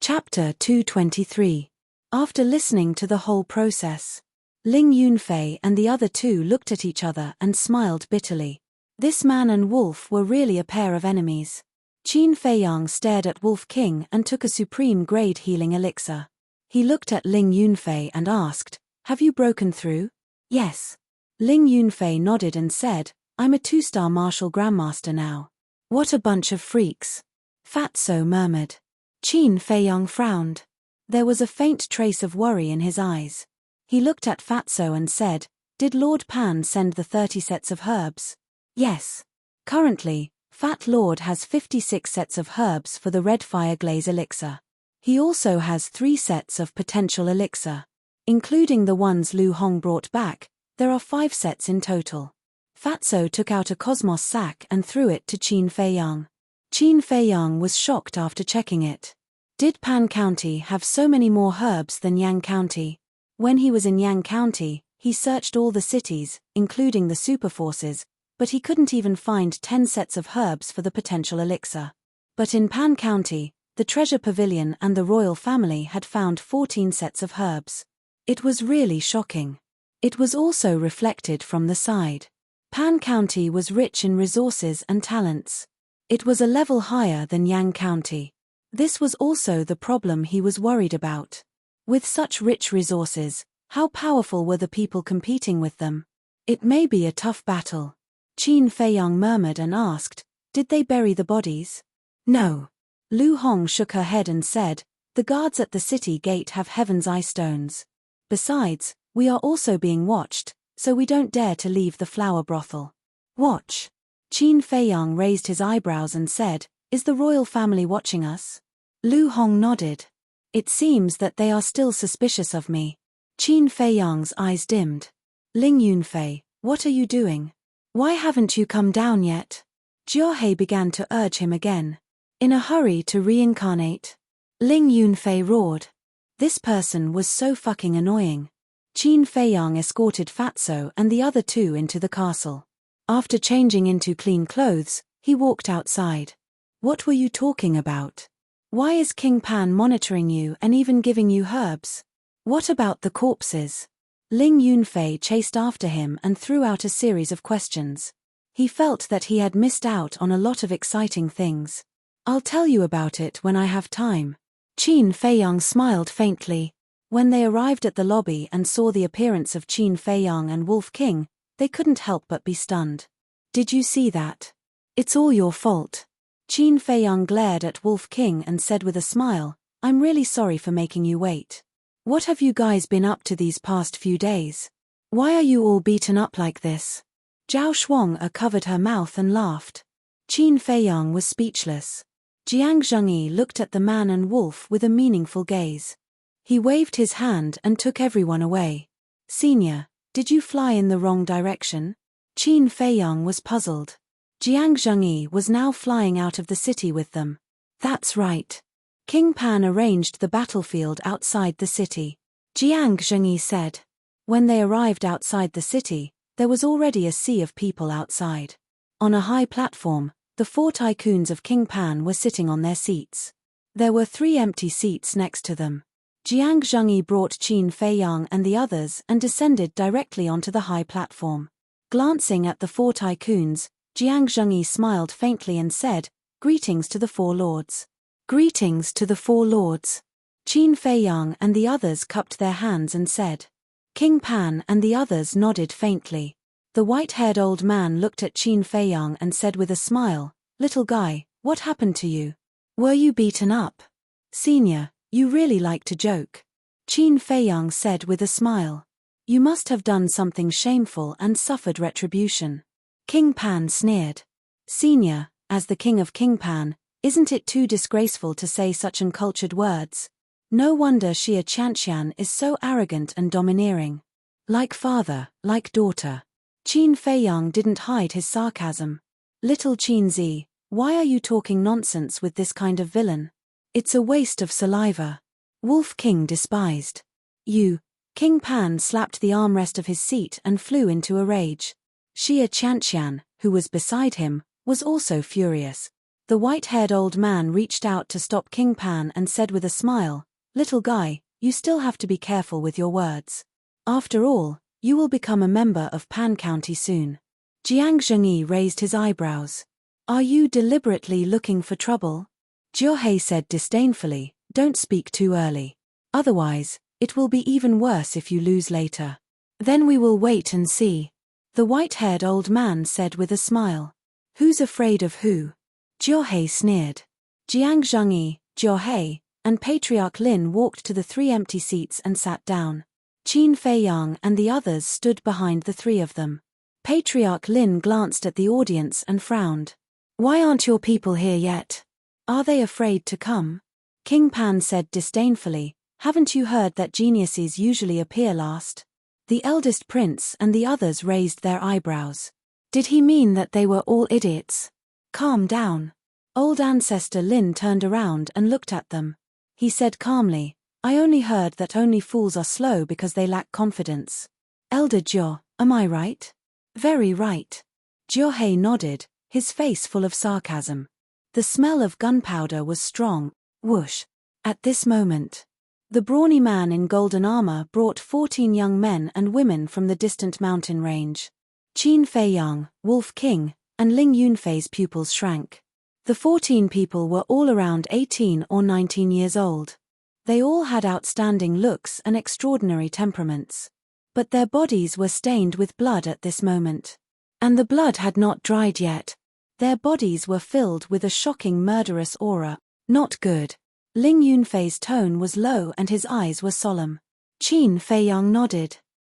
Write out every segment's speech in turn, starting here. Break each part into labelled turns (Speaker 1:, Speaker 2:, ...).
Speaker 1: Chapter 223. After listening to the whole process, Ling Yunfei and the other two looked at each other and smiled bitterly. This man and Wolf were really a pair of enemies. Qin Feiyang stared at Wolf King and took a supreme-grade healing elixir. He looked at Ling Yunfei and asked, "Have you broken through?" "Yes." Ling Yunfei nodded and said, "I'm a 2-star martial grandmaster now." "What a bunch of freaks," Fatso murmured. Qin Feiyang frowned. There was a faint trace of worry in his eyes. He looked at Fatso and said, "Did Lord Pan send the 30 sets of herbs?" "Yes." Currently, Fat Lord has 56 sets of herbs for the red fire glaze elixir. He also has 3 sets of potential elixir. Including the ones Lu Hong brought back, there are 5 sets in total. Fatso took out a cosmos sack and threw it to Qin Feiyang. Qin Feiyang was shocked after checking it. Did Pan County have so many more herbs than Yang County? When he was in Yang County, he searched all the cities, including the superforces, but he couldn't even find 10 sets of herbs for the potential elixir. But in Pan County, the Treasure Pavilion and the royal family had found 14 sets of herbs. It was really shocking. It was also reflected from the side. Pan County was rich in resources and talents. It was a level higher than Yang County. This was also the problem he was worried about. With such rich resources, how powerful were the people competing with them? It may be a tough battle. Qin Feiyang murmured and asked, "Did they bury the bodies?" "No." Lu Hong shook her head and said, "The guards at the city gate have Heaven's Eye stones. Besides, we are also being watched, so we don't dare to leave the flower brothel." "Watch?" Qin Feiyang raised his eyebrows and said, "Is the royal family watching us?" Lu Hong nodded. "It seems that they are still suspicious of me." Qin Feiyang's eyes dimmed. "Ling Yunfei, what are you doing? Why haven't you come down yet?" Jiahe began to urge him again. "In a hurry to reincarnate?" Ling Yunfei roared. This person was so fucking annoying. Qin Feiyang escorted Fatso and the other two into the castle. After changing into clean clothes, he walked outside. "What were you talking about? Why is King Pan monitoring you and even giving you herbs? What about the corpses?" Ling Yunfei chased after him and threw out a series of questions. He felt that he had missed out on a lot of exciting things. "I'll tell you about it when I have time." Qin Feiyang smiled faintly. When they arrived at the lobby and saw the appearance of Qin Feiyang and Wolf King, they couldn't help but be stunned. "Did you see that? It's all your fault." Qin Feiyang glared at Wolf King and said with a smile, "I'm really sorry for making you wait. What have you guys been up to these past few days? Why are you all beaten up like this?" Zhao Shuang covered her mouth and laughed. Qin Feiyang was speechless. Jiang Zhengyi looked at the man and Wolf with a meaningful gaze. He waved his hand and took everyone away. "Senior, did you fly in the wrong direction?" Qin Feiyang was puzzled. Jiang Zhengyi was now flying out of the city with them. "That's right. King Pan arranged the battlefield outside the city," Jiang Zhengyi said. When they arrived outside the city, there was already a sea of people outside. On a high platform, the 4 tycoons of King Pan were sitting on their seats. There were 3 empty seats next to them. Jiang Zhengyi brought Qin Feiyang and the others and descended directly onto the high platform. Glancing at the 4 tycoons, Jiang Zhengyi smiled faintly and said, "Greetings to the 4 lords." "Greetings to the 4 lords." Qin Feiyang and the others cupped their hands and said. King Pan and the others nodded faintly. The white-haired old man looked at Qin Feiyang and said with a smile, "Little guy, what happened to you? Were you beaten up?" "Senior, you really like to joke," Qin Feiyang said with a smile. "You must have done something shameful and suffered retribution." King Pan sneered. "Senior, as the king of King Pan, isn't it too disgraceful to say such uncultured words? No wonder Xia Qianqian is so arrogant and domineering. Like father, like daughter." Qin Feiyang didn't hide his sarcasm. "Little Qin Zi, why are you talking nonsense with this kind of villain? It's a waste of saliva." Wolf King despised. "You." King Pan slapped the armrest of his seat and flew into a rage. Xia Qianqian, who was beside him, was also furious. The white-haired old man reached out to stop King Pan and said with a smile, "Little guy, you still have to be careful with your words. After all, you will become a member of Pan County soon." Jiang Zhengyi raised his eyebrows. "Are you deliberately looking for trouble?" Jiuhe said disdainfully, "Don't speak too early. Otherwise, it will be even worse if you lose later. Then we will wait and see." The white-haired old man said with a smile. "Who's afraid of who?" Jiuhe sneered. Jiang Zhengyi, Jiuhe, and Patriarch Lin walked to the 3 empty seats and sat down. Qin Feiyang and the others stood behind the 3 of them. Patriarch Lin glanced at the audience and frowned. "Why aren't your people here yet? Are they afraid to come?" King Pan said disdainfully, "Haven't you heard that geniuses usually appear last?" The eldest prince and the others raised their eyebrows. Did he mean that they were all idiots? "Calm down." Old ancestor Lin turned around and looked at them. He said calmly, "I only heard that only fools are slow because they lack confidence. Elder Jiu, am I right?" "Very right." Jiuhe nodded, his face full of sarcasm. The smell of gunpowder was strong. Whoosh. At this moment, the brawny man in golden armor brought 14 young men and women from the distant mountain range. Qin Feiyang, Wolf King, and Ling Yunfei's pupils shrank. The 14 people were all around 18 or 19 years old. They all had outstanding looks and extraordinary temperaments. But their bodies were stained with blood at this moment. And the blood had not dried yet. Their bodies were filled with a shocking murderous aura. Not good. Ling Yunfei's tone was low and his eyes were solemn. Qin Feiyang nodded.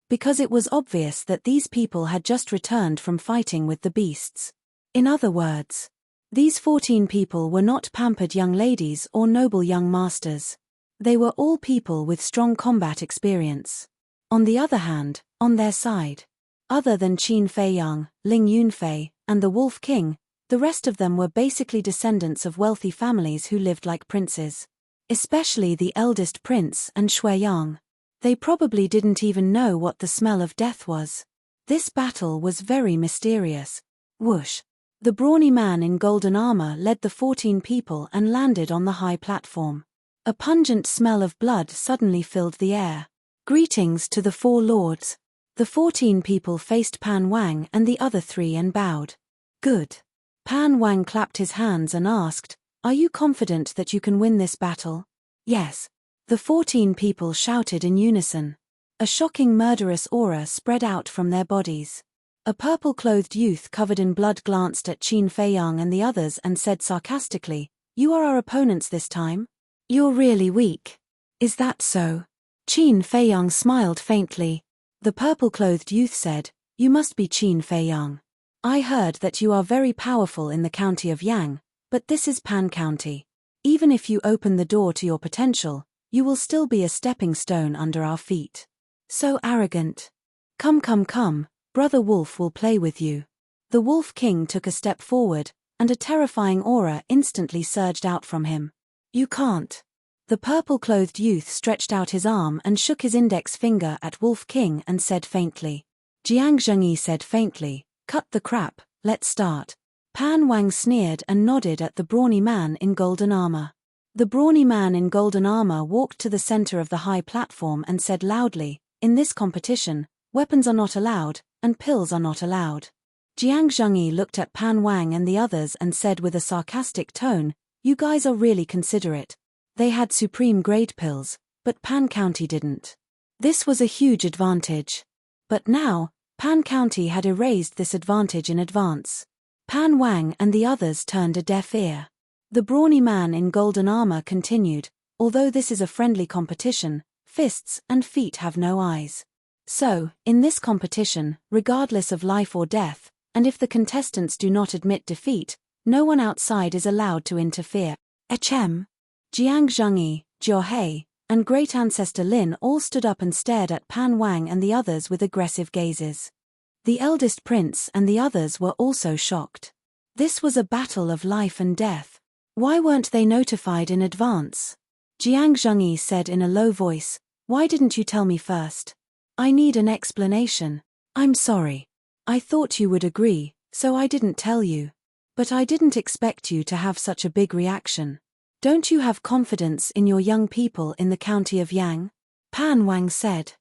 Speaker 1: Because it was obvious that these people had just returned from fighting with the beasts. In other words, these 14 people were not pampered young ladies or noble young masters. They were all people with strong combat experience. On the other hand, on their side, other than Qin Feiyang, Ling Yunfei, and the Wolf King, the rest of them were basically descendants of wealthy families who lived like princes. Especially the eldest prince and Shuiyang. They probably didn't even know what the smell of death was. This battle was very mysterious. Whoosh. The brawny man in golden armor led the 14 people and landed on the high platform. A pungent smell of blood suddenly filled the air. "Greetings to the 4 lords." The 14 people faced Pan Wang and the other 3 and bowed. "Good." Pan Wang clapped his hands and asked, "Are you confident that you can win this battle?" "Yes." The 14 people shouted in unison. A shocking murderous aura spread out from their bodies. A purple-clothed youth covered in blood glanced at Qin Feiyang and the others and said sarcastically, "You are our opponents this time? You're really weak. Is that so?" Qin Feiyang smiled faintly. The purple-clothed youth said, "You must be Qin Feiyang. I heard that you are very powerful in the county of Yang, but this is Pan County. Even if you open the door to your potential, you will still be a stepping stone under our feet. So arrogant. Come, Brother Wolf will play with you." The Wolf King took a step forward, and a terrifying aura instantly surged out from him. "You can't." The purple-clothed youth stretched out his arm and shook his index finger at Wolf King and said faintly. Jiang Zhengyi said faintly, "Cut the crap, let's start." Pan Wang sneered and nodded at the brawny man in golden armor. The brawny man in golden armor walked to the center of the high platform and said loudly, "In this competition, weapons are not allowed, and pills are not allowed." Jiang Zhengyi looked at Pan Wang and the others and said with a sarcastic tone, "You guys are really considerate. They had supreme-grade pills, but Pan County didn't." This was a huge advantage. But now, Pan County had erased this advantage in advance. Pan Wang and the others turned a deaf ear. The brawny man in golden armor continued, "Although this is a friendly competition, fists and feet have no eyes. So, in this competition, regardless of life or death, and if the contestants do not admit defeat, no one outside is allowed to interfere." Jiang Zhengyi, Jiuhe, and great ancestor Lin all stood up and stared at Pan Wang and the others with aggressive gazes. The eldest prince and the others were also shocked. This was a battle of life and death. Why weren't they notified in advance? Jiang Zhengyi said in a low voice, "Why didn't you tell me first? I need an explanation." "I'm sorry. I thought you would agree, so I didn't tell you." But I didn't expect you to have such a big reaction. Don't you have confidence in your young people in the county of Yang? Pan Wang said.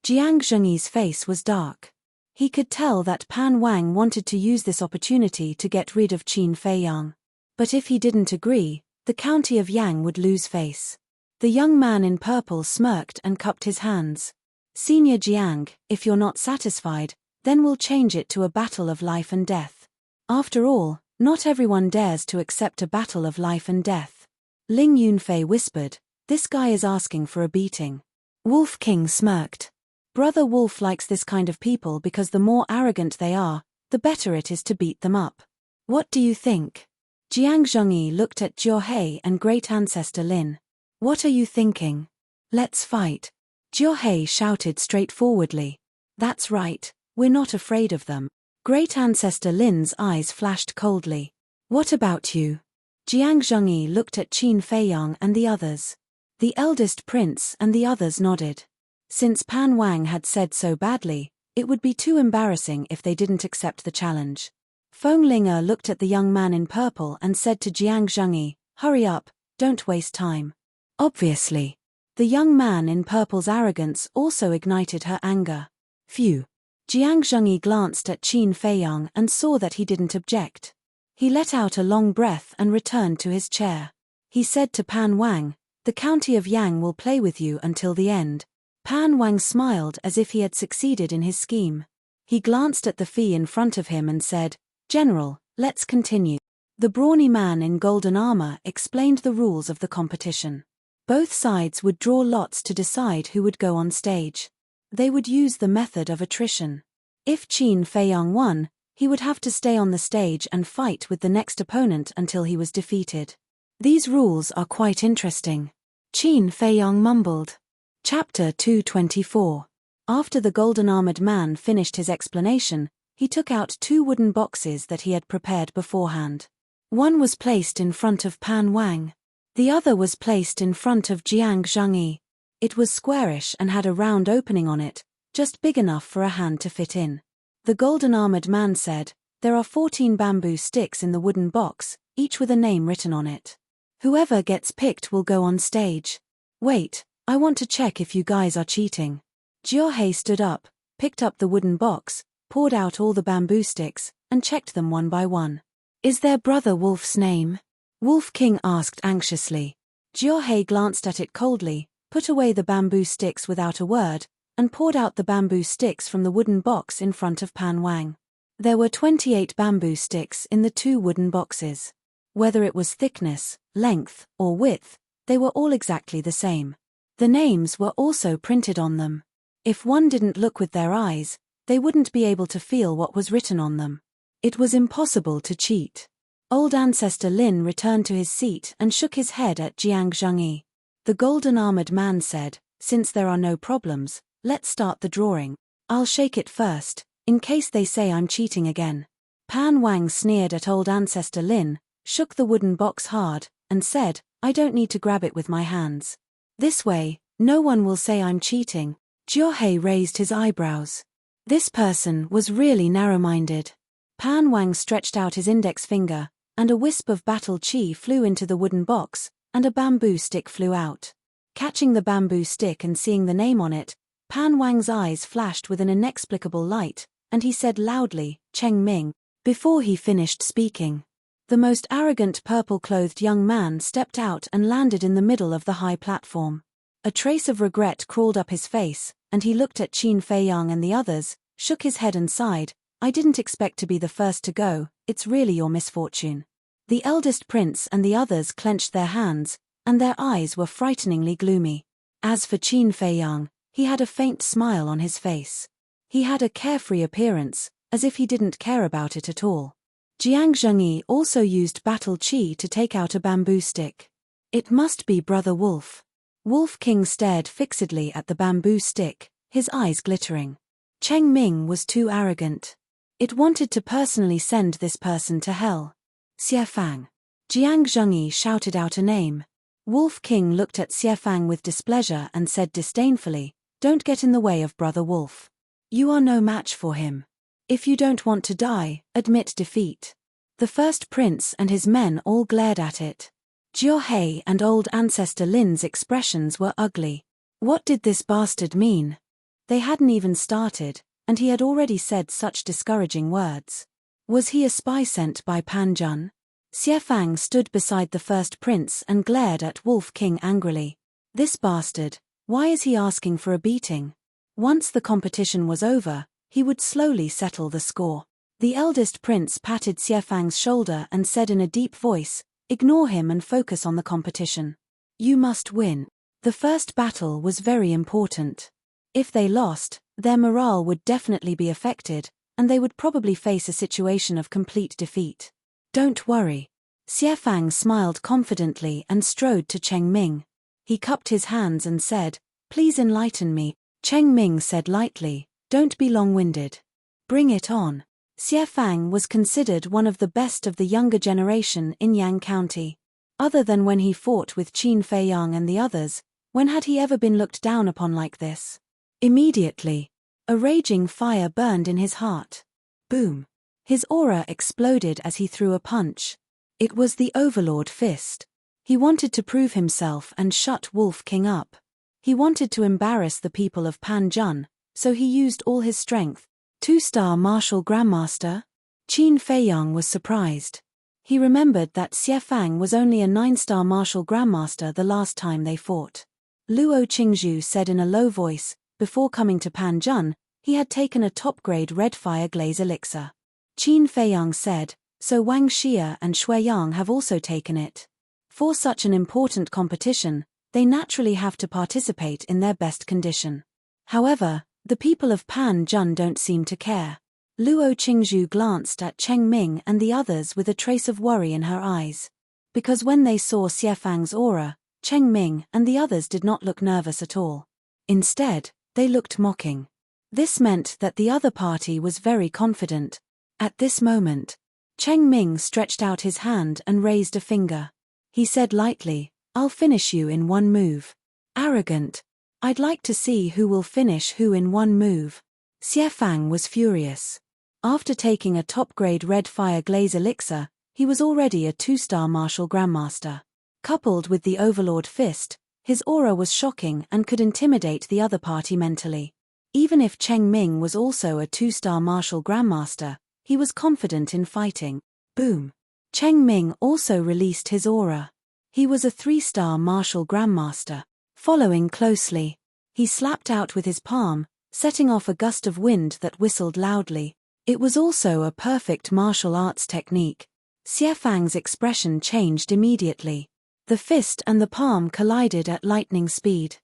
Speaker 1: Jiang Zhengyi's face was dark. He could tell that Pan Wang wanted to use this opportunity to get rid of Qin Feiyang. But if he didn't agree, the county of Yang would lose face. The young man in purple smirked and cupped his hands. Senior Jiang, if you're not satisfied, then we'll change it to a battle of life and death. After all, not everyone dares to accept a battle of life and death. Ling Yunfei whispered, this guy is asking for a beating. Wolf King smirked. Brother Wolf likes this kind of people because the more arrogant they are, the better it is to beat them up. What do you think? Jiang Zhengyi looked at Jiuhe and great ancestor Lin. What are you thinking? Let's fight. Jiuhe shouted straightforwardly. That's right, we're not afraid of them. Great ancestor Lin's eyes flashed coldly. What about you? Jiang Zhengyi looked at Qin Feiyang and the others. The eldest prince and the others nodded. Since Pan Wang had said so badly, it would be too embarrassing if they didn't accept the challenge. Feng Linger looked at the young man in purple and said to Jiang Zhengyi, hurry up, don't waste time. Obviously. The young man in purple's arrogance also ignited her anger. Phew. Jiang Zhengyi glanced at Qin Feiyang and saw that he didn't object. He let out a long breath and returned to his chair. He said to Pan Wang, the county of Yang will play with you until the end. Pan Wang smiled as if he had succeeded in his scheme. He glanced at the fee in front of him and said, General, let's continue. The brawny man in golden armor explained the rules of the competition. Both sides would draw lots to decide who would go on stage. They would use the method of attrition. If Qin Feiyang won, he would have to stay on the stage and fight with the next opponent until he was defeated. These rules are quite interesting. Qin Feiyang mumbled. Chapter 224. After the golden-armored man finished his explanation, he took out 2 wooden boxes that he had prepared beforehand. One was placed in front of Pan Wang. The other was placed in front of Jiang Zhengyi. It was squarish and had a round opening on it, just big enough for a hand to fit in. The golden-armored man said, there are 14 bamboo sticks in the wooden box, each with a name written on it. Whoever gets picked will go on stage. Wait, I want to check if you guys are cheating. Jiuhe stood up, picked up the wooden box, poured out all the bamboo sticks, and checked them one by one. Is there Brother Wolf's name? Wolf King asked anxiously. Jiuhe glanced at it coldly, put away the bamboo sticks without a word, and poured out the bamboo sticks from the wooden box in front of Pan Wang. There were 28 bamboo sticks in the 2 wooden boxes. Whether it was thickness, length, or width, they were all exactly the same. The names were also printed on them. If one didn't look with their eyes, they wouldn't be able to feel what was written on them. It was impossible to cheat. Old ancestor Lin returned to his seat and shook his head at Jiang Zhengyi. The golden-armored man said, since there are no problems, let's start the drawing. I'll shake it first, in case they say I'm cheating again. Pan Wang sneered at old ancestor Lin, shook the wooden box hard, and said, I don't need to grab it with my hands. This way, no one will say I'm cheating. Jiuhe raised his eyebrows. This person was really narrow-minded. Pan Wang stretched out his index finger, and a wisp of battle chi flew into the wooden box, and a bamboo stick flew out. Catching the bamboo stick and seeing the name on it, Pan Wang's eyes flashed with an inexplicable light, and he said loudly, Cheng Ming, before he finished speaking. The most arrogant purple-clothed young man stepped out and landed in the middle of the high platform. A trace of regret crawled up his face, and he looked at Qin Feiyang and the others, shook his head and sighed, I didn't expect to be the first to go, it's really your misfortune. The eldest prince and the others clenched their hands, and their eyes were frighteningly gloomy. As for Qin Feiyang, he had a faint smile on his face. He had a carefree appearance, as if he didn't care about it at all. Jiang Zhengyi also used battle chi to take out a bamboo stick. It must be Brother Wolf. Wolf King stared fixedly at the bamboo stick, his eyes glittering. Cheng Ming was too arrogant. It wanted to personally send this person to hell. Xie Fang. Jiang Zhengyi shouted out a name. Wolf King looked at Xie Fang with displeasure and said disdainfully, Don't get in the way of Brother Wolf. You are no match for him. If you don't want to die, admit defeat. The first prince and his men all glared at it. Jiao and old ancestor Lin's expressions were ugly. What did this bastard mean? They hadn't even started, and he had already said such discouraging words. Was he a spy sent by Pan Zhan? Xie Fang stood beside the first prince and glared at Wolf King angrily. This bastard, why is he asking for a beating? Once the competition was over, he would slowly settle the score. The eldest prince patted Xie Fang's shoulder and said in a deep voice, "Ignore him and focus on the competition. You must win." The first battle was very important. If they lost, their morale would definitely be affected, and they would probably face a situation of complete defeat. Don't worry. Xie Fang smiled confidently and strode to Cheng Ming. He cupped his hands and said, "Please enlighten me." Cheng Ming said lightly, "Don't be long-winded. Bring it on." Xie Fang was considered one of the best of the younger generation in Yang County. Other than when he fought with Qin Feiyang and the others, when had he ever been looked down upon like this? Immediately, a raging fire burned in his heart. Boom! His aura exploded as he threw a punch. It was the Overlord Fist. He wanted to prove himself and shut Wolf King up. He wanted to embarrass the people of Pan Zhan, so he used all his strength. 2-star martial grandmaster? Qin Feiyang was surprised. He remembered that Xie Fang was only a 9-star martial grandmaster the last time they fought. Luo Qingzhu said in a low voice, before coming to Pan Zhan, he had taken a top-grade red fire glaze elixir. Qin Feiyang said, so Wang Xia and Shuiyang have also taken it. For such an important competition, they naturally have to participate in their best condition. However, the people of Pan Zhan don't seem to care. Luo Qingzhu glanced at Cheng Ming and the others with a trace of worry in her eyes. Because when they saw Xie Fang's aura, Cheng Ming and the others did not look nervous at all. Instead, they looked mocking. This meant that the other party was very confident. At this moment, Cheng Ming stretched out his hand and raised a finger. He said lightly, "I'll finish you in one move." Arrogant. I'd like to see who will finish who in one move. Xie Fang was furious. After taking a top-grade red fire glaze elixir, he was already a 2-star martial grandmaster. Coupled with the Overlord Fist, his aura was shocking and could intimidate the other party mentally. Even if Cheng Ming was also a 2-star martial grandmaster, he was confident in fighting. Boom! Cheng Ming also released his aura. He was a 3-star martial grandmaster. Following closely, he slapped out with his palm, setting off a gust of wind that whistled loudly. It was also a perfect martial arts technique. Xie Fang's expression changed immediately. The fist and the palm collided at lightning speed.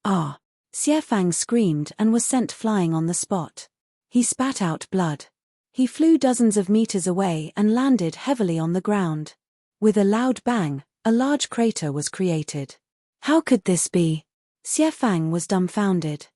Speaker 1: Ah! Xie Fang screamed and was sent flying on the spot. He spat out blood. He flew dozens of meters away and landed heavily on the ground. With a loud bang, a large crater was created. How could this be? Xie Fang was dumbfounded.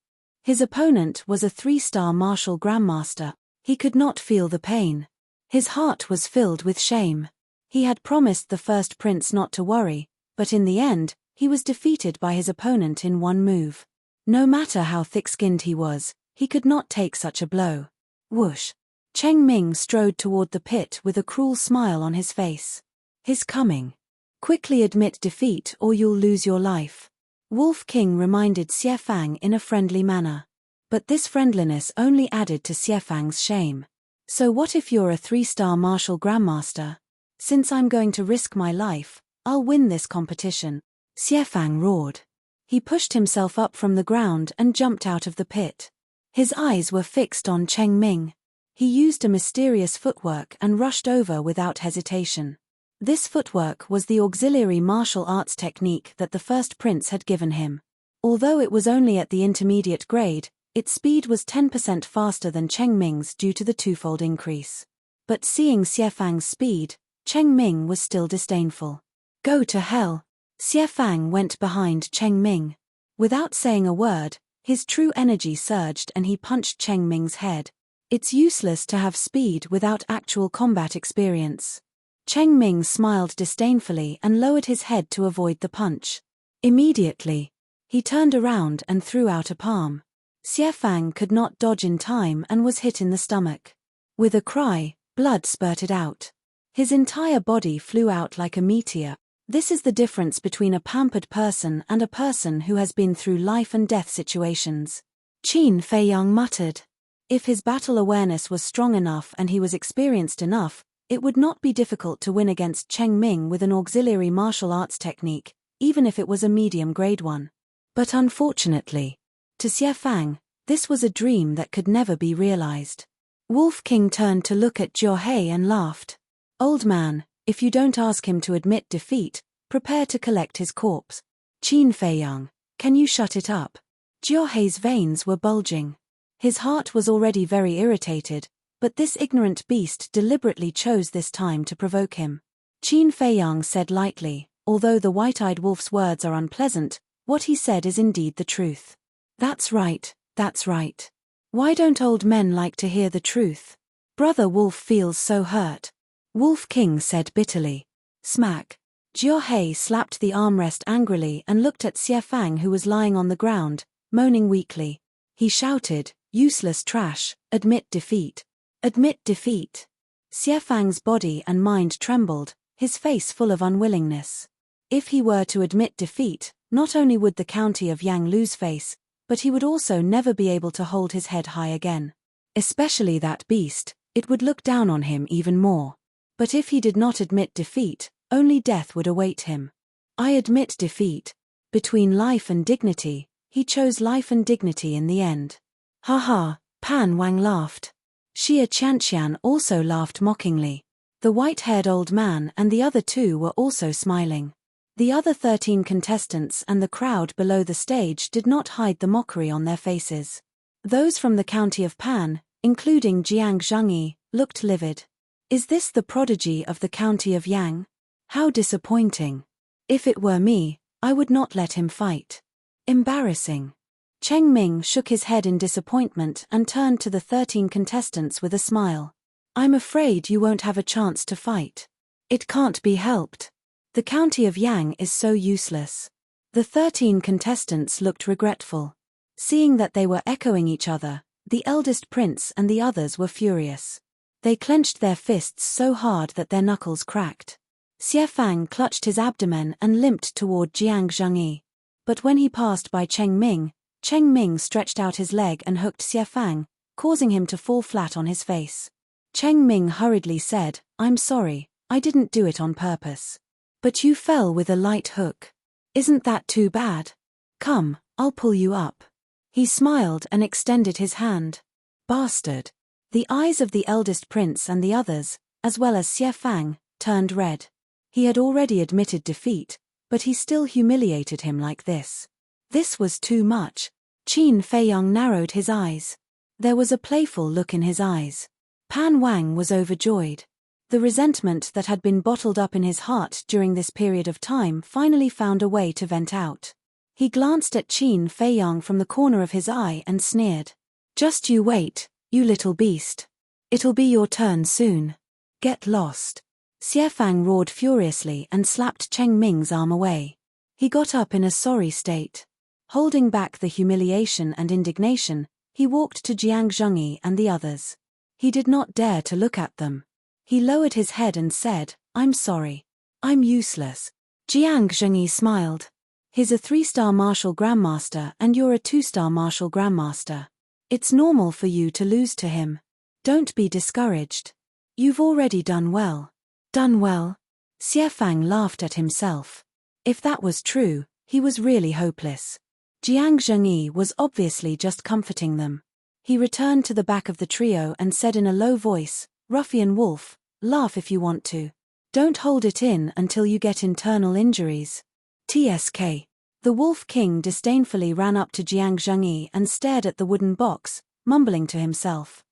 Speaker 1: His opponent was a 3-star martial grandmaster. He could not feel the pain. His heart was filled with shame. He had promised the first prince not to worry, but in the end, he was defeated by his opponent in one move. No matter how thick-skinned he was, he could not take such a blow. Whoosh! Cheng Ming strode toward the pit with a cruel smile on his face. His coming. Quickly admit defeat or you'll lose your life. Wolf King reminded Xie Fang in a friendly manner. But this friendliness only added to Xie Fang's shame. So what if you're a 3-star martial grandmaster? Since I'm going to risk my life, I'll win this competition. Xie Fang roared. He pushed himself up from the ground and jumped out of the pit. His eyes were fixed on Cheng Ming. He used a mysterious footwork and rushed over without hesitation. This footwork was the auxiliary martial arts technique that the first prince had given him. Although it was only at the intermediate grade, its speed was 10% faster than Cheng Ming's due to the twofold increase. But seeing Xie Fang's speed, Cheng Ming was still disdainful. Go to hell! Xie Fang went behind Cheng Ming. Without saying a word, his true energy surged and he punched Cheng Ming's head. It's useless to have speed without actual combat experience. Cheng Ming smiled disdainfully and lowered his head to avoid the punch. Immediately, he turned around and threw out a palm. Xie Fang could not dodge in time and was hit in the stomach. With a cry, blood spurted out. His entire body flew out like a meteor. This is the difference between a pampered person and a person who has been through life and death situations. Qin Feiyang muttered. If his battle awareness was strong enough and he was experienced enough, it would not be difficult to win against Cheng Ming with an auxiliary martial arts technique, even if it was a medium-grade one. But unfortunately, to Xie Fang, this was a dream that could never be realized. Wolf King turned to look at Jiao He and laughed. Old man, if you don't ask him to admit defeat, prepare to collect his corpse. Qin Feiyang, can you shut it up? Jiao He's veins were bulging. His heart was already very irritated, but this ignorant beast deliberately chose this time to provoke him. Qin Feiyang said lightly, although the white-eyed wolf's words are unpleasant, what he said is indeed the truth. That's right, that's right. Why don't old men like to hear the truth? Brother Wolf feels so hurt. Wolf King said bitterly. Smack. Jiao He slapped the armrest angrily and looked at Xie Fang, who was lying on the ground, moaning weakly. He shouted, useless trash, admit defeat. Admit defeat. Xie Fang's body and mind trembled, his face full of unwillingness. If he were to admit defeat, not only would the county of Yang lose face, but he would also never be able to hold his head high again. Especially that beast, it would look down on him even more. But if he did not admit defeat, only death would await him. I admit defeat. Between life and dignity, he chose life and dignity in the end. Ha ha, Pan Wang laughed. Xie Qianqian also laughed mockingly. The white-haired old man and the other two were also smiling. The other 13 contestants and the crowd below the stage did not hide the mockery on their faces. Those from the county of Pan, including Jiang Zhengyi, looked livid. Is this the prodigy of the county of Yang? How disappointing. If it were me, I would not let him fight. Embarrassing. Cheng Ming shook his head in disappointment and turned to the 13 contestants with a smile. I'm afraid you won't have a chance to fight. It can't be helped. The county of Yang is so useless. The 13 contestants looked regretful. Seeing that they were echoing each other, the eldest prince and the others were furious. They clenched their fists so hard that their knuckles cracked. Xie Fang clutched his abdomen and limped toward Jiang Zhengyi. But when he passed by Cheng Ming stretched out his leg and hooked Xie Fang, causing him to fall flat on his face. Cheng Ming hurriedly said, I'm sorry, I didn't do it on purpose. But you fell with a light hook. Isn't that too bad? Come, I'll pull you up. He smiled and extended his hand. Bastard. The eyes of the eldest prince and the others, as well as Xie Fang, turned red. He had already admitted defeat, but he still humiliated him like this. This was too much. Qin Feiyang narrowed his eyes. There was a playful look in his eyes. Pan Wang was overjoyed. The resentment that had been bottled up in his heart during this period of time finally found a way to vent out. He glanced at Qin Feiyang from the corner of his eye and sneered. Just you wait, you little beast. It'll be your turn soon. Get lost. Xie Fang roared furiously and slapped Cheng Ming's arm away. He got up in a sorry state. Holding back the humiliation and indignation, he walked to Jiang Zhengyi and the others. He did not dare to look at them. He lowered his head and said, I'm sorry. I'm useless. Jiang Zhengyi smiled. He's a 3-star martial grandmaster and you're a 2-star martial grandmaster. It's normal for you to lose to him. Don't be discouraged. You've already done well. Done well? Xie Fang laughed at himself. If that was true, he was really hopeless. Jiang Zhengyi was obviously just comforting them. He returned to the back of the trio and said in a low voice, Ruffian Wolf, laugh if you want to. Don't hold it in until you get internal injuries. TSK. The Wolf King disdainfully ran up to Jiang Zhengyi and stared at the wooden box, mumbling to himself.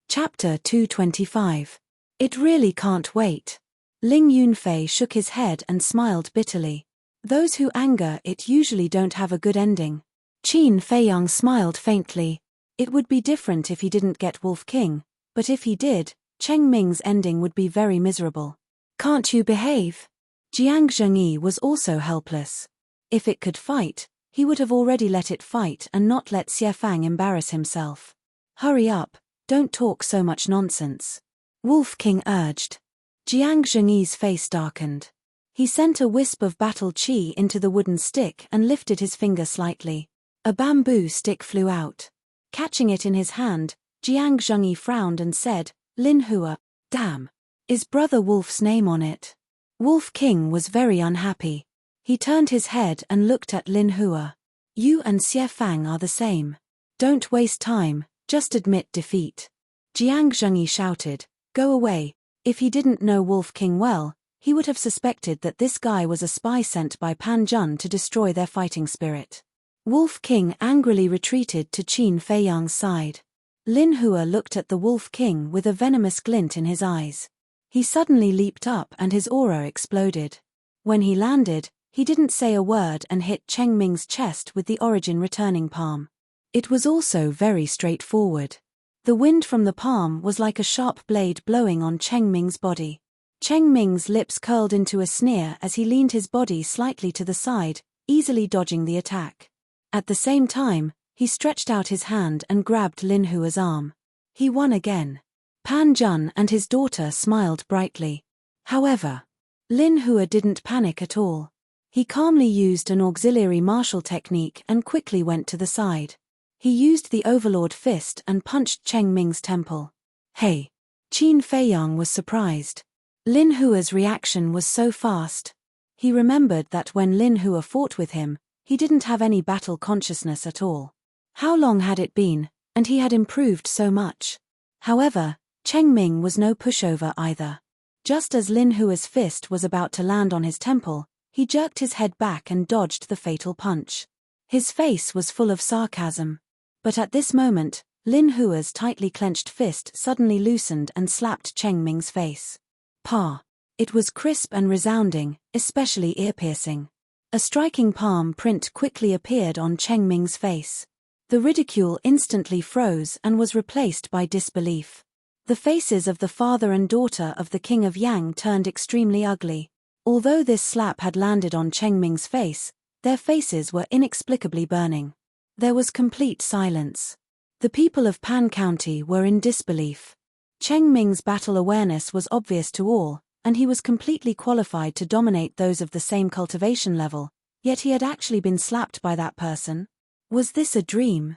Speaker 1: Chapter 225. It really can't wait. Ling Yunfei shook his head and smiled bitterly. Those who anger it usually don't have a good ending. Qin Feiyang smiled faintly. It would be different if he didn't get Wolf King, but if he did, Cheng Ming's ending would be very miserable. Can't you behave? Jiang Zhengyi was also helpless. If it could fight, he would have already let it fight and not let Xie Fang embarrass himself. Hurry up, don't talk so much nonsense. Wolf King urged. Jiang Zhengyi's face darkened. He sent a wisp of battle chi into the wooden stick and lifted his finger slightly. A bamboo stick flew out. Catching it in his hand, Jiang Zhengyi frowned and said, "Lin Hua, damn. Is Brother Wolf's name on it?" Wolf King was very unhappy. He turned his head and looked at Lin Hua. "You and Xie Fang are the same. Don't waste time, just admit defeat." Jiang Zhengyi shouted, "Go away." If he didn't know Wolf King well, he would have suspected that this guy was a spy sent by Pan Zheng to destroy their fighting spirit. Wolf King angrily retreated to Qin Feiyang's side. Lin Hua looked at the Wolf King with a venomous glint in his eyes. He suddenly leaped up and his aura exploded. When he landed, he didn't say a word and hit Cheng Ming's chest with the origin returning palm. It was also very straightforward. The wind from the palm was like a sharp blade blowing on Cheng Ming's body. Cheng Ming's lips curled into a sneer as he leaned his body slightly to the side, easily dodging the attack. At the same time, he stretched out his hand and grabbed Lin Hua's arm. He won again. Pan Zheng and his daughter smiled brightly. However, Lin Hua didn't panic at all. He calmly used an auxiliary martial technique and quickly went to the side. He used the Overlord Fist and punched Cheng Ming's temple. Hey! Qin Feiyang was surprised. Lin Hua's reaction was so fast. He remembered that when Lin Hua fought with him, he didn't have any battle consciousness at all. How long had it been, and he had improved so much? However, Cheng Ming was no pushover either. Just as Lin Hua's fist was about to land on his temple, he jerked his head back and dodged the fatal punch. His face was full of sarcasm. But at this moment, Lin Hua's tightly clenched fist suddenly loosened and slapped Cheng Ming's face. Pa! It was crisp and resounding, especially ear-piercing. A striking palm print quickly appeared on Cheng Ming's face. The ridicule instantly froze and was replaced by disbelief. The faces of the father and daughter of the King of Yang turned extremely ugly. Although this slap had landed on Cheng Ming's face, their faces were inexplicably burning. There was complete silence. The people of Pan County were in disbelief. Cheng Ming's battle awareness was obvious to all, and he was completely qualified to dominate those of the same cultivation level, yet he had actually been slapped by that person. Was this a dream?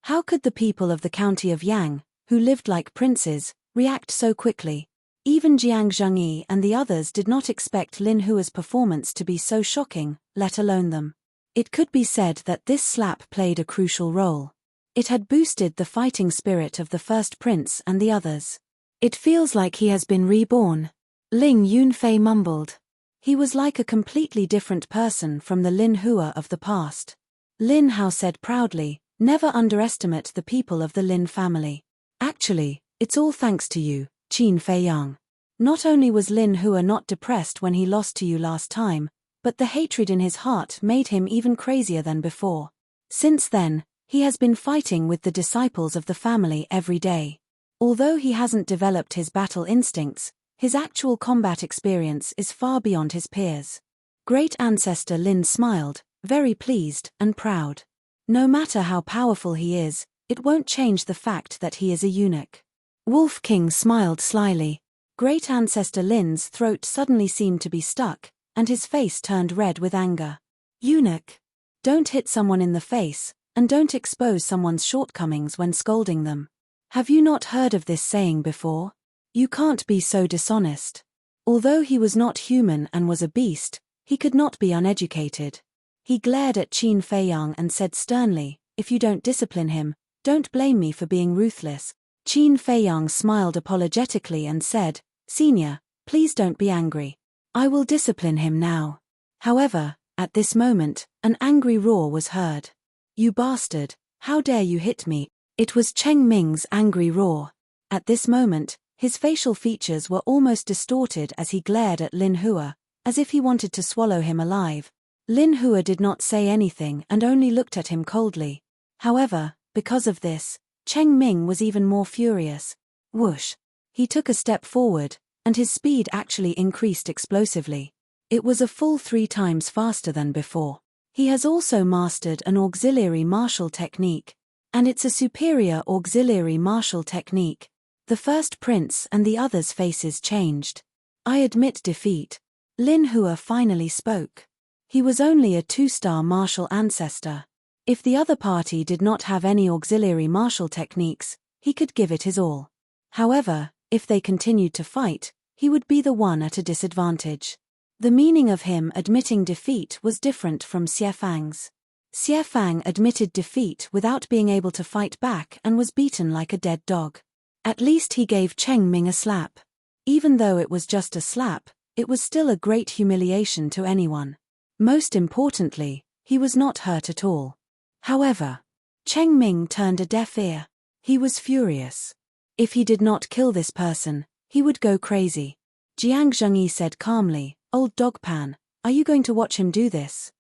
Speaker 1: How could the people of the county of Yang, who lived like princes, react so quickly? Even Jiang Zhengyi and the others did not expect Lin Hua's performance to be so shocking, let alone them. It could be said that this slap played a crucial role. It had boosted the fighting spirit of the first prince and the others. It feels like he has been reborn. Ling Yunfei mumbled. He was like a completely different person from the Lin Hua of the past. Lin Hao said proudly, "Never underestimate the people of the Lin family. Actually, it's all thanks to you, Qin Feiyang." Not only was Lin Hua not depressed when he lost to you last time, but the hatred in his heart made him even crazier than before. Since then, he has been fighting with the disciples of the family every day. Although he hasn't developed his battle instincts, his actual combat experience is far beyond his peers. Great Ancestor Lin smiled, very pleased and proud. No matter how powerful he is, it won't change the fact that he is a eunuch. Wolf King smiled slyly. Great Ancestor Lin's throat suddenly seemed to be stuck, and his face turned red with anger. Eunuch! Don't hit someone in the face, and don't expose someone's shortcomings when scolding them. Have you not heard of this saying before? You can't be so dishonest. Although he was not human and was a beast, he could not be uneducated. He glared at Qin Feiyang and said sternly, "If you don't discipline him, don't blame me for being ruthless." Qin Feiyang smiled apologetically and said, "Senior, please don't be angry. I will discipline him now." However, at this moment, an angry roar was heard. "You bastard, how dare you hit me?" It was Cheng Ming's angry roar. At this moment, his facial features were almost distorted as he glared at Lin Hua, as if he wanted to swallow him alive. Lin Hua did not say anything and only looked at him coldly. However, because of this, Cheng Ming was even more furious. Whoosh! He took a step forward, and his speed actually increased explosively. It was a full 3 times faster than before. He has also mastered an auxiliary martial technique. And it's a superior auxiliary martial technique. The first prince and the others' faces changed. I admit defeat. Lin Hua finally spoke. He was only a 2-star martial ancestor. If the other party did not have any auxiliary martial techniques, he could give it his all. However, if they continued to fight, he would be the one at a disadvantage. The meaning of him admitting defeat was different from Xie Fang's. Xie Fang admitted defeat without being able to fight back and was beaten like a dead dog. At least he gave Cheng Ming a slap. Even though it was just a slap, it was still a great humiliation to anyone. Most importantly, he was not hurt at all. However, Cheng Ming turned a deaf ear. He was furious. If he did not kill this person, he would go crazy. Jiang Zhengyi said calmly, "Old dog Pan, are you going to watch him do this?"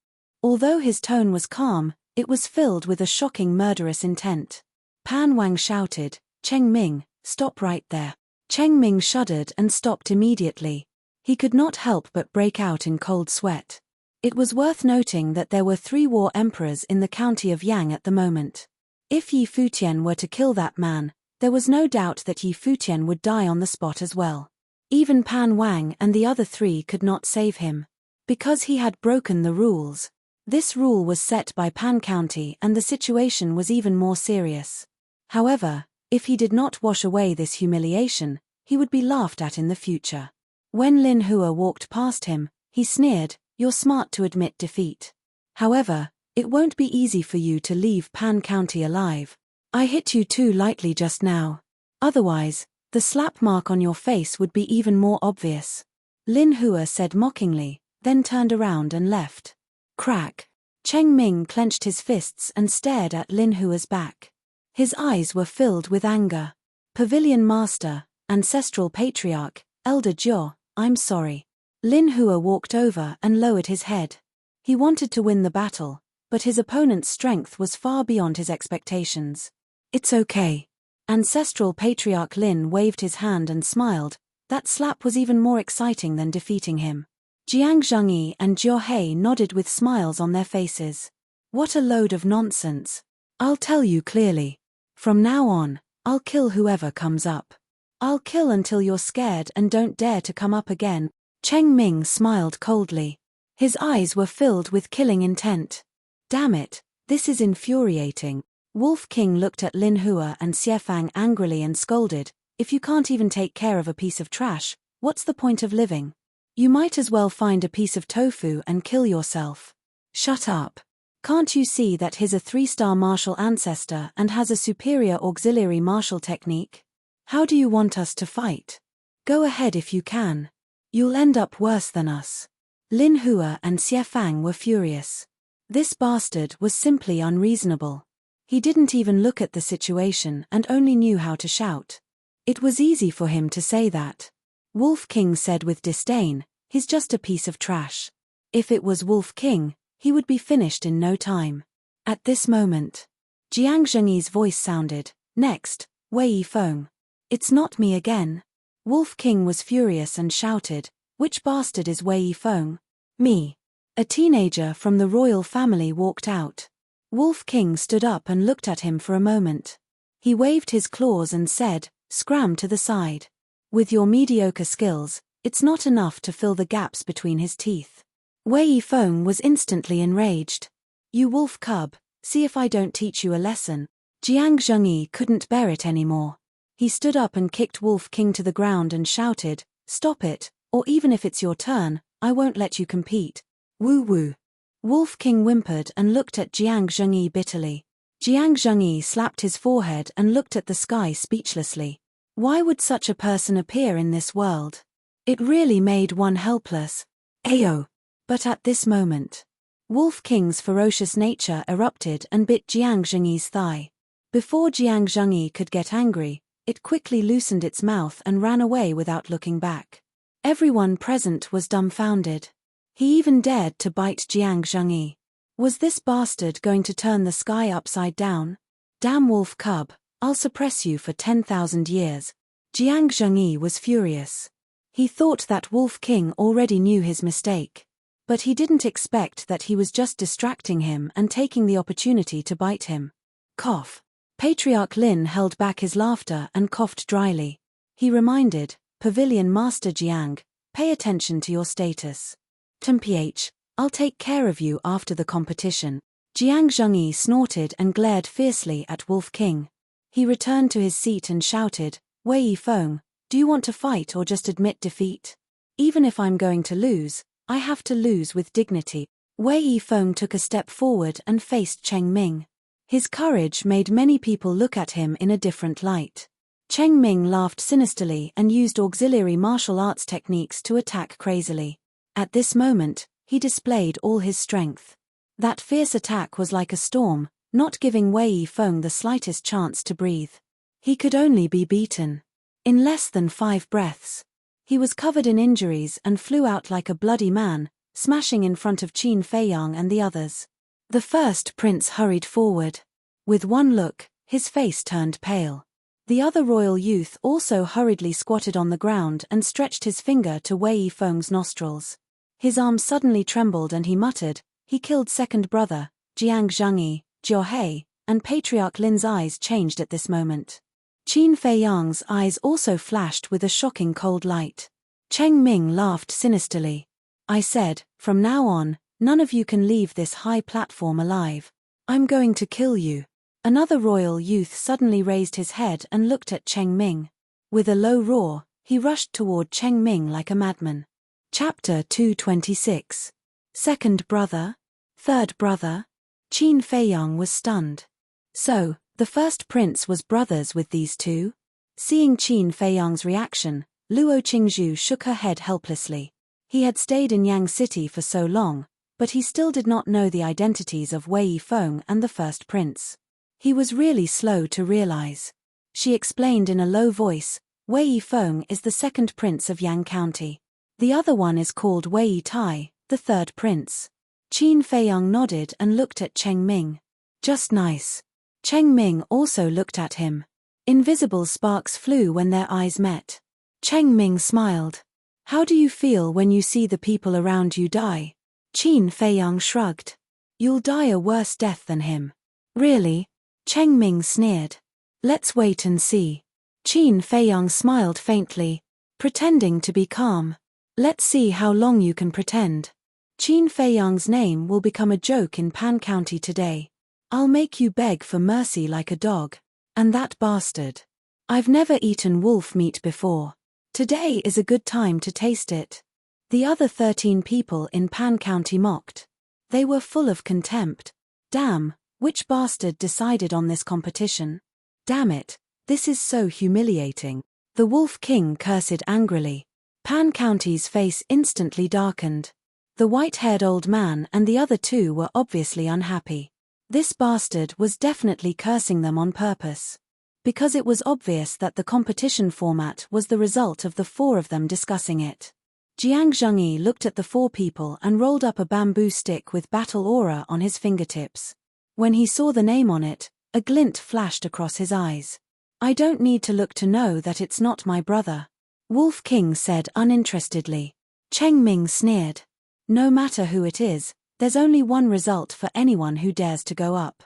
Speaker 1: Although his tone was calm, it was filled with a shocking murderous intent. Pan Wang shouted, "Cheng Ming, stop right there." Cheng Ming shuddered and stopped immediately. He could not help but break out in cold sweat. It was worth noting that there were 3 war emperors in the county of Yang at the moment. If Yi Futian were to kill that man, there was no doubt that Yi Futian would die on the spot as well. Even Pan Wang and the other 3 could not save him. Because he had broken the rules. This rule was set by Pan County and the situation was even more serious. However, if he did not wash away this humiliation, he would be laughed at in the future. When Lin Hua walked past him, he sneered, "You're smart to admit defeat. However, it won't be easy for you to leave Pan County alive. I hit you too lightly just now. Otherwise, the slap mark on your face would be even more obvious." Lin Hua said mockingly, then turned around and left. Crack. Cheng Ming clenched his fists and stared at Lin Hua's back. His eyes were filled with anger. "Pavilion Master, Ancestral Patriarch, Elder Jiao, I'm sorry." Lin Hua walked over and lowered his head. He wanted to win the battle, but his opponent's strength was far beyond his expectations. "It's okay." Ancestral Patriarch Lin waved his hand and smiled. That slap was even more exciting than defeating him. Jiang Zhengyi and Jiao He nodded with smiles on their faces. What a load of nonsense. I'll tell you clearly. From now on, I'll kill whoever comes up. I'll kill until you're scared and don't dare to come up again. Cheng Ming smiled coldly. His eyes were filled with killing intent. Damn it, this is infuriating. Wolf King looked at Lin Hua and Xie Fang angrily and scolded, "If you can't even take care of a piece of trash, what's the point of living? You might as well find a piece of tofu and kill yourself." "Shut up. Can't you see that he's a 3-star martial ancestor and has a superior auxiliary martial technique? How do you want us to fight? Go ahead if you can. You'll end up worse than us." Lin Hua and Xie Fang were furious. This bastard was simply unreasonable. He didn't even look at the situation and only knew how to shout. It was easy for him to say that. Wolf King said with disdain, "He's just a piece of trash." If it was Wolf King, he would be finished in no time. At this moment, Jiang Zhengyi's voice sounded, "Next, Wei Yifeng." "It's not me again." Wolf King was furious and shouted, "Which bastard is Wei Yifeng?" "Me." A teenager from the royal family walked out. Wolf King stood up and looked at him for a moment. He waved his claws and said, "Scram to the side." With your mediocre skills, it's not enough to fill the gaps between his teeth. Wei Yifeng was instantly enraged. "You wolf cub, see if I don't teach you a lesson." Jiang Zhengyi couldn't bear it anymore. He stood up and kicked Wolf King to the ground and shouted, "Stop it, or even if it's your turn, I won't let you compete." "Woo woo." Wolf King whimpered and looked at Jiang Zhengyi bitterly. Jiang Zhengyi slapped his forehead and looked at the sky speechlessly. Why would such a person appear in this world? It really made one helpless. Ayo! But at this moment, Wolf King's ferocious nature erupted and bit Jiang Zhengyi's thigh. Before Jiang Zhengyi could get angry, it quickly loosened its mouth and ran away without looking back. Everyone present was dumbfounded. He even dared to bite Jiang Zhengyi. Was this bastard going to turn the sky upside down? "Damn wolf cub, I'll suppress you for 10,000 years. Jiang Zhengyi was furious. He thought that Wolf King already knew his mistake. But he didn't expect that he was just distracting him and taking the opportunity to bite him. Cough. Patriarch Lin held back his laughter and coughed dryly. He reminded, "Pavilion Master Jiang, Pay attention to your status. Temph, I'll take care of you after the competition. Jiang Zhengyi snorted and glared fiercely at Wolf King. He returned to his seat and shouted, Wei Yifeng, do you want to fight or just admit defeat? Even if I'm going to lose, I have to lose with dignity. Wei Yifeng took a step forward and faced Cheng Ming. His courage made many people look at him in a different light. Cheng Ming laughed sinisterly and used auxiliary martial arts techniques to attack crazily. At this moment, he displayed all his strength. That fierce attack was like a storm, not giving Wei Yifeng the slightest chance to breathe. He could only be beaten. In less than 5 breaths, he was covered in injuries and flew out like a bloody man, smashing in front of Qin Feiyang and the others. The first prince hurried forward. With one look, his face turned pale. The other royal youth also hurriedly squatted on the ground and stretched his finger to Wei Yifeng's nostrils. His arm suddenly trembled and he muttered, he killed second brother, Jiang Zhengyi, Jiaohe, and Patriarch Lin's eyes changed at this moment. Qin Feiyang's eyes also flashed with a shocking cold light. Cheng Ming laughed sinisterly. I said, from now on, none of you can leave this high platform alive. I'm going to kill you. Another royal youth suddenly raised his head and looked at Cheng Ming. With a low roar, he rushed toward Cheng Ming like a madman. Chapter 226. Second brother? Third brother? Qin Feiyang was stunned. So, the first prince was brothers with these two? Seeing Qin Feiyang's reaction, Luo Qingzhu shook her head helplessly. He had stayed in Yang City for so long, but he still did not know the identities of Wei Yifeng and the first prince. He was really slow to realize. She explained in a low voice, Wei Yifeng is the second prince of Yang County. The other one is called Wei Yitai, the third prince. Qin Feiyang nodded and looked at Cheng Ming. Just nice. Cheng Ming also looked at him. Invisible sparks flew when their eyes met. Cheng Ming smiled. How do you feel when you see the people around you die? Qin Feiyang shrugged. You'll die a worse death than him. Really? Cheng Ming sneered. Let's wait and see. Qin Feiyang smiled faintly, pretending to be calm. Let's see how long you can pretend. Qin Feiyang's name will become a joke in Pan County today. I'll make you beg for mercy like a dog. And that bastard. I've never eaten wolf meat before. Today is a good time to taste it. The other 13 people in Pan County mocked. They were full of contempt. Damn, which bastard decided on this competition? Damn it, this is so humiliating. The Wolf King cursed angrily. Pan County's face instantly darkened. The white-haired old man and the other two were obviously unhappy. This bastard was definitely cursing them on purpose. Because it was obvious that the competition format was the result of the 4 of them discussing it. Jiang Zhengyi looked at the 4 people and rolled up a bamboo stick with battle aura on his fingertips. When he saw the name on it, a glint flashed across his eyes. I don't need to look to know that it's not my brother. Wolf King said uninterestedly. Cheng Ming sneered. No matter who it is, there's only one result for anyone who dares to go up.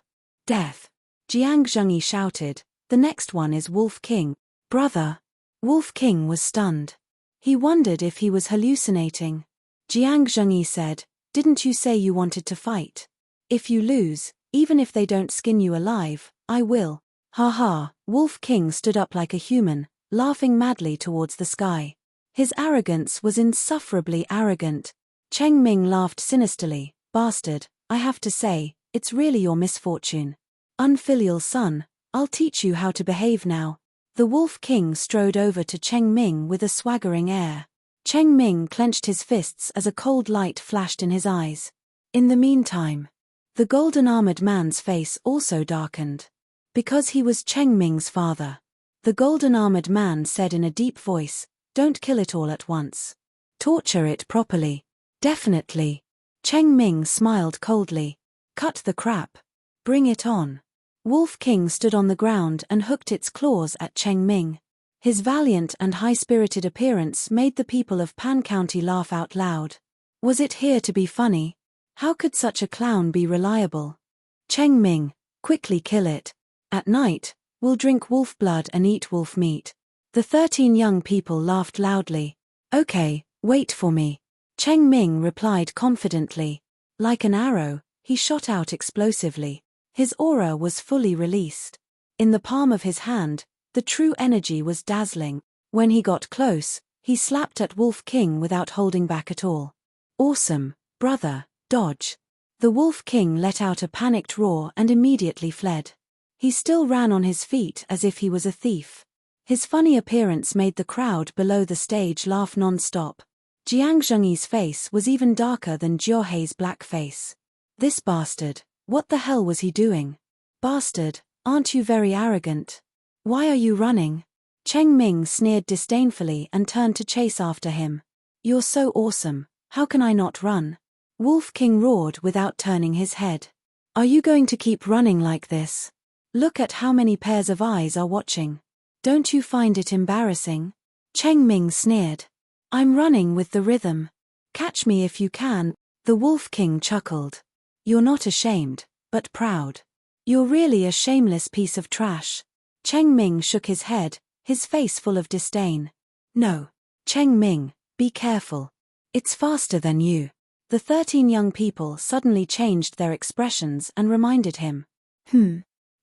Speaker 1: Death. Jiang Zhengyi shouted, the next one is Wolf King. Brother. Wolf King was stunned. He wondered if he was hallucinating. Jiang Zhengyi said, didn't you say you wanted to fight? If you lose, even if they don't skin you alive, I will. Ha ha. Wolf King stood up like a human, laughing madly towards the sky. His arrogance was insufferably arrogant. Cheng Ming laughed sinisterly. Bastard, I have to say, it's really your misfortune. Unfilial son, I'll teach you how to behave now. The Wolf King strode over to Cheng Ming with a swaggering air. Cheng Ming clenched his fists as a cold light flashed in his eyes. In the meantime, the golden-armored man's face also darkened. Because he was Cheng Ming's father. The golden-armored man said in a deep voice, don't kill it all at once. Torture it properly. Definitely. Cheng Ming smiled coldly. Cut the crap. Bring it on. Wolf King stood on the ground and hooked its claws at Cheng Ming. His valiant and high-spirited appearance made the people of Pan County laugh out loud. Was it here to be funny? How could such a clown be reliable? Cheng Ming, quickly kill it. At night, we'll drink wolf blood and eat wolf meat. The 13 young people laughed loudly. Okay, Wait for me. Cheng Ming replied confidently. Like an arrow, he shot out explosively. His aura was fully released. In the palm of his hand, the true energy was dazzling. When he got close, he slapped at Wolf King without holding back at all. Awesome, brother, dodge. The Wolf King let out a panicked roar and immediately fled. He still ran on his feet as if he was a thief. His funny appearance made the crowd below the stage laugh non-stop. Jiang Zhengyi's face was even darker than Jiuhei's black face. This bastard, what the hell was he doing? Bastard, aren't you very arrogant? Why are you running? Cheng Ming sneered disdainfully and turned to chase after him. You're so awesome, how can I not run? Wolf King roared without turning his head. Are you going to keep running like this? Look at how many pairs of eyes are watching. Don't you find it embarrassing? Cheng Ming sneered. I'm running with the rhythm. Catch me if you can, the Wolf King chuckled. You're not ashamed, but proud. You're really a shameless piece of trash. Cheng Ming shook his head, his face full of disdain. No. Cheng Ming, be careful. It's faster than you. The 13 young people suddenly changed their expressions and reminded him.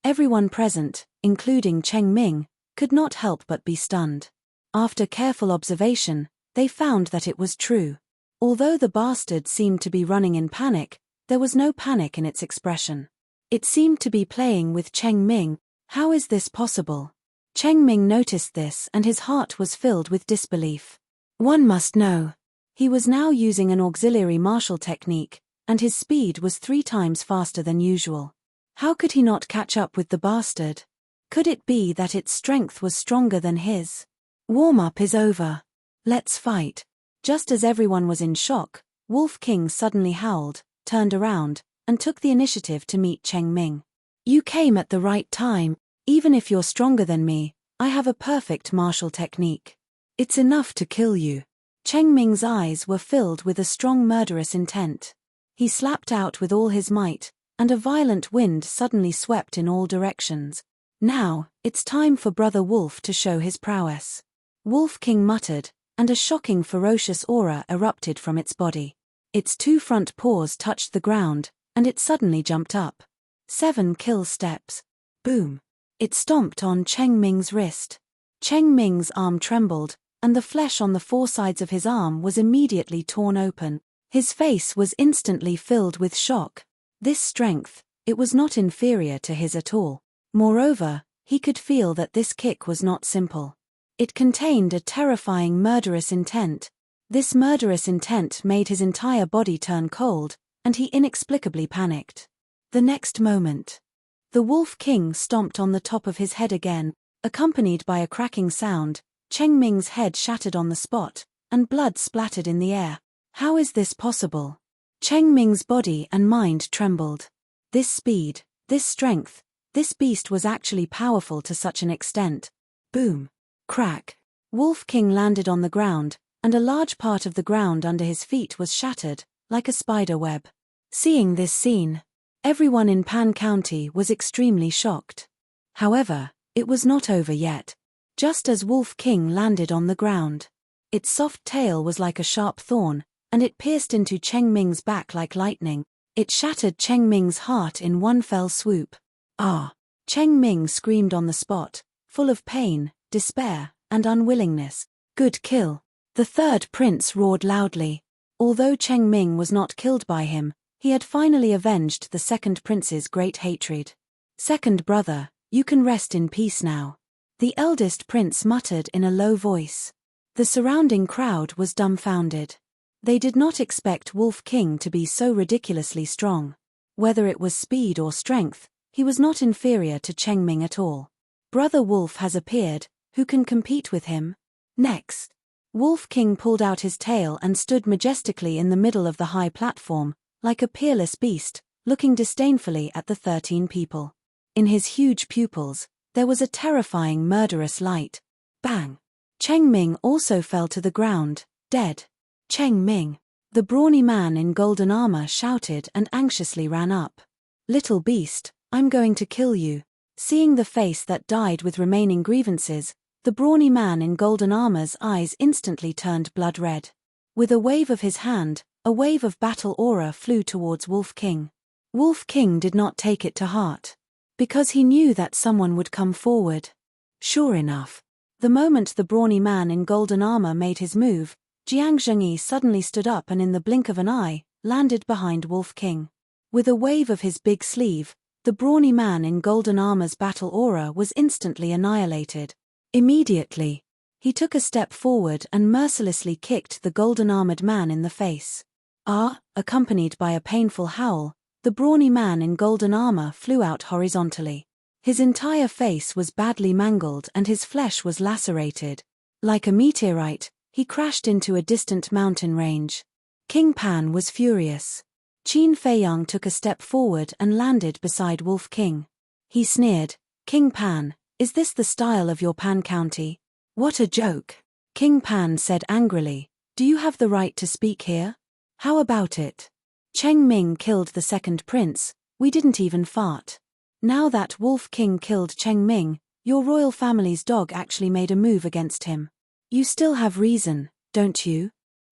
Speaker 1: Everyone present, including Cheng Ming, could not help but be stunned. After careful observation, they found that it was true. Although the bastard seemed to be running in panic, there was no panic in its expression. It seemed to be playing with Cheng Ming. How is this possible? Cheng Ming noticed this and his heart was filled with disbelief. One must know. He was now using an auxiliary martial technique, and his speed was 3 times faster than usual. How could he not catch up with the bastard? Could it be that its strength was stronger than his? Warm-up is over. Let's fight. Just as everyone was in shock, Wolf King suddenly howled, turned around, and took the initiative to meet Cheng Ming. You came at the right time. Even if you're stronger than me, I have a perfect martial technique. It's enough to kill you. Cheng Ming's eyes were filled with a strong murderous intent. He slapped out with all his might, and a violent wind suddenly swept in all directions. Now, it's time for Brother Wolf to show his prowess. Wolf King muttered, and a shocking ferocious aura erupted from its body. Its 2 front paws touched the ground, and it suddenly jumped up. 7 kill steps. Boom. It stomped on Cheng Ming's wrist. Cheng Ming's arm trembled, and the flesh on the 4 sides of his arm was immediately torn open. His face was instantly filled with shock. This strength, it was not inferior to his at all. Moreover, he could feel that this kick was not simple. It contained a terrifying murderous intent. This murderous intent made his entire body turn cold, and he inexplicably panicked. The next moment, the Wolf King stomped on the top of his head again, accompanied by a cracking sound. Cheng Ming's head shattered on the spot, and blood splattered in the air. How is this possible? Cheng Ming's body and mind trembled. This speed, this strength, this beast was actually powerful to such an extent. Boom. Crack. Wolf King landed on the ground, and a large part of the ground under his feet was shattered, like a spider web. Seeing this scene, everyone in Pan County was extremely shocked. However, it was not over yet. Just as Wolf King landed on the ground, its soft tail was like a sharp thorn, and it pierced into Cheng Ming's back like lightning. It shattered Cheng Ming's heart in one fell swoop. Ah! Cheng Ming screamed on the spot, full of pain, despair, and unwillingness. Good kill. The 3rd prince roared loudly. Although Cheng Ming was not killed by him, he had finally avenged the 2nd prince's great hatred. Second brother, you can rest in peace now. The eldest prince muttered in a low voice. The surrounding crowd was dumbfounded. They did not expect Wolf King to be so ridiculously strong. Whether it was speed or strength, he was not inferior to Cheng Ming at all. Brother Wolf has appeared, who can compete with him? Next. Wolf King pulled out his tail and stood majestically in the middle of the high platform, like a peerless beast, looking disdainfully at the 13 people. In his huge pupils, there was a terrifying murderous light. Bang! Cheng Ming also fell to the ground, dead. Cheng Ming. The brawny man in golden armor shouted and anxiously ran up. Little beast, I'm going to kill you. Seeing the face that died with remaining grievances, the brawny man in golden armor's eyes instantly turned blood red. With a wave of his hand, a wave of battle aura flew towards Wolf King. Wolf King did not take it to heart, because he knew that someone would come forward. Sure enough, the moment the brawny man in golden armor made his move, Jiang Zhengyi suddenly stood up and in the blink of an eye, landed behind Wolf King. With a wave of his big sleeve, the brawny man in golden armor's battle aura was instantly annihilated. Immediately, he took a step forward and mercilessly kicked the golden-armored man in the face. Accompanied by a painful howl, the brawny man in golden armor flew out horizontally. His entire face was badly mangled and his flesh was lacerated. Like a meteorite, he crashed into a distant mountain range. King Pan was furious. Qin Feiyang took a step forward and landed beside Wolf King. He sneered, "King Pan, is this the style of your Pan County? What a joke." King Pan said angrily, "Do you have the right to speak here? How about it? Cheng Ming killed the second prince, we didn't even fart. Now that Wolf King killed Cheng Ming, your royal family's dog actually made a move against him. You still have reason, don't you?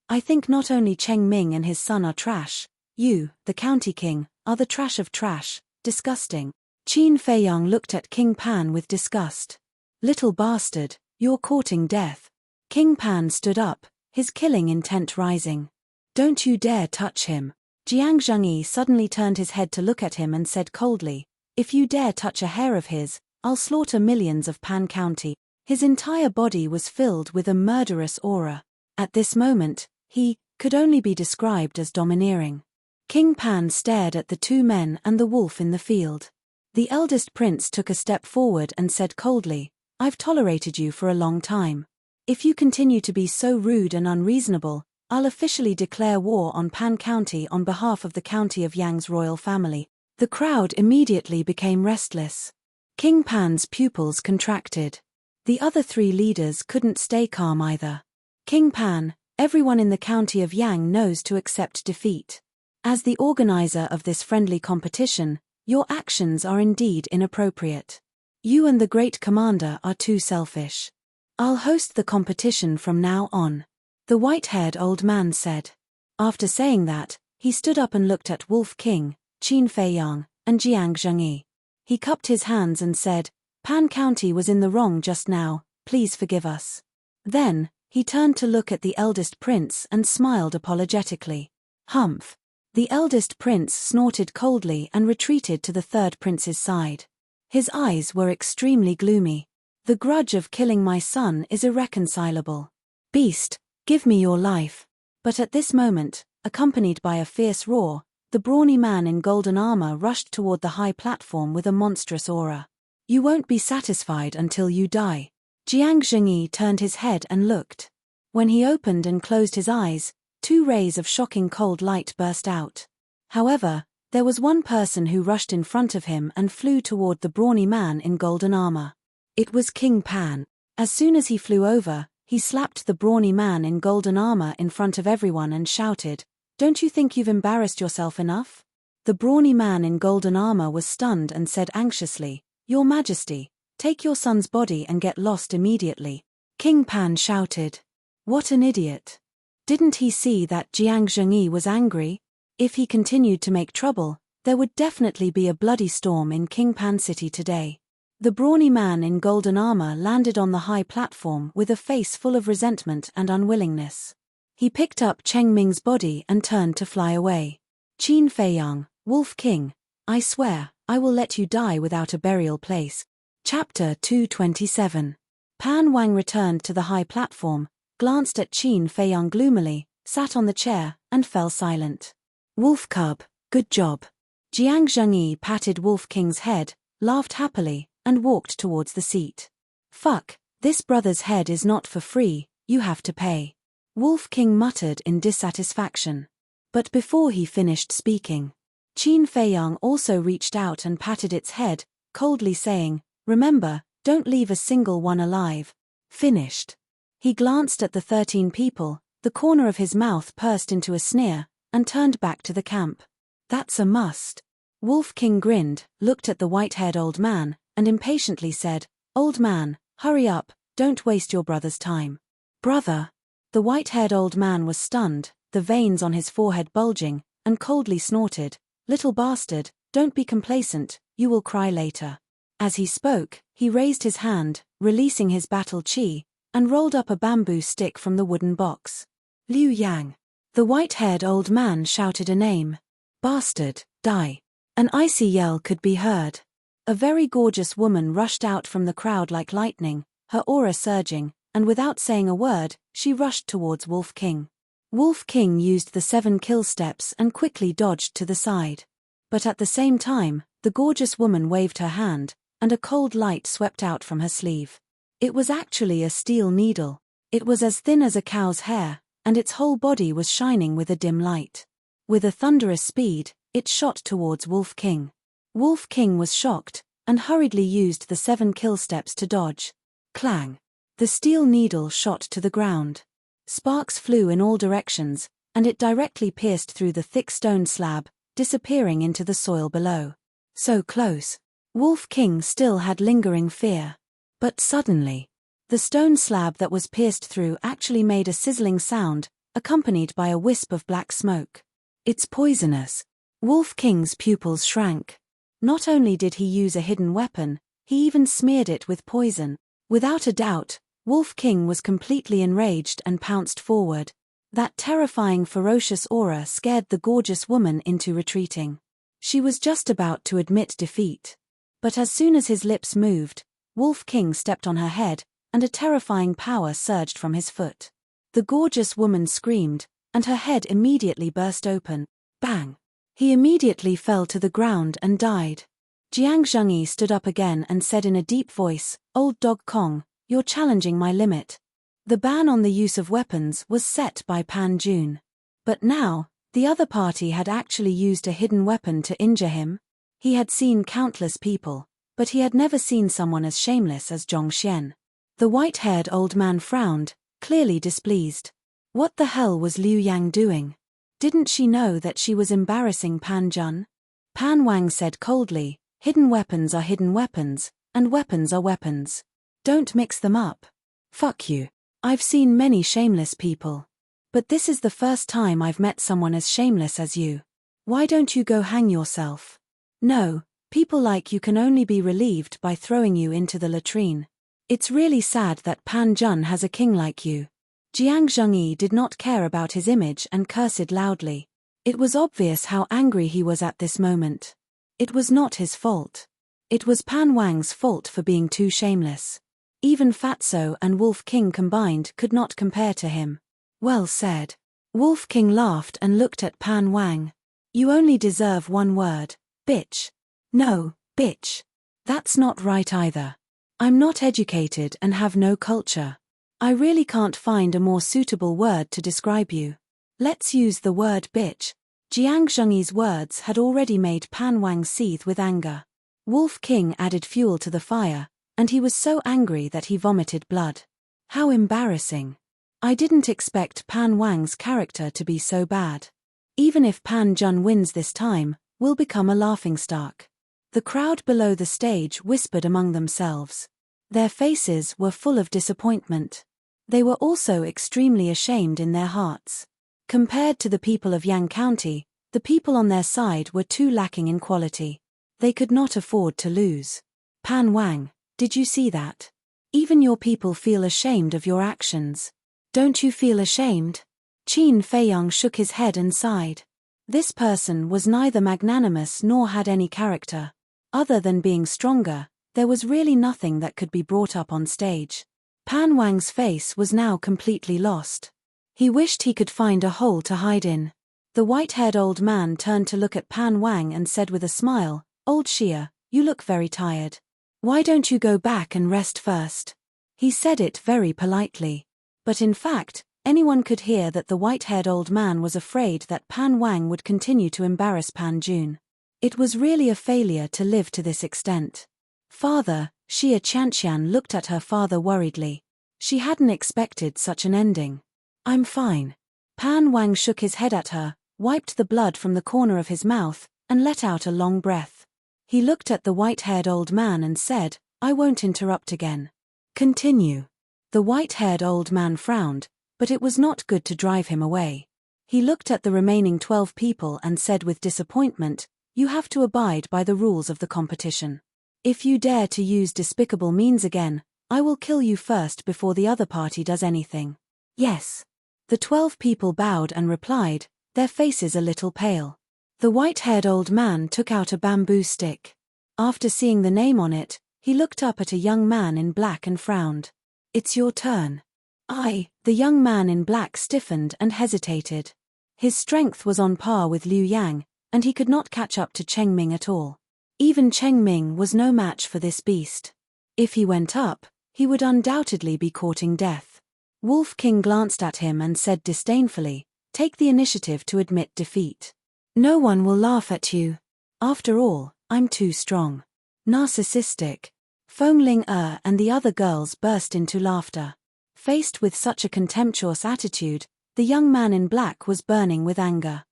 Speaker 1: I think not only Cheng Ming and his son are trash, you, the county king, are the trash of trash, disgusting." Qin Feiyang looked at King Pan with disgust. "Little bastard, you're courting death." King Pan stood up, his killing intent rising. "Don't you dare touch him." Jiang Zhengyi suddenly turned his head to look at him and said coldly, "If you dare touch a hair of his, I'll slaughter millions of Pan County." His entire body was filled with a murderous aura. At this moment, he could only be described as domineering. King Pan stared at the two men and the wolf in the field. The eldest prince took a step forward and said coldly, "I've tolerated you for a long time. If you continue to be so rude and unreasonable, I'll officially declare war on Pan County on behalf of the county of Yang's royal family." The crowd immediately became restless. King Pan's pupils contracted. The other three leaders couldn't stay calm either. "King Pan, everyone in the county of Yang knows to accept defeat. As the organizer of this friendly competition, your actions are indeed inappropriate. You and the great commander are too selfish. I'll host the competition from now on," the white-haired old man said. After saying that, he stood up and looked at Wolf King, Qin Feiyang, and Jiang Zhengyi. He cupped his hands and said, "Pan County was in the wrong just now, please forgive us." Then, he turned to look at the eldest prince and smiled apologetically. "Humph." The eldest prince snorted coldly and retreated to the third prince's side. His eyes were extremely gloomy. "The grudge of killing my son is irreconcilable. Beast, give me your life." But at this moment, accompanied by a fierce roar, the brawny man in golden armor rushed toward the high platform with a monstrous aura. "You won't be satisfied until you die." Jiang Zhengyi turned his head and looked. When he opened and closed his eyes, 2 rays of shocking cold light burst out. However, there was one person who rushed in front of him and flew toward the brawny man in golden armor. It was King Pan. As soon as he flew over, he slapped the brawny man in golden armor in front of everyone and shouted, "Don't you think you've embarrassed yourself enough?" The brawny man in golden armor was stunned and said anxiously, "Your Majesty, take your son's body and get lost immediately." King Pan shouted, "What an idiot. Didn't he see that Jiang Zhengyi was angry? If he continued to make trouble, there would definitely be a bloody storm in King Pan City today." The brawny man in golden armor landed on the high platform with a face full of resentment and unwillingness. He picked up Cheng Ming's body and turned to fly away. "Qin Feiyang, Wolf King, I swear, I will let you die without a burial place." Chapter 227. Pan Wang returned to the high platform, glanced at Qin Feiyang gloomily, sat on the chair, and fell silent. "Wolf cub, good job." Jiang Zhengyi patted Wolf King's head, laughed happily, and walked towards the seat. "Fuck, this brother's head is not for free, you have to pay." Wolf King muttered in dissatisfaction. But before he finished speaking, Qin Feiyang also reached out and patted its head, coldly saying, "Remember, don't leave a single one alive." Finished. He glanced at the 13 people, the corner of his mouth pursed into a sneer, and turned back to the camp. "That's a must." Wolf King grinned, looked at the white-haired old man, and impatiently said, "Old man, hurry up, don't waste your brother's time." "Brother." The The white-haired old man was stunned, the veins on his forehead bulging, and coldly snorted, "Little bastard, don't be complacent, you will cry later." As he spoke, he raised his hand, releasing his battle chi, and rolled up a bamboo stick from the wooden box. "Liu Yang." The white-haired old man shouted a name. "Bastard, die." An icy yell could be heard. A very gorgeous woman rushed out from the crowd like lightning, her aura surging, and without saying a word, she rushed towards Wolf King. Wolf King used the 7 kill steps and quickly dodged to the side. But at the same time, the gorgeous woman waved her hand, and a cold light swept out from her sleeve. It was actually a steel needle. It was as thin as a cow's hair, and its whole body was shining with a dim light. With a thunderous speed, it shot towards Wolf King. Wolf King was shocked, and hurriedly used the 7 kill steps to dodge. Clang! The steel needle shot to the ground. Sparks flew in all directions, and it directly pierced through the thick stone slab, disappearing into the soil below. So close. Wolf King still had lingering fear. But suddenly, the stone slab that was pierced through actually made a sizzling sound, accompanied by a wisp of black smoke. "It's poisonous." Wolf King's pupils shrank. Not only did he use a hidden weapon, he even smeared it with poison. Without a doubt, Wolf King was completely enraged and pounced forward. That terrifying ferocious aura scared the gorgeous woman into retreating. She was just about to admit defeat. But as soon as his lips moved, Wolf King stepped on her head, and a terrifying power surged from his foot. The gorgeous woman screamed, and her head immediately burst open. Bang! He immediately fell to the ground and died. Jiang Zhengyi stood up again and said in a deep voice, "Old Dog Kong, you're challenging my limit." The ban on the use of weapons was set by Pan Jun. But now, the other party had actually used a hidden weapon to injure him. He had seen countless people, but he had never seen someone as shameless as Zhong Xian. The white-haired old man frowned, clearly displeased. What the hell was Liu Yang doing? Didn't she know that she was embarrassing Pan Jun? Pan Wang said coldly, "Hidden weapons are hidden weapons, and weapons are weapons. Don't mix them up." "Fuck you. I've seen many shameless people. But this is the first time I've met someone as shameless as you. Why don't you go hang yourself?" "No, people like you can only be relieved by throwing you into the latrine. It's really sad that Pan Jun has a king like you." Jiang Zhengyi did not care about his image and cursed loudly. It was obvious how angry he was at this moment. It was not his fault. It was Pan Wang's fault for being too shameless. Even Fatso and Wolf King combined could not compare to him. "Well said." Wolf King laughed and looked at Pan Wang. "You only deserve one word, bitch." "No, bitch. That's not right either. I'm not educated and have no culture. I really can't find a more suitable word to describe you. Let's use the word bitch." Jiang Zhengyi's words had already made Pan Wang seethe with anger. Wolf King added fuel to the fire, and he was so angry that he vomited blood. How embarrassing. I didn't expect Pan Wang's character to be so bad. Even if Pan Jun wins this time, we'll become a laughingstock. The crowd below the stage whispered among themselves. Their faces were full of disappointment. They were also extremely ashamed in their hearts. Compared to the people of Yang County, the people on their side were too lacking in quality. They could not afford to lose. "Pan Wang, did you see that? Even your people feel ashamed of your actions. Don't you feel ashamed?" Qin Feiyang shook his head and sighed. This person was neither magnanimous nor had any character. Other than being stronger, there was really nothing that could be brought up on stage. Pan Wang's face was now completely lost. He wished he could find a hole to hide in. The white-haired old man turned to look at Pan Wang and said with a smile, "Old Shia, you look very tired. Why don't you go back and rest first?" He said it very politely. But in fact, anyone could hear that the white-haired old man was afraid that Pan Wang would continue to embarrass Pan Jun. It was really a failure to live to this extent. "Father," Xia Qianqian looked at her father worriedly. She hadn't expected such an ending. "I'm fine." Pan Wang shook his head at her, wiped the blood from the corner of his mouth, and let out a long breath. He looked at the white-haired old man and said, "I won't interrupt again. Continue." The white-haired old man frowned, but it was not good to drive him away. He looked at the remaining 12 people and said with disappointment, "You have to abide by the rules of the competition. If you dare to use despicable means again, I will kill you first before the other party does anything." "Yes." The 12 people bowed and replied, their faces a little pale. The white-haired old man took out a bamboo stick. After seeing the name on it, he looked up at a young man in black and frowned. "It's your turn." The young man in black stiffened and hesitated. His strength was on par with Liu Yang, and he could not catch up to Cheng Ming at all. Even Cheng Ming was no match for this beast. If he went up, he would undoubtedly be courting death. Wolf King glanced at him and said disdainfully, "Take the initiative to admit defeat. No one will laugh at you. After all, I'm too strong." Narcissistic. Feng Ling and the other girls burst into laughter. Faced with such a contemptuous attitude, the young man in black was burning with anger.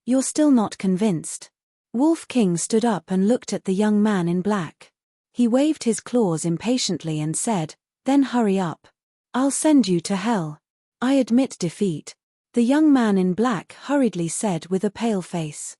Speaker 1: You're still not convinced." Wolf King stood up and looked at the young man in black. He waved his claws impatiently and said, "Then hurry up. I'll send you to hell." "I admit defeat," the young man in black hurriedly said with a pale face.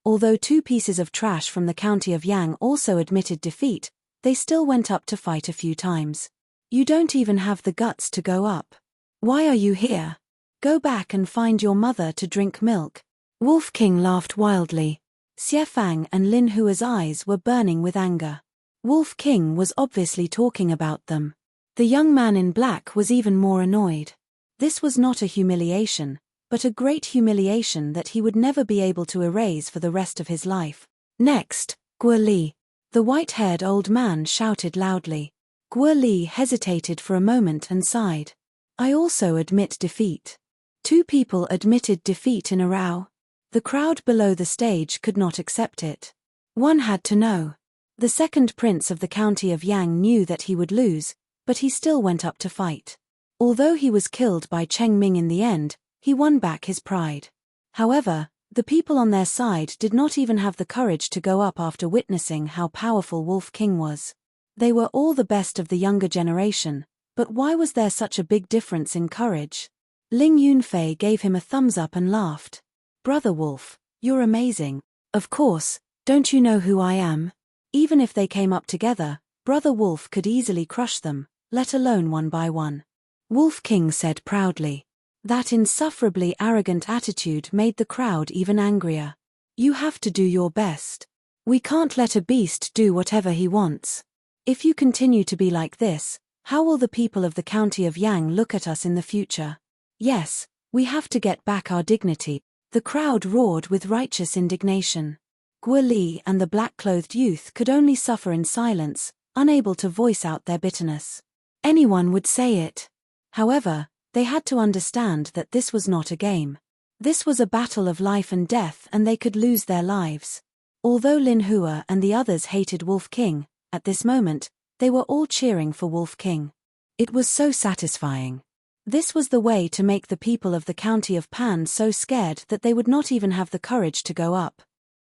Speaker 1: Although 2 pieces of trash from the county of Yang also admitted defeat, they still went up to fight a few times. "You don't even have the guts to go up. Why are you here? Go back and find your mother to drink milk." Wolf King laughed wildly. Xie Fang and Lin Hua's eyes were burning with anger. Wolf King was obviously talking about them. The young man in black was even more annoyed. This was not a humiliation, but a great humiliation that he would never be able to erase for the rest of his life. "Next, Guo Li." The white-haired old man shouted loudly. Guo Li hesitated for a moment and sighed. "I also admit defeat." 2 people admitted defeat in a row. The crowd below the stage could not accept it. One had to know. The second prince of the county of Yang knew that he would lose, but he still went up to fight. Although he was killed by Cheng Ming in the end, he won back his pride. However, the people on their side did not even have the courage to go up after witnessing how powerful Wolf King was. They were all the best of the younger generation, but why was there such a big difference in courage? Ling Yunfei gave him a thumbs up and laughed. "Brother Wolf, you're amazing. Of course, don't you know who I am? Even if they came up together, Brother Wolf could easily crush them, let alone one by one." Wolf King said proudly. That insufferably arrogant attitude made the crowd even angrier. "You have to do your best. We can't let a beast do whatever he wants. If you continue to be like this, how will the people of the county of Yang look at us in the future? Yes, we have to get back our dignity." The crowd roared with righteous indignation. Guo Li and the black-clothed youth could only suffer in silence, unable to voice out their bitterness. Anyone would say it. However, they had to understand that this was not a game. This was a battle of life and death, and they could lose their lives. Although Lin Hua and the others hated Wolf King, at this moment, they were all cheering for Wolf King. It was so satisfying. This was the way to make the people of the county of Pan so scared that they would not even have the courage to go up.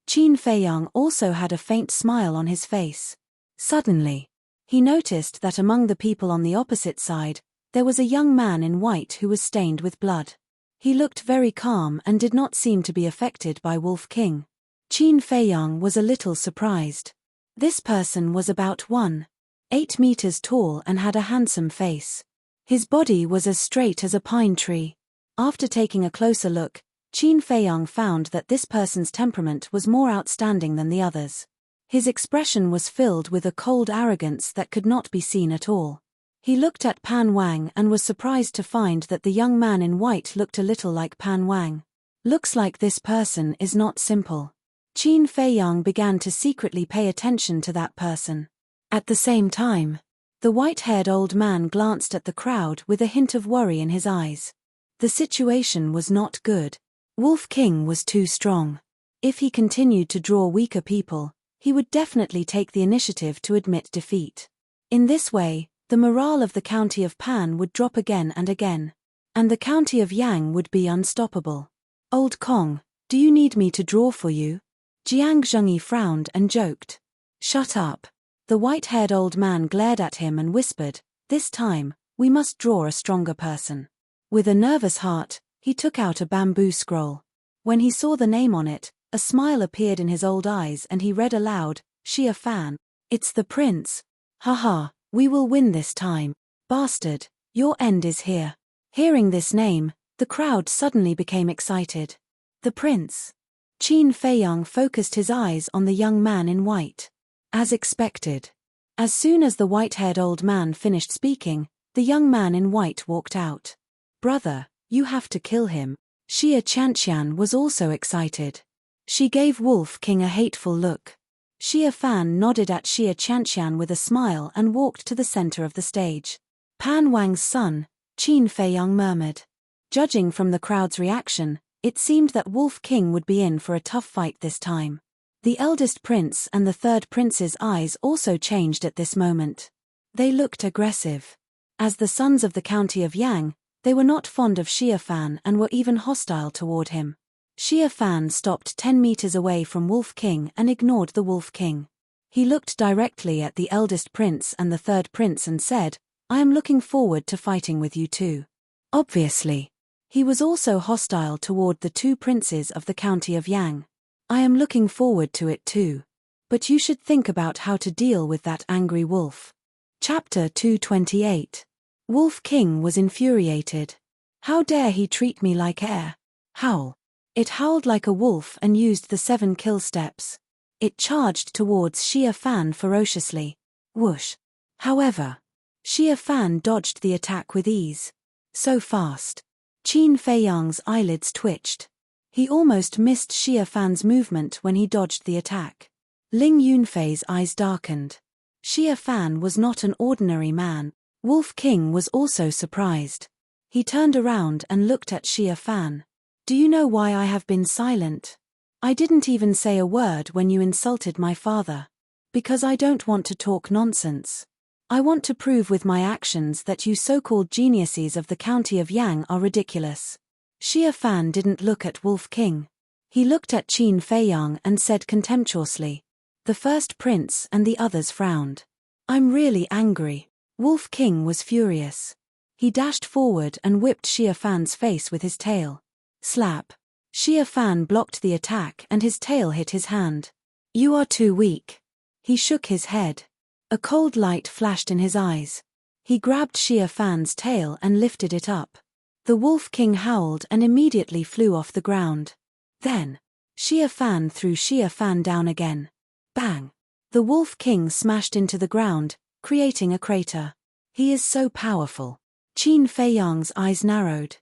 Speaker 1: Qin Feiyang also had a faint smile on his face. Suddenly, he noticed that among the people on the opposite side, there was a young man in white who was stained with blood. He looked very calm and did not seem to be affected by Wolf King. Qin Feiyang was a little surprised. This person was about 1.8 meters tall and had a handsome face. His body was as straight as a pine tree. After taking a closer look, Qin Feiyang found that this person's temperament was more outstanding than the others. His expression was filled with a cold arrogance that could not be seen at all. He looked at Pan Wang and was surprised to find that the young man in white looked a little like Pan Wang. Looks like this person is not simple. Qin Feiyang began to secretly pay attention to that person. At the same time, the white-haired old man glanced at the crowd with a hint of worry in his eyes. The situation was not good. Wolf King was too strong. If he continued to draw weaker people, he would definitely take the initiative to admit defeat. In this way, the morale of the county of Pan would drop again and again. And the county of Yang would be unstoppable. "Old Kong, do you need me to draw for you?" Jiang Zhengyi frowned and joked. "Shut up." The white-haired old man glared at him and whispered, "This time, We must draw a stronger person. With a nervous heart, he took out a bamboo scroll. When he saw the name on it, a smile appeared in his old eyes and he read aloud, Xia Fan. It's the prince. Haha, we will win this time. Bastard, your end is here. Hearing this name, the crowd suddenly became excited. The prince. Qin Feiyang focused his eyes on the young man in white. As expected. As soon as the white-haired old man finished speaking, the young man in white walked out. Brother, you have to kill him. Xia Chanxian was also excited. She gave Wolf King a hateful look. Xia Fan nodded at Xia Chanxian with a smile and walked to the center of the stage. Pan Wang's son, Qin Feiyang murmured. Judging from the crowd's reaction, it seemed that Wolf King would be in for a tough fight this time. The eldest prince and the third prince's eyes also changed at this moment. They looked aggressive. As the sons of the county of Yang, they were not fond of Xia Fan and were even hostile toward him. Xia Fan stopped 10 meters away from Wolf King and ignored the Wolf King. He looked directly at the eldest prince and the third prince and said, I am looking forward to fighting with you too. Obviously. He was also hostile toward the two princes of the county of Yang. I am looking forward to it too. But you should think about how to deal with that angry wolf. Chapter 228. Wolf King was infuriated. How dare he treat me like air? Howl. It howled like a wolf and used the 7 kill steps. It charged towards Xia Fan ferociously. Whoosh. However, Xia Fan dodged the attack with ease. So fast. Qin Feiyang's eyelids twitched. He almost missed Xia Fan's movement when he dodged the attack. Ling Yunfei's eyes darkened. Xia Fan was not an ordinary man. Wolf King was also surprised. He turned around and looked at Xia Fan. Do you know why I have been silent? I didn't even say a word when you insulted my father. Because I don't want to talk nonsense. I want to prove with my actions that you so-called geniuses of the county of Yang are ridiculous. Xia Fan didn't look at Wolf King. He looked at Qin Feiyang and said contemptuously. The first prince and the others frowned. I'm really angry. Wolf King was furious. He dashed forward and whipped Xia Fan's face with his tail. Slap. Xia Fan blocked the attack and his tail hit his hand. You are too weak. He shook his head. A cold light flashed in his eyes. He grabbed Xia Fan's tail and lifted it up. The Wolf King howled and immediately flew off the ground. Then, Xia Fan threw Xia Fan down again. Bang! The Wolf King smashed into the ground, creating a crater. He is so powerful. Qin Feiyang's eyes narrowed.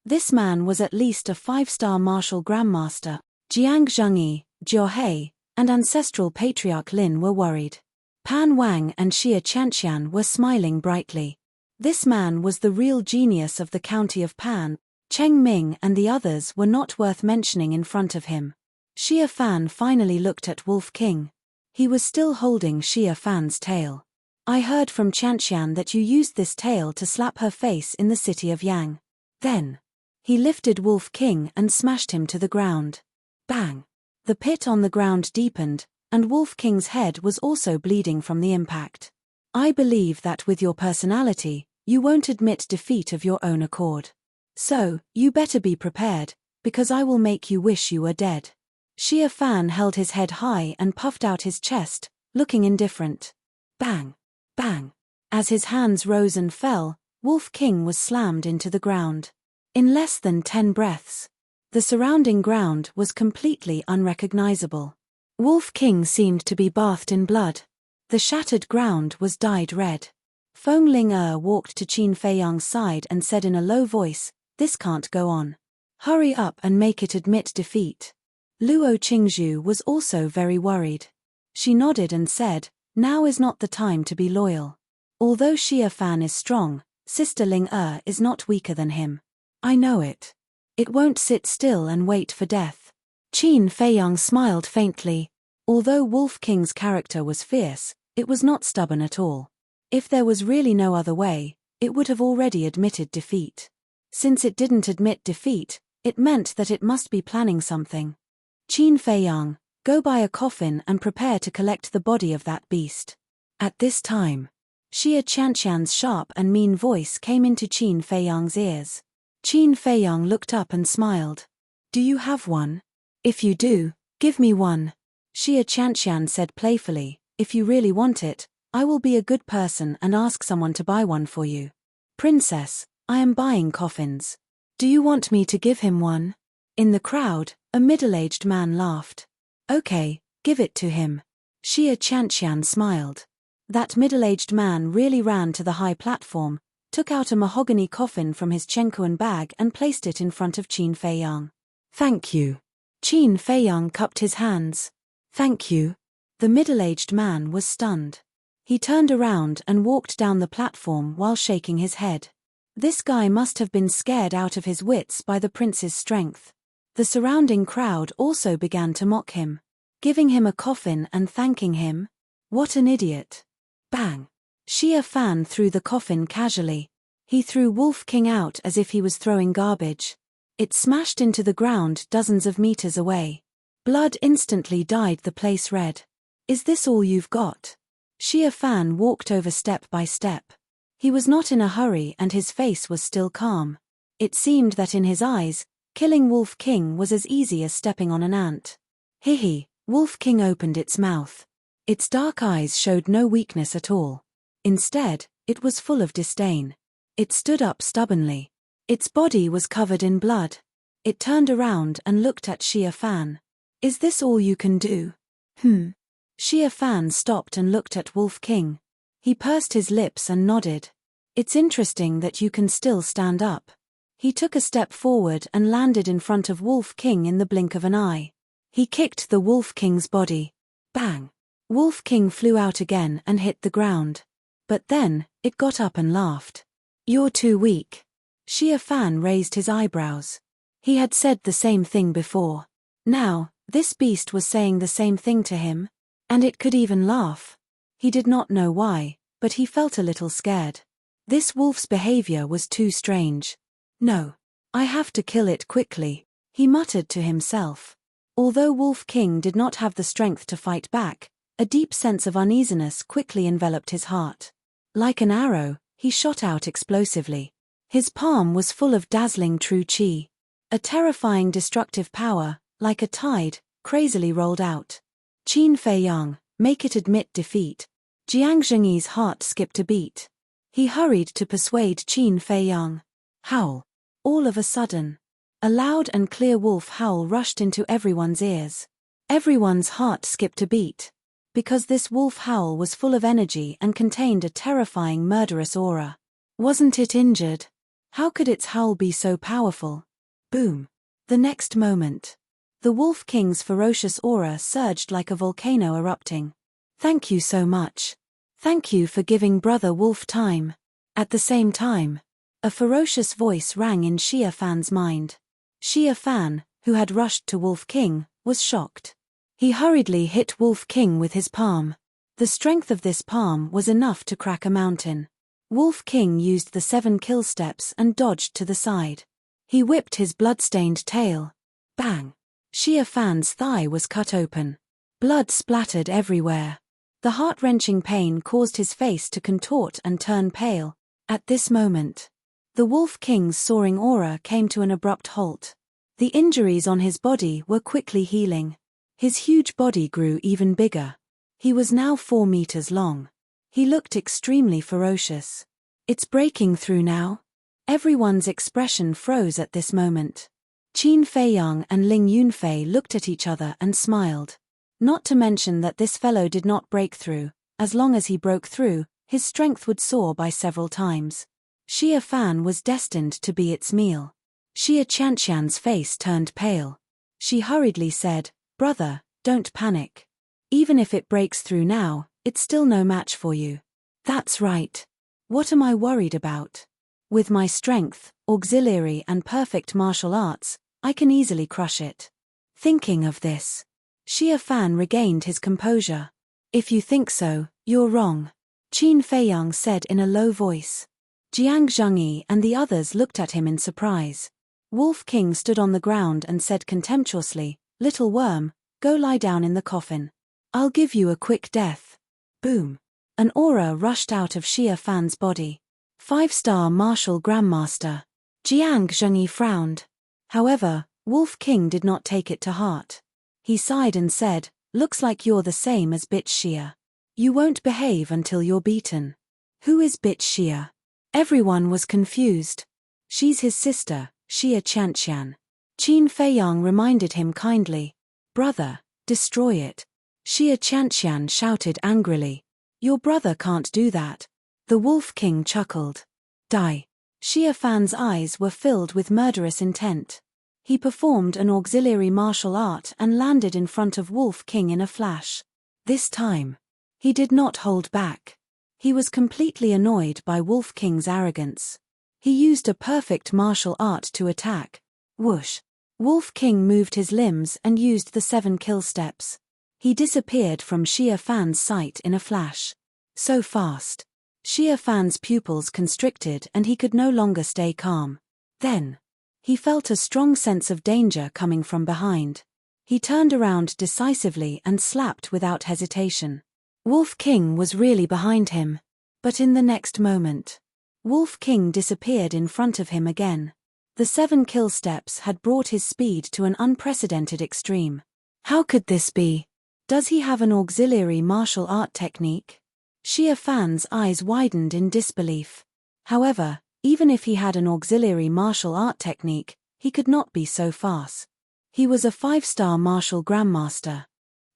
Speaker 1: This man was at least a 5-star martial grandmaster. Jiang Zhengyi, Jiuhe, and ancestral patriarch Lin were worried. Pan Wang and Xia Chanxian were smiling brightly. This man was the real genius of the county of Pan. Cheng Ming and the others were not worth mentioning in front of him. Xia Fan finally looked at Wolf King. He was still holding Xia Fan's tail. I heard from Chanxian that you used this tail to slap her face in the city of Yang. Then, he lifted Wolf King and smashed him to the ground. Bang! The pit on the ground deepened, and Wolf King's head was also bleeding from the impact. I believe that with your personality, you won't admit defeat of your own accord. So, you better be prepared, because I will make you wish you were dead. Xia Fan held his head high and puffed out his chest, looking indifferent. Bang! Bang! As his hands rose and fell, Wolf King was slammed into the ground. In less than 10 breaths, the surrounding ground was completely unrecognizable. Wolf King seemed to be bathed in blood. The shattered ground was dyed red. Feng Ling walked to Qin Feiyang's side and said in a low voice, "This can't go on. Hurry up and make it admit defeat." Luo Qingzhu was also very worried. She nodded and said, "Now is not the time to be loyal. Although Xia Fan is strong, Sister Ling is not weaker than him. I know it. It won't sit still and wait for death." Qin Feiyang smiled faintly. Although Wolf King's character was fierce, it was not stubborn at all. If there was really no other way, it would have already admitted defeat. Since it didn't admit defeat, it meant that it must be planning something. Qin Feiyang, go buy a coffin and prepare to collect the body of that beast. At this time, Xia Qianqian's sharp and mean voice came into Qin Feiyang's ears. Qin Feiyang looked up and smiled. Do you have one? If you do, give me one. Xia Qianqian said playfully, if you really want it, I will be a good person and ask someone to buy one for you. Princess, I am buying coffins. Do you want me to give him one? In the crowd, a middle-aged man laughed. Okay, give it to him. Xia Qianqian smiled. That middle-aged man really ran to the high platform, took out a mahogany coffin from his chenkuan bag and placed it in front of Qin Feiyang. Thank you. Qin Feiyang cupped his hands. Thank you. The middle-aged man was stunned. He turned around and walked down the platform while shaking his head. This guy must have been scared out of his wits by the prince's strength. The surrounding crowd also began to mock him. Giving him a coffin and thanking him? What an idiot. Bang! Xia Fan threw the coffin casually. He threw Wolf King out as if he was throwing garbage. It smashed into the ground dozens of meters away. Blood instantly dyed the place red. Is this all you've got? Xia Fan walked over step by step. He was not in a hurry and his face was still calm. It seemed that in his eyes, killing Wolf King was as easy as stepping on an ant. Hihi, Wolf King opened its mouth. Its dark eyes showed no weakness at all. Instead, it was full of disdain. It stood up stubbornly. Its body was covered in blood. It turned around and looked at Xia Fan. Is this all you can do? Xia Fan stopped and looked at Wolf King. He pursed his lips and nodded. It's interesting that you can still stand up. He took a step forward and landed in front of Wolf King in the blink of an eye. He kicked the Wolf King's body. Bang! Wolf King flew out again and hit the ground. But then, it got up and laughed. You're too weak. Xia Fan raised his eyebrows. He had said the same thing before. Now, this beast was saying the same thing to him. And it could even laugh. He did not know why, but he felt a little scared. This wolf's behavior was too strange. No. I have to kill it quickly, he muttered to himself. Although Wolf King did not have the strength to fight back, a deep sense of uneasiness quickly enveloped his heart. Like an arrow, he shot out explosively. His palm was full of dazzling true qi. A terrifying destructive power, like a tide, crazily rolled out. Qin Feiyang, make it admit defeat. Jiang Zhengyi's heart skipped a beat. He hurried to persuade Qin Feiyang. Howl. All of a sudden, a loud and clear wolf howl rushed into everyone's ears. Everyone's heart skipped a beat. Because this wolf howl was full of energy and contained a terrifying murderous aura. Wasn't it injured? How could its howl be so powerful? Boom. The next moment, the Wolf King's ferocious aura surged like a volcano erupting. Thank you so much. Thank you for giving Brother Wolf time. At the same time, a ferocious voice rang in Xia Fan's mind. Xia Fan, who had rushed to Wolf King, was shocked. He hurriedly hit Wolf King with his palm. The strength of this palm was enough to crack a mountain. Wolf King used the 7 kill steps and dodged to the side. He whipped his blood-stained tail. Bang! Xia Fan's thigh was cut open. Blood splattered everywhere. The heart-wrenching pain caused his face to contort and turn pale. At this moment, the Wolf King's soaring aura came to an abrupt halt. The injuries on his body were quickly healing. His huge body grew even bigger. He was now 4 meters long. He looked extremely ferocious. It's breaking through now. Everyone's expression froze at this moment. Qin Feiyang and Ling Yunfei looked at each other and smiled. Not to mention that this fellow did not break through. As long as he broke through, his strength would soar by several times. Xia Fan was destined to be its meal. Xia Qianqian's face turned pale. She hurriedly said, Brother, don't panic. Even if it breaks through now, it's still no match for you. That's right. What am I worried about? With my strength, auxiliary and perfect martial arts, I can easily crush it. Thinking of this, Xia Fan regained his composure. If you think so, you're wrong, Qin Feiyang said in a low voice. Jiang Zhengyi and the others looked at him in surprise. Wolf King stood on the ground and said contemptuously, Little worm, go lie down in the coffin. I'll give you a quick death. Boom. An aura rushed out of Xia Fan's body. 5-star martial grandmaster. Jiang Zhengyi frowned. However, Wolf King did not take it to heart. He sighed and said, "Looks like you're the same as Bitch Xia. You won't behave until you're beaten." Who is Bitch Xia? Everyone was confused. She's his sister, Xia Qianqian. Qin Feiyang reminded him kindly. Brother, destroy it. Xia Qianqian shouted angrily. Your brother can't do that. The Wolf King chuckled. Die. Xia Fan's eyes were filled with murderous intent. He performed an auxiliary martial art and landed in front of Wolf King in a flash. This time, he did not hold back. He was completely annoyed by Wolf King's arrogance. He used a perfect martial art to attack. Whoosh. Wolf King moved his limbs and used the 7 kill steps. He disappeared from Xia Fan's sight in a flash. So fast. Xia Fan's pupils constricted and he could no longer stay calm. Then, he felt a strong sense of danger coming from behind. He turned around decisively and slapped without hesitation. Wolf King was really behind him. But in the next moment, Wolf King disappeared in front of him again. The 7 kill steps had brought his speed to an unprecedented extreme. How could this be? Does he have an auxiliary martial art technique? Xia Fan's eyes widened in disbelief. However, even if he had an auxiliary martial art technique, he could not be so fast. He was a 5-star martial grandmaster.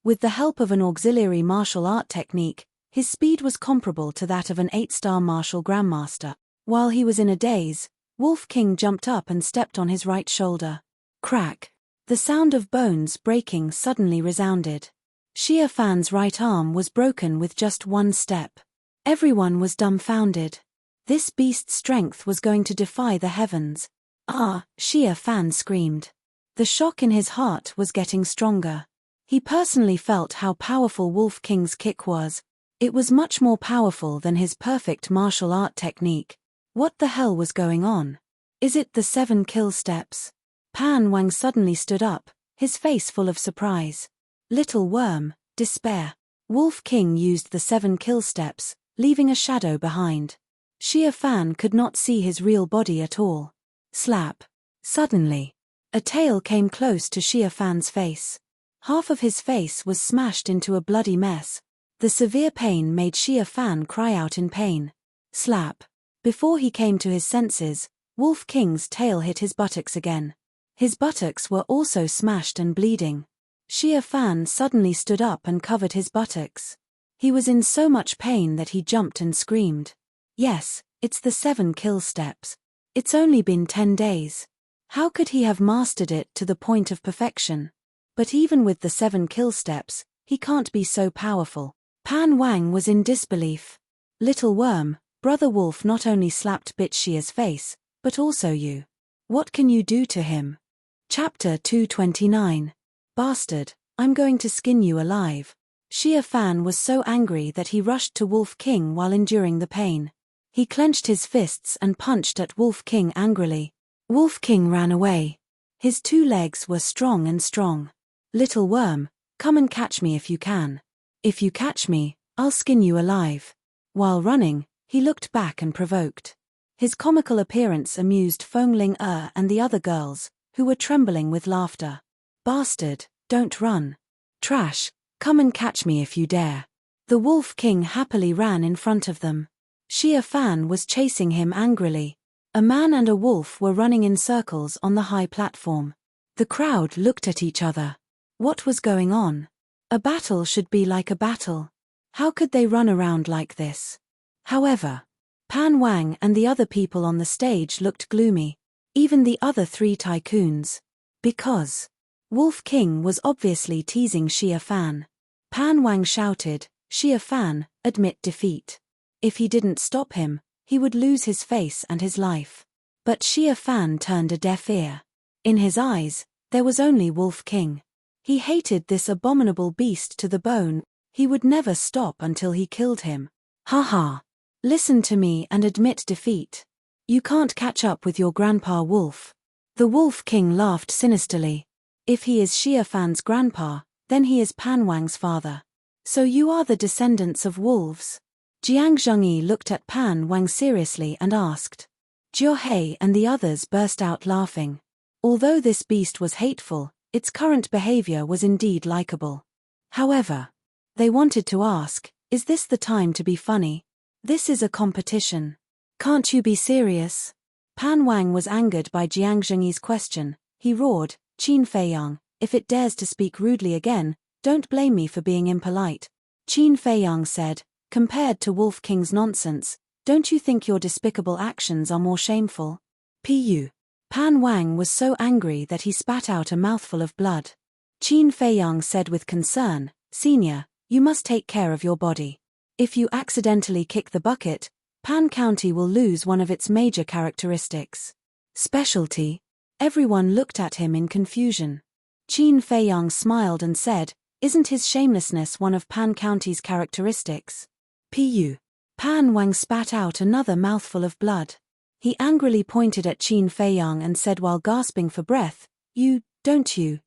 Speaker 1: With the help of an auxiliary martial art technique, his speed was comparable to that of an 8-star martial grandmaster. While he was in a daze, Wolf King jumped up and stepped on his right shoulder. Crack! The sound of bones breaking suddenly resounded. Xia Fan's right arm was broken with just one step. Everyone was dumbfounded. This beast's strength was going to defy the heavens. Ah! Xia Fan screamed. The shock in his heart was getting stronger. He personally felt how powerful Wolf King's kick was. It was much more powerful than his perfect martial art technique. What the hell was going on? Is it the 7 kill steps? Pan Wang suddenly stood up, his face full of surprise. Little worm, despair. Wolf King used the 7 kill steps, leaving a shadow behind. Xia Fan could not see his real body at all. Slap. Suddenly, a tail came close to Xia Fan's face. Half of his face was smashed into a bloody mess. The severe pain made Xia Fan cry out in pain. Slap. Before he came to his senses, Wolf King's tail hit his buttocks again. His buttocks were also smashed and bleeding. Xia Fan suddenly stood up and covered his buttocks. He was in so much pain that he jumped and screamed. Yes, it's the 7 kill steps. It's only been 10 days. How could he have mastered it to the point of perfection? But even with the 7 kill steps, he can't be so powerful. Pan Wang was in disbelief. Little worm, Brother Wolf not only slapped Bitch Xia's face, but also you. What can you do to him? Chapter 229. Bastard, I'm going to skin you alive. Xia Fan was so angry that he rushed to Wolf King while enduring the pain. He clenched his fists and punched at Wolf King angrily. Wolf King ran away. His 2 legs were strong and strong. Little worm, come and catch me if you can. If you catch me, I'll skin you alive. While running, he looked back and provoked. His comical appearance amused Feng Ling and the other girls, who were trembling with laughter. Bastard, don't run. Trash, come and catch me if you dare. The Wolf King happily ran in front of them. Xia Fan was chasing him angrily. A man and a wolf were running in circles on the high platform. The crowd looked at each other. What was going on? A battle should be like a battle. How could they run around like this? However, Pan Wang and the other people on the stage looked gloomy. Even the other 3 tycoons. Because Wolf King was obviously teasing Xia Fan. Pan Wang shouted, Xia Fan, admit defeat. If he didn't stop him, he would lose his face and his life. But Xia Fan turned a deaf ear. In his eyes, there was only Wolf King. He hated this abominable beast to the bone. He would never stop until he killed him. Ha ha. Listen to me and admit defeat. You can't catch up with your grandpa Wolf. The Wolf King laughed sinisterly. If he is Xia Fan's grandpa, then he is Pan Wang's father. So you are the descendants of wolves. Jiang Zhengyi looked at Pan Wang seriously and asked. Jiao He and the others burst out laughing. Although this beast was hateful, its current behavior was indeed likable. However, they wanted to ask, is this the time to be funny? This is a competition. Can't you be serious? Pan Wang was angered by Jiang Zhengyi's question. He roared, Qin Feiyang, if it dares to speak rudely again, don't blame me for being impolite. Qin Feiyang said, compared to Wolf King's nonsense, don't you think your despicable actions are more shameful? Pu. Pan Wang was so angry that he spat out a mouthful of blood. Qin Feiyang said with concern, Senior, you must take care of your body. If you accidentally kick the bucket, Pan County will lose one of its major characteristics. Specialty? Everyone looked at him in confusion. Qin Feiyang smiled and said, isn't his shamelessness one of Pan County's characteristics? Pu. Pan Wang spat out another mouthful of blood. He angrily pointed at Qin Feiyang and said while gasping for breath, don't you.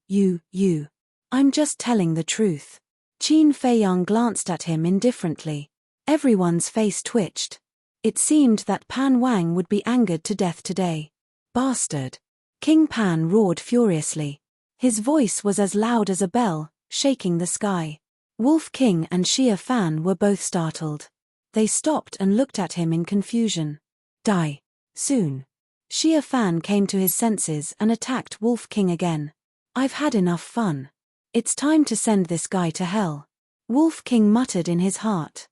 Speaker 1: I'm just telling the truth. Qin Feiyang glanced at him indifferently. Everyone's face twitched. It seemed that Pan Wang would be angered to death today. Bastard! King Pan roared furiously. His voice was as loud as a bell, shaking the sky. Wolf King and Xia Fan were both startled. They stopped and looked at him in confusion. Die. Soon. Xia Fan came to his senses and attacked Wolf King again. I've had enough fun. It's time to send this guy to hell. Wolf King muttered in his heart.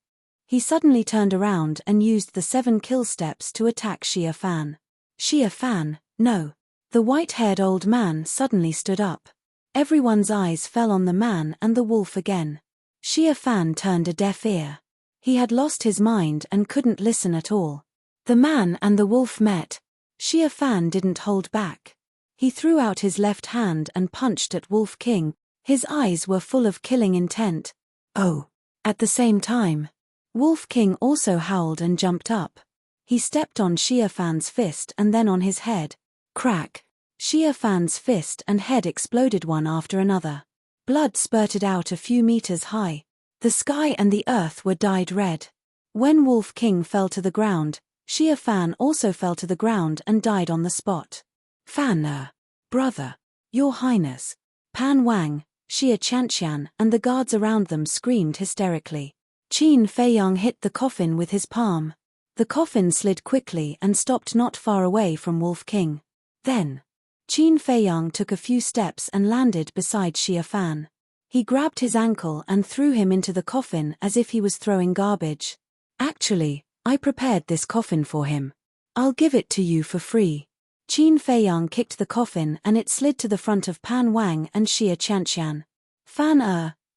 Speaker 1: He suddenly turned around and used the 7 kill steps to attack Xia Fan. Xia Fan, no. The white-haired old man suddenly stood up. Everyone's eyes fell on the man and the wolf again. Xia Fan turned a deaf ear. He had lost his mind and couldn't listen at all. The man and the wolf met. Xia Fan didn't hold back. He threw out his left hand and punched at Wolf King. His eyes were full of killing intent. Oh! At the same time, Wolf King also howled and jumped up. He stepped on Xia Fan's fist and then on his head. Crack! Xia Fan's fist and head exploded one after another. Blood spurted out a few meters high. The sky and the earth were dyed red. When Wolf King fell to the ground, Xia Fan also fell to the ground and died on the spot. Fan brother, Your Highness. Pan Wang, Xia Chanxian and the guards around them screamed hysterically. Qin Feiyang hit the coffin with his palm. The coffin slid quickly and stopped not far away from Wolf King. Then, Qin Feiyang took a few steps and landed beside Xia Fan. He grabbed his ankle and threw him into the coffin as if he was throwing garbage. Actually, I prepared this coffin for him. I'll give it to you for free. Qin Feiyang kicked the coffin and it slid to the front of Pan Wang and Xia Chanxian.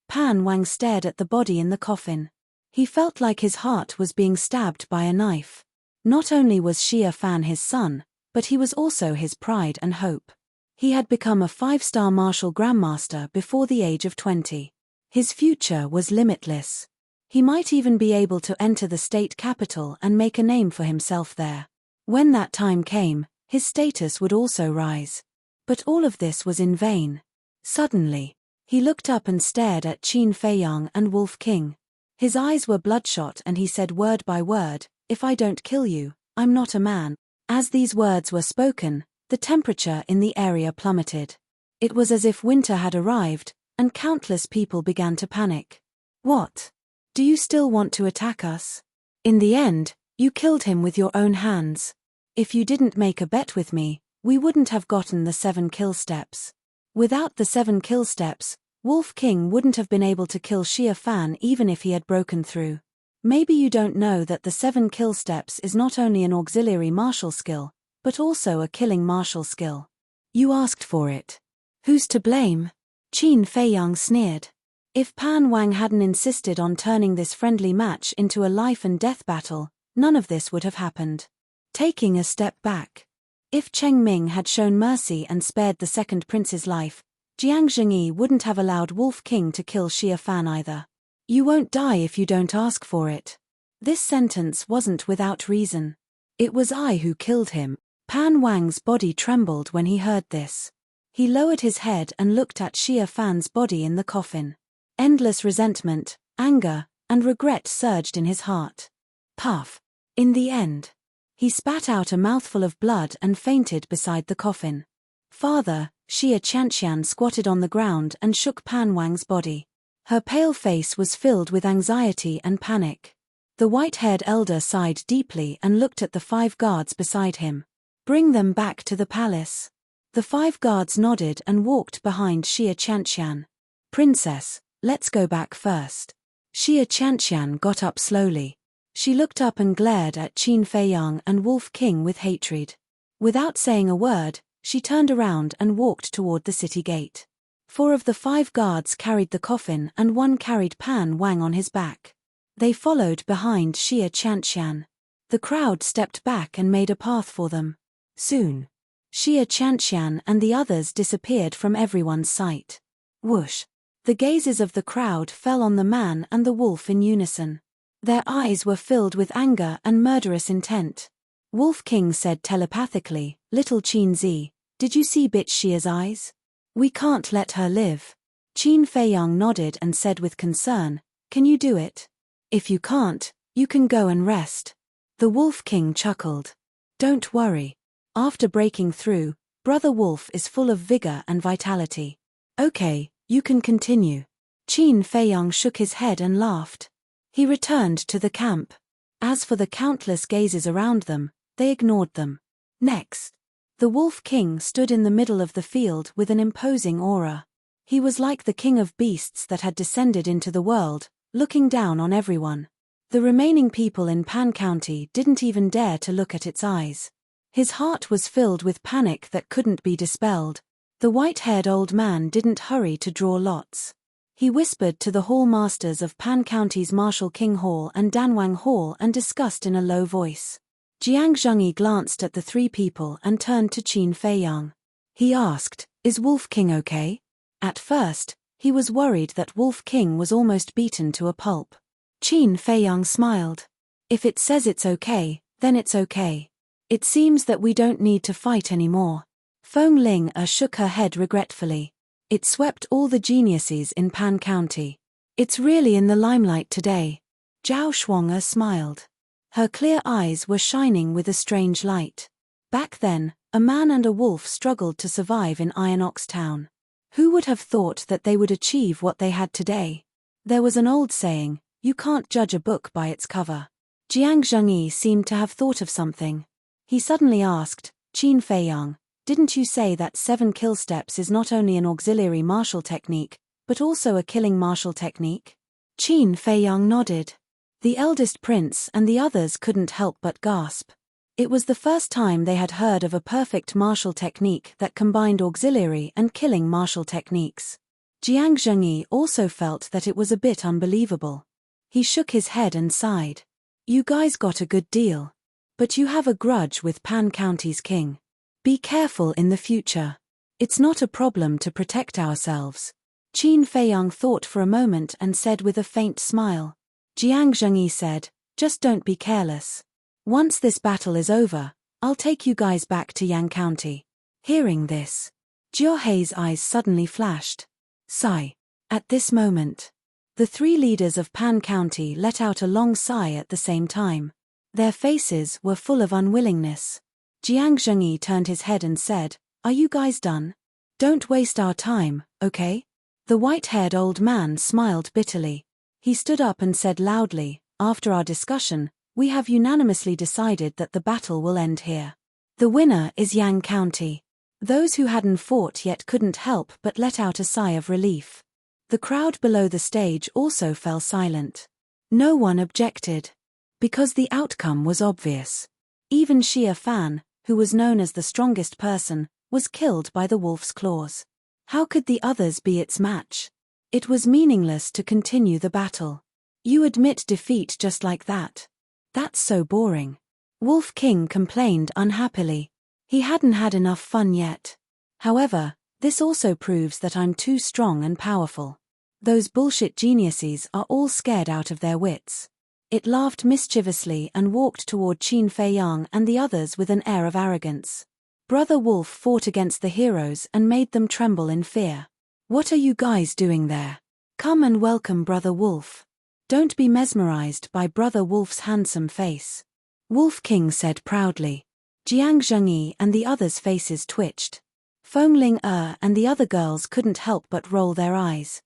Speaker 1: Pan Wang stared at the body in the coffin. He felt like his heart was being stabbed by a knife. Not only was Xia Fan his son, but he was also his pride and hope. He had become a 5-star martial grandmaster before the age of 20. His future was limitless. He might even be able to enter the state capital and make a name for himself there. When that time came, his status would also rise. But all of this was in vain. Suddenly, he looked up and stared at Qin Feiyang and Wolf King. His eyes were bloodshot and he said word by word, if I don't kill you, I'm not a man. As these words were spoken, the temperature in the area plummeted. It was as if winter had arrived, and countless people began to panic. What? Do you still want to attack us? In the end, you killed him with your own hands. If you didn't make a bet with me, we wouldn't have gotten the 7 kill steps. Without the 7 kill steps, Wolf King wouldn't have been able to kill Xia Fan even if he had broken through. Maybe you don't know that the 7 kill steps is not only an auxiliary martial skill, but also a killing martial skill. You asked for it. Who's to blame? Qin Feiyang sneered. If Pan Wang hadn't insisted on turning this friendly match into a life-and-death battle, none of this would have happened. Taking a step back. If Cheng Ming had shown mercy and spared the second prince's life, Jiang Zhengyi wouldn't have allowed Wolf King to kill Xia Fan either. You won't die if you don't ask for it. This sentence wasn't without reason. It was I who killed him. Pan Wang's body trembled when he heard this. He lowered his head and looked at Xia Fan's body in the coffin. Endless resentment, anger, and regret surged in his heart. Puff. In the end. He spat out a mouthful of blood and fainted beside the coffin. Father, Xia Chanxian squatted on the ground and shook Pan Wang's body. Her pale face was filled with anxiety and panic. The white-haired elder sighed deeply and looked at the 5 guards beside him. Bring them back to the palace. The 5 guards nodded and walked behind Xia Chanxian. Princess, let's go back first. Xia Chanxian got up slowly. She looked up and glared at Qin Feiyang and Wolf King with hatred. Without saying a word, she turned around and walked toward the city gate. 4 of the 5 guards carried the coffin and 1 carried Pan Wang on his back. They followed behind Xia Chanxian. The crowd stepped back and made a path for them. Soon, Xia Chanxian and the others disappeared from everyone's sight. Whoosh! The gazes of the crowd fell on the man and the wolf in unison. Their eyes were filled with anger and murderous intent. Wolf King said telepathically, "Little Qin Zi, did you see bitch Xia's eyes? We can't let her live." Qin Feiyang nodded and said with concern, "Can you do it? If you can't, you can go and rest." The Wolf King chuckled. "Don't worry. After breaking through, Brother Wolf is full of vigor and vitality. Okay, you can continue." Qin Feiyang shook his head and laughed. He returned to the camp. As for the countless gazes around them, they ignored them. Next, the Wolf King stood in the middle of the field with an imposing aura. He was like the king of beasts that had descended into the world, looking down on everyone. The remaining people in Pan County didn't even dare to look at its eyes. His heart was filled with panic that couldn't be dispelled. The white-haired old man didn't hurry to draw lots. He whispered to the hall masters of Pan County's Marshal King Hall and Danwang Hall and discussed in a low voice. Jiang Zhengyi glanced at the 3 people and turned to Qin Feiyang. He asked, "Is Wolf King okay?" At first, he was worried that Wolf King was almost beaten to a pulp. Qin Feiyang smiled. "If it says it's okay, then it's okay. It seems that we don't need to fight anymore." Feng Ling shook her head regretfully. It swept all the geniuses in Pan County. It's really in the limelight today. Zhao Shuang smiled. Her clear eyes were shining with a strange light. Back then, a man and a wolf struggled to survive in Iron Ox Town. Who would have thought that they would achieve what they had today? There was an old saying, "You can't judge a book by its cover." Jiang Zhengyi seemed to have thought of something. He suddenly asked, "Qin Feiyang, didn't you say that 7 kill steps is not only an auxiliary martial technique, but also a killing martial technique?" Qin Feiyang nodded. The eldest prince and the others couldn't help but gasp. It was the first time they had heard of a perfect martial technique that combined auxiliary and killing martial techniques. Jiang Zhengyi also felt that it was a bit unbelievable. He shook his head and sighed. "You guys got a good deal. But you have a grudge with Pan County's king. Be careful in the future. It's not a problem to protect ourselves." Qin Feiyang thought for a moment and said with a faint smile. Jiang Zhengyi said, "Just don't be careless. Once this battle is over, I'll take you guys back to Yang County." Hearing this, Jiahei's eyes suddenly flashed. Sigh. At this moment, the 3 leaders of Pan County let out a long sigh at the same time. Their faces were full of unwillingness. Jiang Zhengyi turned his head and said, "Are you guys done? Don't waste our time, okay?" The white-haired old man smiled bitterly. He stood up and said loudly, "After our discussion, we have unanimously decided that the battle will end here. The winner is Yang County." Those who hadn't fought yet couldn't help but let out a sigh of relief. The crowd below the stage also fell silent. No one objected. Because the outcome was obvious. Even Xia Fan, who was known as the strongest person, was killed by the wolf's claws. How could the others be its match? It was meaningless to continue the battle. You admit defeat just like that. That's so boring. Wolf King complained unhappily. He hadn't had enough fun yet. However, this also proves that I'm too strong and powerful. Those bullshit geniuses are all scared out of their wits. It laughed mischievously and walked toward Qin Feiyang and the others with an air of arrogance. Brother Wolf fought against the heroes and made them tremble in fear. "What are you guys doing there? Come and welcome Brother Wolf." Don't be mesmerized by Brother Wolf's handsome face. Wolf King said proudly. Jiang Zhengyi and the others' faces twitched. Feng Ling and the other girls couldn't help but roll their eyes.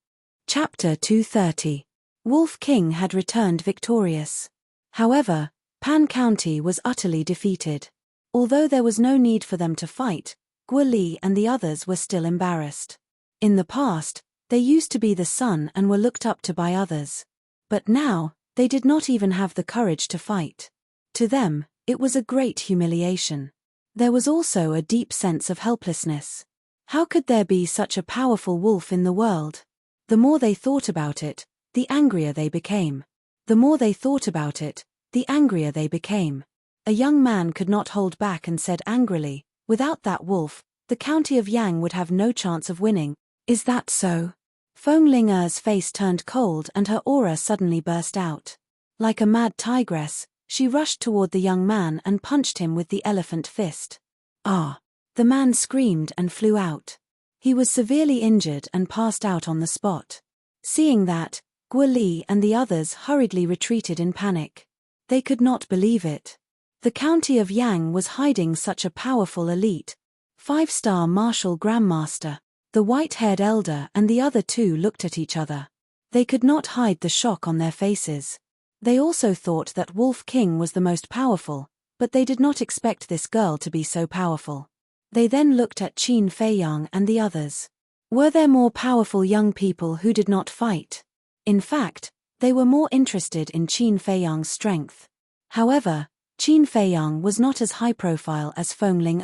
Speaker 1: Chapter 230. Wolf King had returned victorious. However, Pan County was utterly defeated. Although there was no need for them to fight, Guo Li and the others were still embarrassed. In the past, they used to be the sun and were looked up to by others. But now, they did not even have the courage to fight. To them, it was a great humiliation. There was also a deep sense of helplessness. How could there be such a powerful wolf in the world? The more they thought about it, the angrier they became. The more they thought about it, the angrier they became. A young man could not hold back and said angrily, "Without that wolf, the county of Yang would have no chance of winning." Is that so? Feng Ling's face turned cold and her aura suddenly burst out. Like a mad tigress, she rushed toward the young man and punched him with the elephant fist. Ah! The man screamed and flew out. He was severely injured and passed out on the spot. Seeing that, Guo Li and the others hurriedly retreated in panic. They could not believe it. The county of Yang was hiding such a powerful elite, 5-star martial grandmaster. The white-haired elder and the other two looked at each other. They could not hide the shock on their faces. They also thought that Wolf King was the most powerful, but they did not expect this girl to be so powerful. They then looked at Qin Feiyang and the others. Were there more powerful young people who did not fight? In fact, they were more interested in Qin Feiyang's strength. However, Qin Feiyang was not as high-profile as Feng Ling.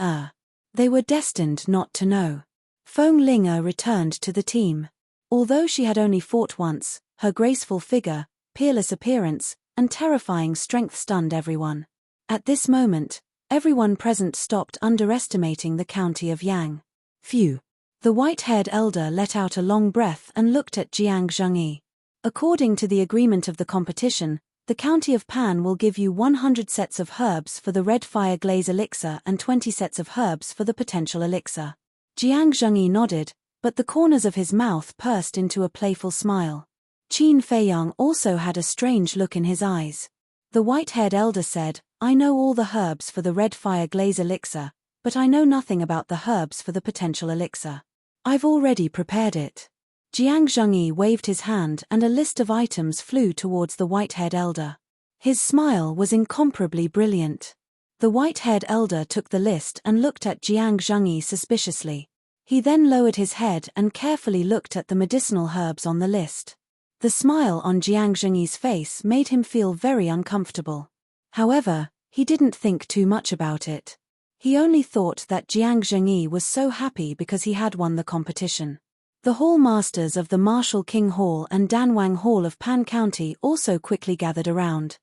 Speaker 1: They were destined not to know. Feng Ling returned to the team. Although she had only fought once, her graceful figure, peerless appearance, and terrifying strength stunned everyone. At this moment, everyone present stopped underestimating the county of Yang. Phew! The white-haired elder let out a long breath and looked at Jiang Zhengyi. According to the agreement of the competition, the county of Pan will give you 100 sets of herbs for the red fire glaze elixir and 20 sets of herbs for the potential elixir. Jiang Zhengyi nodded, but the corners of his mouth pursed into a playful smile. Qin Feiyang also had a strange look in his eyes. The white-haired elder said, "I know all the herbs for the red fire glaze elixir, but I know nothing about the herbs for the potential elixir. I've already prepared it." Jiang Zhengyi waved his hand and a list of items flew towards the white-haired elder. His smile was incomparably brilliant. The white-haired elder took the list and looked at Jiang Zhengyi suspiciously. He then lowered his head and carefully looked at the medicinal herbs on the list. The smile on Jiang Zhengyi's face made him feel very uncomfortable. However, he didn't think too much about it. He only thought that Jiang Zhengyi was so happy because he had won the competition. The hall masters of the Martial King Hall and Danwang Hall of Pan County also quickly gathered around.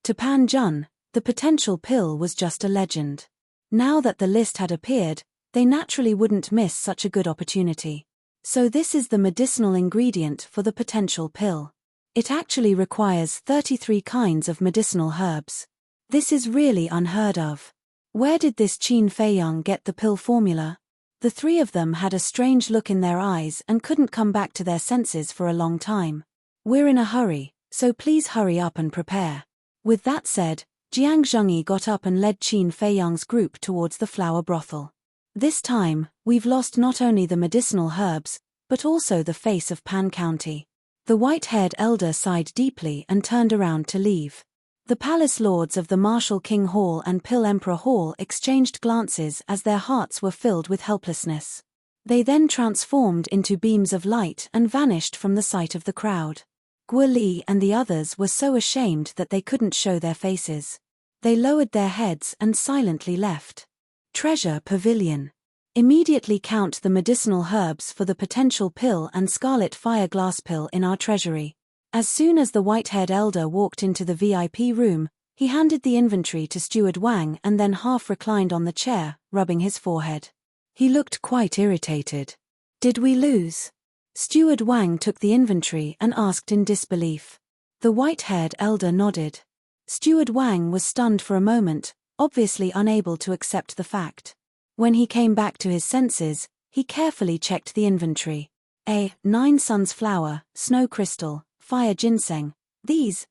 Speaker 1: To Pan Jun, the potential pill was just a legend. Now that the list had appeared, they naturally wouldn't miss such a good opportunity. So this is the medicinal ingredient for the potential pill. It actually requires 33 kinds of medicinal herbs. This is really unheard of. Where did this Qin Feiyang get the pill formula? The three of them had a strange look in their eyes and couldn't come back to their senses for a long time. We're in a hurry, so please hurry up and prepare. With that said, Jiang Zhengyi got up and led Qin Feiyang's group towards the flower brothel. This time, we've lost not only the medicinal herbs, but also the face of Pan County. The white-haired elder sighed deeply and turned around to leave. The palace lords of the Martial King Hall and Pill Emperor Hall exchanged glances as their hearts were filled with helplessness. They then transformed into beams of light and vanished from the sight of the crowd. Guo Li and the others were so ashamed that they couldn't show their faces. They lowered their heads and silently left. Treasure Pavilion. Immediately count the medicinal herbs for the potential pill and scarlet fire glass pill in our treasury. As soon as the white-haired elder walked into the VIP room, he handed the inventory to Steward Wang and then half reclined on the chair, rubbing his forehead. He looked quite irritated. Did we lose? Steward Wang took the inventory and asked in disbelief. The white-haired elder nodded. Steward Wang was stunned for a moment, obviously unable to accept the fact. When he came back to his senses, he carefully checked the inventory. 9 Suns flower, snow crystal, fire ginseng, These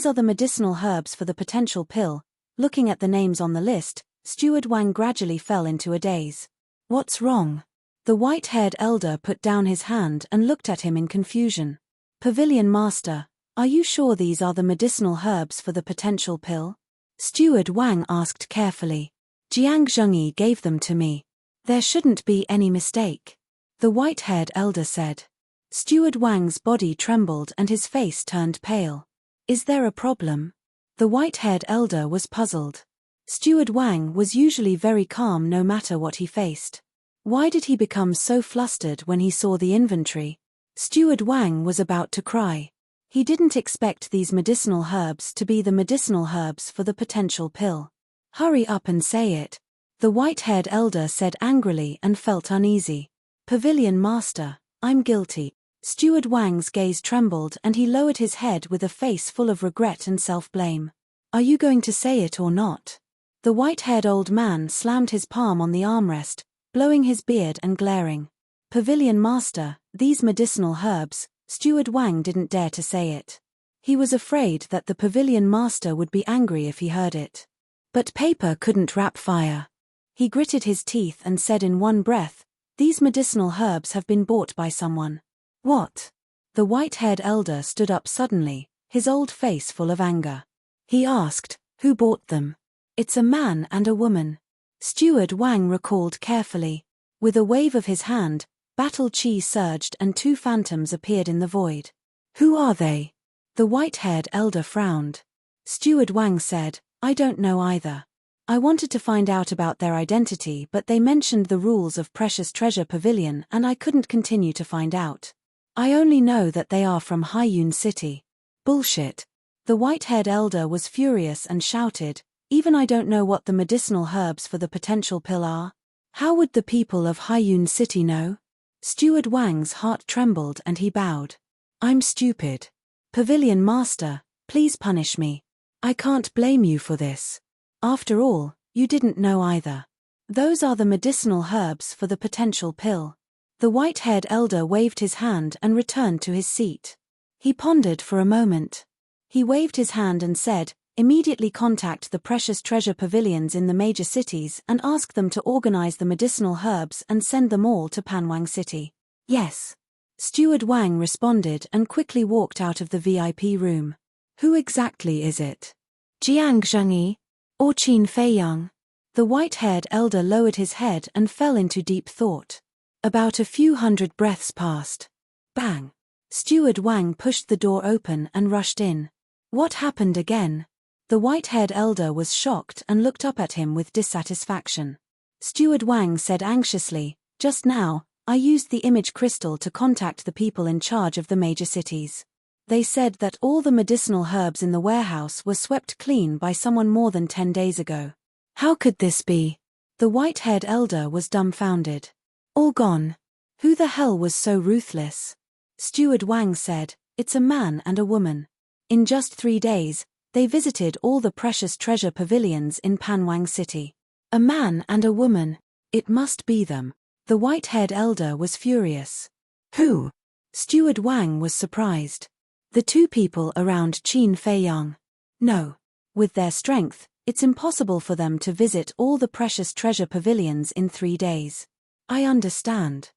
Speaker 1: are the medicinal herbs for the potential pill." Looking at the names on the list, Steward Wang gradually fell into a daze. "What's wrong?" The white-haired elder put down his hand and looked at him in confusion. "Pavilion Master, are you sure these are the medicinal herbs for the potential pill?" Steward Wang asked carefully. "Jiang Zhengyi gave them to me. There shouldn't be any mistake," the white-haired elder said. Steward Wang's body trembled and his face turned pale. "Is there a problem?" The white-haired elder was puzzled. Steward Wang was usually very calm no matter what he faced. Why did he become so flustered when he saw the inventory? Steward Wang was about to cry. He didn't expect these medicinal herbs to be the medicinal herbs for the potential pill. "Hurry up and say it," the white-haired elder said angrily and felt uneasy. "Pavilion Master, I'm guilty." Steward Wang's gaze trembled and he lowered his head with a face full of regret and self-blame. "Are you going to say it or not?" The white-haired old man slammed his palm on the armrest, blowing his beard and glaring. "Pavilion Master, these medicinal herbs," Steward Wang didn't dare to say it. He was afraid that the Pavilion Master would be angry if he heard it. But paper couldn't wrap fire. He gritted his teeth and said in one breath, "These medicinal herbs have been bought by someone." "What?" The white-haired elder stood up suddenly, his old face full of anger. He asked, "Who bought them?" "It's a man and a woman," Steward Wang recalled carefully. With a wave of his hand, battle chi surged and two phantoms appeared in the void. "Who are they?" The white-haired elder frowned. Steward Wang said, "I don't know either. I wanted to find out about their identity but they mentioned the rules of Precious Treasure Pavilion and I couldn't continue to find out. I only know that they are from Haiyun City." "Bullshit." The white-haired elder was furious and shouted, "Even I don't know what the medicinal herbs for the potential pill are. How would the people of Haiyun City know?" Steward Wang's heart trembled and he bowed. "I'm stupid. Pavilion Master, please punish me. I can't blame you for this. After all, you didn't know either. Those are the medicinal herbs for the potential pill." The white-haired elder waved his hand and returned to his seat. He pondered for a moment. He waved his hand and said, "Immediately contact the Precious Treasure Pavilions in the major cities and ask them to organize the medicinal herbs and send them all to Panwang City." "Yes." Steward Wang responded and quickly walked out of the VIP room. "Who exactly is it? Jiang Zhengyi? Or Qin Feiyang?" The white-haired elder lowered his head and fell into deep thought. About a few hundred breaths passed. Bang! Steward Wang pushed the door open and rushed in. "What happened again?" The white-haired elder was shocked and looked up at him with dissatisfaction. Steward Wang said anxiously, "Just now, I used the image crystal to contact the people in charge of the major cities. They said that all the medicinal herbs in the warehouse were swept clean by someone more than 10 days ago." "How could this be?" The white-haired elder was dumbfounded. "All gone. Who the hell was so ruthless?" Steward Wang said, "It's a man and a woman. In just 3 days, they visited all the Precious Treasure Pavilions in Panwang City." "A man and a woman. It must be them." The white-haired elder was furious. "Who?" Steward Wang was surprised. "The two people around Qin Feiyang. No. With their strength, it's impossible for them to visit all the Precious Treasure Pavilions in 3 days." "I understand."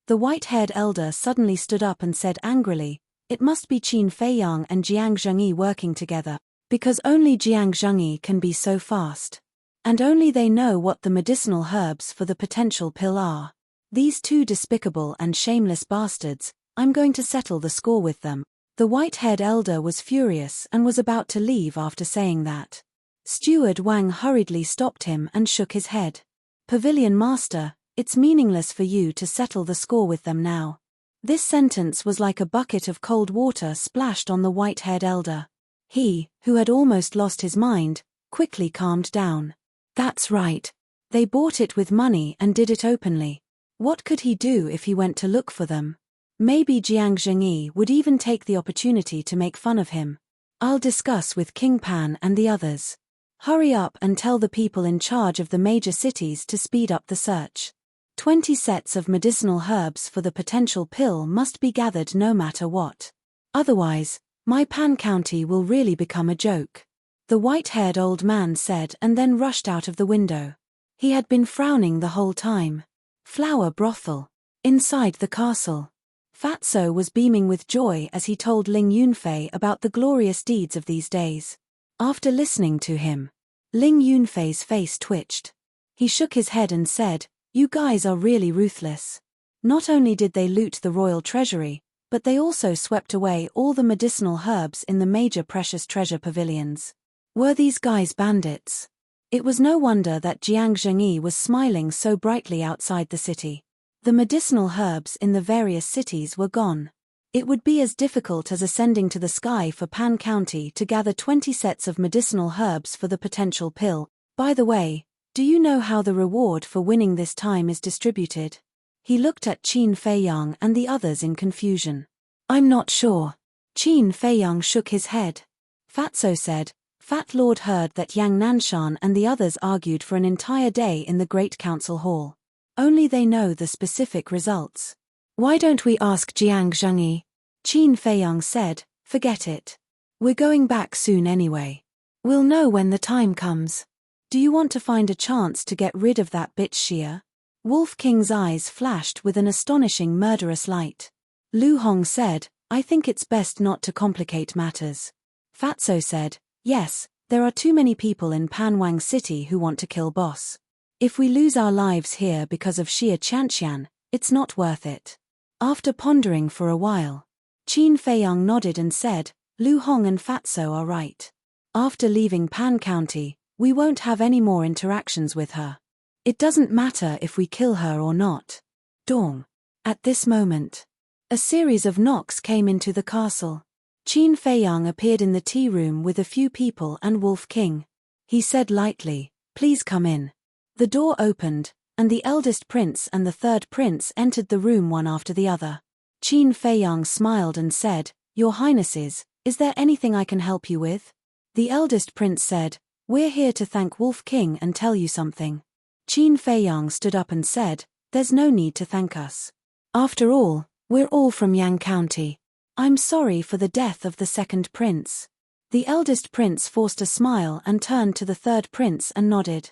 Speaker 1: The white-haired elder suddenly stood up and said angrily, "It must be Qin Feiyang and Jiang Zhengyi working together, because only Jiang Zhengyi can be so fast. And only they know what the medicinal herbs for the potential pill are. These two despicable and shameless bastards, I'm going to settle the score with them." The white-haired elder was furious and was about to leave after saying that. Steward Wang hurriedly stopped him and shook his head. "Pavilion Master, it's meaningless for you to settle the score with them now." This sentence was like a bucket of cold water splashed on the white-haired elder. He, who had almost lost his mind, quickly calmed down. That's right. They bought it with money and did it openly. What could he do if he went to look for them? Maybe Jiang Zhengyi would even take the opportunity to make fun of him. "I'll discuss with King Pan and the others. Hurry up and tell the people in charge of the major cities to speed up the search. 20 sets of medicinal herbs for the potential pill must be gathered no matter what. Otherwise, My Pan County will really become a joke. The white-haired old man said and then rushed out of the window. He had been frowning the whole time. Flower brothel. Inside the castle. Fatso was beaming with joy as he told Ling Yunfei about the glorious deeds of these days. After listening to him, Ling Yunfei's face twitched. He shook his head and said, "You guys are really ruthless. Not only did they loot the royal treasury, but they also swept away all the medicinal herbs in the major precious treasure pavilions. Were these guys bandits?" It was no wonder that Jiang Zhengyi was smiling so brightly outside the city. The medicinal herbs in the various cities were gone. It would be as difficult as ascending to the sky for Pan County to gather 20 sets of medicinal herbs for the potential pill. By the way, do you know how the reward for winning this time is distributed? He looked at Qin Feiyang and the others in confusion. I'm not sure. Qin Feiyang shook his head. Fatso said, Fat Lord heard that Yang Nanshan and the others argued for an entire day in the Great Council Hall. Only they know the specific results. Why don't we ask Jiang Zhengyi? Qin Feiyang said, forget it. We're going back soon anyway. We'll know when the time comes. Do you want to find a chance to get rid of that bitch Xia? Wolf King's eyes flashed with an astonishing murderous light. Lu Hong said, I think it's best not to complicate matters. Fatso said, yes, there are too many people in Panwang City who want to kill boss. If we lose our lives here because of Xia Qianqian, it's not worth it. After pondering for a while, Qin Feiyang nodded and said, Lu Hong and Fatso are right. After leaving Pan County, we won't have any more interactions with her. It doesn't matter if we kill her or not. Dong. At this moment, a series of knocks came into the castle. Qin Feiyang appeared in the tea room with a few people and Wolf King. He said lightly, please come in. The door opened, and the eldest prince and the third prince entered the room one after the other. Qin Feiyang smiled and said, Your Highnesses, is there anything I can help you with? The eldest prince said, We're here to thank Wolf King and tell you something. Qin Feiyang stood up and said, There's no need to thank us. After all, we're all from Yang County. I'm sorry for the death of the second prince. The eldest prince forced a smile and turned to the third prince and nodded.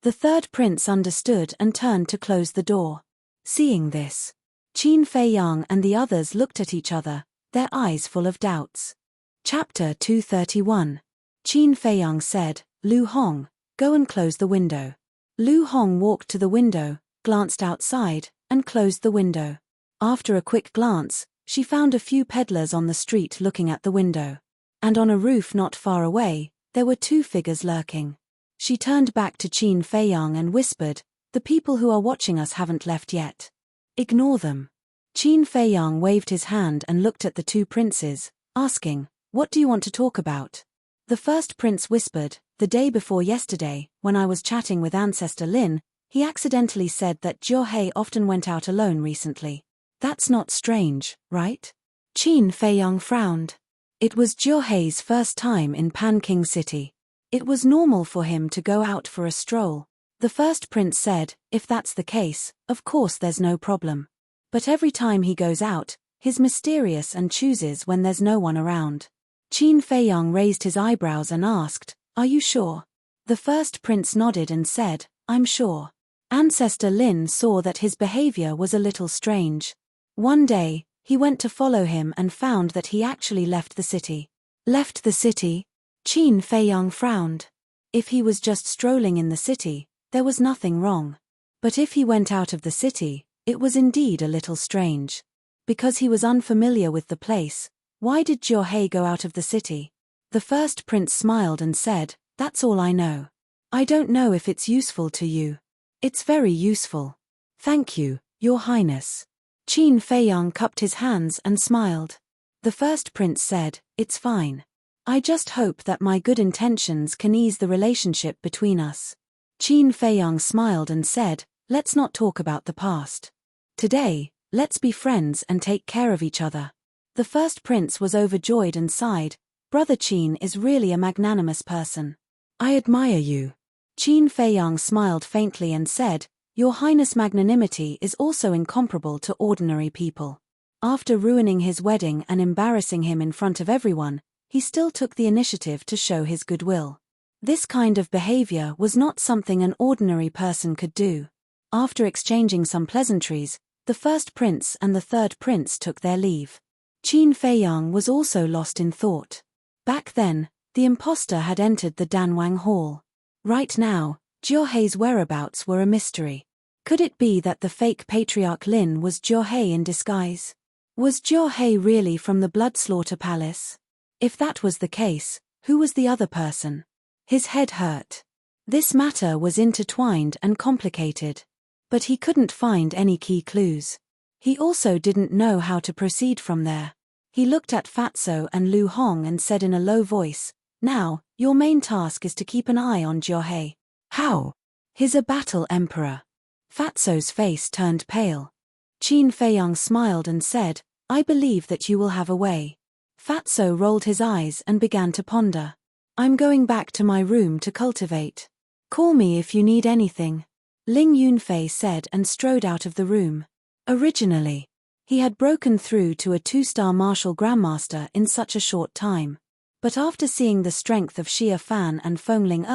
Speaker 1: The third prince understood and turned to close the door. Seeing this, Qin Feiyang and the others looked at each other, their eyes full of doubts. Chapter 231. Qin Feiyang said, Lu Hong, go and close the window. Lu Hong walked to the window, glanced outside, and closed the window. After a quick glance, she found a few peddlers on the street looking at the window. And on a roof not far away, there were two figures lurking. She turned back to Qin Feiyang and whispered, The people who are watching us haven't left yet. Ignore them. Qin Feiyang waved his hand and looked at the two princes, asking, What do you want to talk about? The first prince whispered, The day before yesterday, when I was chatting with Ancestor Lin, he accidentally said that Jiuhe often went out alone recently. That's not strange, right? Qin Feiyang frowned. It was Jiuhe's first time in Panking City. It was normal for him to go out for a stroll. The first prince said, If that's the case, of course there's no problem. But every time he goes out, he's mysterious and chooses when there's no one around. Qin Feiyang raised his eyebrows and asked, Are you sure? The first prince nodded and said, I'm sure. Ancestor Lin saw that his behavior was a little strange. One day, he went to follow him and found that he actually left the city. Left the city? Qin Feiyang frowned. If he was just strolling in the city, there was nothing wrong. But if he went out of the city, it was indeed a little strange. Because he was unfamiliar with the place, why did Jiuhe go out of the city? The first prince smiled and said, That's all I know. I don't know if it's useful to you. It's very useful. Thank you, Your Highness. Qin Feiyang cupped his hands and smiled. The first prince said, It's fine. I just hope that my good intentions can ease the relationship between us. Qin Feiyang smiled and said, Let's not talk about the past. Today, let's be friends and take care of each other. The first prince was overjoyed and sighed, Brother Qin is really a magnanimous person. I admire you. Qin Feiyang smiled faintly and said, Your Highness' magnanimity is also incomparable to ordinary people. After ruining his wedding and embarrassing him in front of everyone, he still took the initiative to show his goodwill. This kind of behavior was not something an ordinary person could do. After exchanging some pleasantries, the first prince and the third prince took their leave. Qin Feiyang was also lost in thought. Back then, the impostor had entered the Danwang Hall. Right now, Jiuhe's whereabouts were a mystery. Could it be that the fake patriarch Lin was Jiuhe in disguise? Was Jiuhe really from the Bloodslaughter Palace? If that was the case, who was the other person? His head hurt. This matter was intertwined and complicated. But he couldn't find any key clues. He also didn't know how to proceed from there. He looked at Fatso and Lu Hong and said in a low voice, "Now, your main task is to keep an eye on Jiuhe." "How?" "He's a battle emperor." Fatso's face turned pale. Qin Feiyang smiled and said, "I believe that you will have a way." Fatso rolled his eyes and began to ponder. "I'm going back to my room to cultivate. Call me if you need anything," Ling Yunfei said and strode out of the room. Originally, he had broken through to a 2-star martial grandmaster in such a short time. But after seeing the strength of Xia Fan and Fengling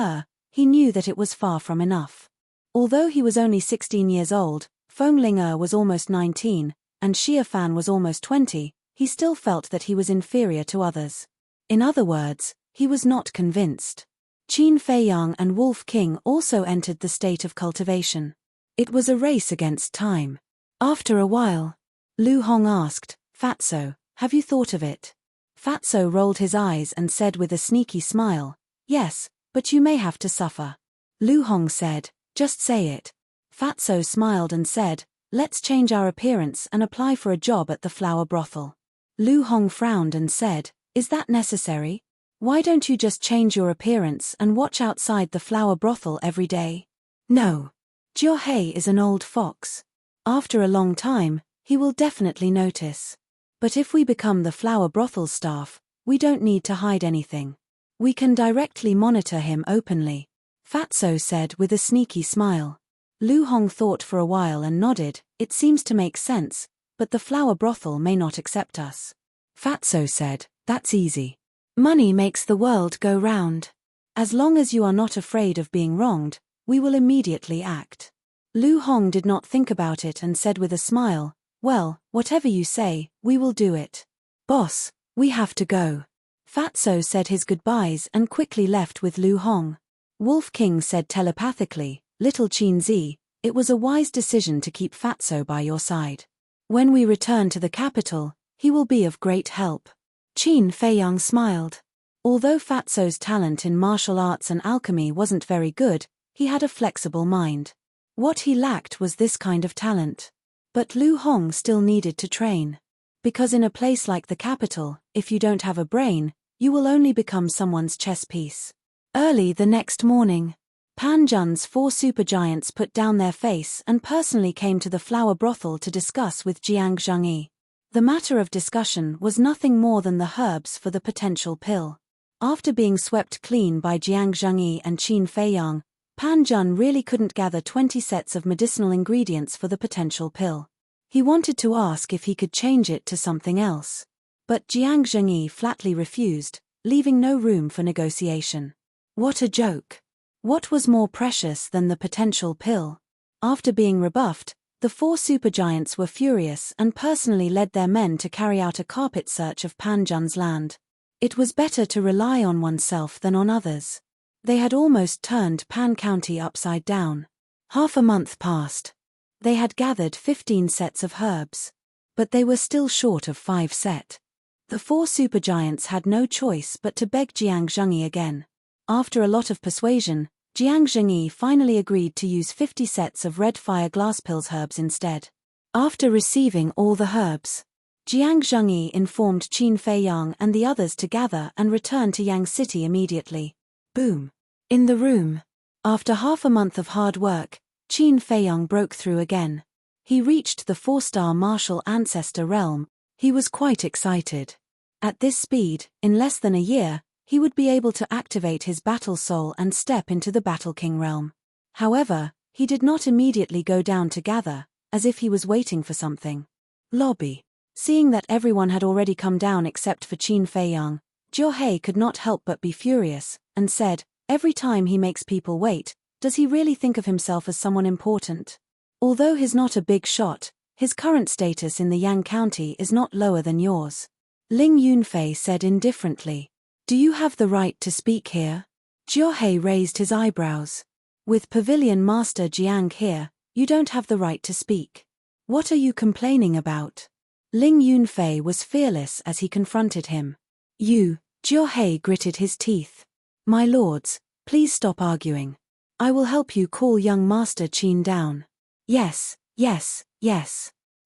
Speaker 1: he knew that it was far from enough. Although he was only 16 years old, Fengling was almost 19, and Xia Fan was almost 20, he still felt that he was inferior to others. In other words, he was not convinced. Qin Feiyang and Wolf King also entered the state of cultivation. It was a race against time. After a while, Lu Hong asked, "Fatso, have you thought of it?" Fatso rolled his eyes and said with a sneaky smile, "Yes, but you may have to suffer." Lu Hong said, "Just say it." Fatso smiled and said, "Let's change our appearance and apply for a job at the flower brothel." Lu Hong frowned and said, "Is that necessary? Why don't you just change your appearance and watch outside the flower brothel every day?" "No. Jiuhe is an old fox. After a long time, he will definitely notice. But if we become the flower brothel staff, we don't need to hide anything. We can directly monitor him openly," Fatso said with a sneaky smile. Lu Hong thought for a while and nodded, "It seems to make sense, but the flower brothel may not accept us." Fatso said, "That's easy. Money makes the world go round. As long as you are not afraid of being wronged, we will immediately act." Lu Hong did not think about it and said with a smile, "Well, whatever you say, we will do it." "Boss, we have to go." Fatso said his goodbyes and quickly left with Lu Hong. Wolf King said telepathically, "Little Qin Zi, it was a wise decision to keep Fatso by your side. When we return to the capital, he will be of great help." Qin Feiyang smiled. Although Fatso's talent in martial arts and alchemy wasn't very good, he had a flexible mind. What he lacked was this kind of talent. But Lu Hong still needed to train. Because in a place like the capital, if you don't have a brain, you will only become someone's chess piece. Early the next morning, Pan Jun's 4 supergiants put down their face and personally came to the flower brothel to discuss with Jiang Zhengyi. The matter of discussion was nothing more than the herbs for the potential pill. After being swept clean by Jiang Zhengyi and Qin Feiyang, Pan Jun really couldn't gather 20 sets of medicinal ingredients for the potential pill. He wanted to ask if he could change it to something else. But Jiang Zhengyi flatly refused, leaving no room for negotiation. What a joke. What was more precious than the potential pill? After being rebuffed, the 4 supergiants were furious and personally led their men to carry out a carpet search of Pan Jun's land. It was better to rely on oneself than on others. They had almost turned Pan County upside down. Half a month passed. They had gathered 15 sets of herbs. But they were still short of 5 sets. The 4 supergiants had no choice but to beg Jiang Zhengyi again. After a lot of persuasion, Jiang Zhengyi finally agreed to use 50 sets of red fire glass pills herbs instead. After receiving all the herbs, Jiang Zhengyi informed Qin Feiyang and the others to gather and return to Yang City immediately. Boom. In the room. After half a month of hard work, Qin Feiyang broke through again. He reached the 4-star martial ancestor realm. He was quite excited. At this speed, in less than a year, he would be able to activate his battle soul and step into the Battle King realm. However, he did not immediately go down to gather, as if he was waiting for something. Lobby. Seeing that everyone had already come down except for Qin Feiyang, Jiao could not help but be furious, and said, "Every time he makes people wait, does he really think of himself as someone important? Although he's not a big shot, his current status in the Yang County is not lower than yours." Ling Yunfei said indifferently, "Do you have the right to speak here?" Jiao raised his eyebrows. "With Pavilion Master Jiang here, you don't have the right to speak. What are you complaining about?" Ling Yunfei was fearless as he confronted him. Jiao gritted his teeth. "My lords, please stop arguing. I will help you call young Master Qin down." Yes.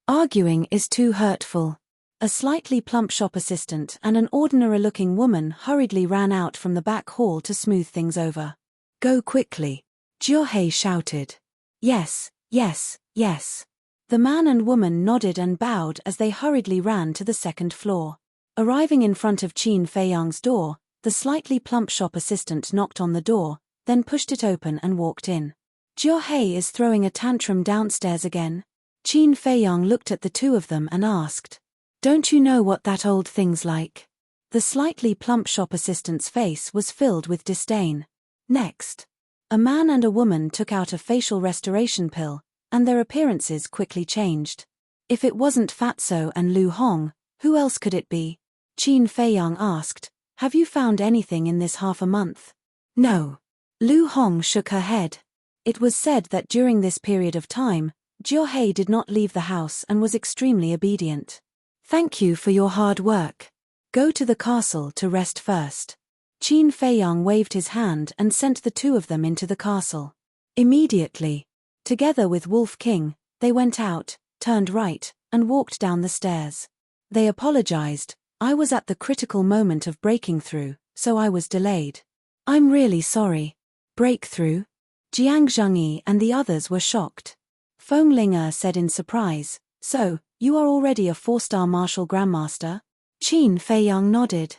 Speaker 1: Arguing is too hurtful." A slightly plump shop assistant and an ordinary-looking woman hurriedly ran out from the back hall to smooth things over. "Go quickly," Jiao shouted. Yes. The man and woman nodded and bowed as they hurriedly ran to the second floor. Arriving in front of Qin Feiyang's door, the slightly plump shop assistant knocked on the door, then pushed it open and walked in. "Jiao is throwing a tantrum downstairs again?" Qin Feiyang looked at the two of them and asked. "Don't you know what that old thing's like?" The slightly plump shop assistant's face was filled with disdain. Next, a man and a woman took out a facial restoration pill, and their appearances quickly changed. If it wasn't Fatso and Lu Hong, who else could it be? Qin Feiyang asked, "Have you found anything in this half a month?" "No." Lu Hong shook her head. It was said that during this period of time, Jiao did not leave the house and was extremely obedient. "Thank you for your hard work. Go to the castle to rest first." Qin Feiyang waved his hand and sent the two of them into the castle. Immediately, together with Wolf King, they went out, turned right, and walked down the stairs. They apologized. "I was at the critical moment of breaking through, so I was delayed." "I'm really sorry." "Breakthrough?" Jiang Zhengyi and the others were shocked. Feng Linger said in surprise, "So, you are already a 4-star martial grandmaster?" Qin Feiyang nodded.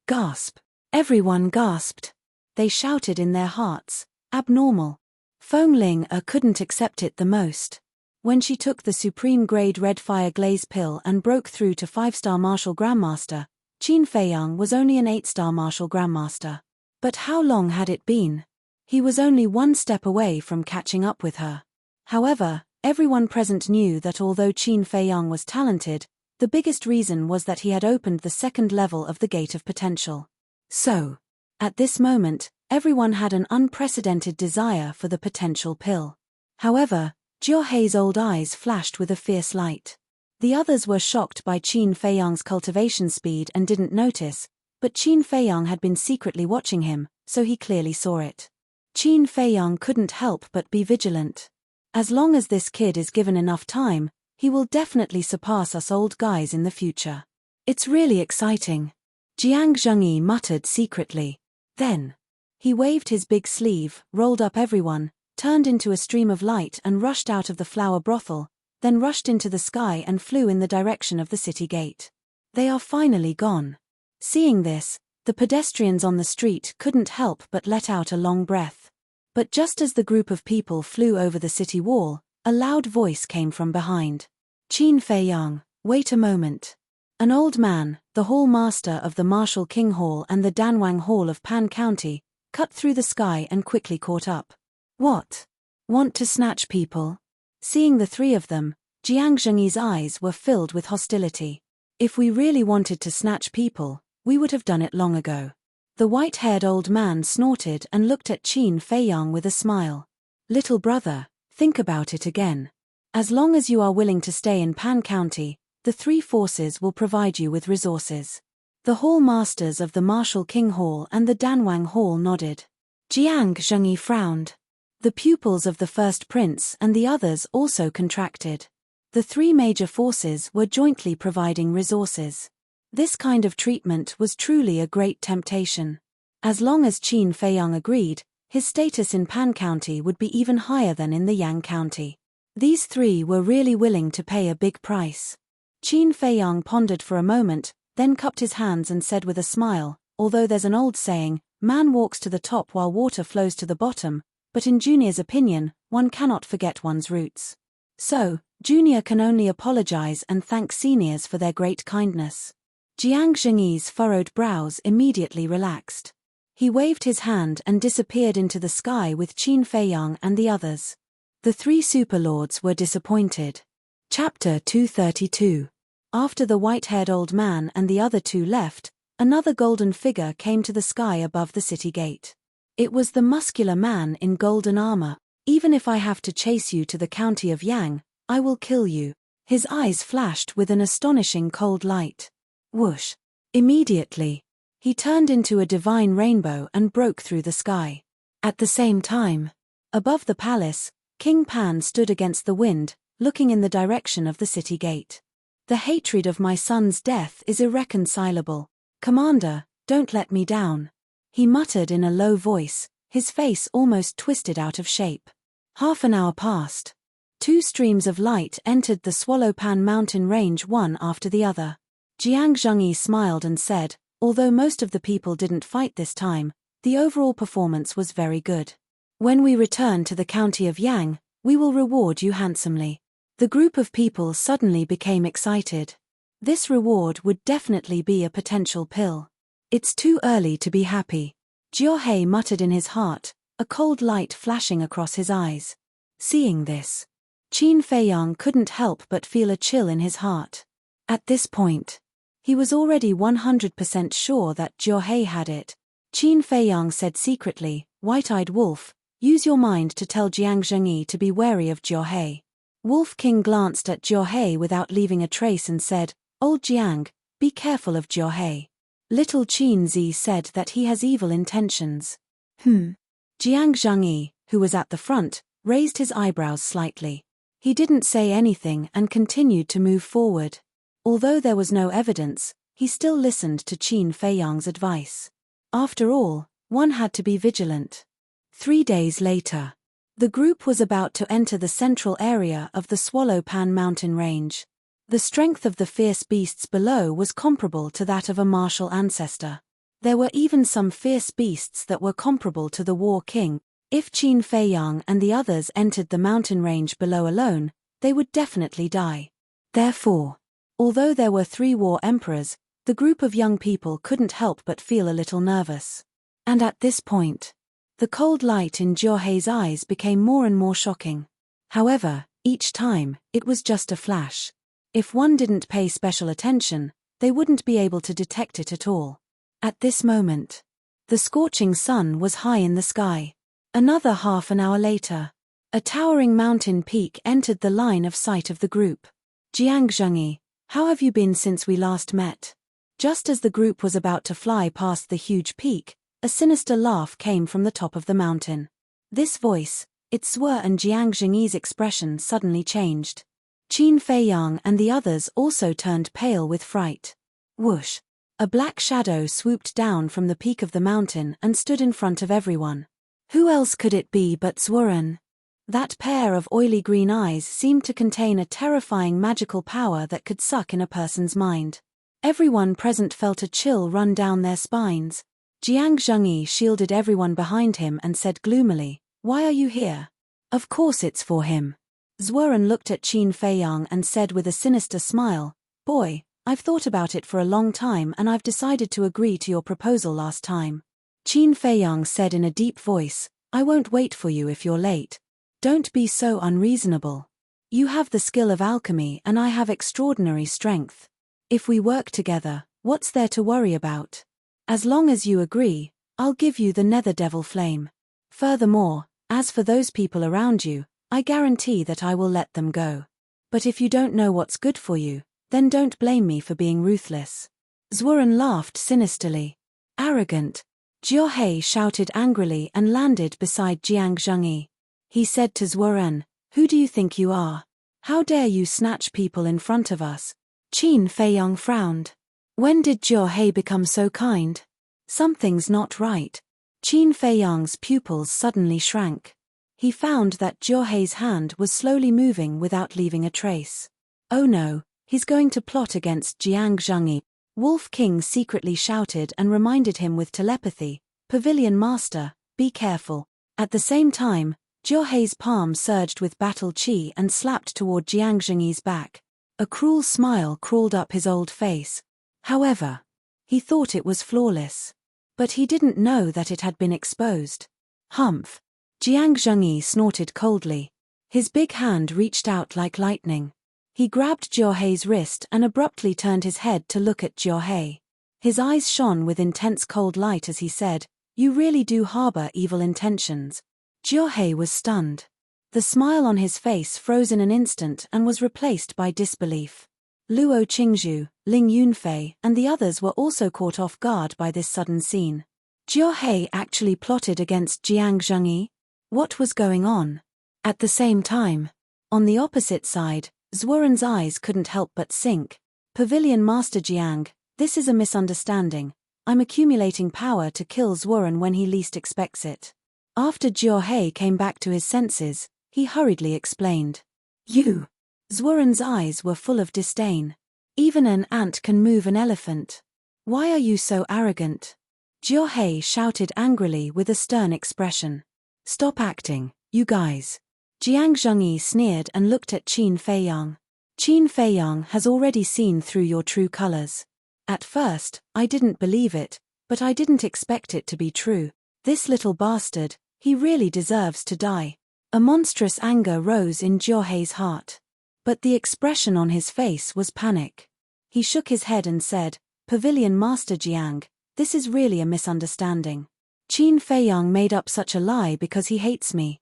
Speaker 1: Gasp. Everyone gasped. They shouted in their hearts, "Abnormal." Feng Linger couldn't accept it the most. When she took the supreme grade red fire glaze pill and broke through to 5-star martial grandmaster, Qin Feiyang was only an 8-star martial grandmaster. But how long had it been? He was only one step away from catching up with her. However, everyone present knew that although Qin Feiyang was talented, the biggest reason was that he had opened the second level of the Gate of Potential. So, at this moment, everyone had an unprecedented desire for the potential pill. However, Jiao old eyes flashed with a fierce light. The others were shocked by Qin Feiyang's cultivation speed and didn't notice, but Qin Feiyang had been secretly watching him, so he clearly saw it. Qin Feiyang couldn't help but be vigilant. As long as this kid is given enough time, he will definitely surpass us old guys in the future. It's really exciting. Jiang Zhengyi muttered secretly. Then, he waved his big sleeve, rolled up everyone, turned into a stream of light and rushed out of the flower brothel, then rushed into the sky and flew in the direction of the city gate. They are finally gone. Seeing this, the pedestrians on the street couldn't help but let out a long breath. But just as the group of people flew over the city wall, a loud voice came from behind. "Qin Feiyang, wait a moment." An old man, the hall master of the Martial King Hall and the Danwang Hall of Pan County, cut through the sky and quickly caught up. "What? Want to snatch people?" Seeing the three of them, Jiang Zhengyi's eyes were filled with hostility. "If we really wanted to snatch people, we would have done it long ago." The white-haired old man snorted and looked at Qin Feiyang with a smile. "Little brother, think about it again. As long as you are willing to stay in Pan County, the three forces will provide you with resources." The hall masters of the Martial King Hall and the Danwang Hall nodded. Jiang Zhengyi frowned. The pupils of the first prince and the others also contracted. The three major forces were jointly providing resources. This kind of treatment was truly a great temptation. As long as Qin Feiyang agreed, his status in Pan County would be even higher than in the Yang County. These three were really willing to pay a big price. Qin Feiyang pondered for a moment, then cupped his hands and said with a smile, "Although there's an old saying, man walks to the top while water flows to the bottom, but in Junior's opinion, one cannot forget one's roots. So, Junior can only apologize and thank seniors for their great kindness. Jiang Zhengyi's furrowed brows immediately relaxed. He waved his hand and disappeared into the sky with Qin Feiyang and the others. The three superlords were disappointed. Chapter 232. After the white-haired old man and the other two left, another golden figure came to the sky above the city gate. It was the muscular man in golden armor. Even if I have to chase you to the county of Yang, I will kill you. His eyes flashed with an astonishing cold light. Whoosh! Immediately, he turned into a divine rainbow and broke through the sky. At the same time, above the palace, King Pan stood against the wind, looking in the direction of the city gate. The hatred of my son's death is irreconcilable. Commander, don't let me down. He muttered in a low voice, his face almost twisted out of shape. Half an hour passed. Two streams of light entered the Swallowpan mountain range one after the other. Jiang Zhengyi smiled and said, although most of the people didn't fight this time, the overall performance was very good. When we return to the county of Yang, we will reward you handsomely. The group of people suddenly became excited. This reward would definitely be a potential pill. It's too early to be happy. Jiao muttered in his heart, a cold light flashing across his eyes. Seeing this, Qin Feiyang couldn't help but feel a chill in his heart. At this point, he was already 100% sure that Jiao had it. Qin Feiyang said secretly, White-eyed Wolf, use your mind to tell Jiang Zhengyi to be wary of Jiao. Wolf King glanced at Jiao without leaving a trace and said, Old Jiang, be careful of Jiao. Little Qin Zi said that he has evil intentions. Jiang Zhengyi, who was at the front, raised his eyebrows slightly. He didn't say anything and continued to move forward. Although there was no evidence, he still listened to Qin Feiyang's advice. After all, one had to be vigilant. 3 days later, the group was about to enter the central area of the Swallowpan mountain range. The strength of the fierce beasts below was comparable to that of a martial ancestor. There were even some fierce beasts that were comparable to the War King. If Qin Feiyang and the others entered the mountain range below alone, they would definitely die. Therefore, although there were 3 war emperors, the group of young people couldn't help but feel a little nervous. And at this point, the cold light in Jiao eyes became more and more shocking. However, each time, it was just a flash. If one didn't pay special attention, they wouldn't be able to detect it at all. At this moment, the scorching sun was high in the sky. Another half an hour later, a towering mountain peak entered the line of sight of the group. Jiang Zhengyi, how have you been since we last met? Just as the group was about to fly past the huge peak, a sinister laugh came from the top of the mountain. This voice, its swur and Jiang Zhengyi's expression suddenly changed. Qin Feiyang and the others also turned pale with fright. Whoosh! A black shadow swooped down from the peak of the mountain and stood in front of everyone. Who else could it be but Zuoren? That pair of oily green eyes seemed to contain a terrifying magical power that could suck in a person's mind. Everyone present felt a chill run down their spines. Jiang Zhengyi shielded everyone behind him and said gloomily, Why are you here? Of course it's for him. Zuoren looked at Qin Feiyang and said with a sinister smile, Boy, I've thought about it for a long time and I've decided to agree to your proposal last time. Qin Feiyang said in a deep voice, I won't wait for you if you're late. Don't be so unreasonable. You have the skill of alchemy and I have extraordinary strength. If we work together, what's there to worry about? As long as you agree, I'll give you the Nether Devil Flame. Furthermore, as for those people around you, I guarantee that I will let them go. But if you don't know what's good for you, then don't blame me for being ruthless. Zuoren laughed sinisterly. Arrogant. Jiao shouted angrily and landed beside Jiang Zhengyi. He said to Zuoren, Who do you think you are? How dare you snatch people in front of us? Qin Feiyang frowned. When did Jiao become so kind? Something's not right. Qin Feiyang's pupils suddenly shrank. He found that Jiao hand was slowly moving without leaving a trace. Oh no, he's going to plot against Jiang Zhengyi. Wolf King secretly shouted and reminded him with telepathy, Pavilion Master, be careful. At the same time, Jiahei's palm surged with battle chi and slapped toward Jiang Zhengyi's back. A cruel smile crawled up his old face. However, he thought it was flawless. But he didn't know that it had been exposed. Humph! Jiang Zhengyi snorted coldly. His big hand reached out like lightning. He grabbed Jiahei's wrist and abruptly turned his head to look at Jiahei. His eyes shone with intense cold light as he said, "You really do harbor evil intentions." Jiahei was stunned. The smile on his face froze in an instant and was replaced by disbelief. Luo Qingzhu, Ling Yunfei, and the others were also caught off guard by this sudden scene. Jiahei actually plotted against Jiang Zhengyi? What was going on? At the same time, on the opposite side, Zuoren's eyes couldn't help but sink. Pavilion Master Jiang, this is a misunderstanding. I'm accumulating power to kill Zuoren when he least expects it. After Jiahei came back to his senses, he hurriedly explained. You! Zuoren's eyes were full of disdain. Even an ant can move an elephant. Why are you so arrogant? Jiahei shouted angrily with a stern expression. Stop acting, you guys. Jiang Zhengyi sneered and looked at Qin Feiyang. Qin Feiyang has already seen through your true colors. At first, I didn't believe it, but I didn't expect it to be true. This little bastard, he really deserves to die. A monstrous anger rose in Jiahei's heart. But the expression on his face was panic. He shook his head and said, Pavilion Master Jiang, this is really a misunderstanding. Qin Feiyang made up such a lie because he hates me.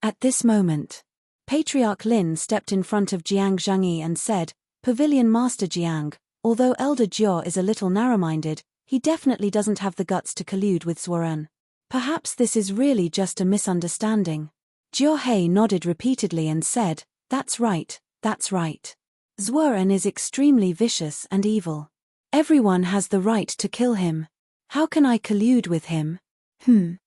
Speaker 1: At this moment, Patriarch Lin stepped in front of Jiang Zhengyi and said, Pavilion Master Jiang, although Elder Jiao is a little narrow-minded, he definitely doesn't have the guts to collude with Zuoren. Perhaps this is really just a misunderstanding. Jiahei nodded repeatedly and said, That's right. That's right. Zuoren is extremely vicious and evil. Everyone has the right to kill him. How can I collude with him? Qin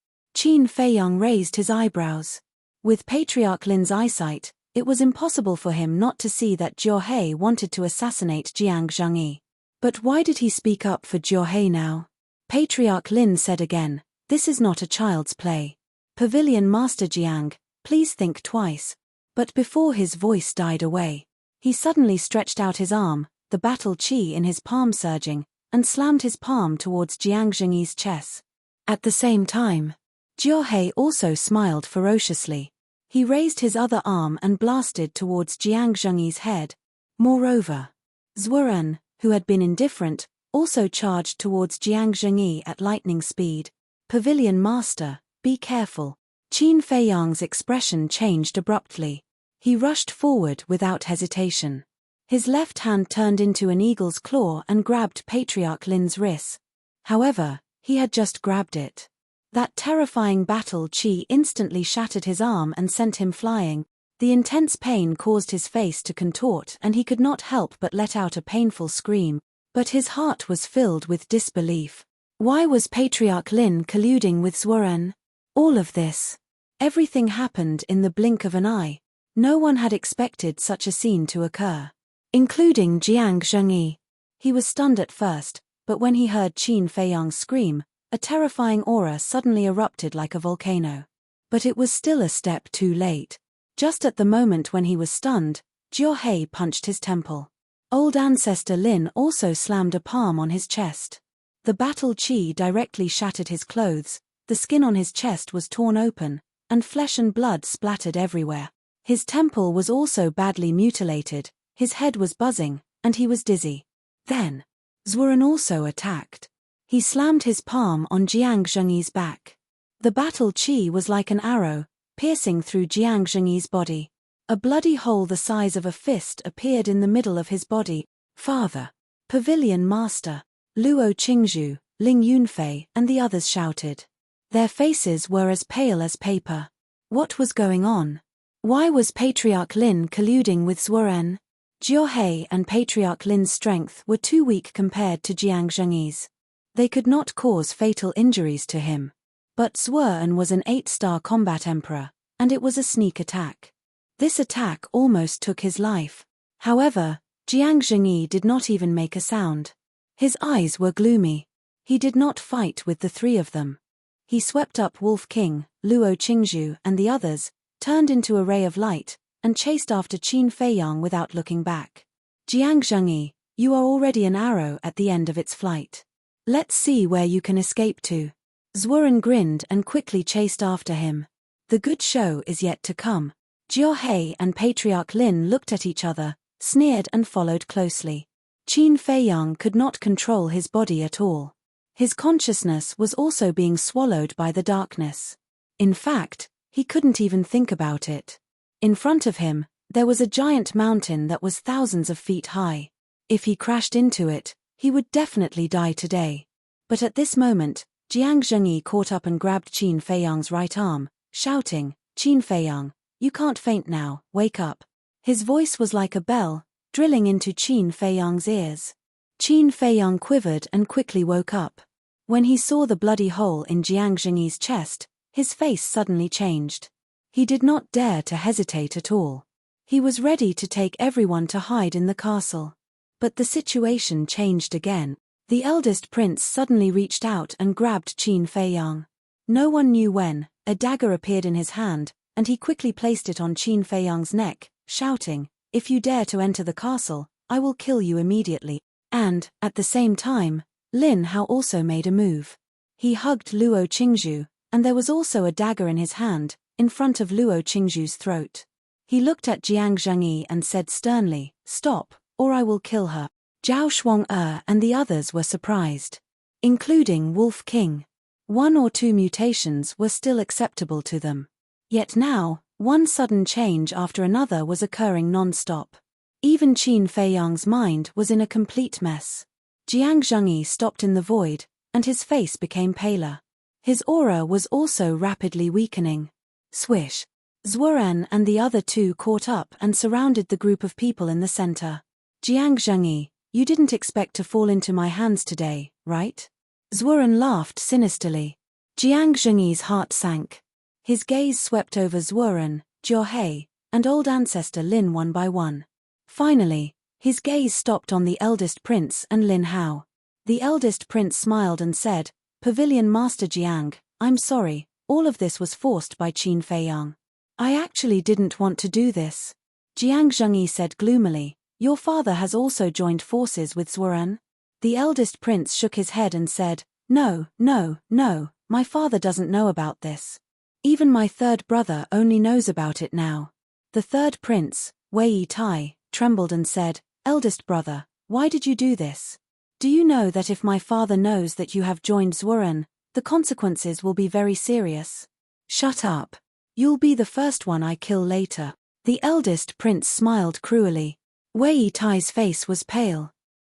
Speaker 1: Feiyang raised his eyebrows. With Patriarch Lin's eyesight, it was impossible for him not to see that Jiahei wanted to assassinate Jiang Zhengyi. But why did he speak up for Jiahei now? Patriarch Lin said again, This is not a child's play. Pavilion Master Jiang, please think twice. But before his voice died away, he suddenly stretched out his arm, the battle chi in his palm surging, and slammed his palm towards Jiang Zhengyi's chest. At the same time, Jiahei also smiled ferociously. He raised his other arm and blasted towards Jiang Zhengyi's head. Moreover, Zuoren, who had been indifferent, also charged towards Jiang Zhengyi at lightning speed. Pavilion Master, be careful. Qin Feiyang's expression changed abruptly. He rushed forward without hesitation. His left hand turned into an eagle's claw and grabbed Patriarch Lin's wrist. However, he had just grabbed it. That terrifying battle chi instantly shattered his arm and sent him flying. The intense pain caused his face to contort and he could not help but let out a painful scream. But his heart was filled with disbelief. Why was Patriarch Lin colluding with Zuoren? All of this. Everything happened in the blink of an eye. No one had expected such a scene to occur. Including Jiang Zhengyi. He was stunned at first, but when he heard Qin Feiyang scream, a terrifying aura suddenly erupted like a volcano. But it was still a step too late. Just at the moment when he was stunned, Jiahei punched his temple. Old Ancestor Lin also slammed a palm on his chest. The battle chi directly shattered his clothes, the skin on his chest was torn open, and flesh and blood splattered everywhere. His temple was also badly mutilated, his head was buzzing, and he was dizzy. Then, Zuoren also attacked. He slammed his palm on Jiang Zhengyi's back. The battle chi was like an arrow, piercing through Jiang Zhengyi's body. A bloody hole the size of a fist appeared in the middle of his body. Father! Pavilion Master! Luo Qingzhu, Ling Yunfei, and the others shouted. Their faces were as pale as paper. What was going on? Why was Patriarch Lin colluding with Zuoren? Jiahei and Patriarch Lin's strength were too weak compared to Jiang Zhengyi's. They could not cause fatal injuries to him. But Zuoren was an 8-star combat emperor, and it was a sneak attack. This attack almost took his life. However, Jiang Zhengyi did not even make a sound. His eyes were gloomy. He did not fight with the three of them. He swept up Wolf King, Luo Qingzhu, and the others, turned into a ray of light, and chased after Qin Feiyang without looking back. Jiang Zhengyi, you are already an arrow at the end of its flight. Let's see where you can escape to. Zuoren grinned and quickly chased after him. The good show is yet to come. Jiao and Patriarch Lin looked at each other, sneered and followed closely. Qin Feiyang could not control his body at all. His consciousness was also being swallowed by the darkness. In fact, he couldn't even think about it. In front of him, there was a giant mountain that was thousands of feet high. If he crashed into it, he would definitely die today. But at this moment, Jiang Zhengyi caught up and grabbed Qin Feiyang's right arm, shouting, "Qin Feiyang, you can't faint now, wake up." His voice was like a bell, drilling into Qin Feiyang's ears. Qin Feiyang quivered and quickly woke up. When he saw the bloody hole in Jiang Zhengyi's chest, his face suddenly changed. He did not dare to hesitate at all. He was ready to take everyone to hide in the castle. But the situation changed again. The eldest prince suddenly reached out and grabbed Qin Feiyang. No one knew when, a dagger appeared in his hand, and he quickly placed it on Qin Feiyang's neck, shouting, "If you dare to enter the castle, I will kill you immediately." And, at the same time, Lin Hao also made a move. He hugged Luo Qingzhu, and there was also a dagger in his hand, in front of Luo Qingzhu's throat. He looked at Jiang Zhengyi and said sternly, "Stop, or I will kill her." Zhao Shuang and the others were surprised, including Wolf King. 1 or 2 mutations were still acceptable to them. Yet now, one sudden change after another was occurring non-stop. Even Qin Feiyang's mind was in a complete mess. Jiang Zhengyi stopped in the void, and his face became paler. His aura was also rapidly weakening. Swish. Zuoren and the other two caught up and surrounded the group of people in the center. "Jiang Zhengyi, you didn't expect to fall into my hands today, right?" Zuoren laughed sinisterly. Jiang Zhengyi's heart sank. His gaze swept over Zuoren, Jiao and old ancestor Lin one by one. Finally, his gaze stopped on the eldest prince and Lin Hao. The eldest prince smiled and said, "Pavilion Master Jiang, I'm sorry, all of this was forced by Qin Feiyang. I actually didn't want to do this." Jiang Zhengyi said gloomily, "Your father has also joined forces with Zuoren?" The eldest prince shook his head and said, No, my father doesn't know about this. Even my third brother only knows about it now." The third prince, Wei Tai, trembled and said, "Eldest brother, why did you do this? Do you know that if my father knows that you have joined Zuoren, the consequences will be very serious?" "Shut up. You'll be the first one I kill later." The eldest prince smiled cruelly. Wei Tai's face was pale.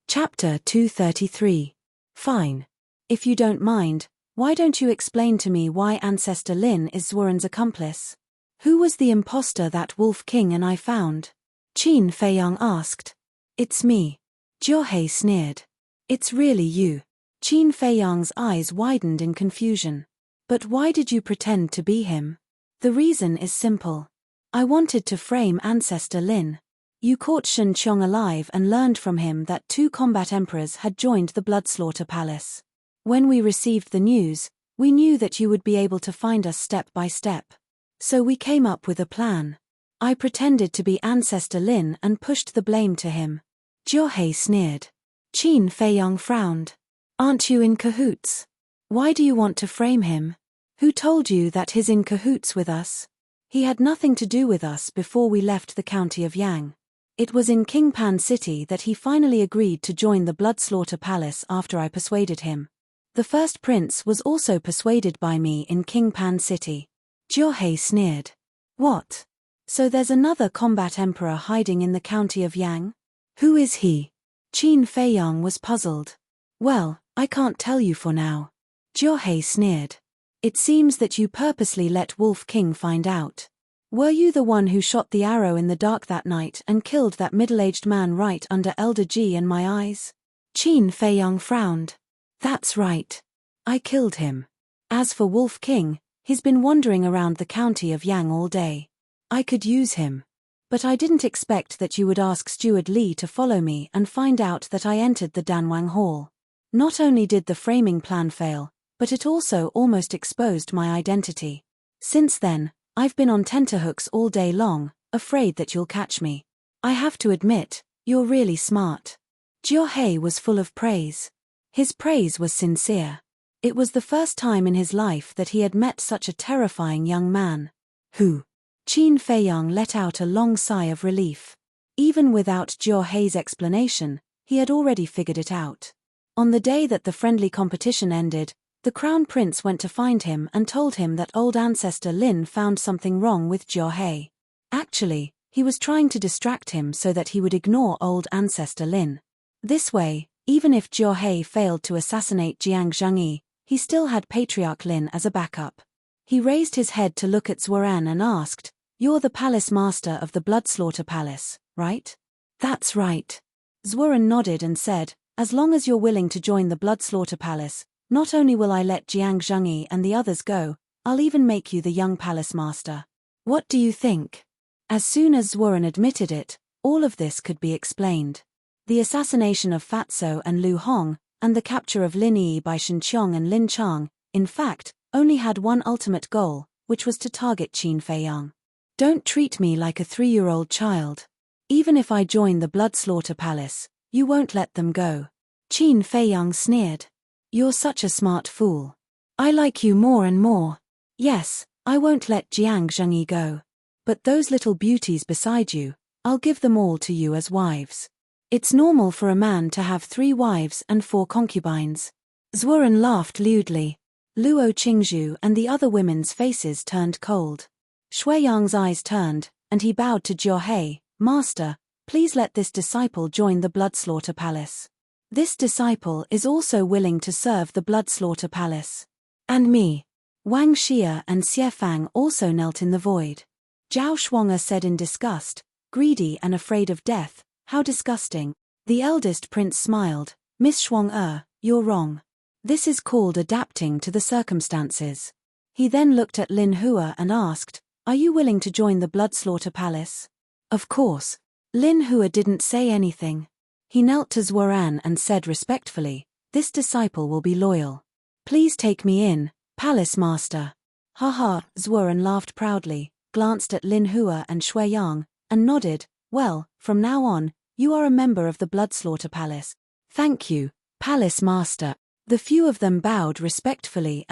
Speaker 1: Chapter 233. Fine. If you don't mind, why don't you explain to me why Ancestor Lin is Zuoren's accomplice? Who was the imposter that Wolf King and I found? Qin Feiyang asked. "It's me." Jiao sneered. "It's really you." Qin Feiyang's eyes widened in confusion. "But why did you pretend to be him?" "The reason is simple. I wanted to frame Ancestor Lin. You caught Shen Qiong alive and learned from him that 2 combat emperors had joined the Bloodslaughter Palace. When we received the news, we knew that you would be able to find us step by step. So we came up with a plan. I pretended to be Ancestor Lin and pushed the blame to him." Jiao sneered. Qin Feiyang frowned. "Aren't you in cahoots? Why do you want to frame him? Who told you that he's in cahoots with us? He had nothing to do with us before we left the county of Yang. It was in Qingpan City that he finally agreed to join the Bloodslaughter Palace after I persuaded him. The first prince was also persuaded by me in Qingpan City." Jiao sneered. "What? So there's another combat emperor hiding in the county of Yang? Who is he?" Qin Feiyang was puzzled. "Well, I can't tell you for now." Jiao sneered. "It seems that you purposely let Wolf King find out. Were you the one who shot the arrow in the dark that night and killed that middle-aged man right under Elder Ji and my eyes?" Qin Feiyang frowned. "That's right. I killed him. As for Wolf King, he's been wandering around the county of Yang all day. I could use him. But I didn't expect that you would ask Steward Li to follow me and find out that I entered the Danwang Hall. Not only did the framing plan fail, but it also almost exposed my identity. Since then, I've been on tenterhooks all day long, afraid that you'll catch me. I have to admit, you're really smart. Jiao was full of praise. His praise was sincere. It was the first time in his life that he had met such a terrifying young man. Who? Qin Feiyang let out a long sigh of relief. Even without Jiao explanation, he had already figured it out. On the day that the friendly competition ended, the Crown Prince went to find him and told him that old ancestor Lin found something wrong with Jiao. Actually, he was trying to distract him so that he would ignore old ancestor Lin. This way, even if Jiao failed to assassinate Jiang Zhengyi, he still had Patriarch Lin as a backup. He raised his head to look at Zuoran and asked, "You're the palace master of the Bloodslaughter Palace, right?" "That's right." Zuoran nodded and said, "As long as you're willing to join the Bloodslaughter Palace, not only will I let Jiang Zhengyi and the others go, I'll even make you the young palace master. What do you think?" As soon as Zuoran admitted it, all of this could be explained. The assassination of Fatso and Lu Hong, and the capture of Lin Yi by Shen Qiong and Lin Chang, in fact, only had one ultimate goal, which was to target Qin Feiyang. "Don't treat me like a 3-year-old child. Even if I join the Bloodslaughter Palace, you won't let them go." Qin Feiyang sneered. "You're such a smart fool. I like you more and more. Yes, I won't let Jiang Zhengyi go. But those little beauties beside you, I'll give them all to you as wives. It's normal for a man to have 3 wives and 4 concubines." Zuoran laughed lewdly. Luo Qingzhu and the other women's faces turned cold. Shui Yang's eyes turned, and he bowed to Jiao. "Master, please let this disciple join the Bloodslaughter Palace. This disciple is also willing to serve the Bloodslaughter Palace. And me." Wang Xia and Xie Fang also knelt in the void. Zhao Shuang'er said in disgust, "Greedy and afraid of death, how disgusting." The eldest prince smiled. "Miss Shuang'er, you're wrong. This is called adapting to the circumstances." He then looked at Lin Hua and asked, "Are you willing to join the Bloodslaughter Palace?" "Of course." Lin Hua didn't say anything. He knelt to Zuoran and said respectfully, "This disciple will be loyal. Please take me in, Palace Master." "Ha." Zuoran laughed proudly, glanced at Lin Hua and Shui Yang, and nodded. "Well, from now on, you are a member of the Bloodslaughter Palace." "Thank you, Palace Master." The few of them bowed respectfully.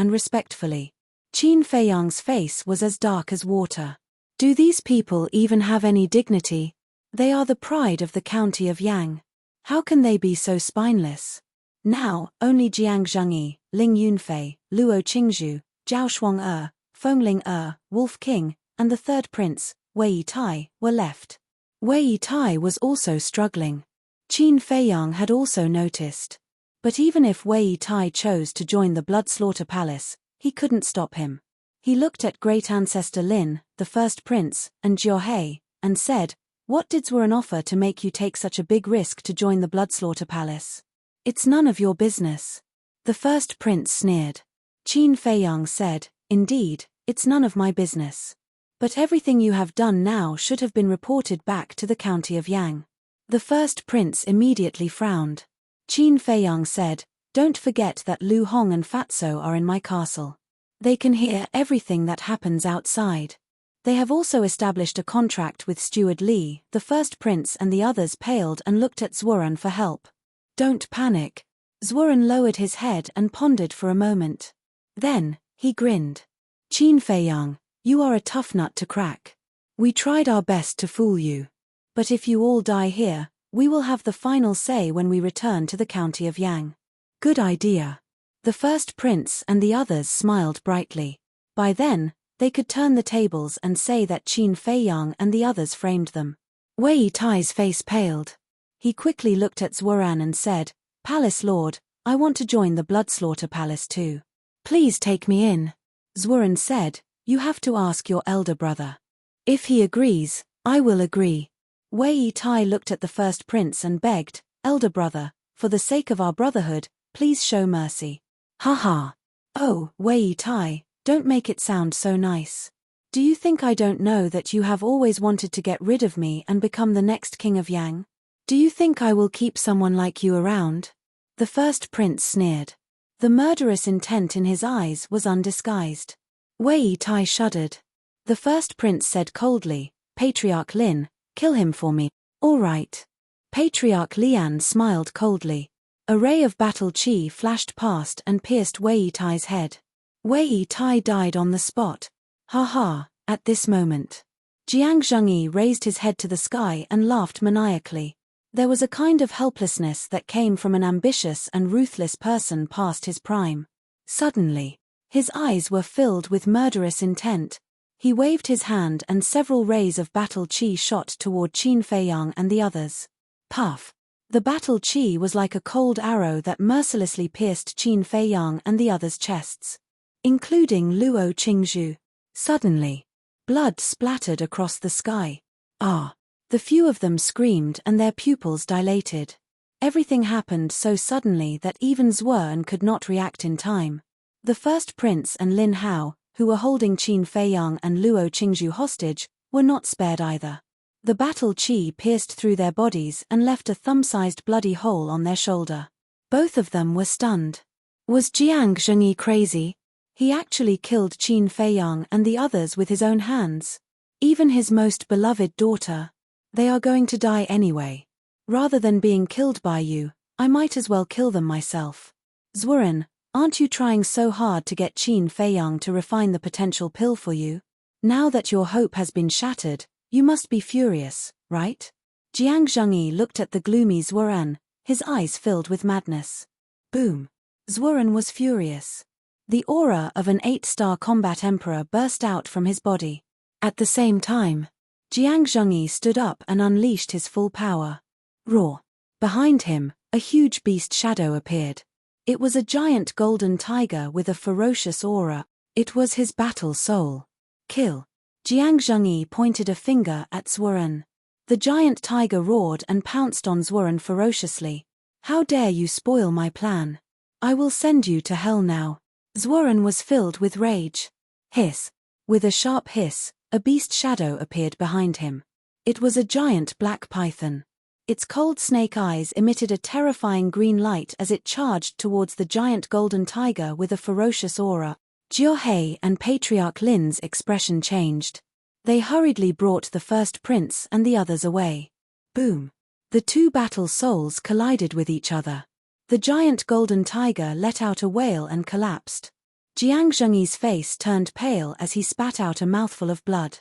Speaker 1: Qin Feiyang's face was as dark as water. Do these people even have any dignity? They are the pride of the county of Yang. How can they be so spineless? Now, only Jiang Zhengyi, Ling Yunfei, Luo Qingzhu, Zhao Shuang'er, Fengling Wolf King, and the third prince, Wei Tai, were left. Wei Tai was also struggling. Qin Feiyang had also noticed. But even if Wei Tai chose to join the Bloodslaughter Palace, he couldn't stop him. He looked at great ancestor Lin, the first prince, and Jiao, and said, "What did Zuoran offer to make you take such a big risk to join the Bloodslaughter Palace?" "It's none of your business." The first prince sneered. Qin Feiyang said, "Indeed, it's none of my business. But everything you have done now should have been reported back to the county of Yang." The first prince immediately frowned. Qin Feiyang said, "Don't forget that Lu Hong and Fatso are in my castle. They can hear everything that happens outside. They have also established a contract with Steward Li." The first prince and the others paled and looked at Zuoran for help. "Don't panic." Zuoran lowered his head and pondered for a moment. Then, he grinned. "Qin Feiyang, you are a tough nut to crack. We tried our best to fool you. But if you all die here, we will have the final say when we return to the county of Yang." "Good idea." The first prince and the others smiled brightly. By then, they could turn the tables and say that Qin Feiyang and the others framed them. Wei Tai's face paled. He quickly looked at Zuoran and said, "Palace Lord, I want to join the Bloodslaughter Palace too. Please take me in." Zuoran said, "You have to ask your elder brother. If he agrees, I will agree." Wei Tai looked at the first prince and begged, "Elder brother, for the sake of our brotherhood, please show mercy." "Ha." "Oh, Wei Tai, don't make it sound so nice. Do you think I don't know that you have always wanted to get rid of me and become the next king of Yang? Do you think I will keep someone like you around?" The first prince sneered. The murderous intent in his eyes was undisguised. Wei Tai shuddered. The first prince said coldly, "Patriarch Lin, kill him for me." "All right." Patriarch Lian smiled coldly. A ray of battle chi flashed past and pierced Wei Tai's head. Wei Tai died on the spot. Ha ha, at this moment. Jiang Zhengyi raised his head to the sky and laughed maniacally. There was a kind of helplessness that came from an ambitious and ruthless person past his prime. Suddenly, his eyes were filled with murderous intent. He waved his hand and several rays of battle chi shot toward Qin Feiyang and the others. Puff! The battle chi was like a cold arrow that mercilessly pierced Qin Feiyang and the others' chests, including Luo Qingzhu. Suddenly, blood splattered across the sky. Ah! The few of them screamed and their pupils dilated. Everything happened so suddenly that even Zuoren could not react in time. The first prince and Lin Hao, who were holding Qin Feiyang and Luo Qingzhu hostage, were not spared either. The battle chi pierced through their bodies and left a thumb-sized bloody hole on their shoulder. Both of them were stunned. Was Jiang Zhengyi crazy? He actually killed Qin Feiyang and the others with his own hands. Even his most beloved daughter. They are going to die anyway. Rather than being killed by you, I might as well kill them myself. Zuoren, aren't you trying so hard to get Qin Feiyang to refine the potential pill for you? Now that your hope has been shattered, you must be furious, right? Jiang Zhengyi looked at the gloomy Zuoren, his eyes filled with madness. Boom! Zuoren was furious. The aura of an 8-star combat emperor burst out from his body. At the same time, Jiang Zhengyi stood up and unleashed his full power. Roar! Behind him, a huge beast shadow appeared. It was a giant golden tiger with a ferocious aura. It was his battle soul. Kill! Jiang Zhengyi pointed a finger at Zuoren. The giant tiger roared and pounced on Zuoren ferociously. How dare you spoil my plan? I will send you to hell now. Zuoren was filled with rage. Hiss! With a sharp hiss, a beast shadow appeared behind him. It was a giant black python. Its cold snake eyes emitted a terrifying green light as it charged towards the giant golden tiger with a ferocious aura. Jiuhe and Patriarch Lin's expression changed. They hurriedly brought the first prince and the others away. Boom! The two battle souls collided with each other. The giant golden tiger let out a wail and collapsed. Jiang Zhengyi's face turned pale as he spat out a mouthful of blood.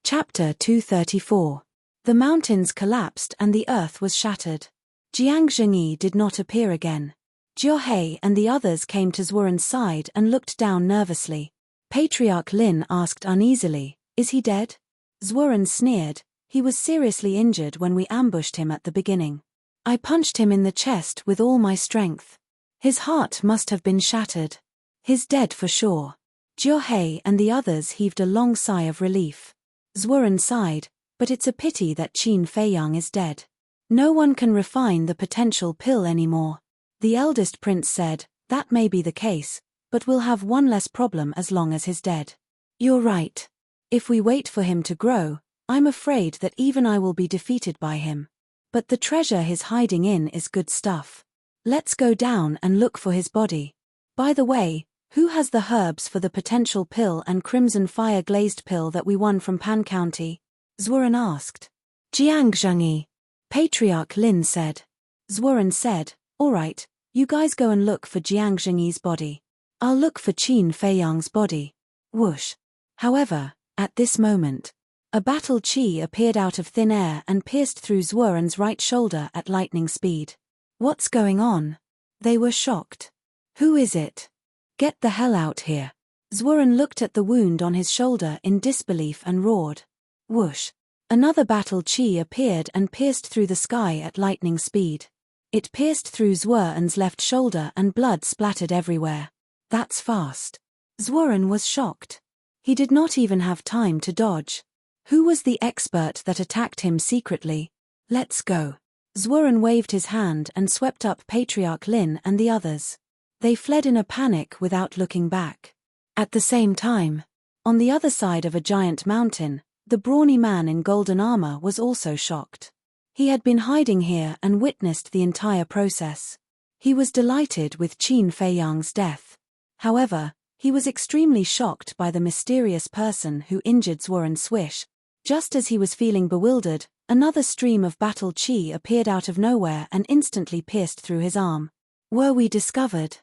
Speaker 1: Chapter 234. The mountains collapsed and the earth was shattered. Jiang Zhengyi did not appear again. Jiuhe and the others came to Zuoren's side and looked down nervously. Patriarch Lin asked uneasily, "Is he dead?" Zuoren sneered. "He was seriously injured when we ambushed him at the beginning. I punched him in the chest with all my strength. His heart must have been shattered. He's dead for sure." Jiuhe and the others heaved a long sigh of relief. Zuoren sighed, "But it's a pity that Qin Feiyang is dead. No one can refine the potential pill anymore." The eldest prince said, "That may be the case, but we'll have one less problem as long as he's dead." "You're right. If we wait for him to grow, I'm afraid that even I will be defeated by him. But the treasure he's hiding in is good stuff. Let's go down and look for his body. By the way, who has the herbs for the potential pill and crimson fire glazed pill that we won from Pan County?" Zuoren asked. "Jiang Zhengyi," Patriarch Lin said. Zuoren said, "All right, you guys go and look for Jiang Zhengyi's body. I'll look for Qin Feiyang's body." Whoosh! However, at this moment, a battle chi appeared out of thin air and pierced through Zuoren's right shoulder at lightning speed. "What's going on?" They were shocked. "Who is it? Get the hell out here." Zuoren looked at the wound on his shoulder in disbelief and roared. Whoosh! Another battle chi appeared and pierced through the sky at lightning speed. It pierced through Zuoren's left shoulder and blood splattered everywhere. "That's fast." Zuoren was shocked. He did not even have time to dodge. Who was the expert that attacked him secretly? "Let's go." Zuoren waved his hand and swept up Patriarch Lin and the others. They fled in a panic without looking back. At the same time, on the other side of a giant mountain, the brawny man in golden armor was also shocked. He had been hiding here and witnessed the entire process. He was delighted with Qin Feiyang's death. However, he was extremely shocked by the mysterious person who injured Zhuo and Swish. Just as he was feeling bewildered, another stream of battle qi appeared out of nowhere and instantly pierced through his arm. Were we discovered?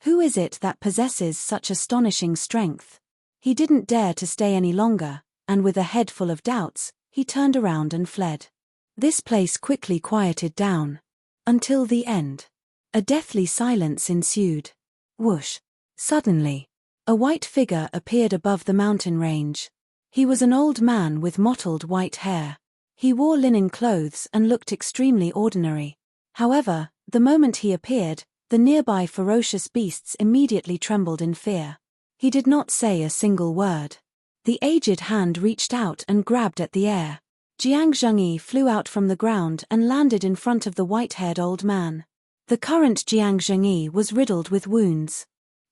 Speaker 1: Who is it that possesses such astonishing strength? He didn't dare to stay any longer, and with a head full of doubts, he turned around and fled. This place quickly quieted down. Until the end. A deathly silence ensued. Whoosh! Suddenly, a white figure appeared above the mountain range. He was an old man with mottled white hair. He wore linen clothes and looked extremely ordinary. However, the moment he appeared, the nearby ferocious beasts immediately trembled in fear. He did not say a single word. The aged hand reached out and grabbed at the air. Jiang Zhengyi flew out from the ground and landed in front of the white-haired old man. The current Jiang Zhengyi was riddled with wounds.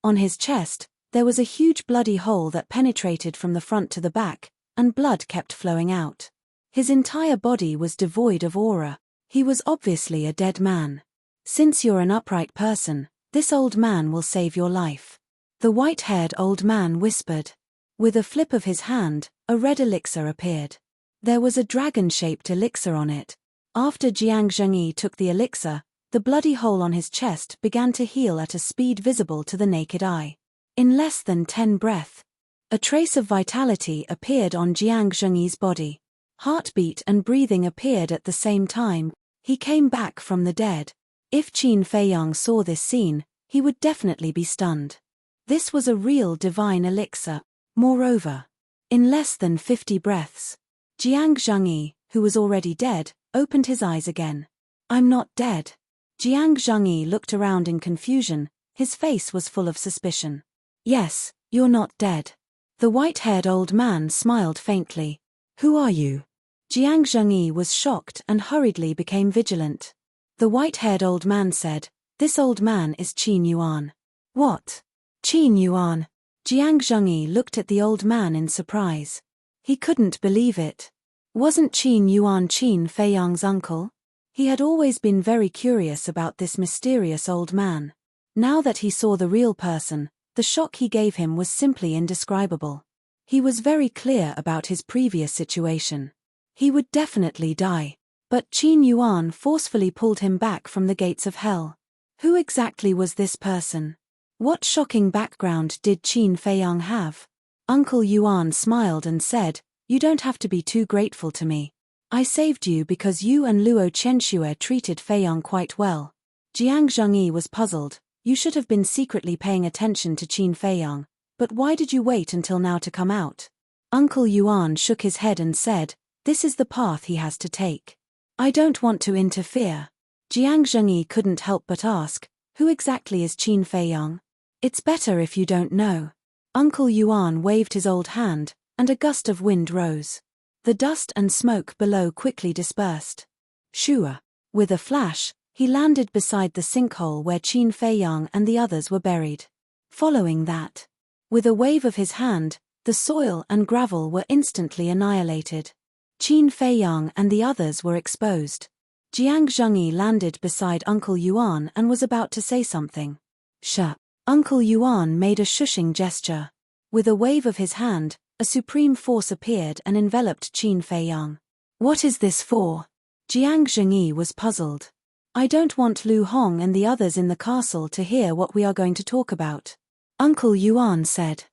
Speaker 1: On his chest, there was a huge bloody hole that penetrated from the front to the back, and blood kept flowing out. His entire body was devoid of aura. He was obviously a dead man. Since you're an upright person, this old man will save your life. The white-haired old man whispered. With a flip of his hand, a red elixir appeared. There was a dragon-shaped elixir on it. After Jiang Zhengyi took the elixir, the bloody hole on his chest began to heal at a speed visible to the naked eye. In less than 10 breaths, a trace of vitality appeared on Jiang Zhengyi's body. Heartbeat and breathing appeared at the same time. He came back from the dead. If Qin Feiyang saw this scene, he would definitely be stunned. This was a real divine elixir. Moreover, in less than 50 breaths, Jiang Zhengyi, who was already dead, opened his eyes again. I'm not dead. Jiang Zhengyi looked around in confusion. His face was full of suspicion. Yes, you're not dead. The white-haired old man smiled faintly. Who are you? Jiang Zhengyi was shocked and hurriedly became vigilant. The white-haired old man said, This old man is Qin Yuan. What? Qin Yuan? Jiang Zhengyi looked at the old man in surprise. He couldn't believe it. Wasn't Qin Yuan Qin Feiyang's uncle? He had always been very curious about this mysterious old man. Now that he saw the real person, the shock he gave him was simply indescribable. He was very clear about his previous situation. He would definitely die. But Qin Yuan forcefully pulled him back from the gates of hell. Who exactly was this person? What shocking background did Qin Feiyang have? Uncle Yuan smiled and said, You don't have to be too grateful to me. I saved you because you and Luo Chenxue treated Feiyang quite well. Jiang Zhengyi was puzzled. You should have been secretly paying attention to Qin Feiyang, but why did you wait until now to come out? Uncle Yuan shook his head and said, This is the path he has to take. I don't want to interfere. Jiang Zhengyi couldn't help but ask, Who exactly is Qin Feiyang? It's better if you don't know. Uncle Yuan waved his old hand, and a gust of wind rose. The dust and smoke below quickly dispersed. Shua. With a flash, he landed beside the sinkhole where Qin Feiyang and the others were buried. Following that, with a wave of his hand, the soil and gravel were instantly annihilated. Qin Feiyang and the others were exposed. Jiang Zhengyi landed beside Uncle Yuan and was about to say something. Shh. Uncle Yuan made a shushing gesture. With a wave of his hand, a supreme force appeared and enveloped Qin Feiyang. What is this for? Jiang Zhengyi was puzzled. I don't want Lu Hong and the others in the castle to hear what we are going to talk about. Uncle Yuan said.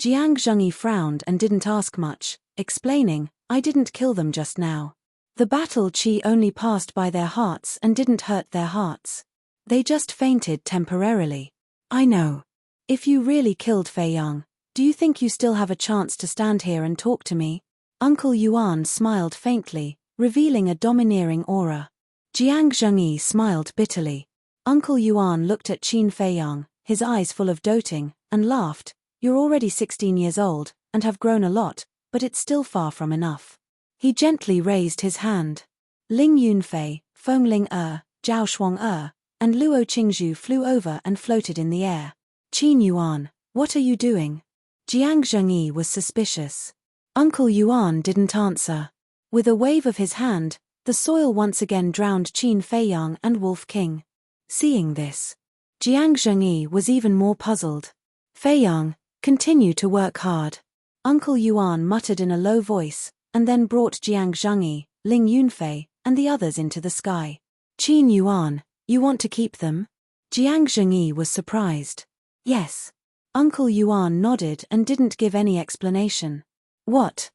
Speaker 1: Jiang Zhengyi frowned and didn't ask much, explaining, I didn't kill them just now. The battle qi only passed by their hearts and didn't hurt their hearts. They just fainted temporarily. I know. If you really killed Feiyang, do you think you still have a chance to stand here and talk to me? Uncle Yuan smiled faintly, revealing a domineering aura. Jiang Zhengyi smiled bitterly. Uncle Yuan looked at Qin Feiyang, his eyes full of doting, and laughed. You're already 16 years old, and have grown a lot, but it's still far from enough. He gently raised his hand. Ling Yunfei, Fengling Zhao Shuang and Luo Qingzhu flew over and floated in the air. Qin Yuan, what are you doing? Jiang Zhengyi was suspicious. Uncle Yuan didn't answer. With a wave of his hand, the soil once again drowned Qin Feiyang and Wolf King. Seeing this, Jiang Zhengyi was even more puzzled. Fei Yang, continue to work hard. Uncle Yuan muttered in a low voice, and then brought Jiang Zhengyi, Ling Yunfei, and the others into the sky. Qin Yuan, you want to keep them? Jiang Zhengyi was surprised. Yes. Uncle Yuan nodded and didn't give any explanation. What's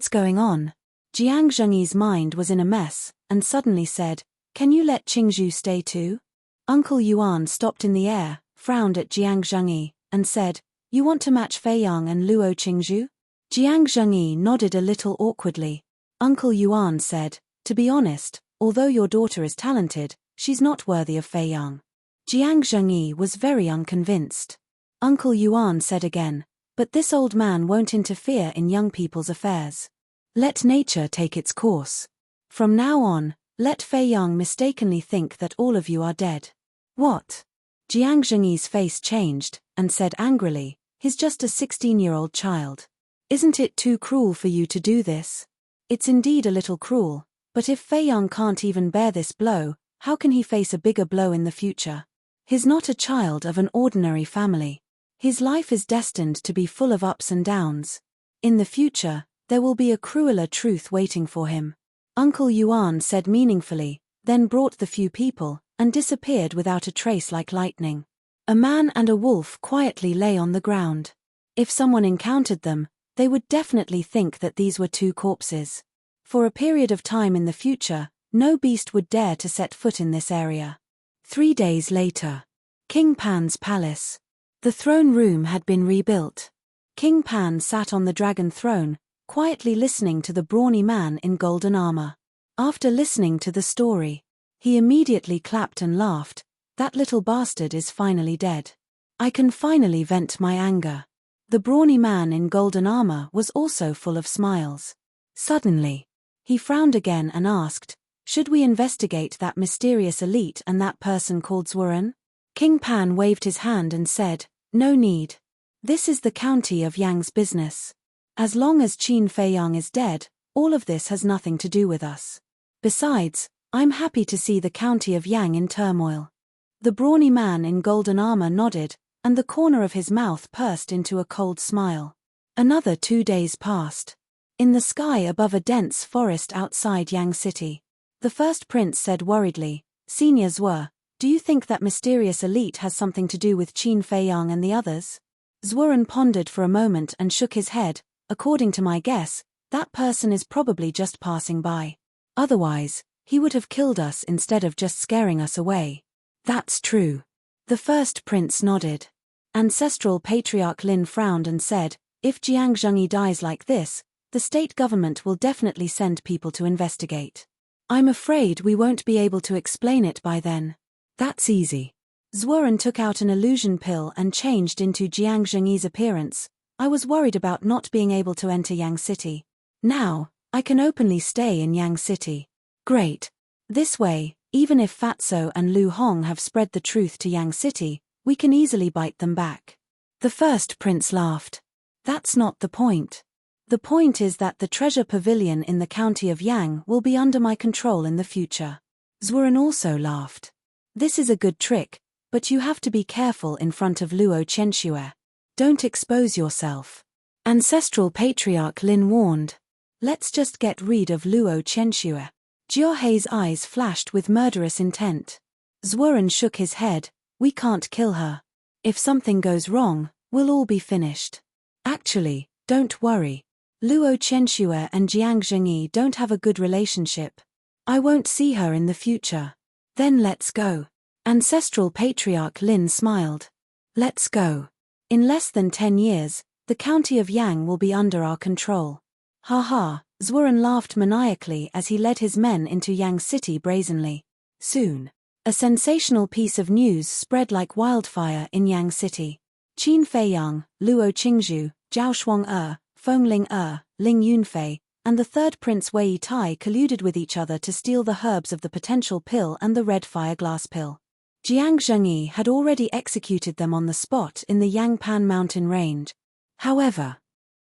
Speaker 1: going on? Jiang Zhengyi's mind was in a mess, and suddenly said, can you let Qingzhu stay too? Uncle Yuan stopped in the air, frowned at Jiang Zhengyi, and said, you want to match Fei Yang and Luo Qingzhu? Jiang Zhengyi nodded a little awkwardly. Uncle Yuan said, to be honest, although your daughter is talented, she's not worthy of Fei Yang. Jiang Zhengyi was very unconvinced. Uncle Yuan said again, but this old man won't interfere in young people's affairs. Let nature take its course. From now on, let Fei Yang mistakenly think that all of you are dead. What? Jiang Zhengyi's face changed, and said angrily, he's just a 16-year-old child. Isn't it too cruel for you to do this? It's indeed a little cruel, but if Fei Yang can't even bear this blow, how can he face a bigger blow in the future? He's not a child of an ordinary family. His life is destined to be full of ups and downs. In the future, there will be a crueler truth waiting for him. Uncle Yuan said meaningfully, then brought the few people, and disappeared without a trace like lightning. A man and a wolf quietly lay on the ground. If someone encountered them, they would definitely think that these were two corpses. For a period of time in the future, no beast would dare to set foot in this area. 3 days later. King Pan's palace. The throne room had been rebuilt. King Pan sat on the dragon throne, quietly listening to the brawny man in golden armor. After listening to the story, he immediately clapped and laughed. That little bastard is finally dead. I can finally vent my anger. The brawny man in golden armor was also full of smiles. Suddenly, he frowned again and asked, should we investigate that mysterious elite and that person called Zhuren? King Pan waved his hand and said, no need. This is the county of Yang's business. As long as Qin Fei Yang is dead, all of this has nothing to do with us. Besides, I'm happy to see the county of Yang in turmoil. The brawny man in golden armor nodded, and the corner of his mouth pursed into a cold smile. Another 2 days passed. In the sky above a dense forest outside Yang City, the first prince said worriedly, Senior Zhuo, do you think that mysterious elite has something to do with Qin Fei Yang and the others? Zhuren pondered for a moment and shook his head. According to my guess, that person is probably just passing by. Otherwise, he would have killed us instead of just scaring us away. That's true. The first prince nodded. Ancestral Patriarch Lin frowned and said, if Jiang Zhengyi dies like this, the state government will definitely send people to investigate. I'm afraid we won't be able to explain it by then. That's easy. Zhuren took out an illusion pill and changed into Jiang Zhengyi's appearance. I was worried about not being able to enter Yang City. Now, I can openly stay in Yang City. Great. This way, even if Fatso and Lu Hong have spread the truth to Yang City, we can easily bite them back. The first prince laughed. That's not the point. The point is that the treasure pavilion in the county of Yang will be under my control in the future. Zhuren also laughed. This is a good trick, but you have to be careful in front of Luo Qianxue. Don't expose yourself. Ancestral Patriarch Lin warned. Let's just get rid of Luo Qianxue. Jiahei's eyes flashed with murderous intent. Zhuren shook his head. We can't kill her. If something goes wrong, we'll all be finished. Actually, don't worry. Luo Qianxue and Jiang Zhengyi don't have a good relationship. I won't see her in the future. Then let's go. Ancestral Patriarch Lin smiled. Let's go. In less than 10 years, the county of Yang will be under our control. Ha ha, Zhuren laughed maniacally as he led his men into Yang City brazenly. Soon, a sensational piece of news spread like wildfire in Yang City. Qin Fei Yang, Luo Qingzhu, Zhao Shuang Fengling Ling Yunfei, and the third Prince Wei Tai colluded with each other to steal the herbs of the potential pill and the red fire glass pill. Jiang Zhengyi had already executed them on the spot in the Yangpan mountain range. However,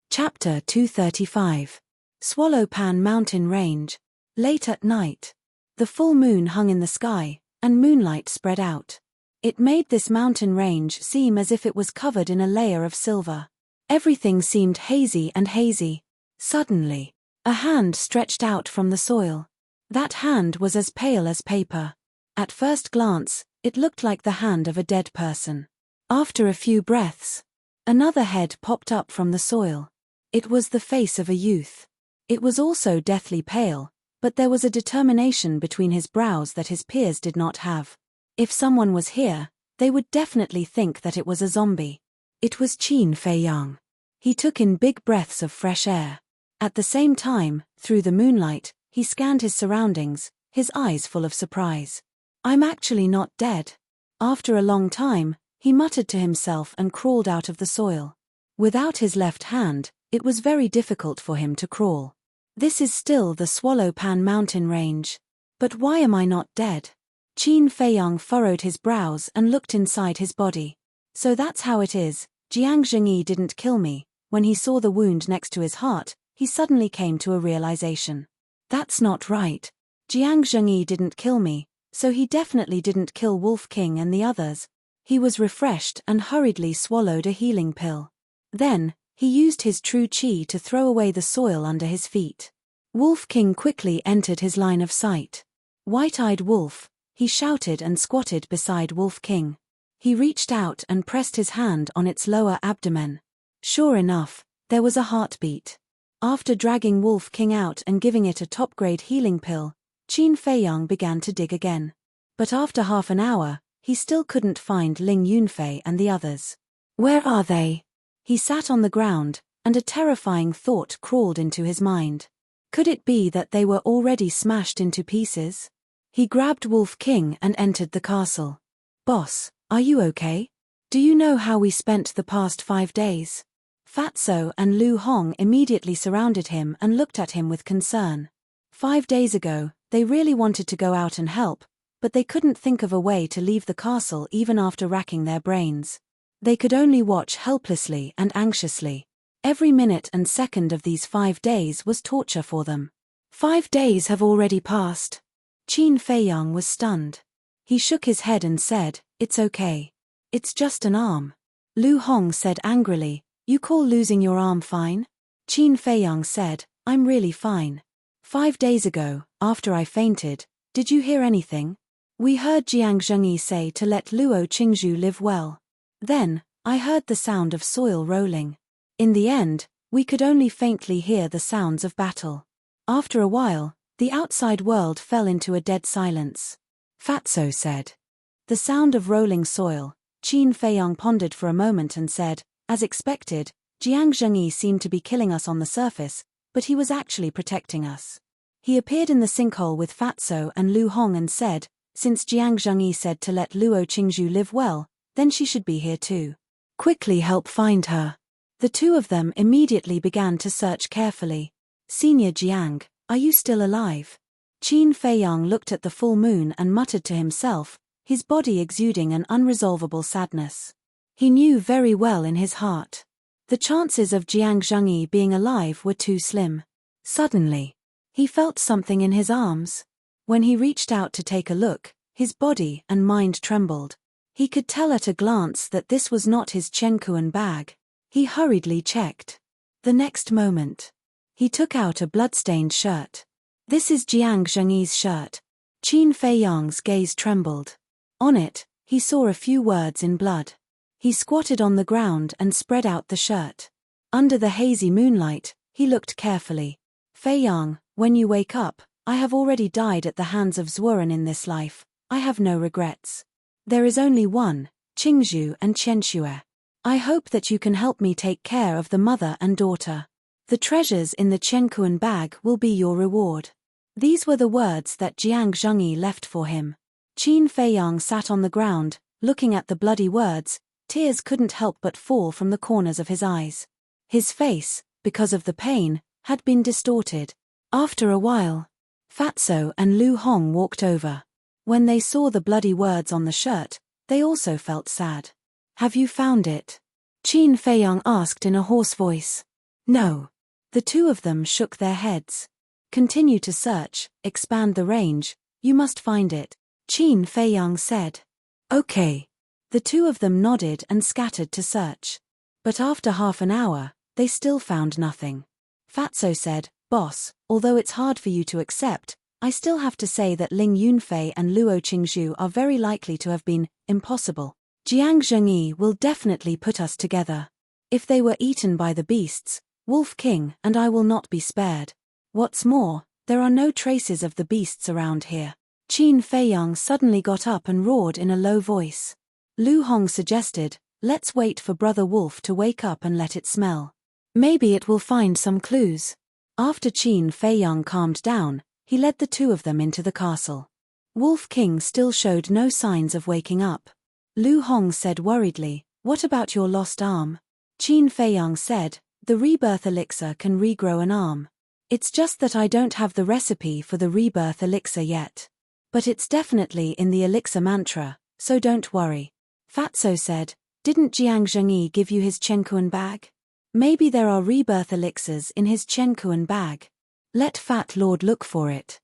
Speaker 1: Chapter 235. Swallowpan Mountain Range. Late at night. The full moon hung in the sky, and moonlight spread out. It made this mountain range seem as if it was covered in a layer of silver. Everything seemed hazy and hazy. Suddenly, a hand stretched out from the soil. That hand was as pale as paper. At first glance, it looked like the hand of a dead person. After a few breaths, another head popped up from the soil. It was the face of a youth. It was also deathly pale, but there was a determination between his brows that his peers did not have. If someone was here, they would definitely think that it was a zombie. It was Qin Fei Yang. He took in big breaths of fresh air. At the same time, through the moonlight, he scanned his surroundings, his eyes full of surprise. I'm actually not dead. After a long time, he muttered to himself and crawled out of the soil. Without his left hand, it was very difficult for him to crawl. This is still the Swallow Pan mountain range. But why am I not dead? Qin Fei Yang furrowed his brows and looked inside his body. So that's how it is, Jiang Zhengyi didn't kill me. When he saw the wound next to his heart, he suddenly came to a realization. That's not right. Jiang Zhengyi didn't kill me, so he definitely didn't kill Wolf King and the others. He was refreshed and hurriedly swallowed a healing pill. Then, he used his true qi to throw away the soil under his feet. Wolf King quickly entered his line of sight. White-eyed wolf, he shouted and squatted beside Wolf King. He reached out and pressed his hand on its lower abdomen. Sure enough, there was a heartbeat. After dragging Wolf King out and giving it a top-grade healing pill, Qin Fei Yang began to dig again. But after half an hour, he still couldn't find Ling Yunfei and the others. Where are they? He sat on the ground, and a terrifying thought crawled into his mind. Could it be that they were already smashed into pieces? He grabbed Wolf King and entered the castle. Boss, are you okay? Do you know how we spent the past 5 days? Fatso and Lu Hong immediately surrounded him and looked at him with concern. 5 days ago, they really wanted to go out and help, but they couldn't think of a way to leave the castle even after racking their brains. They could only watch helplessly and anxiously. Every minute and second of these 5 days was torture for them. 5 days have already passed. Qin Fei Yang was stunned. He shook his head and said, "It's okay. It's just an arm." Lu Hong said angrily, "You call losing your arm fine?" Qin Fei Yang said, "I'm really fine. 5 days ago, after I fainted, did you hear anything? We heard Jiang Zhengyi say to let Luo Qingzhu live well. Then, I heard the sound of soil rolling. In the end, we could only faintly hear the sounds of battle. After a while, the outside world fell into a dead silence." Fatso said. The sound of rolling soil. Qin Fei Yang pondered for a moment and said, "As expected, Jiang Zhengyi seemed to be killing us on the surface, but he was actually protecting us." He appeared in the sinkhole with Fatso and Lu Hong and said, "Since Jiang Zhengyi said to let Luo Qingzhu live well, then she should be here too. Quickly help find her." The two of them immediately began to search carefully. "Senior Jiang, are you still alive?" Qin Fei Yang looked at the full moon and muttered to himself, his body exuding an unresolvable sadness. He knew very well in his heart. The chances of Jiang Zhengyi being alive were too slim. Suddenly, he felt something in his arms. When he reached out to take a look, his body and mind trembled. He could tell at a glance that this was not his Chenkuan bag. He hurriedly checked. The next moment, he took out a blood-stained shirt. "This is Jiang Zhengyi's shirt." Qin Fei Yang's gaze trembled. On it, he saw a few words in blood. He squatted on the ground and spread out the shirt. Under the hazy moonlight, he looked carefully. "Fei Yang, when you wake up, I have already died at the hands of Zuoren in this life. I have no regrets. There is only one, Qingzhu and Qianxue. I hope that you can help me take care of the mother and daughter. The treasures in the Chenkuan bag will be your reward." These were the words that Jiang Zhengyi left for him. Qin Fei Yang sat on the ground, looking at the bloody words. Tears couldn't help but fall from the corners of his eyes. His face, because of the pain, had been distorted. After a while, Fatso and Lu Hong walked over. When they saw the bloody words on the shirt, they also felt sad. "Have you found it?" Qin Fei Yang asked in a hoarse voice. "No." The two of them shook their heads. "Continue to search, expand the range, you must find it," Qin Fei Yang said. Okay. The two of them nodded and scattered to search. But after half an hour, they still found nothing. Fatso said, "Boss, although it's hard for you to accept, I still have to say that Ling Yunfei and Luo Qingzhu are very likely to have been impossible. Jiang Zhengyi will definitely put us together. If they were eaten by the beasts, Wolf King and I will not be spared. What's more, there are no traces of the beasts around here." Qin Feiyang suddenly got up and roared in a low voice. Lu Hong suggested, "Let's wait for Brother Wolf to wake up and let it smell. Maybe it will find some clues." After Qin Feiyang calmed down, he led the two of them into the castle. Wolf King still showed no signs of waking up. Lu Hong said worriedly, "What about your lost arm?" Qin Feiyang said, "The rebirth elixir can regrow an arm. It's just that I don't have the recipe for the rebirth elixir yet. But it's definitely in the elixir mantra, so don't worry." Fatso said, "Didn't Jiang Zhengyi give you his Chenkuan bag? Maybe there are rebirth elixirs in his Chenkuan bag. Let Fat Lord look for it."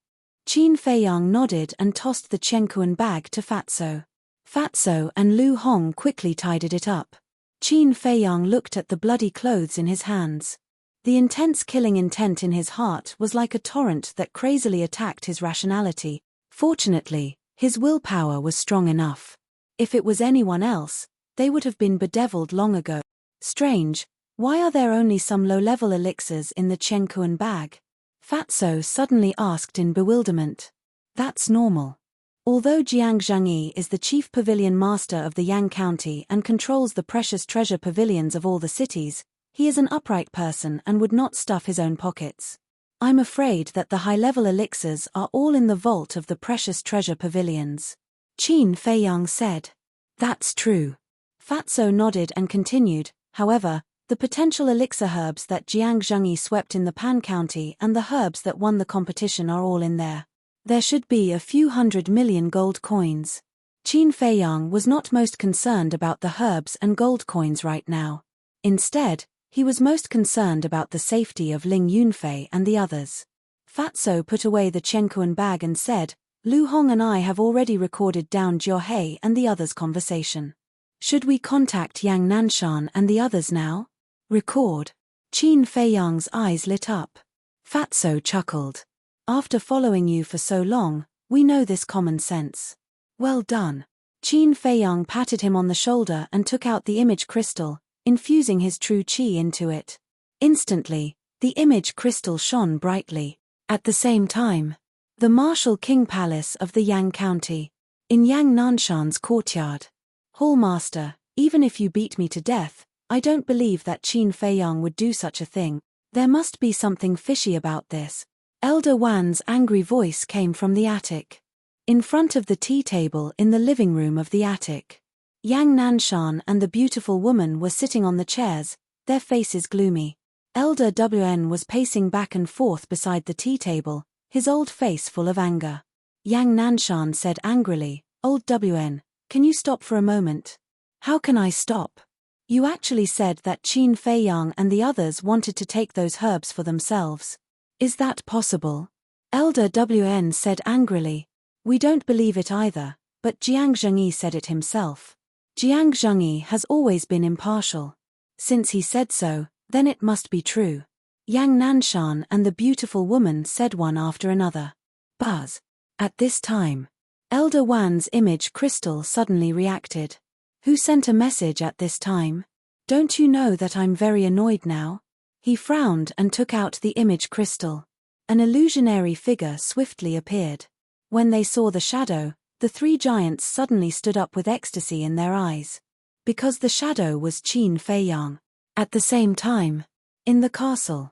Speaker 1: Qin Feiyang nodded and tossed the Chenkuan bag to Fatso. Fatso and Lu Hong quickly tidied it up. Qin Feiyang looked at the bloody clothes in his hands. The intense killing intent in his heart was like a torrent that crazily attacked his rationality. Fortunately, his willpower was strong enough. If it was anyone else, they would have been bedeviled long ago. Strange, why are there only some low-level elixirs in the Chenkuan bag? Fatso suddenly asked in bewilderment. That's normal. Although Jiang Zhengyi is the chief pavilion master of the Yang County and controls the precious treasure pavilions of all the cities, he is an upright person and would not stuff his own pockets. I'm afraid that the high-level elixirs are all in the vault of the precious treasure pavilions. Qin Feiyang said. That's true. Fatso nodded and continued, however, the potential elixir herbs that Jiang Zhengyi swept in the Pan County and the herbs that won the competition are all in there. There should be a few 100 million gold coins. Qin Feiyang was not most concerned about the herbs and gold coins right now. Instead, he was most concerned about the safety of Ling Yunfei and the others. Fatso put away the Chenkuan bag and said, "Lu Hong and I have already recorded down Jiuhei and the others' conversation. Should we contact Yang Nanshan and the others now?" "Record." Qin Feiyang's eyes lit up. Fatso chuckled. "After following you for so long, we know this common sense. Well done." Qin Feiyang patted him on the shoulder and took out the image crystal, infusing his true qi into it. Instantly, the image crystal shone brightly. At the same time, the Martial King Palace of the Yang County. In Yang Nanshan's courtyard. "Hallmaster, even if you beat me to death, I don't believe that Qin Feiyang would do such a thing. There must be something fishy about this." Elder Wan's angry voice came from the attic. In front of the tea table in the living room of the attic. Yang Nanshan and the beautiful woman were sitting on the chairs, their faces gloomy. Elder Wn was pacing back and forth beside the tea table, his old face full of anger. Yang Nanshan said angrily, "Old Wn, can you stop for a moment?" "How can I stop? You actually said that Qin Feiyang and the others wanted to take those herbs for themselves. Is that possible?" Elder Wn said angrily. "We don't believe it either, but Jiang Zhengyi said it himself. Jiang Zhengyi has always been impartial. Since he said so, then it must be true." Yang Nanshan and the beautiful woman said one after another. Buzz. At this time, Elder Wan's image crystal suddenly reacted. "Who sent a message at this time? Don't you know that I'm very annoyed now?" He frowned and took out the image crystal. An illusionary figure swiftly appeared. When they saw the shadow, the three giants suddenly stood up with ecstasy in their eyes. Because the shadow was Qin Feiyang. At the same time, in the castle,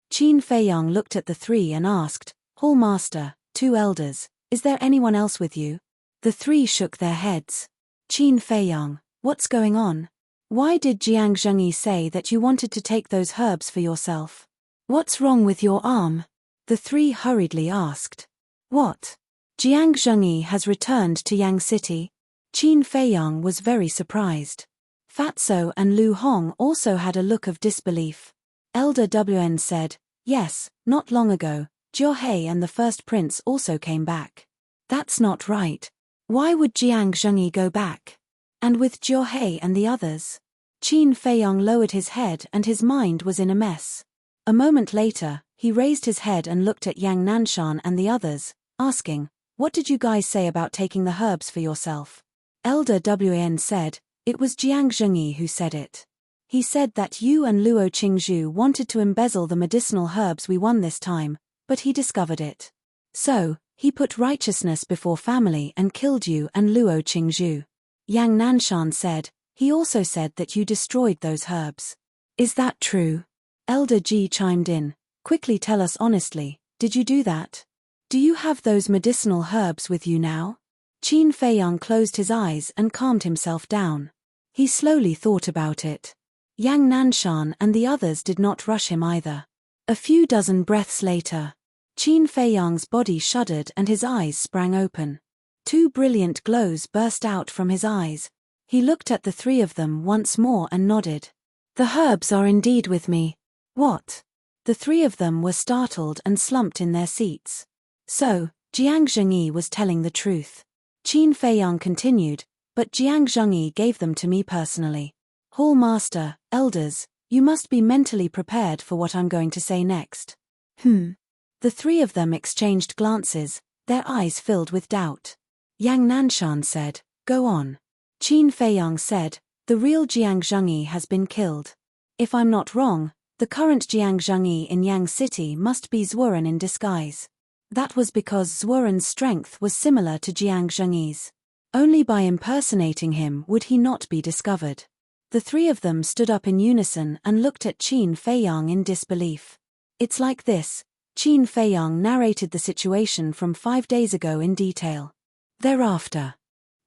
Speaker 1: Qin Feiyang looked at the three and asked, "Hallmaster, two elders, is there anyone else with you?" The three shook their heads. "Qin Feiyang, what's going on? Why did Jiang Zhengyi say that you wanted to take those herbs for yourself? What's wrong with your arm?" The three hurriedly asked. "What? Jiang Zhengyi has returned to Yang City?" Qin Feiyang was very surprised. Fatso and Lu Hong also had a look of disbelief. Elder Wn said, "Yes, not long ago, Jiuhei and the first prince also came back." "That's not right. Why would Jiang Zhengyi go back? And with Jiuhe and the others? Qin Feiyong lowered his head and his mind was in a mess. A moment later, he raised his head and looked at Yang Nanshan and the others, asking, "What did you guys say about taking the herbs for yourself?" Elder Wan said, "It was Jiang Zhengyi who said it. He said that you and Luo Qingzhu wanted to embezzle the medicinal herbs we won this time, but he discovered it. So, he put righteousness before family and killed you and Luo Qingzhu." Yang Nanshan said, "He also said that you destroyed those herbs. Is that true?" Elder Ji chimed in, "Quickly tell us honestly, did you do that? Do you have those medicinal herbs with you now?" Qin Feiyong closed his eyes and calmed himself down. He slowly thought about it. Yang Nanshan and the others did not rush him either. A few dozen breaths later, Qin Feiyong's body shuddered and his eyes sprang open. Two brilliant glows burst out from his eyes. He looked at the three of them once more and nodded. "The herbs are indeed with me." "What?" The three of them were startled and slumped in their seats. So, Jiang Zhengyi was telling the truth. Qin Feiyong continued, "But Jiang Zhengyi gave them to me personally. Hall Master, elders, you must be mentally prepared for what I'm going to say next." The three of them exchanged glances, their eyes filled with doubt. Yang Nanshan said, "Go on." Qin Feiyong said, "The real Jiang Zhengyi has been killed. If I'm not wrong, the current Jiang Zhengyi in Yang City must be Zhuoren in disguise. That was because Zhuoren's strength was similar to Jiang Zhengyi's. Only by impersonating him would he not be discovered." The three of them stood up in unison and looked at Qin Feiyong in disbelief. "It's like this." Qin Feiyong narrated the situation from 5 days ago in detail. Thereafter.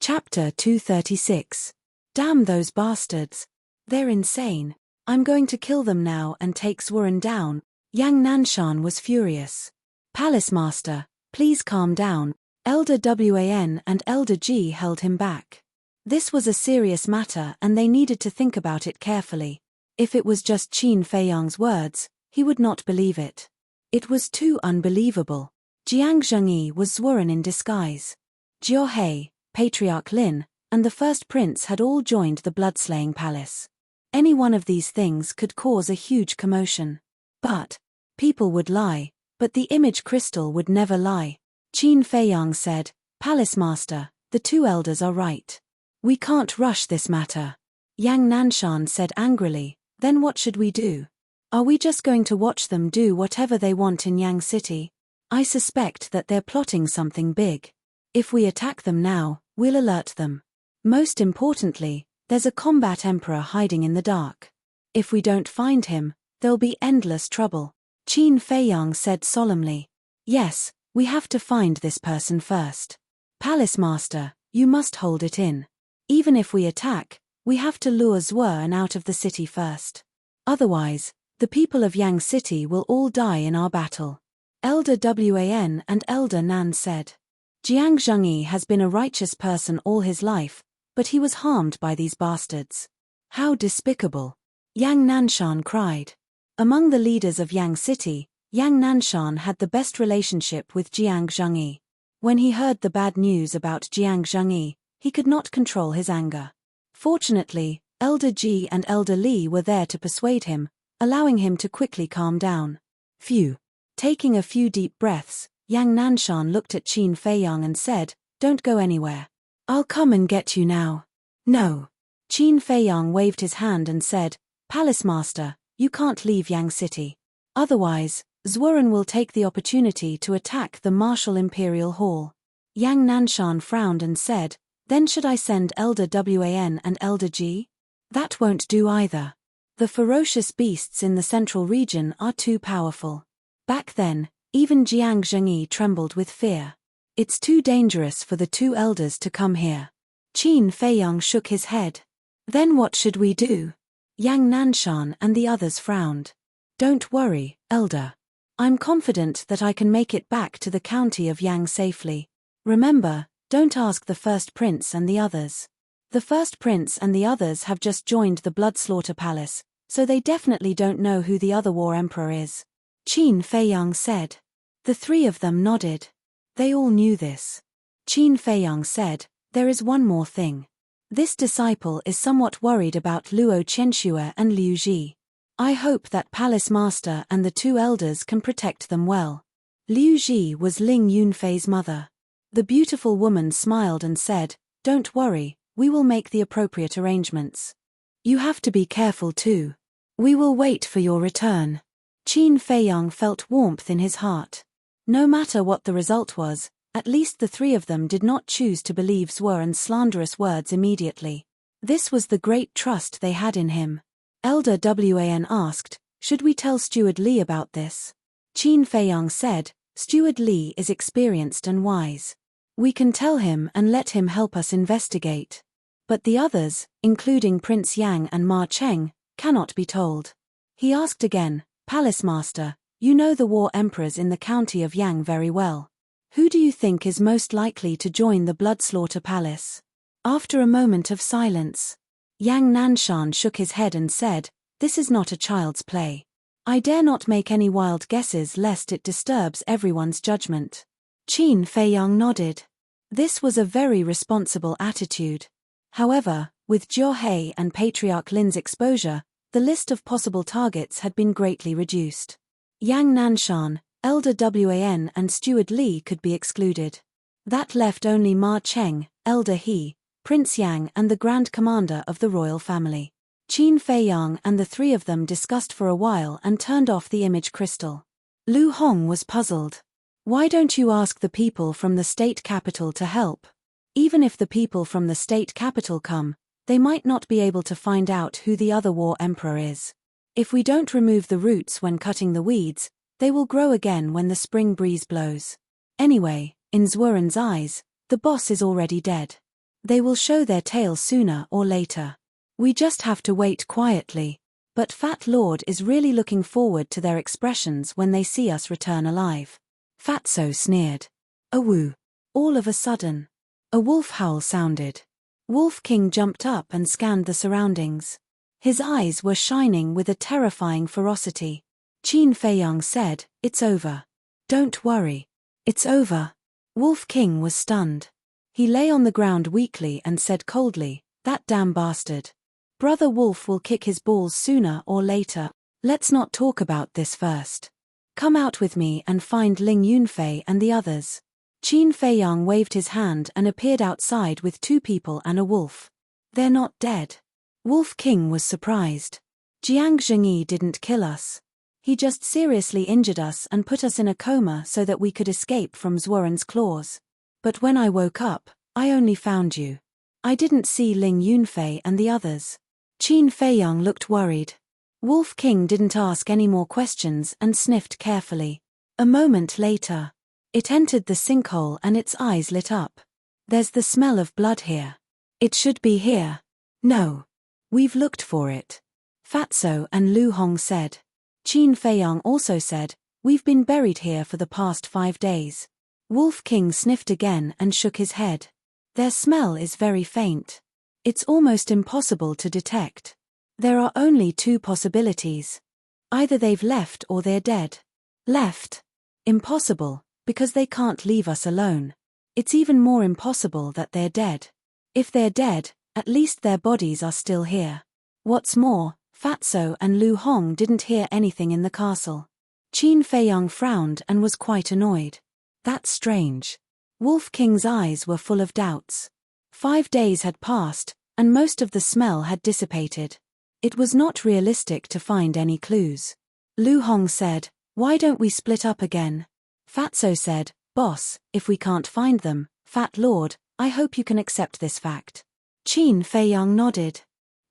Speaker 1: Chapter 236. "Damn those bastards. They're insane. I'm going to kill them now and take Zhuoren down." Yang Nanshan was furious. "Palace Master, please calm down." Elder Wan and Elder Ji held him back. This was a serious matter and they needed to think about it carefully. If it was just Qin Feiyong's words, he would not believe it. It was too unbelievable. Jiang Zhengyi was Zhuoren in disguise. Jiuhe, Patriarch Lin, and the first prince had all joined the blood-slaying palace. Any one of these things could cause a huge commotion. But people would lie, but the image crystal would never lie. Qin Feiyong said, "Palace Master, the two elders are right. We can't rush this matter." Yang Nanshan said angrily, "Then what should we do? Are we just going to watch them do whatever they want in Yang City? I suspect that they're plotting something big. If we attack them now, we'll alert them. Most importantly, there's a combat emperor hiding in the dark. If we don't find him, there'll be endless trouble." Qin Feiyong said solemnly, "Yes, we have to find this person first. Palace Master, you must hold it in. Even if we attack, we have to lure Zhuoren out of the city first. Otherwise, the people of Yang City will all die in our battle." Elder Wan and Elder Nan said, "Jiang Zhengyi has been a righteous person all his life, but he was harmed by these bastards. How despicable." Yang Nanshan cried. Among the leaders of Yang City, Yang Nanshan had the best relationship with Jiang Zhengyi. When he heard the bad news about Jiang Zhengyi, he could not control his anger. Fortunately, Elder Ji and Elder Li were there to persuade him, allowing him to quickly calm down. Phew. Taking a few deep breaths, Yang Nanshan looked at Qin Feiyong and said, "Don't go anywhere. I'll come and get you now." "No." Qin Feiyong waved his hand and said, "Palace Master, you can't leave Yang City. Otherwise, Zhuoren will take the opportunity to attack the martial Imperial Hall." Yang Nanshan frowned and said, "Then should I send Elder Wan and Elder Ji?" "That won't do either. The ferocious beasts in the central region are too powerful. Back then, even Jiang Zhengyi trembled with fear. It's too dangerous for the two elders to come here." Qin Feiyong shook his head. "Then what should we do?" Yang Nanshan and the others frowned. "Don't worry, Elder. I'm confident that I can make it back to the county of Yang safely. Remember, don't ask the first prince and the others. The first prince and the others have just joined the Bloodslaughter Palace, so they definitely don't know who the other war emperor is." Qin Feiyong said. The three of them nodded. They all knew this. Qin Feiyong said, There is one more thing. This disciple is somewhat worried about Luo Qianxue and Liu Ji. I hope that Palace Master and the two elders can protect them well. Liu Ji was Ling Yunfei's mother. The beautiful woman smiled and said, "Don't worry, we will make the appropriate arrangements. You have to be careful too. We will wait for your return." Qin Feiyang felt warmth in his heart. No matter what the result was, at least the three of them did not choose to believe Zuoren's slanderous words immediately. This was the great trust they had in him. Elder Wan asked, "Should we tell Steward Li about this?" Qin Feiyang said, "Steward Li is experienced and wise. We can tell him and let him help us investigate. But the others, including Prince Yang and Ma Cheng, cannot be told." He asked again, "Palace Master, you know the war emperors in the county of Yang very well. Who do you think is most likely to join the Bloodslaughter Palace?" After a moment of silence, Yang Nanshan shook his head and said, "This is not a child's play. I dare not make any wild guesses lest it disturbs everyone's judgment." Qin Feiyang nodded. This was a very responsible attitude. However, with Jiuhe and Patriarch Lin's exposure, the list of possible targets had been greatly reduced. Yang Nanshan, Elder Wan and Steward Li could be excluded. That left only Ma Cheng, Elder He, Prince Yang and the Grand Commander of the royal family. Qin Feiyang and the three of them discussed for a while and turned off the image crystal. Lu Hong was puzzled. "Why don't you ask the people from the state capital to help? Even if the people from the state capital come, they might not be able to find out who the other war emperor is. If we don't remove the roots when cutting the weeds, they will grow again when the spring breeze blows. Anyway, in Zuoren's eyes, the boss is already dead. They will show their tail sooner or later. We just have to wait quietly. But Fat Lord is really looking forward to their expressions when they see us return alive." Fatso sneered. "Awoo." All of a sudden, a wolf howl sounded. Wolf King jumped up and scanned the surroundings. His eyes were shining with a terrifying ferocity. Qin Feiyang said, "It's over. Don't worry. It's over." Wolf King was stunned. He lay on the ground weakly and said coldly, "That damn bastard. Brother Wolf will kick his balls sooner or later. Let's not talk about this first. Come out with me and find Ling Yunfei and the others." Qin Feiyang waved his hand and appeared outside with two people and a wolf. "They're not dead." Wolf King was surprised. "Jiang Zhengyi didn't kill us. He just seriously injured us and put us in a coma so that we could escape from Zuoren's claws. But when I woke up, I only found you. I didn't see Ling Yunfei and the others." Qin Feiyang looked worried. Wolf King didn't ask any more questions and sniffed carefully. A moment later, it entered the sinkhole and its eyes lit up. "There's the smell of blood here. It should be here." "No. We've looked for it," Fatso and Lu Hong said. Qin Feiyang also said, "We've been buried here for the past 5 days." Wolf King sniffed again and shook his head. "Their smell is very faint. It's almost impossible to detect. There are only 2 possibilities. Either they've left or they're dead." "Left? Impossible, because they can't leave us alone. It's even more impossible that they're dead. If they're dead, at least their bodies are still here." What's more, Fatso and Lu Hong didn't hear anything in the castle. Qin Feiyang frowned and was quite annoyed. "That's strange." Wolf King's eyes were full of doubts. 5 days had passed, and most of the smell had dissipated. It was not realistic to find any clues. Lu Hong said, "Why don't we split up again?" Fatso said, "Boss, if we can't find them, Fat Lord, I hope you can accept this fact." Qin Feiyang nodded.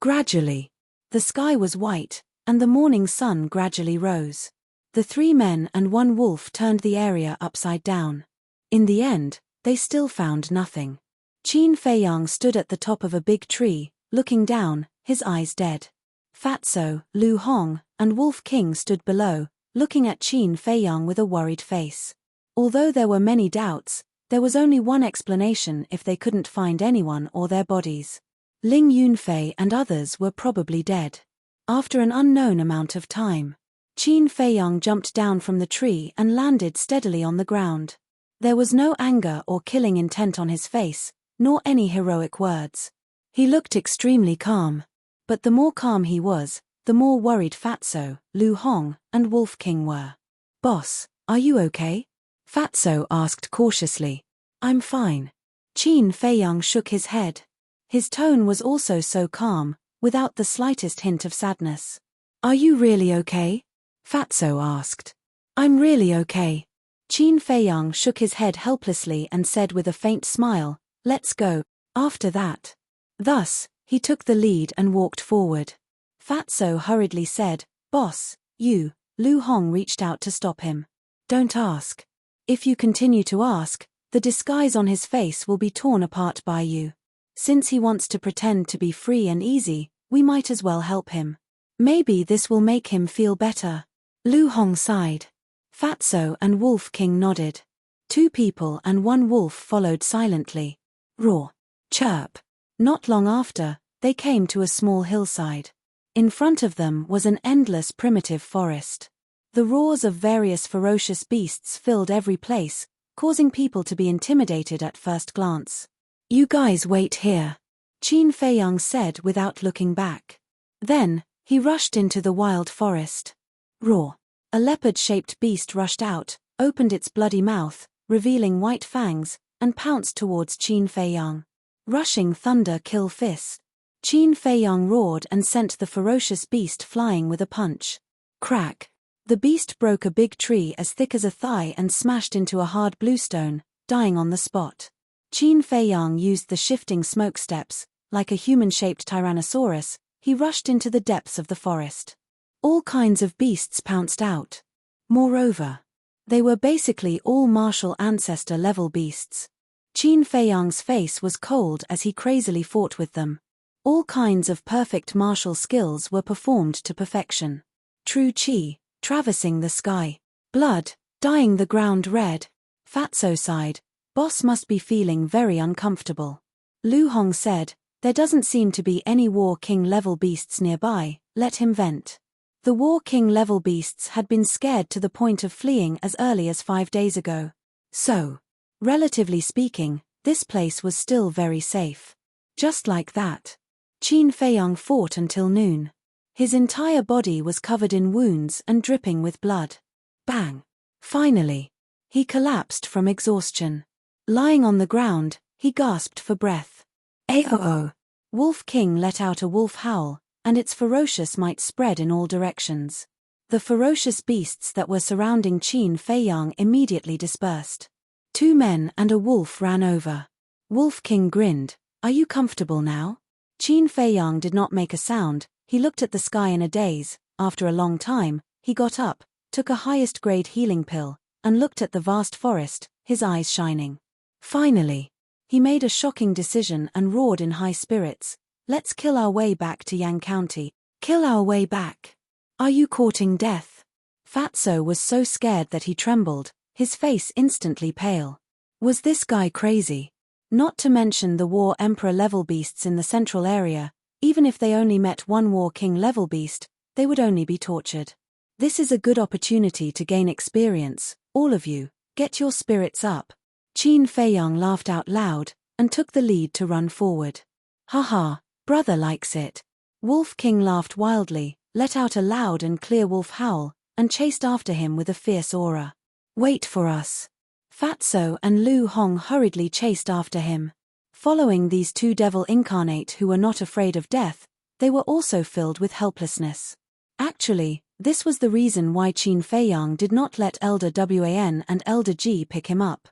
Speaker 1: Gradually, the sky was white, and the morning sun gradually rose. The 3 men and 1 wolf turned the area upside down. In the end, they still found nothing. Qin Feiyang stood at the top of a big tree, looking down, his eyes dead. Fatso, Lu Hong, and Wolf King stood below, looking at Qin Feiyang with a worried face. Although there were many doubts, there was only one explanation if they couldn't find anyone or their bodies. Ling Yunfei and others were probably dead. After an unknown amount of time, Qin Feiyang jumped down from the tree and landed steadily on the ground. There was no anger or killing intent on his face, nor any heroic words. He looked extremely calm. But the more calm he was, the more worried Fatso, Lu Hong, and Wolf King were. "Boss, are you okay?" Fatso asked cautiously. "I'm fine." Qin Feiyang shook his head. His tone was also so calm, without the slightest hint of sadness. "Are you really okay?" Fatso asked. "I'm really okay." Qin Feiyang shook his head helplessly and said with a faint smile, "Let's go." After that. Thus, he took the lead and walked forward. Fatso hurriedly said, "Boss, you." Lu Hong reached out to stop him. "Don't ask. If you continue to ask, the disguise on his face will be torn apart by you. Since he wants to pretend to be free and easy, we might as well help him. Maybe this will make him feel better." Lu Hong sighed. Fatso and Wolf King nodded. 2 people and 1 wolf followed silently. Roar. Chirp. Not long after, they came to a small hillside. In front of them was an endless primitive forest. The roars of various ferocious beasts filled every place, causing people to be intimidated at first glance. "You guys wait here," Qin Feiyang said without looking back. Then, he rushed into the wild forest. Roar. A leopard-shaped beast rushed out, opened its bloody mouth, revealing white fangs, and pounced towards Qin Feiyang. Rushing thunder kill fist. Qin Feiyang roared and sent the ferocious beast flying with a punch. Crack. The beast broke a big tree as thick as a thigh and smashed into a hard bluestone, dying on the spot. Qin Feiyang used the shifting smoke steps. Like a human-shaped tyrannosaurus, he rushed into the depths of the forest. All kinds of beasts pounced out. Moreover, they were basically all martial ancestor-level beasts. Qin Feiyang's face was cold as he crazily fought with them. All kinds of perfect martial skills were performed to perfection. True Qi, traversing the sky. Blood, dyeing the ground red. Fatso sighed. "Boss must be feeling very uncomfortable." Lu Hong said, "There doesn't seem to be any War King-level beasts nearby, let him vent." The War King-level beasts had been scared to the point of fleeing as early as 5 days ago. So, relatively speaking, this place was still very safe. Just like that, Qin Feiyang fought until noon. His entire body was covered in wounds and dripping with blood. Bang! Finally, he collapsed from exhaustion. Lying on the ground, he gasped for breath. "Aoo!" Wolf King let out a wolf howl, and its ferocious might spread in all directions. The ferocious beasts that were surrounding Qin Feiyang immediately dispersed. 2 men and a wolf ran over. Wolf King grinned. "Are you comfortable now?" Qin Feiyang did not make a sound. He looked at the sky in a daze. After a long time, he got up, took a highest-grade healing pill, and looked at the vast forest, his eyes shining. Finally, he made a shocking decision and roared in high spirits. "Let's kill our way back to Yang County." "Kill our way back? Are you courting death?" Fatso was so scared that he trembled, his face instantly pale. Was this guy crazy? Not to mention the War Emperor-level beasts in the central area. Even if they only met 1 War King-level beast, they would only be tortured. This is a good opportunity to gain experience. All of you, get your spirits up. Qin Feiyang laughed out loud, and took the lead to run forward. "Haha, brother likes it." Wolf King laughed wildly, let out a loud and clear wolf howl, and chased after him with a fierce aura. "Wait for us." Fatso and Lu Hong hurriedly chased after him. Following these 2 devil incarnate who were not afraid of death, they were also filled with helplessness. Actually, this was the reason why Qin Feiyang did not let Elder Wan and Elder Ji pick him up.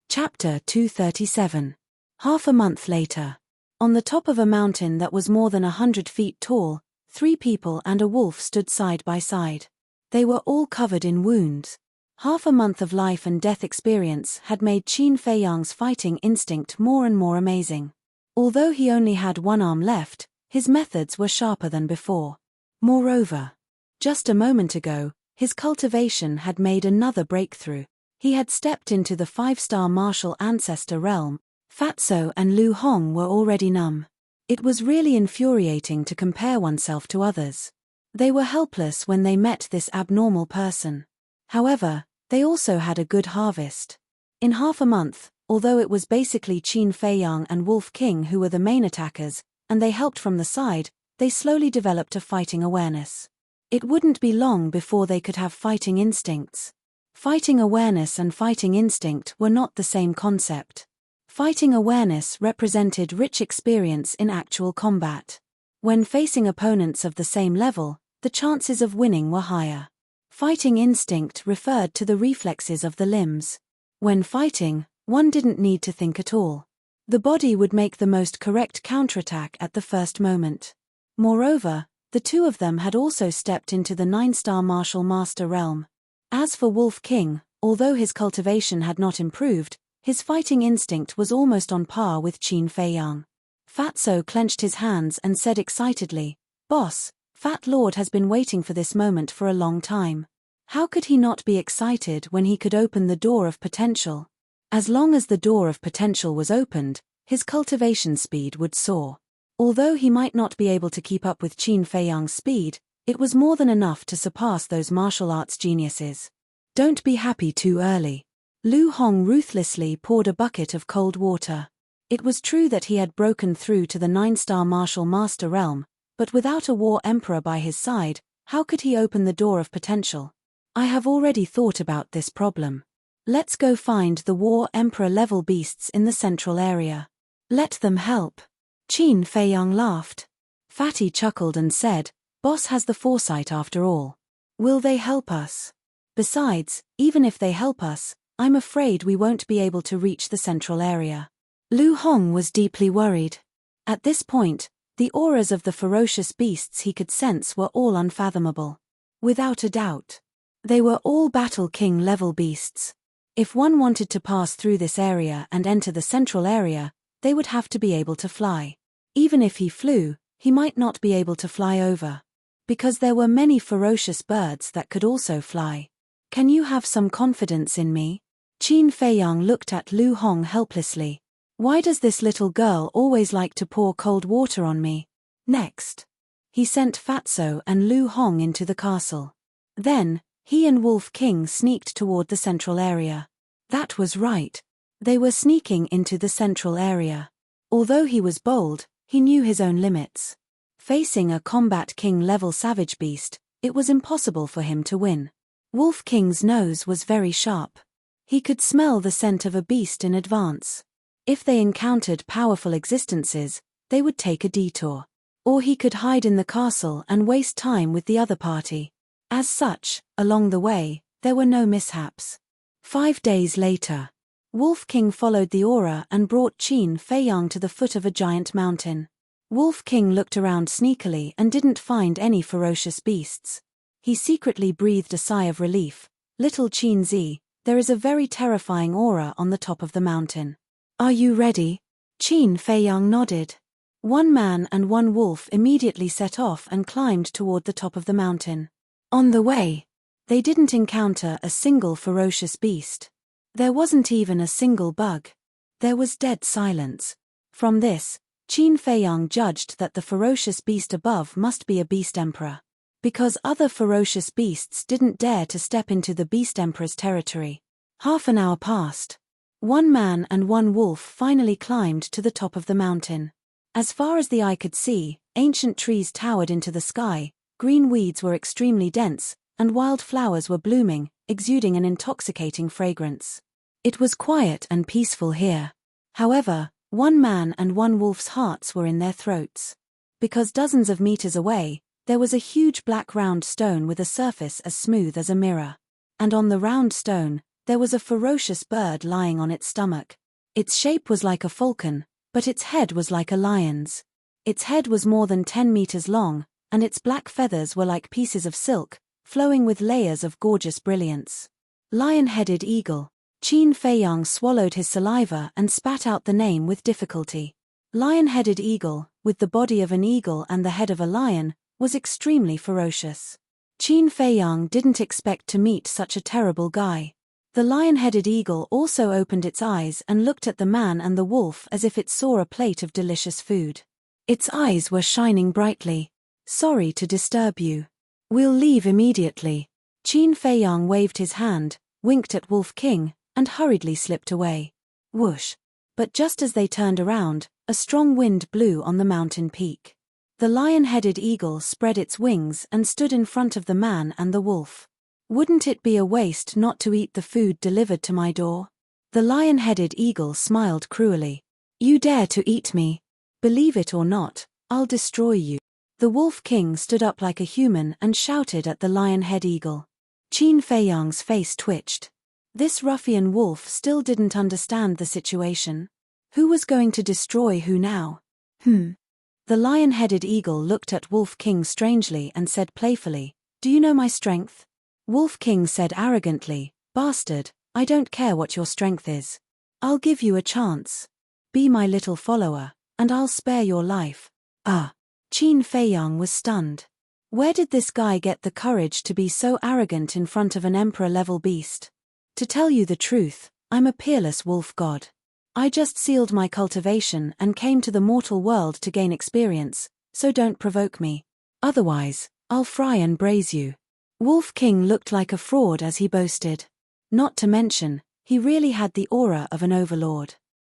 Speaker 1: Chapter 237. Half a month later. On the top of a mountain that was more than 100 feet tall, 3 people and a wolf stood side by side. They were all covered in wounds. Half a month of life and death experience had made Qin Feiyang's fighting instinct more and more amazing. Although he only had 1 arm left, his methods were sharper than before. Moreover, just a moment ago, his cultivation had made another breakthrough. He had stepped into the 5-star martial ancestor realm. Fatso and Lu Hong were already numb. It was really infuriating to compare oneself to others. They were helpless when they met this abnormal person. However, they also had a good harvest. In half a month, Although it was basically Qin Feiyang and Wolf King who were the main attackers, and they helped from the side, they slowly developed a fighting awareness. It wouldn't be long before they could have fighting instincts. Fighting awareness and fighting instinct were not the same concept. Fighting awareness represented rich experience in actual combat. When facing opponents of the same level, the chances of winning were higher. Fighting instinct referred to the reflexes of the limbs. When fighting, one didn't need to think at all. The body would make the most correct counterattack at the first moment. Moreover, the two of them had also stepped into the 9-star martial master realm. As for Wolf King, although his cultivation had not improved, his fighting instinct was almost on par with Qin Feiyang. Fatso clenched his hands and said excitedly, "Boss, Fat Lord has been waiting for this moment for a long time. How could he not be excited when he could open the door of potential?" As long as the door of potential was opened, his cultivation speed would soar. Although he might not be able to keep up with Qin Feiyang's speed, it was more than enough to surpass those martial arts geniuses. Don't be happy too early. Lu Hong ruthlessly poured a bucket of cold water. It was true that he had broken through to the 9-star martial master realm, but without a war emperor by his side, how could he open the door of potential? I have already thought about this problem. Let's go find the war emperor level beasts in the central area. Let them help. Qin Feiyang laughed. Fatty chuckled and said, "Boss has the foresight after all. Will they help us? Besides, even if they help us, I'm afraid we won't be able to reach the central area." Lu Hong was deeply worried. At this point, the auras of the ferocious beasts he could sense were all unfathomable. Without a doubt. They were all Battle King level beasts. If one wanted to pass through this area and enter the central area, they would have to be able to fly. Even if he flew, he might not be able to fly over. Because there were many ferocious birds that could also fly. Can you have some confidence in me? Qin Feiyang looked at Lu Hong helplessly. Why does this little girl always like to pour cold water on me? Next. He sent Fatso and Lu Hong into the castle. Then, he and Wolf King sneaked toward the central area. That was right. They were sneaking into the central area. Although he was bold, he knew his own limits. Facing a combat king level savage beast, it was impossible for him to win. Wolf King's nose was very sharp. He could smell the scent of a beast in advance. If they encountered powerful existences, they would take a detour. Or he could hide in the castle and waste time with the other party. As such, along the way, there were no mishaps. 5 days later, Wolf King followed the aura and brought Qin Feiyang to the foot of a giant mountain. Wolf King looked around sneakily and didn't find any ferocious beasts. He secretly breathed a sigh of relief. "Little Qin Zi, there is a very terrifying aura on the top of the mountain. Are you ready?" Qin Feiyang nodded. One man and one wolf immediately set off and climbed toward the top of the mountain. On the way, they didn't encounter a single ferocious beast. There wasn't even a single bug. There was dead silence. From this, Qin Feiyang judged that the ferocious beast above must be a beast emperor. Because other ferocious beasts didn't dare to step into the beast emperor's territory. Half an hour passed. One man and one wolf finally climbed to the top of the mountain. As far as the eye could see, ancient trees towered into the sky, green weeds were extremely dense, and wild flowers were blooming, exuding an intoxicating fragrance. It was quiet and peaceful here. However, one man and one wolf's hearts were in their throats. Because dozens of meters away, there was a huge black round stone with a surface as smooth as a mirror. And on the round stone, there was a ferocious bird lying on its stomach. Its shape was like a falcon, but its head was like a lion's. Its head was more than 10 meters long, and its black feathers were like pieces of silk, flowing with layers of gorgeous brilliance. Lion-headed eagle. Qin Feiyang swallowed his saliva and spat out the name with difficulty. Lion-headed eagle, with the body of an eagle and the head of a lion, was extremely ferocious. Qin Feiyang didn't expect to meet such a terrible guy. The lion-headed eagle also opened its eyes and looked at the man and the wolf as if it saw a plate of delicious food. Its eyes were shining brightly. "Sorry to disturb you. We'll leave immediately." Qin Feiyang waved his hand, winked at Wolf King, and hurriedly slipped away. Whoosh! But just as they turned around, a strong wind blew on the mountain peak. The lion-headed eagle spread its wings and stood in front of the man and the wolf. Wouldn't it be a waste not to eat the food delivered to my door? The lion-headed eagle smiled cruelly. You dare to eat me? Believe it or not, I'll destroy you. The Wolf King stood up like a human and shouted at the lion-head eagle. Qin Feiyang's face twitched. This ruffian wolf still didn't understand the situation. Who was going to destroy who now? The lion-headed eagle looked at Wolf King strangely and said playfully, Do you know my strength? Wolf King said arrogantly, Bastard, I don't care what your strength is. I'll give you a chance. Be my little follower, and I'll spare your life. Qin Feiyang was stunned. Where did this guy get the courage to be so arrogant in front of an emperor-level beast? To tell you the truth, I'm a peerless wolf god. I just sealed my cultivation and came to the mortal world to gain experience, so don't provoke me. Otherwise, I'll fry and braise you. Wolf King looked like a fraud as he boasted. Not to mention, he really had the aura of an overlord.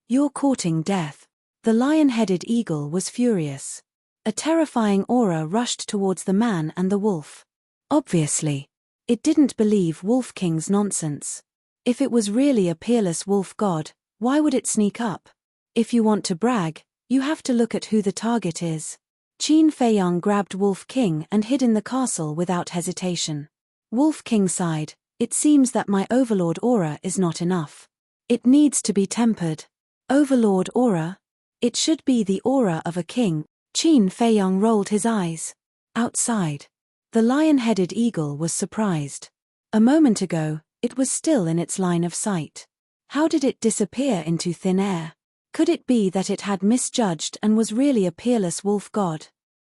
Speaker 1: You're courting death. The lion-headed eagle was furious. A terrifying aura rushed towards the man and the wolf. Obviously, it didn't believe Wolf King's nonsense. If it was really a peerless wolf god, why would it sneak up? If you want to brag, you have to look at who the target is. Qin Feiyang grabbed Wolf King and hid in the castle without hesitation. Wolf King sighed, It seems that my overlord aura is not enough. It needs to be tempered. Overlord aura? It should be the aura of a king. Qin Feiyang rolled his eyes. Outside. The lion-headed eagle was surprised. A moment ago, it was still in its line of sight. How did it disappear into thin air? Could it be that it had misjudged and was really a peerless wolf god?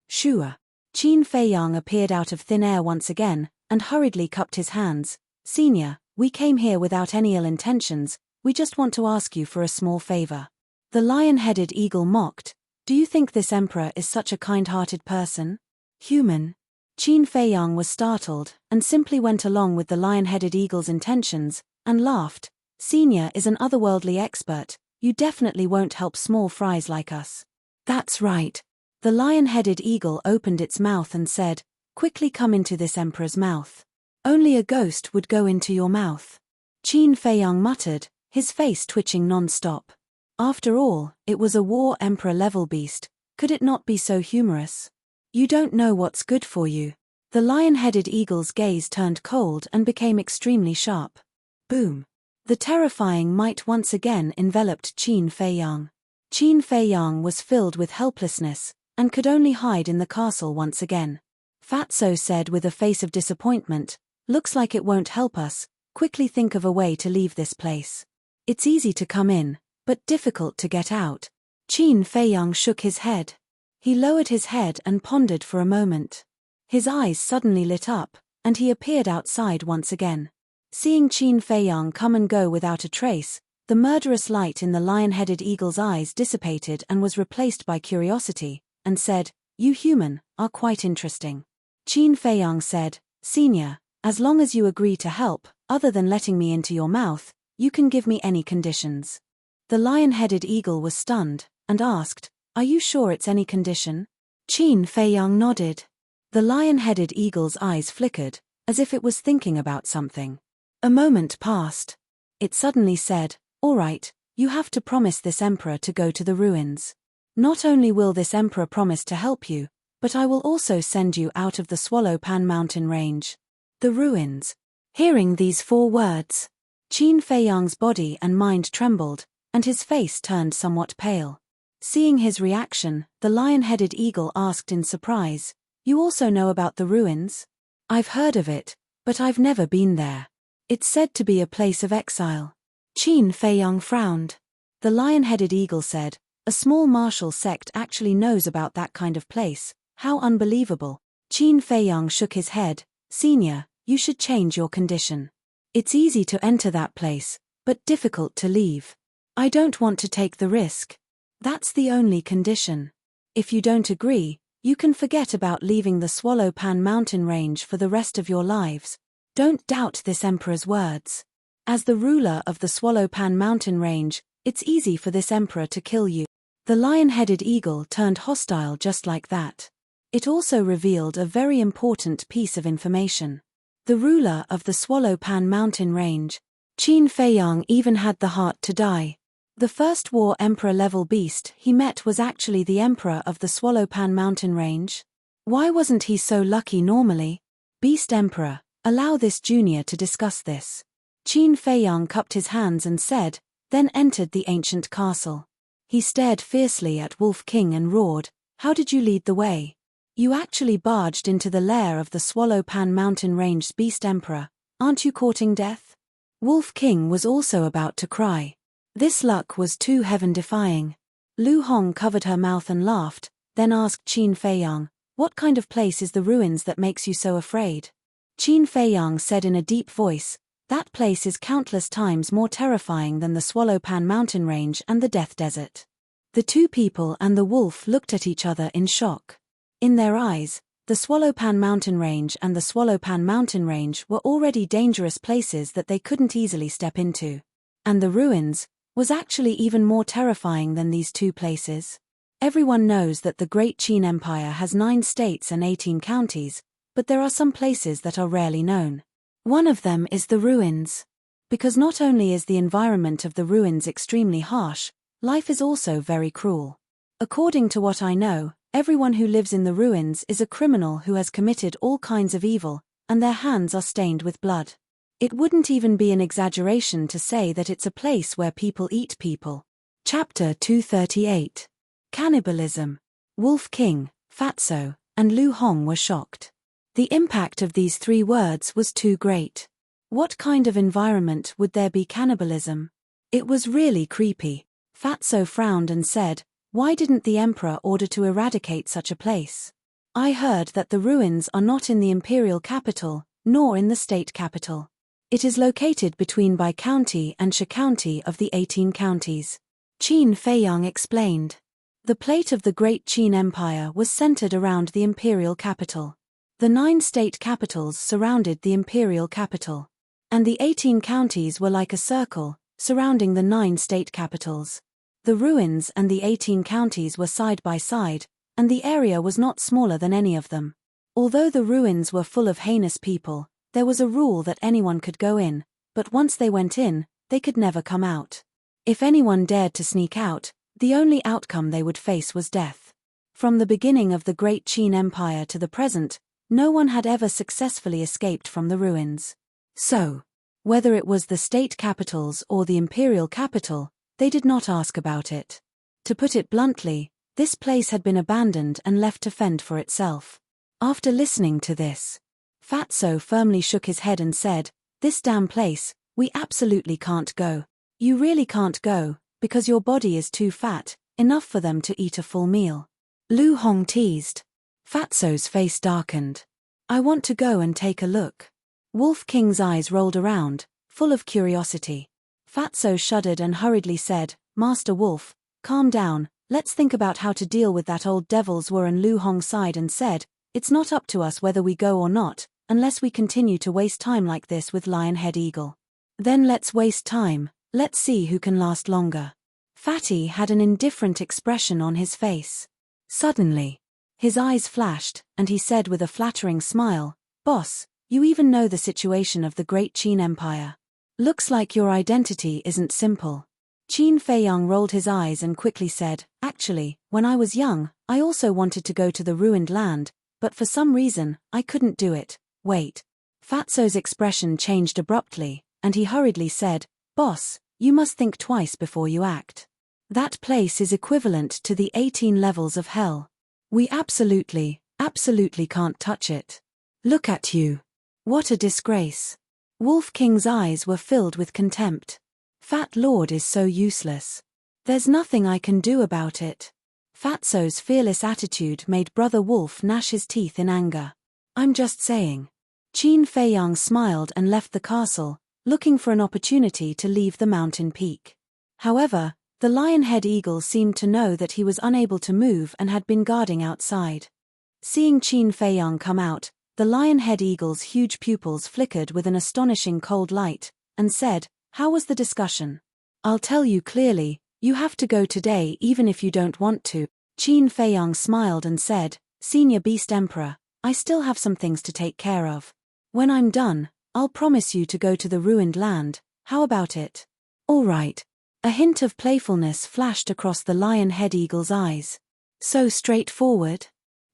Speaker 1: Sure. Qin Feiyang appeared out of thin air once again, and hurriedly cupped his hands. Senior, we came here without any ill intentions, we just want to ask you for a small favor. The lion-headed eagle mocked, Do you think this emperor is such a kind-hearted person? Human? Qin Feiyang was startled, and simply went along with the lion-headed eagle's intentions, and laughed. Senior is an otherworldly expert, you definitely won't help small fries like us. That's right. The lion-headed eagle opened its mouth and said, Quickly come into this emperor's mouth. Only a ghost would go into your mouth. Qin Feiyang muttered, his face twitching non-stop. After all, it was a war emperor-level beast, could it not be so humorous? You don't know what's good for you. The lion-headed eagle's gaze turned cold and became extremely sharp. Boom. The terrifying might once again enveloped Qin Feiyang. Qin Feiyang was filled with helplessness, and could only hide in the castle once again. Fatso said with a face of disappointment, Looks like it won't help us, quickly think of a way to leave this place. It's easy to come in, but difficult to get out. Qin Feiyang shook his head. He lowered his head and pondered for a moment. His eyes suddenly lit up, and he appeared outside once again. Seeing Qin Feiyang come and go without a trace, the murderous light in the lion-headed eagle's eyes dissipated and was replaced by curiosity, and said, You human, are quite interesting. Qin Feiyang said, Senior, as long as you agree to help, other than letting me into your mouth, you can give me any conditions. The lion-headed eagle was stunned, and asked, Are you sure it's any condition? Qin Feiyang nodded. The lion-headed eagle's eyes flickered, as if it was thinking about something. A moment passed. It suddenly said, All right, you have to promise this emperor to go to the ruins. Not only will this emperor promise to help you, but I will also send you out of the Swallow Pan mountain range. The ruins. Hearing these 4 words, Qin Feiyang's body and mind trembled, and his face turned somewhat pale. Seeing his reaction, the lion-headed eagle asked in surprise, You also know about the ruins? I've heard of it, but I've never been there. It's said to be a place of exile. Qin Feiyang frowned. The lion-headed eagle said, A small martial sect actually knows about that kind of place, how unbelievable. Qin Feiyang shook his head, Senior, you should change your condition. It's easy to enter that place, but difficult to leave. I don't want to take the risk. That's the only condition. If you don't agree, you can forget about leaving the Swallow Pan mountain range for the rest of your lives. Don't doubt this emperor's words. As the ruler of the Swallow Pan mountain range, It's easy for this emperor to kill you. The lion-headed eagle turned hostile just like that. It also revealed a very important piece of information. The ruler of the Swallowpan mountain range, Qin Feiyang, even had the heart to die. The first war emperor-level beast he met was actually the emperor of the Swallowpan mountain range. Why wasn't he so lucky normally? Beast Emperor, allow this junior to discuss this. Qin Feiyang cupped his hands and said, then entered the ancient castle. He stared fiercely at Wolf King and roared, how did you lead the way? You actually barged into the lair of the Swallowpan mountain range's beast emperor, aren't you courting death? Wolf King was also about to cry. This luck was too heaven-defying. Lu Hong covered her mouth and laughed, then asked Qin Feiyang, what kind of place is the ruins that makes you so afraid? Qin Feiyang said in a deep voice, that place is countless times more terrifying than the Swallowpan mountain range and the Death Desert. The two people and the wolf looked at each other in shock. In their eyes, the Swallowpan mountain range and the Swallowpan mountain range were already dangerous places that they couldn't easily step into. And the ruins was actually even more terrifying than these two places. Everyone knows that the Great Qin Empire has 9 states and 18 counties, but there are some places that are rarely known. One of them is the ruins. Because not only is the environment of the ruins extremely harsh, life is also very cruel. According to what I know, everyone who lives in the ruins is a criminal who has committed all kinds of evil, and their hands are stained with blood. It wouldn't even be an exaggeration to say that it's a place where people eat people. Chapter 238. Cannibalism. Wolf King, Fatso, and Lu Hong were shocked. The impact of these 3 words was too great. What kind of environment would there be cannibalism? It was really creepy. Fatso frowned and said, why didn't the emperor order to eradicate such a place? I heard that the ruins are not in the imperial capital, nor in the state capital. It is located between Bai County and Shi County of the 18 counties. Qin Feiyang explained. The plate of the Great Qin Empire was centered around the imperial capital. The 9 state capitals surrounded the imperial capital. And the 18 counties were like a circle, surrounding the 9 state capitals. The ruins and the 18 counties were side by side, and the area was not smaller than any of them. Although the ruins were full of heinous people, there was a rule that anyone could go in, but once they went in, they could never come out. If anyone dared to sneak out, the only outcome they would face was death. From the beginning of the Great Qin Empire to the present, no one had ever successfully escaped from the ruins. So, whether it was the state capitals or the imperial capital, they did not ask about it. To put it bluntly, this place had been abandoned and left to fend for itself. After listening to this, Fatso firmly shook his head and said, this damn place, we absolutely can't go. You really can't go, because your body is too fat, enough for them to eat a full meal. Lu Hong teased. Fatso's face darkened. I want to go and take a look. Wolf King's eyes rolled around, full of curiosity. Fatso shuddered and hurriedly said, Master Wolf, calm down, let's think about how to deal with that old devil's war. And Lu Hong sighed and said, it's not up to us whether we go or not, unless we continue to waste time like this with Lionhead Eagle. Then let's waste time, let's see who can last longer. Fatty had an indifferent expression on his face. Suddenly, his eyes flashed, and he said with a flattering smile, Boss, you even know the situation of the Great Qin Empire. Looks like your identity isn't simple. Qin Feiyang rolled his eyes and quickly said, actually, when I was young, I also wanted to go to the ruined land, but for some reason, I couldn't do it. Wait. Fatso's expression changed abruptly, and he hurriedly said, Boss, you must think twice before you act. That place is equivalent to the 18 levels of hell. We absolutely can't touch it. Look at you. What a disgrace. Wolf King's eyes were filled with contempt. Fat Lord is so useless. There's nothing I can do about it. Fatso's fearless attitude made Brother Wolf gnash his teeth in anger. I'm just saying. Qin Feiyang smiled and left the castle, looking for an opportunity to leave the mountain peak. However, the Lionhead Eagle seemed to know that he was unable to move and had been guarding outside. Seeing Qin Feiyang come out, the Lionhead Eagle's huge pupils flickered with an astonishing cold light, and said, How was the discussion? I'll tell you clearly, you have to go today even if you don't want to. Qin Feiyang smiled and said, Senior Beast Emperor, I still have some things to take care of. When I'm done, I'll promise you to go to the ruined land. How about it? All right. A hint of playfulness flashed across the lion-head eagle's eyes. So straightforward?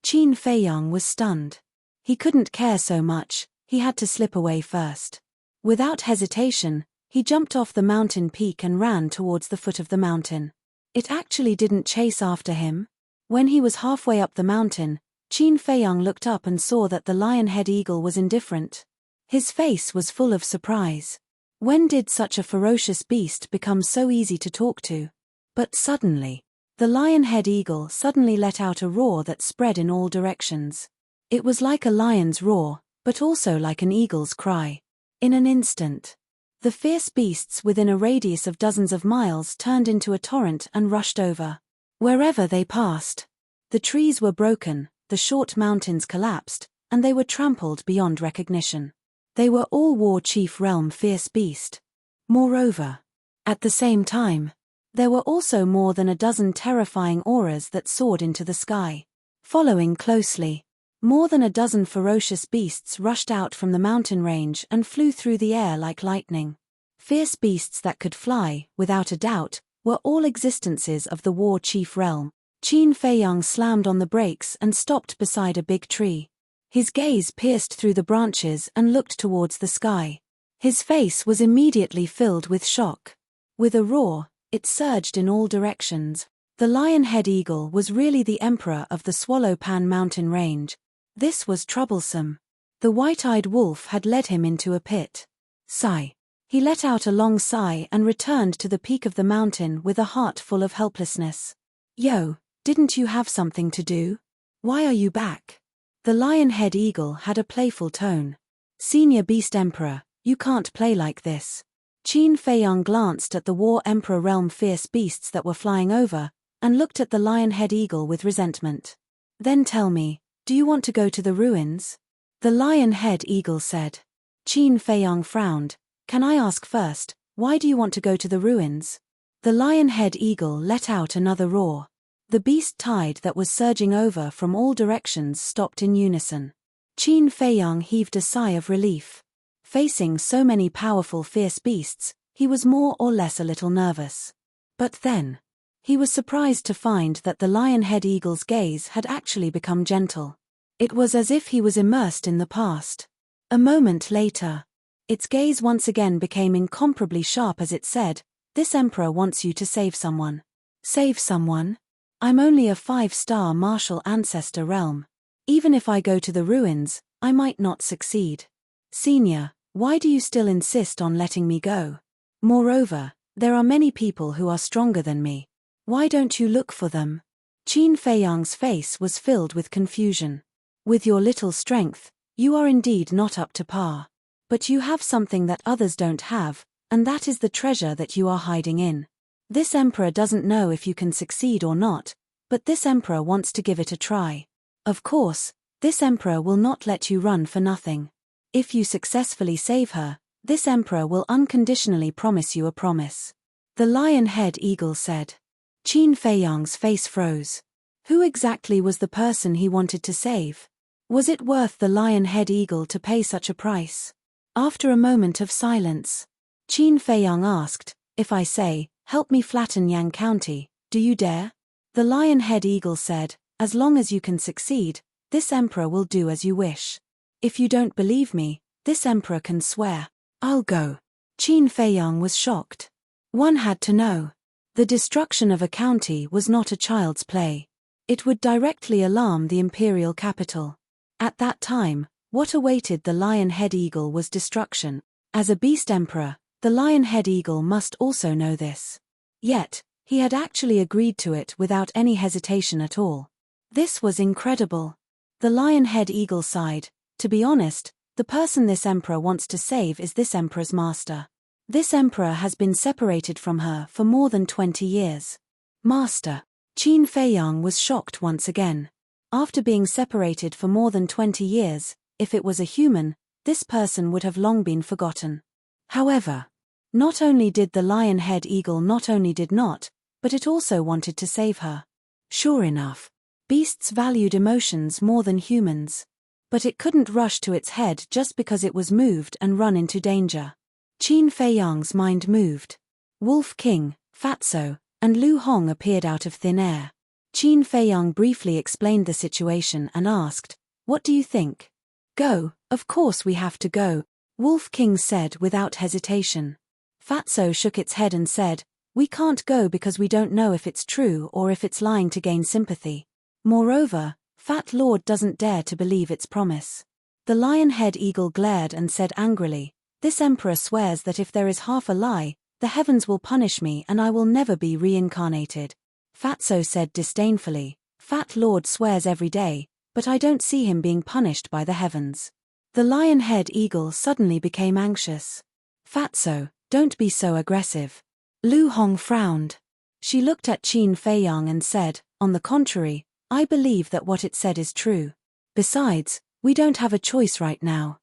Speaker 1: Qin Feiyang was stunned. He couldn't care so much, he had to slip away first. Without hesitation, he jumped off the mountain peak and ran towards the foot of the mountain. It actually didn't chase after him. When he was halfway up the mountain, Qin Feiyang looked up and saw that the lion-head eagle was indifferent. His face was full of surprise. When did such a ferocious beast become so easy to talk to? But suddenly, the lion-head eagle suddenly let out a roar that spread in all directions. It was like a lion's roar, but also like an eagle's cry. In an instant, the fierce beasts within a radius of dozens of miles turned into a torrent and rushed over. Wherever they passed, the trees were broken, the short mountains collapsed, and they were trampled beyond recognition. They were all War Chief Realm fierce beast. Moreover, at the same time, there were also more than a dozen terrifying auras that soared into the sky. Following closely, more than a dozen ferocious beasts rushed out from the mountain range and flew through the air like lightning. Fierce beasts that could fly, without a doubt, were all existences of the War Chief Realm. Qin Feiyang slammed on the brakes and stopped beside a big tree. His gaze pierced through the branches and looked towards the sky. His face was immediately filled with shock. With a roar, it surged in all directions. The lion-head eagle was really the emperor of the Swallow Pan mountain range. This was troublesome. The white-eyed wolf had led him into a pit. Sigh. He let out a long sigh and returned to the peak of the mountain with a heart full of helplessness. Yo, didn't you have something to do? Why are you back? The lion-head eagle had a playful tone. Senior Beast Emperor, you can't play like this. Qin Feiyang glanced at the War Emperor realm fierce beasts that were flying over, and looked at the lion-head eagle with resentment. Then tell me, do you want to go to the ruins? The lion-head eagle said. Qin Feiyang frowned. Can I ask first, why do you want to go to the ruins? The lion-head eagle let out another roar. The beast tide that was surging over from all directions stopped in unison. Qin Feiyang heaved a sigh of relief. Facing so many powerful fierce beasts, he was more or less a little nervous. But then, he was surprised to find that the lion-head eagle's gaze had actually become gentle. It was as if he was immersed in the past. A moment later, its gaze once again became incomparably sharp as it said, "This emperor wants you to save someone." Save someone? I'm only a 5-star martial ancestor realm. Even if I go to the ruins, I might not succeed. Senior, why do you still insist on letting me go? Moreover, there are many people who are stronger than me. Why don't you look for them? Qin Feiyang's face was filled with confusion. With your little strength, you are indeed not up to par. But you have something that others don't have, and that is the treasure that you are hiding in. This emperor doesn't know if you can succeed or not, but this emperor wants to give it a try. Of course, this emperor will not let you run for nothing. If you successfully save her, this emperor will unconditionally promise you a promise. The lion-head eagle said. Qin Feiyang's face froze. Who exactly was the person he wanted to save? Was it worth the lion-head eagle to pay such a price? After a moment of silence, Qin Feiyang asked, "If I say, help me flatten Yang County, do you dare?" The lion-head eagle said, "As long as you can succeed, this emperor will do as you wish. If you don't believe me, this emperor can swear." "I'll go." Qin Feiyang was shocked. One had to know. The destruction of a county was not a child's play. It would directly alarm the imperial capital. At that time, what awaited the lion-head eagle was destruction. As a beast emperor, the lion-head eagle must also know this. Yet, he had actually agreed to it without any hesitation at all. This was incredible. The lion-head eagle sighed. To be honest, the person this emperor wants to save is this emperor's master. This emperor has been separated from her for more than 20 years. Master. Qin Feiyang was shocked once again. After being separated for more than 20 years, if it was a human, this person would have long been forgotten. However, Not only did the lion-head eagle not only did not, but it also wanted to save her. Sure enough, beasts valued emotions more than humans. But it couldn't rush to its head just because it was moved and run into danger. Qin Feiyang's mind moved. Wolf King, Fatso, and Lu Hong appeared out of thin air. Qin Feiyang briefly explained the situation and asked, "What do you think?" "Go, of course we have to go," Wolf King said without hesitation. Fatso shook its head and said, "We can't go because we don't know if it's true or if it's lying to gain sympathy. Moreover, Fat Lord doesn't dare to believe its promise." The lion-head eagle glared and said angrily, "This emperor swears that if there is half a lie, the heavens will punish me and I will never be reincarnated." Fatso said disdainfully, "Fat Lord swears every day, but I don't see him being punished by the heavens." The lion-head eagle suddenly became anxious. "Fatso, don't be so aggressive." Lu Hong frowned. She looked at Qin Feiyang and said, "On the contrary, I believe that what it said is true. Besides, we don't have a choice right now.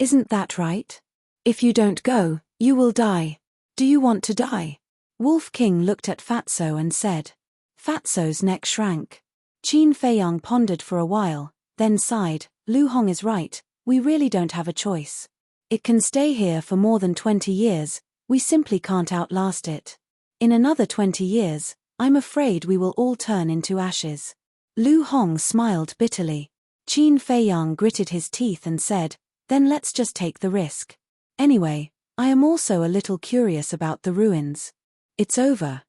Speaker 1: Isn't that right? If you don't go, you will die. Do you want to die?" Wolf King looked at Fatso and said. Fatso's neck shrank. Qin Feiyang pondered for a while, then sighed, "Lu Hong is right, we really don't have a choice. It can stay here for more than 20 years, we simply can't outlast it. In another 20 years, I'm afraid we will all turn into ashes." Lu Hong smiled bitterly. Qin Feiyang gritted his teeth and said, "Then let's just take the risk. Anyway, I am also a little curious about the ruins." It's over,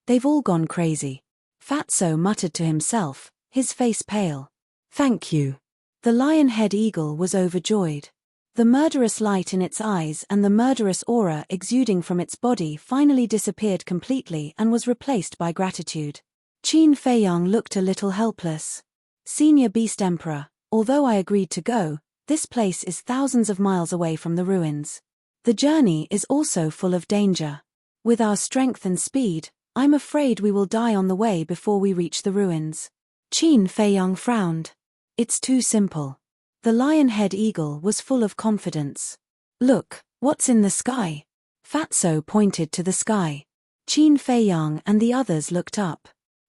Speaker 1: they've all gone crazy." Fatso muttered to himself, his face pale. "Thank you." The lion-head eagle was overjoyed. The murderous light in its eyes and the murderous aura exuding from its body finally disappeared completely and was replaced by gratitude. Qin Feiyang looked a little helpless. "Senior Beast Emperor, although I agreed to go, this place is thousands of miles away from the ruins. The journey is also full of danger. With our strength and speed, I'm afraid we will die on the way before we reach the ruins." Qin Feiyang frowned. "It's too simple." The lion-head eagle was full of confidence. "Look, what's in the sky?" Fatso pointed to the sky. Qin Feiyang and the others looked up.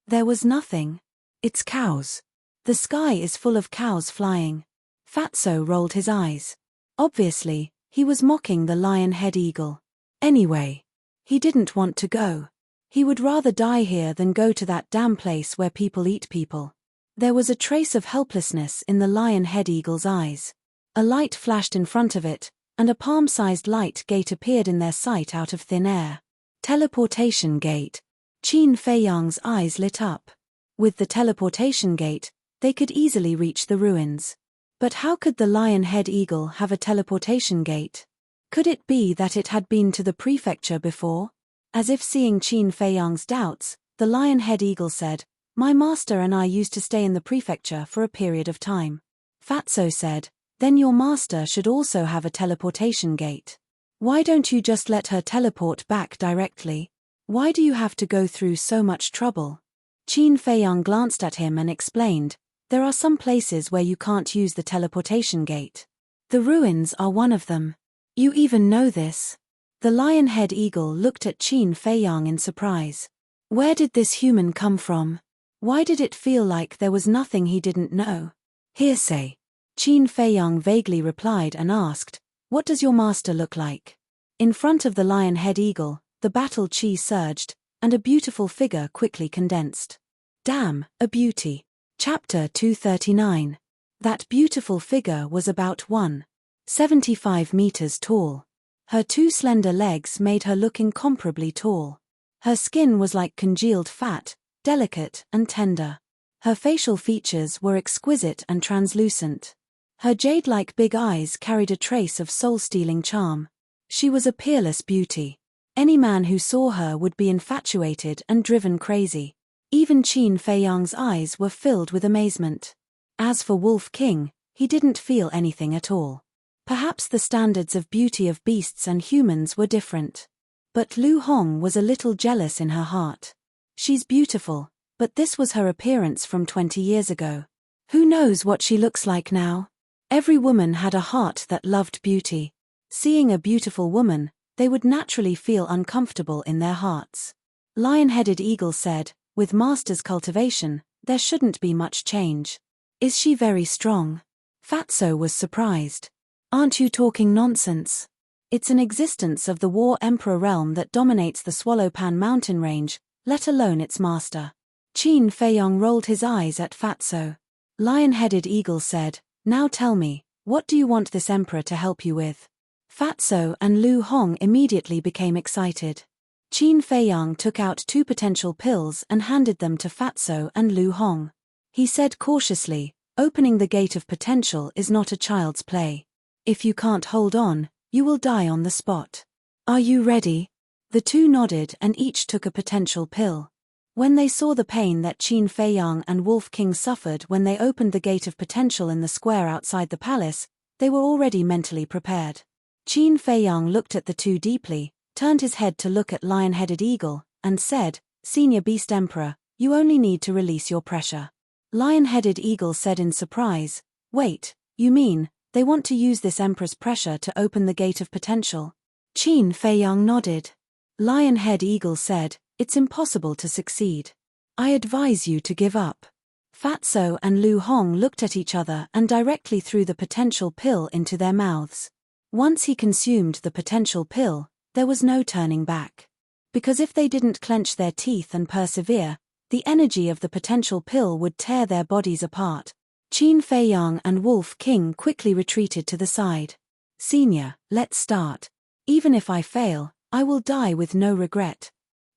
Speaker 1: There was nothing. "It's cows. The sky is full of cows flying." Fatso rolled his eyes. Obviously, he was mocking the lion-head eagle. Anyway, he didn't want to go. He would rather die here than go to that damn place where people eat people. There was a trace of helplessness in the lion-head eagle's eyes. A light flashed in front of it, and a palm-sized light gate appeared in their sight out of thin air. Teleportation gate. Qin Feiyang's eyes lit up. With the teleportation gate, they could easily reach the ruins. But how could the lion-head eagle have a teleportation gate? Could it be that it had been to the prefecture before? As if seeing Qin Feiyang's doubts, the lion-head eagle said, "My master and I used to stay in the prefecture for a period of time." Fatso said, "Then your master should also have a teleportation gate. Why don't you just let her teleport back directly? Why do you have to go through so much trouble?" Qin Feiyang glanced at him and explained, "There are some places where you can't use the teleportation gate. The ruins are one of them. You even know this." The lion-head eagle looked at Qin Feiyang in surprise. Where did this human come from? Why did it feel like there was nothing he didn't know? "Hearsay." Qin Feiyang vaguely replied and asked, "What does your master look like?" In front of the lion-head eagle, the battle chi surged, and a beautiful figure quickly condensed. Damn, a beauty. Chapter 239. That beautiful figure was about 1.75 meters tall. Her two slender legs made her look incomparably tall. Her skin was like congealed fat, delicate and tender. Her facial features were exquisite and translucent. Her jade-like big eyes carried a trace of soul-stealing charm. She was a peerless beauty. Any man who saw her would be infatuated and driven crazy. Even Qin Feiyang's eyes were filled with amazement. As for Wolf King, he didn't feel anything at all. Perhaps the standards of beauty of beasts and humans were different. But Lu Hong was a little jealous in her heart. She's beautiful, but this was her appearance from 20 years ago. Who knows what she looks like now? Every woman had a heart that loved beauty. Seeing a beautiful woman, they would naturally feel uncomfortable in their hearts. Lion-headed Eagle said, with Master's cultivation, there shouldn't be much change. Is she very strong? Fatso was surprised. Aren't you talking nonsense? It's an existence of the War Emperor realm that dominates the Swallowpan mountain range, let alone its master. Qin Feiyong rolled his eyes at Fatso. Lion-headed Eagle said, now tell me, what do you want this emperor to help you with? Fatso and Lu Hong immediately became excited. Qin Feiyong took out 2 potential pills and handed them to Fatso and Lu Hong. He said cautiously, opening the gate of potential is not a child's play. If you can't hold on, you will die on the spot. Are you ready? The 2 nodded and each took a potential pill. When they saw the pain that Qin Feiyong and Wolf King suffered when they opened the gate of potential in the square outside the palace, they were already mentally prepared. Qin Feiyong looked at the 2 deeply, turned his head to look at Lion-headed Eagle, and said, Senior Beast Emperor, you only need to release your pressure. Lion-headed Eagle said in surprise, wait, you mean, they want to use this Emperor's pressure to open the gate of potential? Qin Feiyong nodded. Lion-head Eagle said, it's impossible to succeed. I advise you to give up. Fatso and Lu Hong looked at each other and directly threw the potential pill into their mouths. Once he consumed the potential pill, there was no turning back. Because if they didn't clench their teeth and persevere, the energy of the potential pill would tear their bodies apart. Qin Feiyong and Wolf King quickly retreated to the side. Senior, let's start. Even if I fail, I will die with no regret.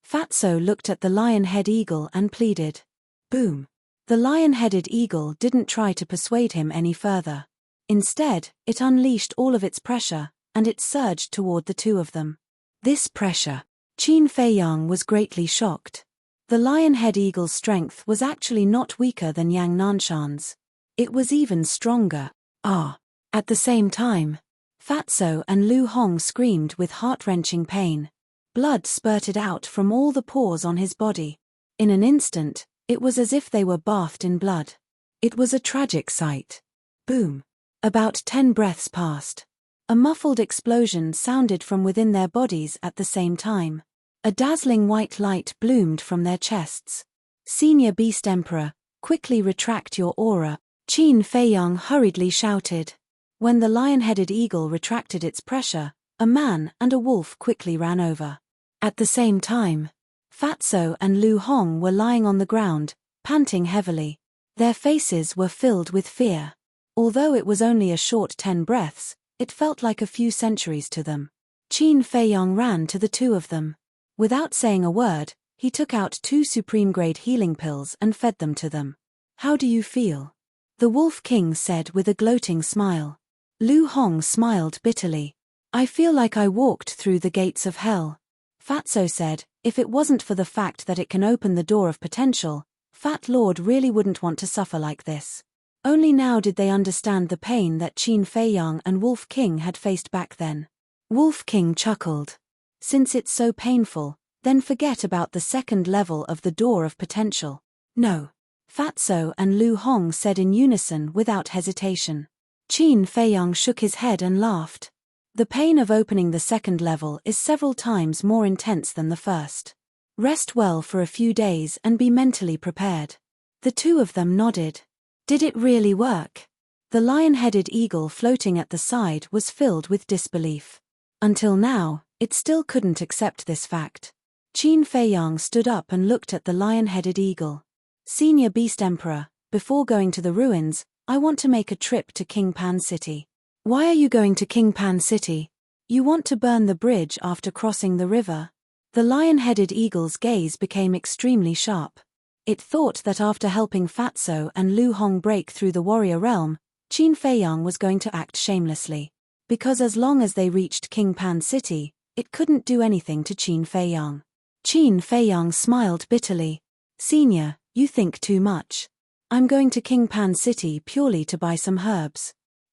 Speaker 1: Fatso looked at the lion-head eagle and pleaded. Boom. The lion-headed eagle didn't try to persuade him any further. Instead, it unleashed all of its pressure, and it surged toward the 2 of them. This pressure. Qin Feiyong was greatly shocked. The lion-head eagle's strength was actually not weaker than Yang Nanshan's. It was even stronger. Ah! At the same time, Fatso and Lu Hong screamed with heart-wrenching pain. Blood spurted out from all the pores on his body. In an instant, it was as if they were bathed in blood. It was a tragic sight. Boom! About 10 breaths passed. A muffled explosion sounded from within their bodies at the same time. A dazzling white light bloomed from their chests. Senior Beast Emperor, quickly retract your aura, Qin Feiyong hurriedly shouted. When the lion-headed eagle retracted its pressure, a man and a wolf quickly ran over. At the same time, Fatso and Lu Hong were lying on the ground, panting heavily. Their faces were filled with fear. Although it was only a short 10 breaths, it felt like a few centuries to them. Qin Feiyong ran to the 2 of them. Without saying a word, he took out 2 supreme-grade healing pills and fed them to them. How do you feel? The Wolf King said with a gloating smile. Lu Hong smiled bitterly. I feel like I walked through the gates of hell. Fatso said, if it wasn't for the fact that it can open the door of potential, Fat Lord really wouldn't want to suffer like this. Only now did they understand the pain that Qin Feiyong and Wolf King had faced back then. Wolf King chuckled. Since it's so painful, then forget about the 2nd level of the door of potential. No. Fatso and Lu Hong said in unison without hesitation. Qin Feiyong shook his head and laughed. The pain of opening the 2nd level is several times more intense than the first. Rest well for a few days and be mentally prepared. The 2 of them nodded. Did it really work? The lion-headed eagle floating at the side was filled with disbelief. Until now, it still couldn't accept this fact. Qin Feiyong stood up and looked at the lion-headed eagle. Senior Beast Emperor, before going to the ruins, I want to make a trip to King Pan City. Why are you going to King Pan City? You want to burn the bridge after crossing the river? The lion-headed eagle's gaze became extremely sharp. It thought that after helping Fatso and Lu Hong break through the warrior realm, Qin Feiyong was going to act shamelessly. Because as long as they reached King Pan City, it couldn't do anything to Qin Feiyong. Qin Feiyong smiled bitterly. Senior, you think too much. I'm going to King Pan City purely to buy some herbs.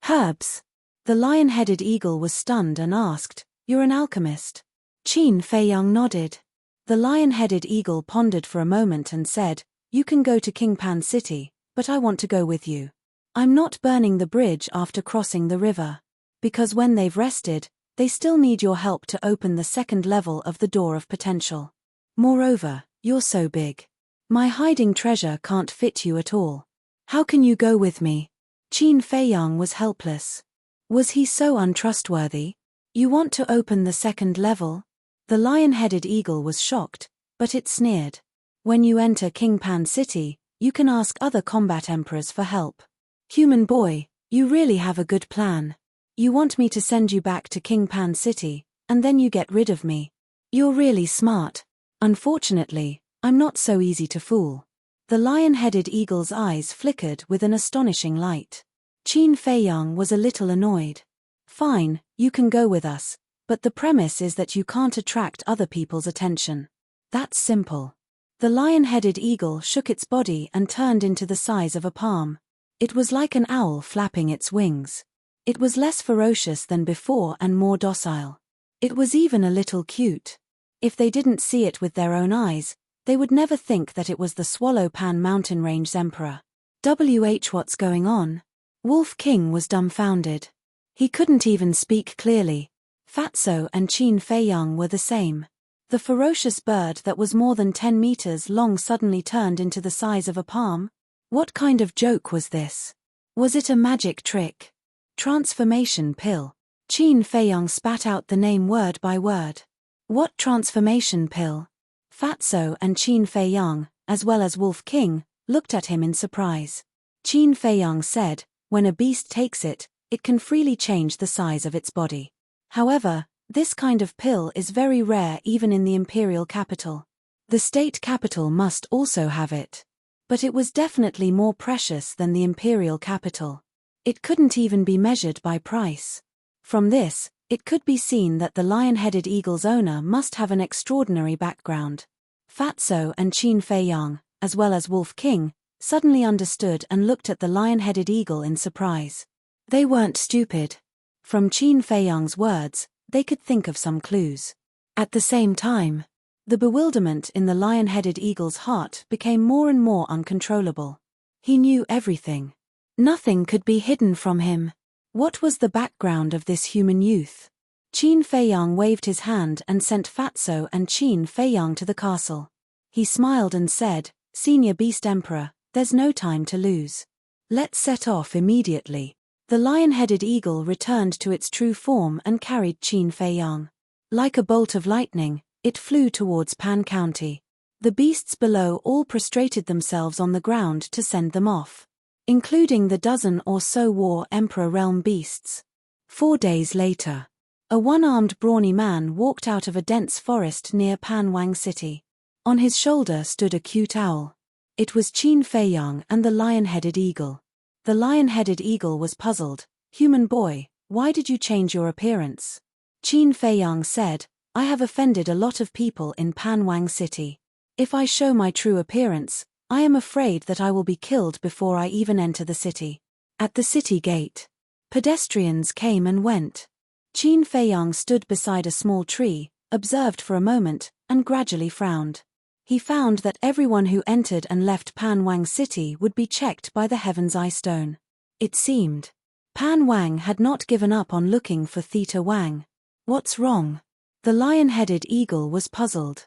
Speaker 1: Herbs? The lion-headed eagle was stunned and asked, You're an alchemist? Qin Feiyong nodded. The lion-headed eagle pondered for a moment and said, You can go to King Pan City, but I want to go with you. I'm not burning the bridge after crossing the river. Because when they've rested, they still need your help to open the second level of the door of potential. Moreover, you're so big. My hiding treasure can't fit you at all. How can you go with me? Qin Feiyang was helpless. Was he so untrustworthy? You want to open the second level? The lion-headed eagle was shocked, but it sneered. When you enter King Pan City, you can ask other combat emperors for help. Human boy, you really have a good plan. You want me to send you back to King Pan City, and then you get rid of me. You're really smart. Unfortunately, I'm not so easy to fool. The lion-headed eagle's eyes flickered with an astonishing light. Qin Feiyang was a little annoyed. Fine, you can go with us, but the premise is that you can't attract other people's attention. That's simple. The lion-headed eagle shook its body and turned into the size of a palm. It was like an owl flapping its wings. It was less ferocious than before and more docile. It was even a little cute. If they didn't see it with their own eyes, they would never think that it was the Swallow Pan Mountain Range's emperor. What's going on? Wolf King was dumbfounded. He couldn't even speak clearly. Fatso and Qin Feiyang were the same. The ferocious bird that was more than 10 meters long suddenly turned into the size of a palm? What kind of joke was this? Was it a magic trick? Transformation pill. Qin Feiyang spat out the name word by word. What transformation pill? Fatso and Qin Feiyang, as well as Wolf King, looked at him in surprise. Qin Feiyang said, when a beast takes it, it can freely change the size of its body. However, this kind of pill is very rare even in the imperial capital. The state capital must also have it. But it was definitely more precious than the imperial capital. It couldn't even be measured by price. From this, it could be seen that the lion-headed eagle's owner must have an extraordinary background. Fatso and Qin Feiyang, as well as Wolf King, suddenly understood and looked at the lion-headed eagle in surprise. They weren't stupid. From Qin Feiyang's words, they could think of some clues. At the same time, the bewilderment in the lion-headed eagle's heart became more and more uncontrollable. He knew everything. Nothing could be hidden from him. What was the background of this human youth? Qin Feiyang waved his hand and sent Fatso and Qin Feiyang to the castle. He smiled and said, Senior Beast Emperor, there's no time to lose. Let's set off immediately. The lion-headed eagle returned to its true form and carried Qin Feiyang. Like a bolt of lightning, it flew towards Pan County. The beasts below all prostrated themselves on the ground to send them off, including the dozen or so war Emperor Realm beasts. 4 days later, a one-armed brawny man walked out of a dense forest near Panwang City. On his shoulder stood a cute owl. It was Qin Feiyang and the lion-headed eagle. The lion-headed eagle was puzzled. Human boy, why did you change your appearance? Qin Feiyang said, I have offended a lot of people in Panwang City. If I show my true appearance, I am afraid that I will be killed before I even enter the city. At the city gate, pedestrians came and went. Qin Feiyang stood beside a small tree, observed for a moment, and gradually frowned. He found that everyone who entered and left Panwang City would be checked by the Heaven's Eye Stone. It seemed Panwang had not given up on looking for Theta Wang. What's wrong? The lion-headed eagle was puzzled.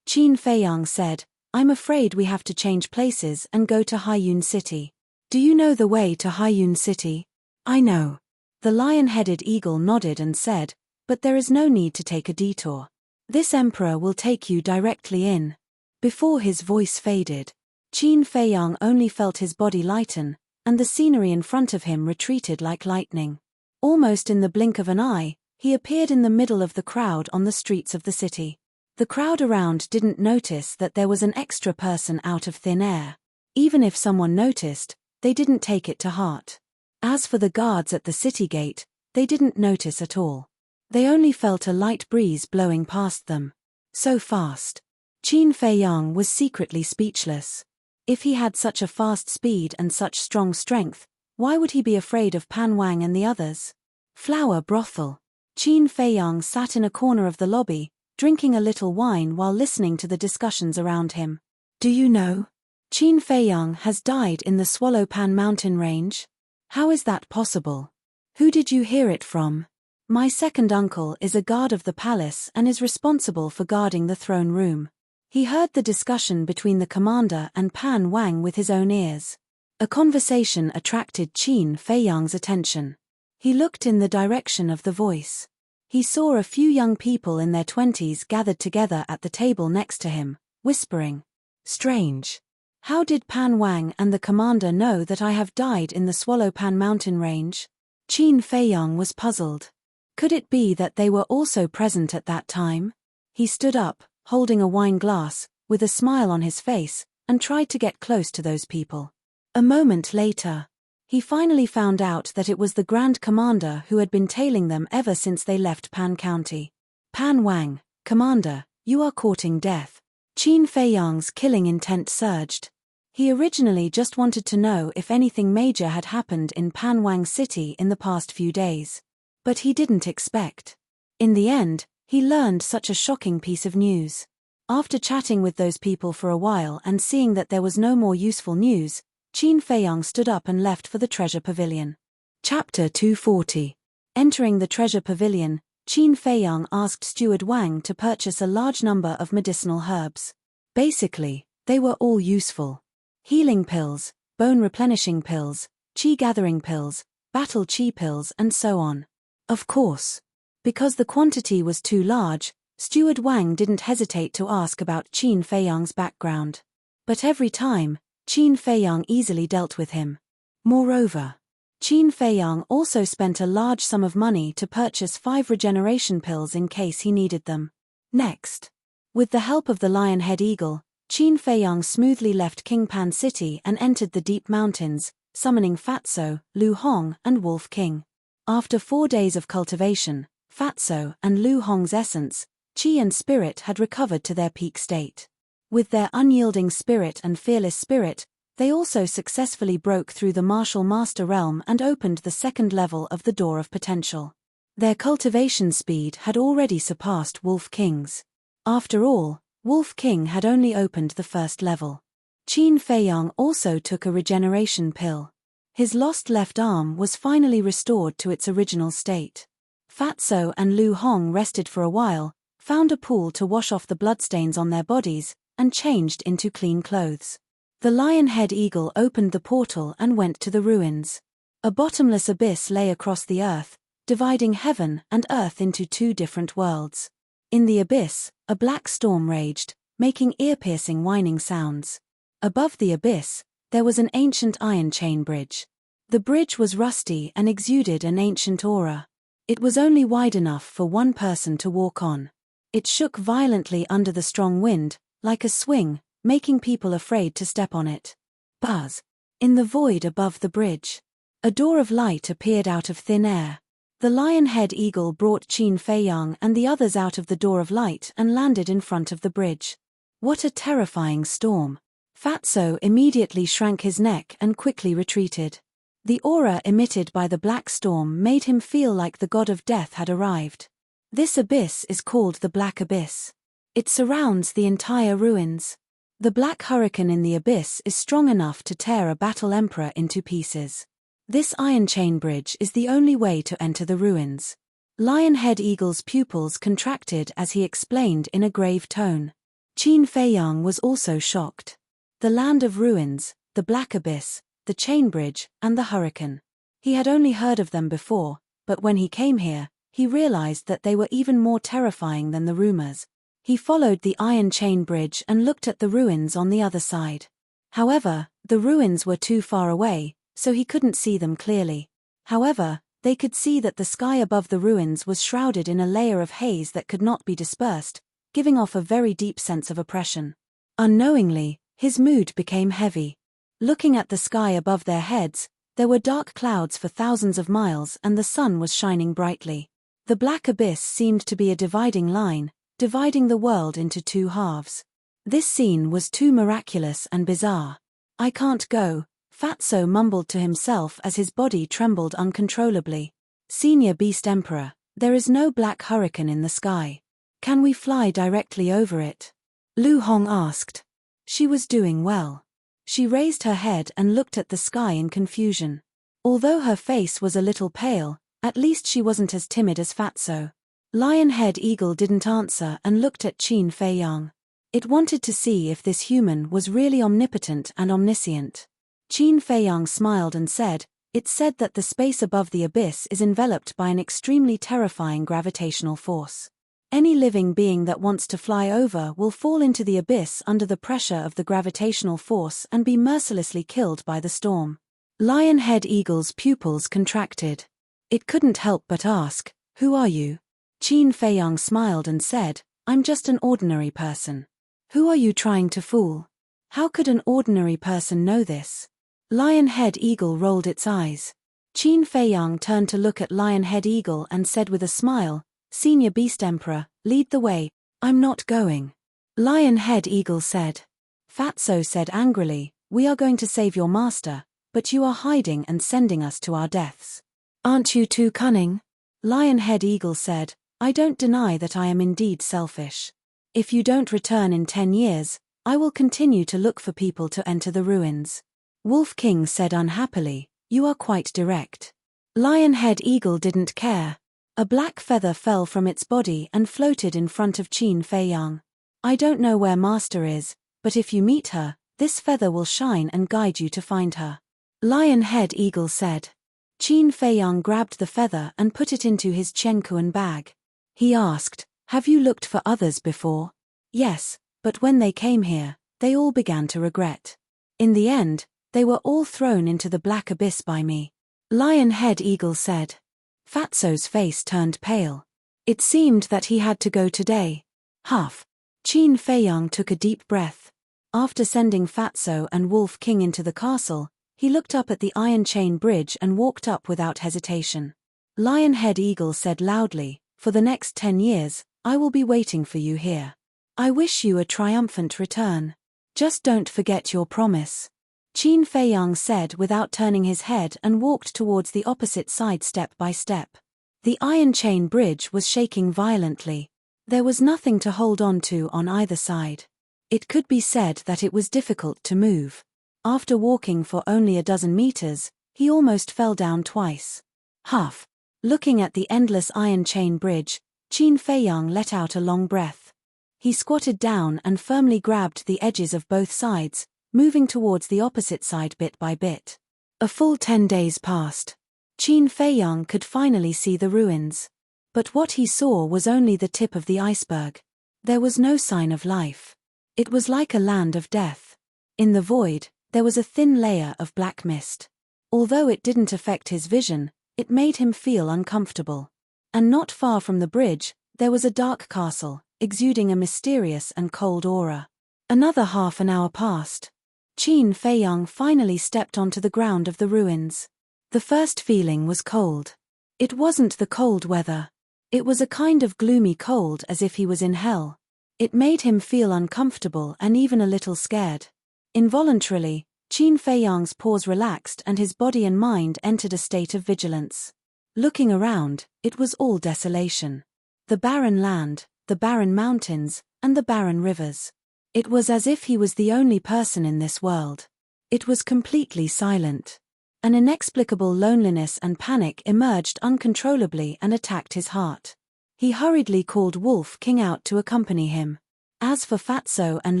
Speaker 1: Qin Feiyang said, I'm afraid we have to change places and go to Haiyun City. Do you know the way to Haiyun City? I know. The lion-headed eagle nodded and said, but there is no need to take a detour. This emperor will take you directly in. Before his voice faded, Qin Feiyang only felt his body lighten, and the scenery in front of him retreated like lightning. Almost in the blink of an eye, he appeared in the middle of the crowd on the streets of the city. The crowd around didn't notice that there was an extra person out of thin air. Even if someone noticed, they didn't take it to heart. As for the guards at the city gate, they didn't notice at all. They only felt a light breeze blowing past them. So fast. Qin Feiyang was secretly speechless. If he had such a fast speed and such strong strength, why would he be afraid of Panwang and the others? Flower brothel. Qin Feiyang sat in a corner of the lobby, drinking a little wine while listening to the discussions around him. Do you know? Qin Feiyang has died in the Swallow Pan mountain range? How is that possible? Who did you hear it from? My second uncle is a guard of the palace and is responsible for guarding the throne room. He heard the discussion between the commander and Pan Wang with his own ears. A conversation attracted Qin Feiyang's attention. He looked in the direction of the voice. He saw a few young people in their 20s gathered together at the table next to him, whispering. Strange. How did Pan Wang and the commander know that I have died in the Swallowpan mountain range? Qin Feiyang was puzzled. Could it be that they were also present at that time? He stood up, holding a wine glass, with a smile on his face, and tried to get close to those people. A moment later, he finally found out that it was the Grand Commander who had been tailing them ever since they left Pan County. Pan Wang, Commander, you are courting death. Qin Feiyang's killing intent surged. He originally just wanted to know if anything major had happened in Pan Wang City in the past few days. But he didn't expect. In the end, he learned such a shocking piece of news. After chatting with those people for a while and seeing that there was no more useful news, Qin Feiyang stood up and left for the treasure pavilion. Chapter 240. Entering the treasure pavilion, Qin Feiyang asked Steward Wang to purchase a large number of medicinal herbs. Basically, they were all useful. Healing pills, bone replenishing pills, qi gathering pills, battle qi pills and so on. Of course. Because the quantity was too large, Steward Wang didn't hesitate to ask about Qin Feiyang's background. But every time, Qin Feiyang easily dealt with him. Moreover, Qin Feiyang also spent a large sum of money to purchase 5 regeneration pills in case he needed them. Next, with the help of the lion-head eagle, Qin Feiyang smoothly left Qingpan City and entered the deep mountains, summoning Fatso, Lu Hong, and Wolf King. After 4 days of cultivation, Fatso and Lu Hong's essence, qi and spirit had recovered to their peak state. With their unyielding spirit and fearless spirit, they also successfully broke through the martial master realm and opened the second level of the Door of Potential. Their cultivation speed had already surpassed Wolf King's. After all, Wolf King had only opened the first level. Qin Feiyang also took a regeneration pill. His lost left arm was finally restored to its original state. Fatso and Lu Hong rested for a while, found a pool to wash off the bloodstains on their bodies, and changed into clean clothes. The lion-head eagle opened the portal and went to the ruins. A bottomless abyss lay across the earth, dividing heaven and earth into 2 different worlds. In the abyss, a black storm raged, making ear-piercing whining sounds. Above the abyss, there was an ancient iron chain bridge. The bridge was rusty and exuded an ancient aura. It was only wide enough for one person to walk on. It shook violently under the strong wind, like a swing, making people afraid to step on it. Buzz! In the void above the bridge, a door of light appeared out of thin air. The lion-head eagle brought Qin Feiyang and the others out of the door of light and landed in front of the bridge. What a terrifying storm! Fatso immediately shrank his neck and quickly retreated. The aura emitted by the black storm made him feel like the god of death had arrived. This abyss is called the Black Abyss. It surrounds the entire ruins. The black hurricane in the abyss is strong enough to tear a battle emperor into pieces. This iron chain bridge is the only way to enter the ruins. Lion-head eagle's pupils contracted as he explained in a grave tone. Qin Feiyang was also shocked. The land of ruins, the Black Abyss, the chain bridge, and the hurricane. He had only heard of them before, but when he came here, he realized that they were even more terrifying than the rumors. He followed the iron chain bridge and looked at the ruins on the other side. However, the ruins were too far away, so he couldn't see them clearly. However, they could see that the sky above the ruins was shrouded in a layer of haze that could not be dispersed, giving off a very deep sense of oppression. Unknowingly, his mood became heavy. Looking at the sky above their heads, there were dark clouds for thousands of miles and the sun was shining brightly. The Black Abyss seemed to be a dividing line, dividing the world into 2 halves. This scene was too miraculous and bizarre. I can't go, Fatso mumbled to himself as his body trembled uncontrollably. Senior Beast Emperor, there is no black hurricane in the sky. Can we fly directly over it? Lu Hong asked. She was doing well. She raised her head and looked at the sky in confusion. Although her face was a little pale, At least she wasn't as timid as Fatso. Lionhead Eagle didn't answer and looked at Qin Fei Yang. It wanted to see if this human was really omnipotent and omniscient. Qin Fei Yang smiled and said, "It's said that the space above the abyss is enveloped by an extremely terrifying gravitational force. Any living being that wants to fly over will fall into the abyss under the pressure of the gravitational force and be mercilessly killed by the storm." Lionhead Eagle's pupils contracted. It couldn't help but ask, "Who are you?" Qin Fei Yang smiled and said, "I'm just an ordinary person." "Who are you trying to fool? How could an ordinary person know this?" Lionhead Eagle rolled its eyes. Qin Fei Yang turned to look at Lionhead Eagle and said with a smile, "Senior Beast Emperor, lead the way." "I'm not going." Lionhead Eagle said. Fatso said angrily, "We are going to save your master, but you are hiding and sending us to our deaths. Aren't you too cunning?" Lionhead Eagle said, "I don't deny that I am indeed selfish. If you don't return in 10 years, I will continue to look for people to enter the ruins." Wolf King said unhappily, "You are quite direct." Lionhead Eagle didn't care. A black feather fell from its body and floated in front of Qin Fei Yang. "I don't know where Master is, but if you meet her, this feather will shine and guide you to find her," Lionhead Eagle said. Qin Fei Yang grabbed the feather and put it into his Chenkuan bag. He asked, "Have you looked for others before?" "Yes, but when they came here, they all began to regret. In the end, they were all thrown into the black abyss by me," Lionhead Eagle said. Fatso's face turned pale. It seemed that he had to go today. Huff. Qin Fei Yang took a deep breath. After sending Fatso and Wolf King into the castle, he looked up at the iron chain bridge and walked up without hesitation. Lionhead Eagle said loudly, "For the next 10 years, I will be waiting for you here. I wish you a triumphant return. Just don't forget your promise." Qin Fei Yang said without turning his head and walked towards the opposite side step by step. The iron chain bridge was shaking violently. There was nothing to hold on to on either side. It could be said that it was difficult to move. After walking for only a dozen meters, he almost fell down twice. Huff. Looking at the endless iron chain bridge, Qin Fei Yang let out a long breath. He squatted down and firmly grabbed the edges of both sides, moving towards the opposite side bit by bit. A full 10 days passed. Qin Fei Yang could finally see the ruins. But what he saw was only the tip of the iceberg. There was no sign of life. It was like a land of death. In the void, there was a thin layer of black mist. Although it didn't affect his vision, it made him feel uncomfortable. And not far from the bridge, there was a dark castle, exuding a mysterious and cold aura. Another half an hour passed. Qin Fei Yang finally stepped onto the ground of the ruins. The first feeling was cold. It wasn't the cold weather. It was a kind of gloomy cold, as if he was in hell. It made him feel uncomfortable and even a little scared. Involuntarily, Qin Fei Yang's paws relaxed and his body and mind entered a state of vigilance. Looking around, it was all desolation. The barren land, the barren mountains, and the barren rivers. It was as if he was the only person in this world. It was completely silent. An inexplicable loneliness and panic emerged uncontrollably and attacked his heart. He hurriedly called Wolf King out to accompany him. As for Fatso and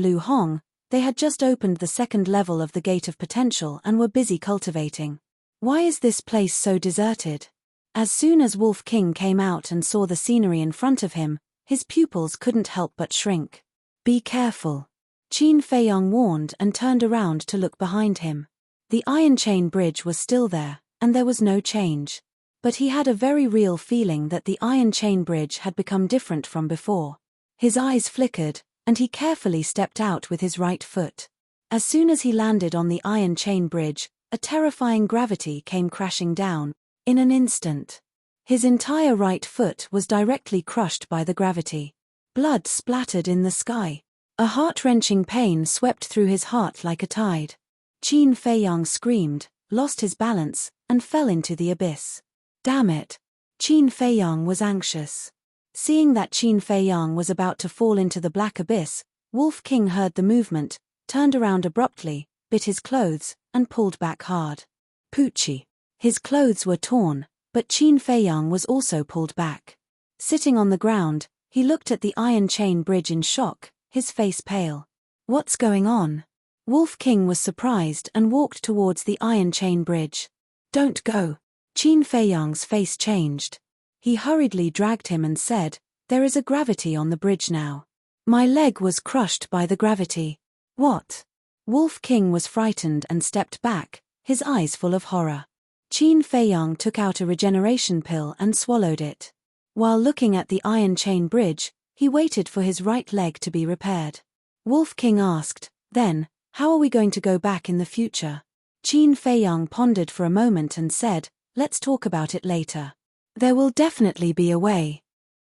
Speaker 1: Lu Hong, they had just opened the second level of the Gate of Potential and were busy cultivating. Why is this place so deserted? As soon as Wolf King came out and saw the scenery in front of him, his pupils couldn't help but shrink. "Be careful," Qin Fei Yang warned and turned around to look behind him. The iron chain bridge was still there, and there was no change. But he had a very real feeling that the iron chain bridge had become different from before. His eyes flickered, and he carefully stepped out with his right foot. As soon as he landed on the iron chain bridge, a terrifying gravity came crashing down. In an instant, his entire right foot was directly crushed by the gravity. Blood splattered in the sky. A heart-wrenching pain swept through his heart like a tide. Qin Fei Yang screamed, lost his balance, and fell into the abyss. Damn it! Qin Fei Yang was anxious. Seeing that Qin Fei Yang was about to fall into the black abyss, Wolf King heard the movement, turned around abruptly, bit his clothes, and pulled back hard. Poochie. His clothes were torn, But Qin Feiyang was also pulled back. Sitting on the ground, he looked at the iron chain bridge in shock, his face pale. What's going on? Wolf King was surprised and walked towards the iron chain bridge. Don't go. Qin Feiyang's face changed. He hurriedly dragged him and said, there is a gravity on the bridge now. My leg was crushed by the gravity. What? Wolf King was frightened and stepped back, his eyes full of horror. Qin Feiyang took out a regeneration pill and swallowed it. While looking at the iron chain bridge, he waited for his right leg to be repaired. Wolf King asked, then, how are we going to go back in the future? Qin Feiyang pondered for a moment and said, let's talk about it later. There will definitely be a way.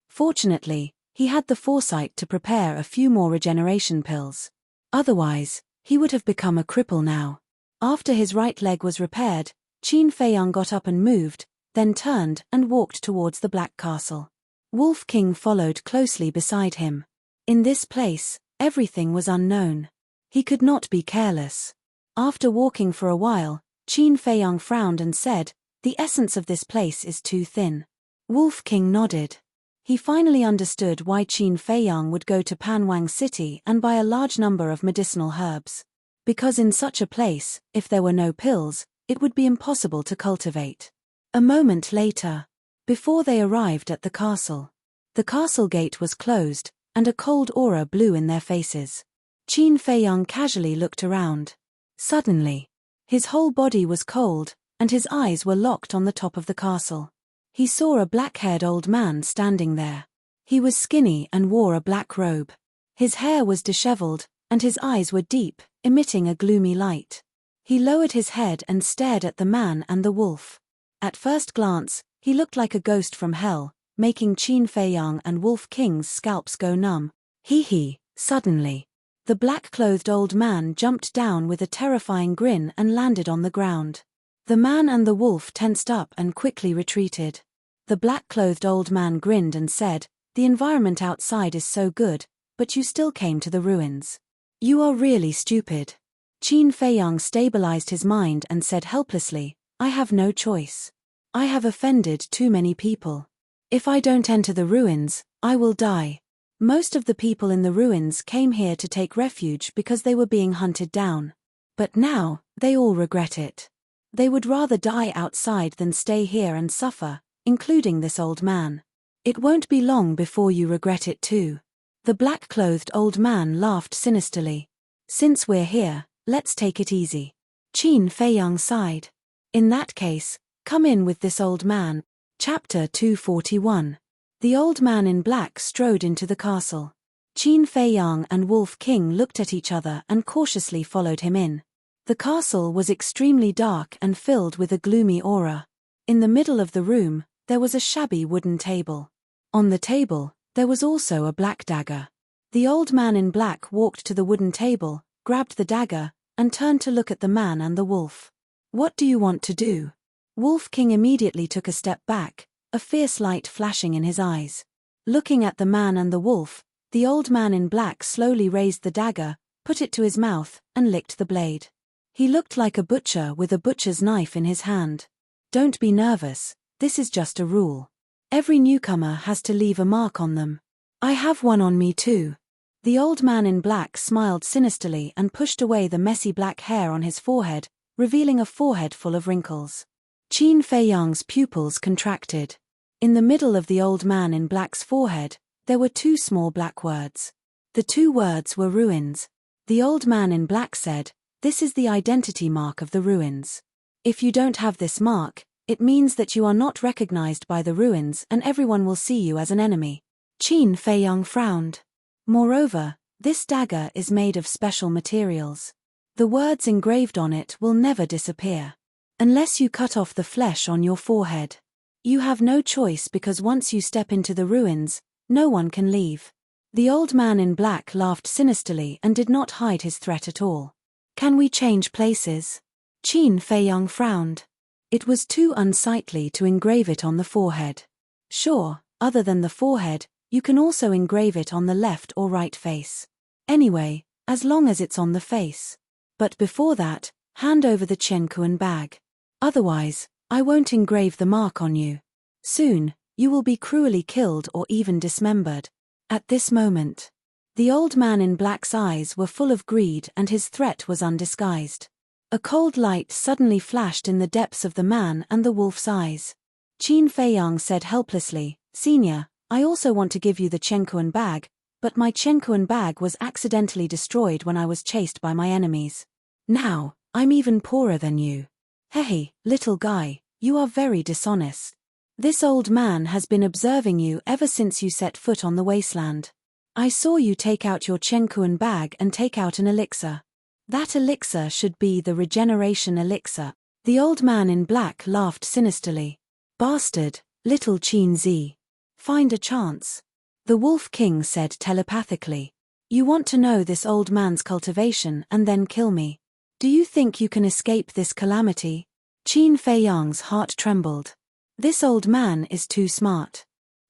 Speaker 1: Fortunately, he had the foresight to prepare a few more regeneration pills. Otherwise, he would have become a cripple now. After his right leg was repaired, Qin Feiyang got up and moved, then turned and walked towards the Black Castle. Wolf King followed closely beside him. In this place, everything was unknown. He could not be careless. After walking for a while, Qin Feiyang frowned and said, the essence of this place is too thin. Wolf King nodded. He finally understood why Qin Feiyang would go to Panwang City and buy a large number of medicinal herbs. Because in such a place, if there were no pills, it would be impossible to cultivate. A moment later, before they arrived at the castle gate was closed, and a cold aura blew in their faces. Qin Feiyang casually looked around. Suddenly, his whole body was cold, and his eyes were locked on the top of the castle. He saw a black-haired old man standing there. He was skinny and wore a black robe. His hair was disheveled, and his eyes were deep, emitting a gloomy light. He lowered his head and stared at the man and the wolf. At first glance, he looked like a ghost from hell, making Qin Feiyang and Wolf King's scalps go numb. Hee. Suddenly, the black-clothed old man jumped down with a terrifying grin and landed on the ground. The man and the wolf tensed up and quickly retreated. The black-clothed old man grinned and said, the environment outside is so good, but you still came to the ruins. You are really stupid. Qin Feiyang stabilized his mind and said helplessly, I have no choice. I have offended too many people. If I don't enter the ruins, I will die. Most of the people in the ruins came here to take refuge because they were being hunted down. But now, they all regret it. They would rather die outside than stay here and suffer, including this old man. It won't be long before you regret it too. The black-clothed old man laughed sinisterly. Since we're here, let's take it easy. Qin Feiyang sighed. In that case, come in with this old man. Chapter 241. The old man in black strode into the castle. Qin Feiyang and Wolf King looked at each other and cautiously followed him in. The castle was extremely dark and filled with a gloomy aura. In the middle of the room, there was a shabby wooden table. On the table, there was also a black dagger. The old man in black walked to the wooden table, grabbed the dagger, and turned to look at the man and the wolf. What do you want to do? Wolf King immediately took a step back, a fierce light flashing in his eyes. Looking at the man and the wolf, the old man in black slowly raised the dagger, put it to his mouth, and licked the blade. He looked like a butcher with a butcher's knife in his hand. Don't be nervous, this is just a rule. Every newcomer has to leave a mark on them. I have one on me too. The old man in black smiled sinisterly and pushed away the messy black hair on his forehead, revealing a forehead full of wrinkles. Qin Feiyang's pupils contracted. In the middle of the old man in black's forehead, there were two small black words. The two words were ruins. The old man in black said, "This is the identity mark of the ruins. If you don't have this mark, it means that you are not recognized by the ruins and everyone will see you as an enemy." Qin Feiyang frowned. Moreover, this dagger is made of special materials. The words engraved on it will never disappear. Unless you cut off the flesh on your forehead. You have no choice because once you step into the ruins, no one can leave. The old man in black laughed sinisterly and did not hide his threat at all. Can we change places? Qin Feiyang frowned. It was too unsightly to engrave it on the forehead. Sure, other than the forehead, you can also engrave it on the left or right face. Anyway, as long as it's on the face. But before that, hand over the Chen Kuan bag. Otherwise, I won't engrave the mark on you. Soon, you will be cruelly killed or even dismembered. At this moment, the old man in black's eyes were full of greed and his threat was undisguised. A cold light suddenly flashed in the depths of the man and the wolf's eyes. Qin Feiyang said helplessly, "Senior, I also want to give you the Chenkuan bag, but my Chenkuan bag was accidentally destroyed when I was chased by my enemies. Now, I'm even poorer than you. Hey, little guy, you are very dishonest. This old man has been observing you ever since you set foot on the wasteland. I saw you take out your Chenkuan bag and take out an elixir. That elixir should be the regeneration elixir." The old man in black laughed sinisterly. "Bastard, little Qin Zi. Find a chance." The Wolf King said telepathically. "You want to know this old man's cultivation and then kill me. Do you think you can escape this calamity?" Qin Feiyang's heart trembled. "This old man is too smart."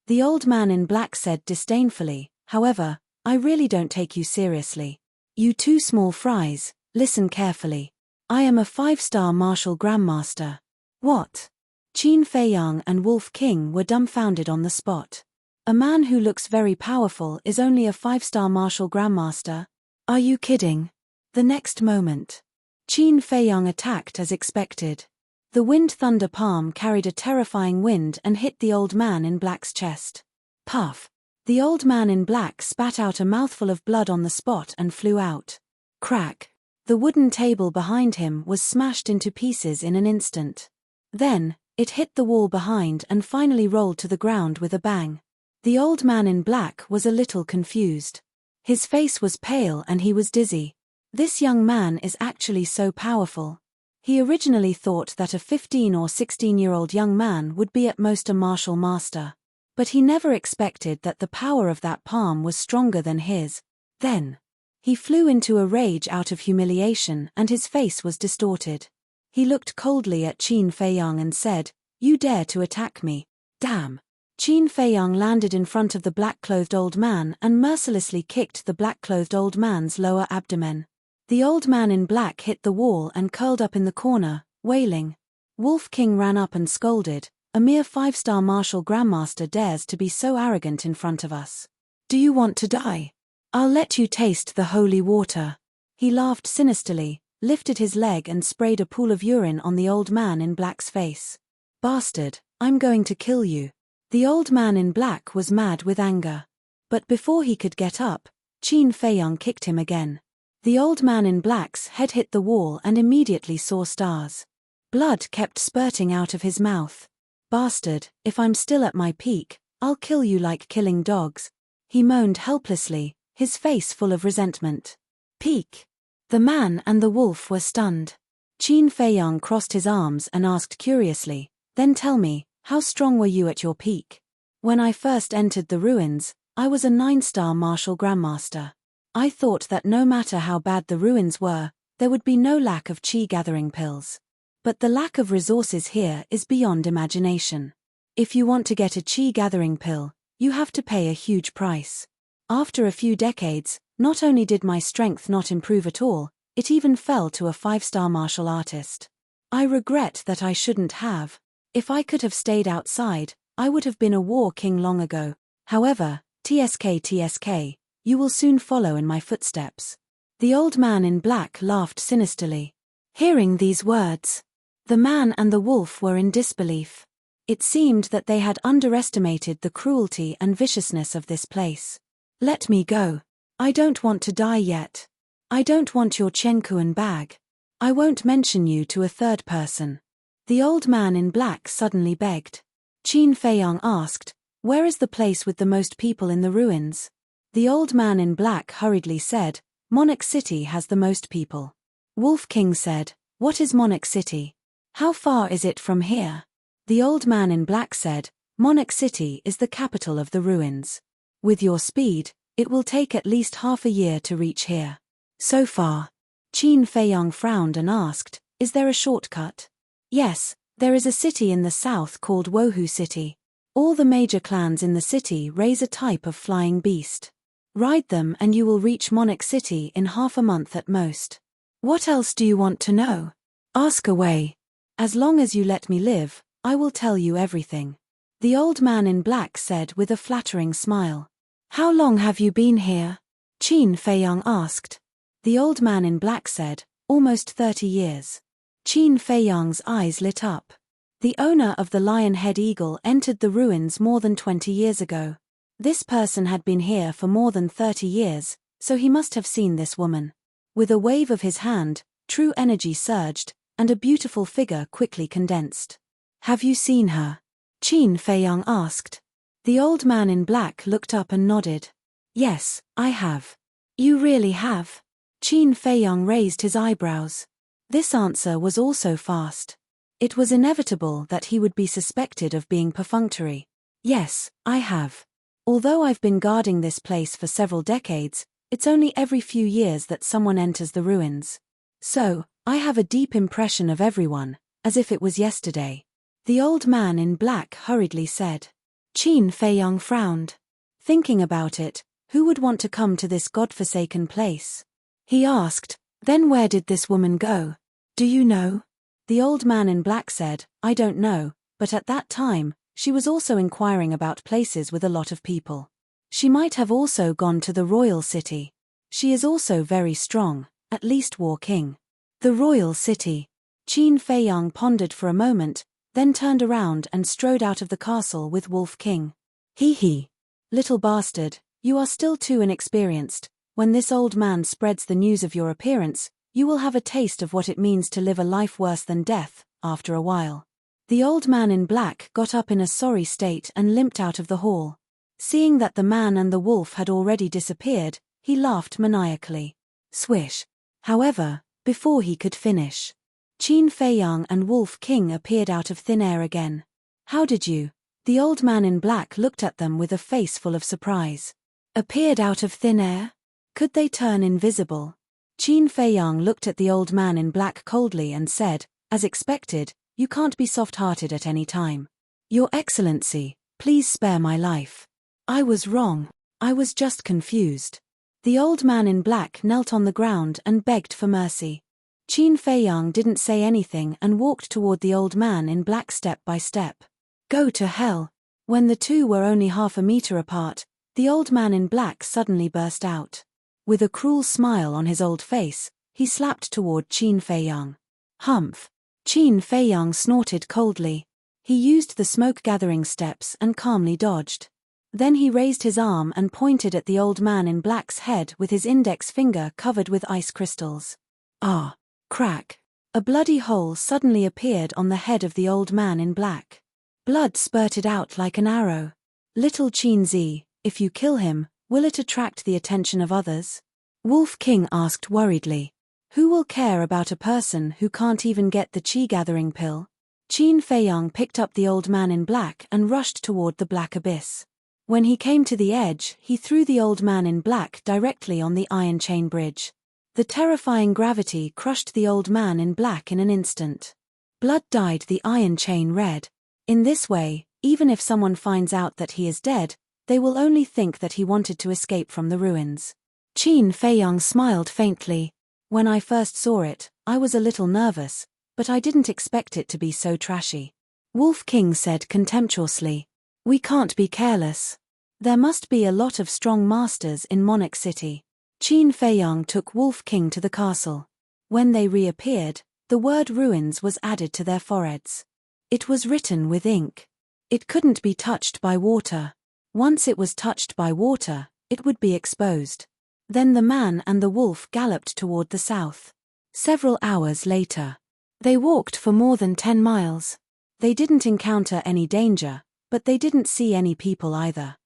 Speaker 1: The old man in black said disdainfully, "However, I really don't take you seriously. You two small fries, listen carefully. I am a 5-star martial grandmaster." "What?" Qin Feiyang and Wolf King were dumbfounded on the spot. "A man who looks very powerful is only a 5-star martial grandmaster? Are you kidding?" The next moment, Qin Feiyang attacked as expected. The wind thunder palm carried a terrifying wind and hit the old man in black's chest. Puff! The old man in black spat out a mouthful of blood on the spot and flew out. Crack! The wooden table behind him was smashed into pieces in an instant. Then, it hit the wall behind and finally rolled to the ground with a bang. The old man in black was a little confused. His face was pale and he was dizzy. This young man is actually so powerful. He originally thought that a 15 or 16-year-old young man would be at most a martial master. But he never expected that the power of that palm was stronger than his. Then, he flew into a rage out of humiliation and his face was distorted. He looked coldly at Qin Feiyang and said, "You dare to attack me? Damn!" Qin Feiyang landed in front of the black-clothed old man and mercilessly kicked the black-clothed old man's lower abdomen. The old man in black hit the wall and curled up in the corner, wailing. Wolf King ran up and scolded, "A mere 5-star martial grandmaster dares to be so arrogant in front of us. Do you want to die? I'll let you taste the holy water." He laughed sinisterly, lifted his leg and sprayed a pool of urine on the old man in black's face. "Bastard, I'm going to kill you." The old man in black was mad with anger. But before he could get up, Qin Feiyang kicked him again. The old man in black's head hit the wall and immediately saw stars. Blood kept spurting out of his mouth. "Bastard, if I'm still at my peak, I'll kill you like killing dogs." He moaned helplessly, his face full of resentment. "Peak?" The man and the wolf were stunned. Qin Feiyang crossed his arms and asked curiously, "Then tell me, how strong were you at your peak?" "When I first entered the ruins, I was a 9-star martial grandmaster. I thought that no matter how bad the ruins were, there would be no lack of chi gathering pills. But the lack of resources here is beyond imagination. If you want to get a chi gathering pill, you have to pay a huge price. After a few decades, not only did my strength not improve at all, it even fell to a 5-star martial artist. I regret that I shouldn't have. If I could have stayed outside, I would have been a war king long ago. However, TSK, you will soon follow in my footsteps." The old man in black laughed sinisterly. Hearing these words, the man and the wolf were in disbelief. It seemed that they had underestimated the cruelty and viciousness of this place. "Let me go. I don't want to die yet. I don't want your Chenkuan bag. I won't mention you to a third person." The old man in black suddenly begged. Qin Feiyang asked, "Where is the place with the most people in the ruins?" The old man in black hurriedly said, "Monarch City has the most people." Wolf King said, "What is Monarch City? How far is it from here?" The old man in black said, "Monarch City is the capital of the ruins. With your speed, it will take at least half a year to reach here." "So far?" Qin Feiyang frowned and asked, "Is there a shortcut?" "Yes, there is a city in the south called Wohu City. All the major clans in the city raise a type of flying beast. Ride them and you will reach Monarch City in half a month at most. What else do you want to know? Ask away." As long as you let me live, I will tell you everything. The old man in black said with a flattering smile. How long have you been here? Qin Feiyang asked. The old man in black said, almost 30 years. Qin Feiyang's eyes lit up. The owner of the lion-head eagle entered the ruins more than 20 years ago. This person had been here for more than 30 years, so he must have seen this woman. With a wave of his hand, true energy surged, and a beautiful figure quickly condensed. Have you seen her? Qin Feiyang asked. The old man in black looked up and nodded. Yes, I have. You really have? Qin Feiyang raised his eyebrows. This answer was also fast. It was inevitable that he would be suspected of being perfunctory. Yes, I have. Although I've been guarding this place for several decades, it's only every few years that someone enters the ruins. So, I have a deep impression of everyone, as if it was yesterday. The old man in black hurriedly said. Qin Feiyang frowned. Thinking about it, who would want to come to this godforsaken place? He asked, then where did this woman go? Do you know? The old man in black said, I don't know, but at that time, she was also inquiring about places with a lot of people. She might have also gone to the royal city. She is also very strong, at least War King. The royal city. Qin Feiyang pondered for a moment, then turned around and strode out of the castle with Wolf King. Hee. Little bastard, you are still too inexperienced. When this old man spreads the news of your appearance, you will have a taste of what it means to live a life worse than death, after a while. The old man in black got up in a sorry state and limped out of the hall. Seeing that the man and the wolf had already disappeared, he laughed maniacally. Swish. However, before he could finish, Qin Feiyang and Wolf King appeared out of thin air again. How did you? The old man in black looked at them with a face full of surprise. Appeared out of thin air? Could they turn invisible? Qin Feiyang looked at the old man in black coldly and said, as expected, you can't be soft-hearted at any time. Your Excellency, please spare my life. I was wrong. I was just confused. The old man in black knelt on the ground and begged for mercy. Qin Feiyang didn't say anything and walked toward the old man in black step by step. Go to hell. When the two were only half a meter apart, the old man in black suddenly burst out. With a cruel smile on his old face, he slapped toward Qin Feiyang. Humph. Qin Feiyang snorted coldly. He used the smoke-gathering steps and calmly dodged. Then he raised his arm and pointed at the old man in black's head with his index finger covered with ice crystals. Ah! Crack! A bloody hole suddenly appeared on the head of the old man in black. Blood spurted out like an arrow. Little Qin Zi, if you kill him, will it attract the attention of others? Wolf King asked worriedly. Who will care about a person who can't even get the qi-gathering pill? Qin Feiyang picked up the old man in black and rushed toward the black abyss. When he came to the edge, he threw the old man in black directly on the iron chain bridge. The terrifying gravity crushed the old man in black in an instant. Blood dyed the iron chain red. In this way, even if someone finds out that he is dead, they will only think that he wanted to escape from the ruins. Qin Feiyang smiled faintly. When I first saw it, I was a little nervous, but I didn't expect it to be so trashy. Wolf King said contemptuously. We can't be careless. There must be a lot of strong masters in Monarch City. Qin Feiyang took Wolf King to the castle. When they reappeared, the word ruins was added to their foreheads. It was written with ink. It couldn't be touched by water. Once it was touched by water, it would be exposed. Then the man and the wolf galloped toward the south. Several hours later, they walked for more than 10 miles. They didn't encounter any danger, but they didn't see any people either.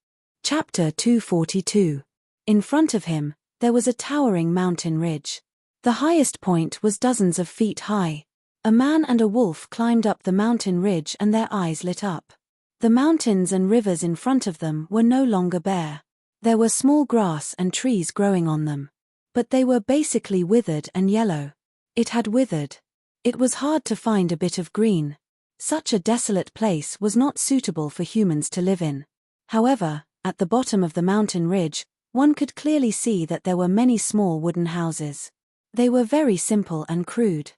Speaker 1: Chapter 242. In front of him, there was a towering mountain ridge. The highest point was dozens of feet high. A man and a wolf climbed up the mountain ridge and their eyes lit up. The mountains and rivers in front of them were no longer bare. There were small grass and trees growing on them. But they were basically withered and yellow. It had withered. It was hard to find a bit of green. Such a desolate place was not suitable for humans to live in. However, at the bottom of the mountain ridge, one could clearly see that there were many small wooden houses. They were very simple and crude.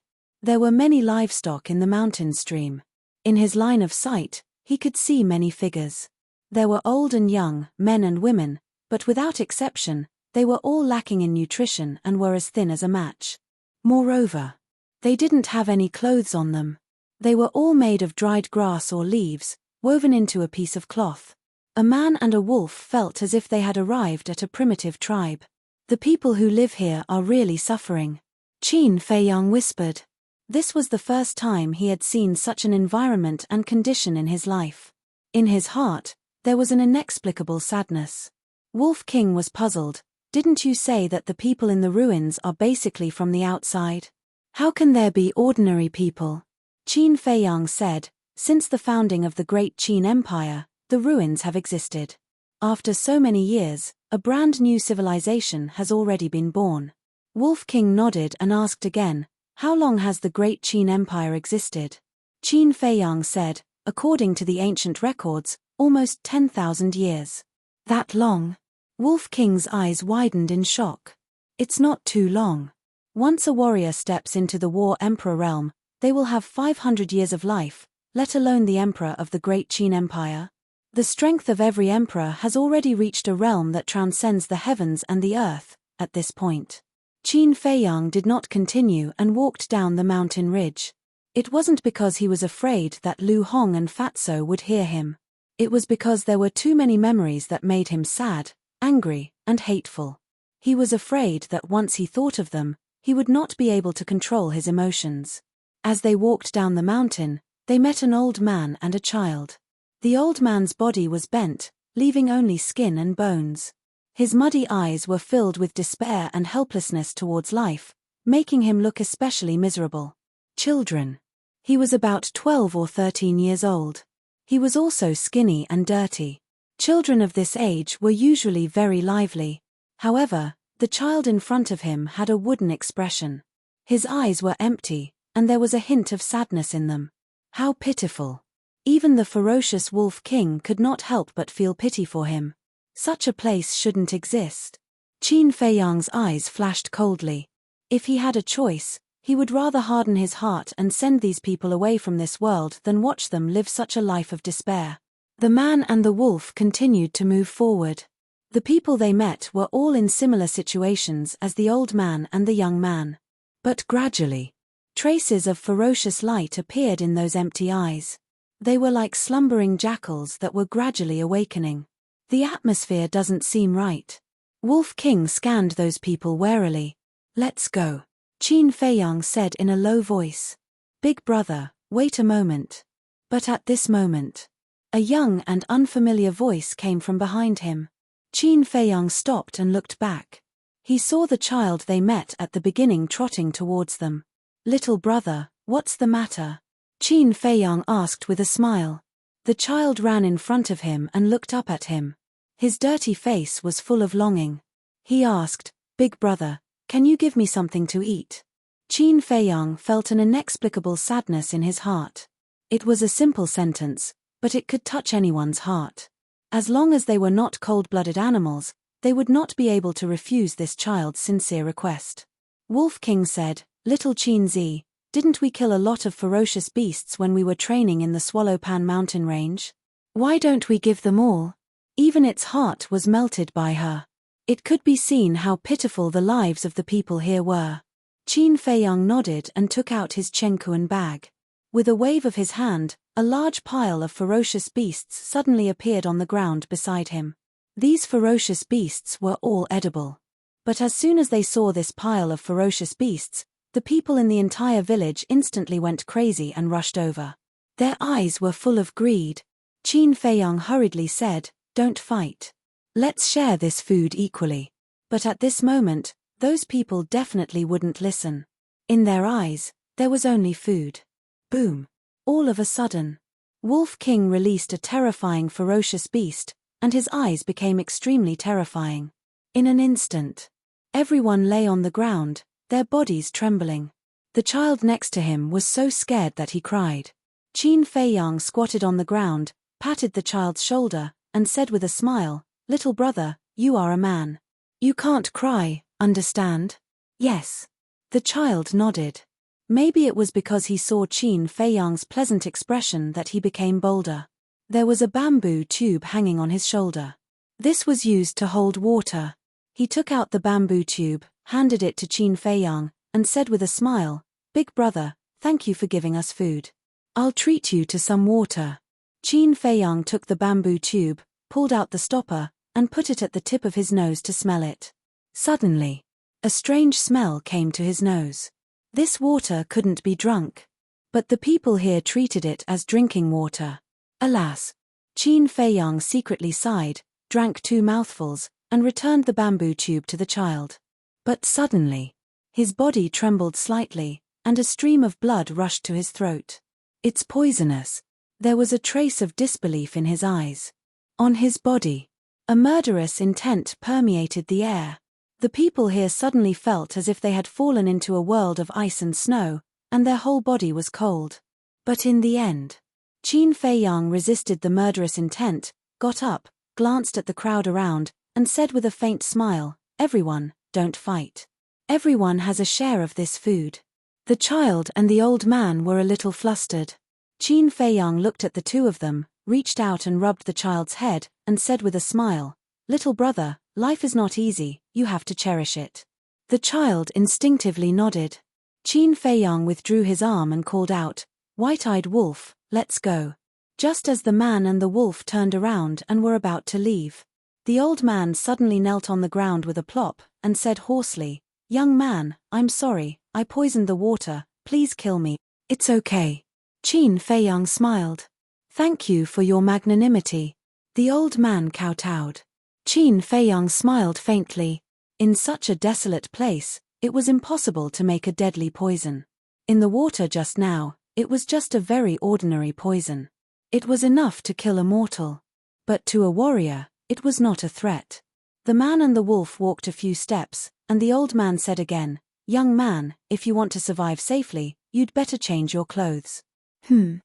Speaker 1: There were many livestock in the mountain stream. In his line of sight, he could see many figures. There were old and young, men and women, but without exception, they were all lacking in nutrition and were as thin as a match. Moreover, they didn't have any clothes on them. They were all made of dried grass or leaves, woven into a piece of cloth. A man and a wolf felt as if they had arrived at a primitive tribe. The people who live here are really suffering, Qin Feiyang whispered. This was the first time he had seen such an environment and condition in his life. In his heart, there was an inexplicable sadness. Wolf King was puzzled. Didn't you say that the people in the ruins are basically from the outside? How can there be ordinary people? Qin Feiyang said, since the founding of the Great Qin Empire, the ruins have existed. After so many years, a brand new civilization has already been born. Wolf King nodded and asked again, how long has the Great Qin Empire existed? Qin Feiyang said, according to the ancient records, almost 10,000 years. That long? Wolf King's eyes widened in shock. It's not too long. Once a warrior steps into the War Emperor realm, they will have 500 years of life, let alone the emperor of the Great Qin Empire. The strength of every emperor has already reached a realm that transcends the heavens and the earth, at this point. Qin Feiyang did not continue and walked down the mountain ridge. It wasn't because he was afraid that Lu Hong and Fatso would hear him. It was because there were too many memories that made him sad, angry, and hateful. He was afraid that once he thought of them, he would not be able to control his emotions. As they walked down the mountain, they met an old man and a child. The old man's body was bent, leaving only skin and bones. His muddy eyes were filled with despair and helplessness towards life, making him look especially miserable. Children. He was about 12 or 13 years old. He was also skinny and dirty. Children of this age were usually very lively. However, the child in front of him had a wooden expression. His eyes were empty, and there was a hint of sadness in them. How pitiful. Even the ferocious Wolf King could not help but feel pity for him. Such a place shouldn't exist. Qin Feiyang's eyes flashed coldly. If he had a choice, he would rather harden his heart and send these people away from this world than watch them live such a life of despair. The man and the wolf continued to move forward. The people they met were all in similar situations as the old man and the young man. But gradually, traces of ferocious light appeared in those empty eyes. They were like slumbering jackals that were gradually awakening. The atmosphere doesn't seem right. Wolf King scanned those people warily. Let's go, Qin Feiyang said in a low voice. Big brother, wait a moment. But at this moment, a young and unfamiliar voice came from behind him. Qin Feiyang stopped and looked back. He saw the child they met at the beginning trotting towards them. Little brother, what's the matter? Qin Feiyang asked with a smile. The child ran in front of him and looked up at him. His dirty face was full of longing. He asked, Big brother, can you give me something to eat? Qin Feiyang felt an inexplicable sadness in his heart. It was a simple sentence, but it could touch anyone's heart. As long as they were not cold-blooded animals, they would not be able to refuse this child's sincere request. Wolf King said, Little Qin Zi, didn't we kill a lot of ferocious beasts when we were training in the Swallowpan mountain range? Why don't we give them all? Even its heart was melted by her. It could be seen how pitiful the lives of the people here were. Qin Feiyang nodded and took out his Chenkuan bag. With a wave of his hand, a large pile of ferocious beasts suddenly appeared on the ground beside him. These ferocious beasts were all edible. But as soon as they saw this pile of ferocious beasts, the people in the entire village instantly went crazy and rushed over. Their eyes were full of greed. Qin Feiyang hurriedly said, Don't fight. Let's share this food equally. But at this moment, those people definitely wouldn't listen. In their eyes, there was only food. Boom. All of a sudden, Wolf King released a terrifying ferocious beast, and his eyes became extremely terrifying. In an instant, everyone lay on the ground, their bodies trembling. The child next to him was so scared that he cried. Qin Feiyang squatted on the ground, patted the child's shoulder, and said with a smile, Little brother, you are a man. You can't cry, understand? Yes. The child nodded. Maybe it was because he saw Qin Feiyang's pleasant expression that he became bolder. There was a bamboo tube hanging on his shoulder. This was used to hold water. He took out the bamboo tube, handed it to Qin Feiyang, and said with a smile, "Big brother, thank you for giving us food. I'll treat you to some water." Qin Feiyang took the bamboo tube, pulled out the stopper, and put it at the tip of his nose to smell it. Suddenly, a strange smell came to his nose. This water couldn't be drunk. But the people here treated it as drinking water. Alas! Qin Feiyang secretly sighed, drank 2 mouthfuls, and returned the bamboo tube to the child. But suddenly, his body trembled slightly, and a stream of blood rushed to his throat. "It's poisonous." There was a trace of disbelief in his eyes. On his body, a murderous intent permeated the air. The people here suddenly felt as if they had fallen into a world of ice and snow, and their whole body was cold. But in the end, Qin Feiyang resisted the murderous intent, got up, glanced at the crowd around, and said with a faint smile, "Everyone, don't fight. Everyone has a share of this food." The child and the old man were a little flustered. Qin Feiyang looked at the two of them, reached out and rubbed the child's head, and said with a smile, "Little brother, life is not easy, you have to cherish it." The child instinctively nodded. Qin Feiyang withdrew his arm and called out, "White-eyed wolf, let's go." Just as the man and the wolf turned around and were about to leave, the old man suddenly knelt on the ground with a plop, and said hoarsely, "Young man, I'm sorry, I poisoned the water, please kill me." "It's okay." Qin Feiyang smiled. "Thank you for your magnanimity." The old man kowtowed. Qin Feiyang smiled faintly. In such a desolate place, it was impossible to make a deadly poison. In the water just now, it was just a very ordinary poison. It was enough to kill a mortal. But to a warrior, it was not a threat. The man and the wolf walked a few steps, and the old man said again, "Young man, if you want to survive safely, you'd better change your clothes." Qin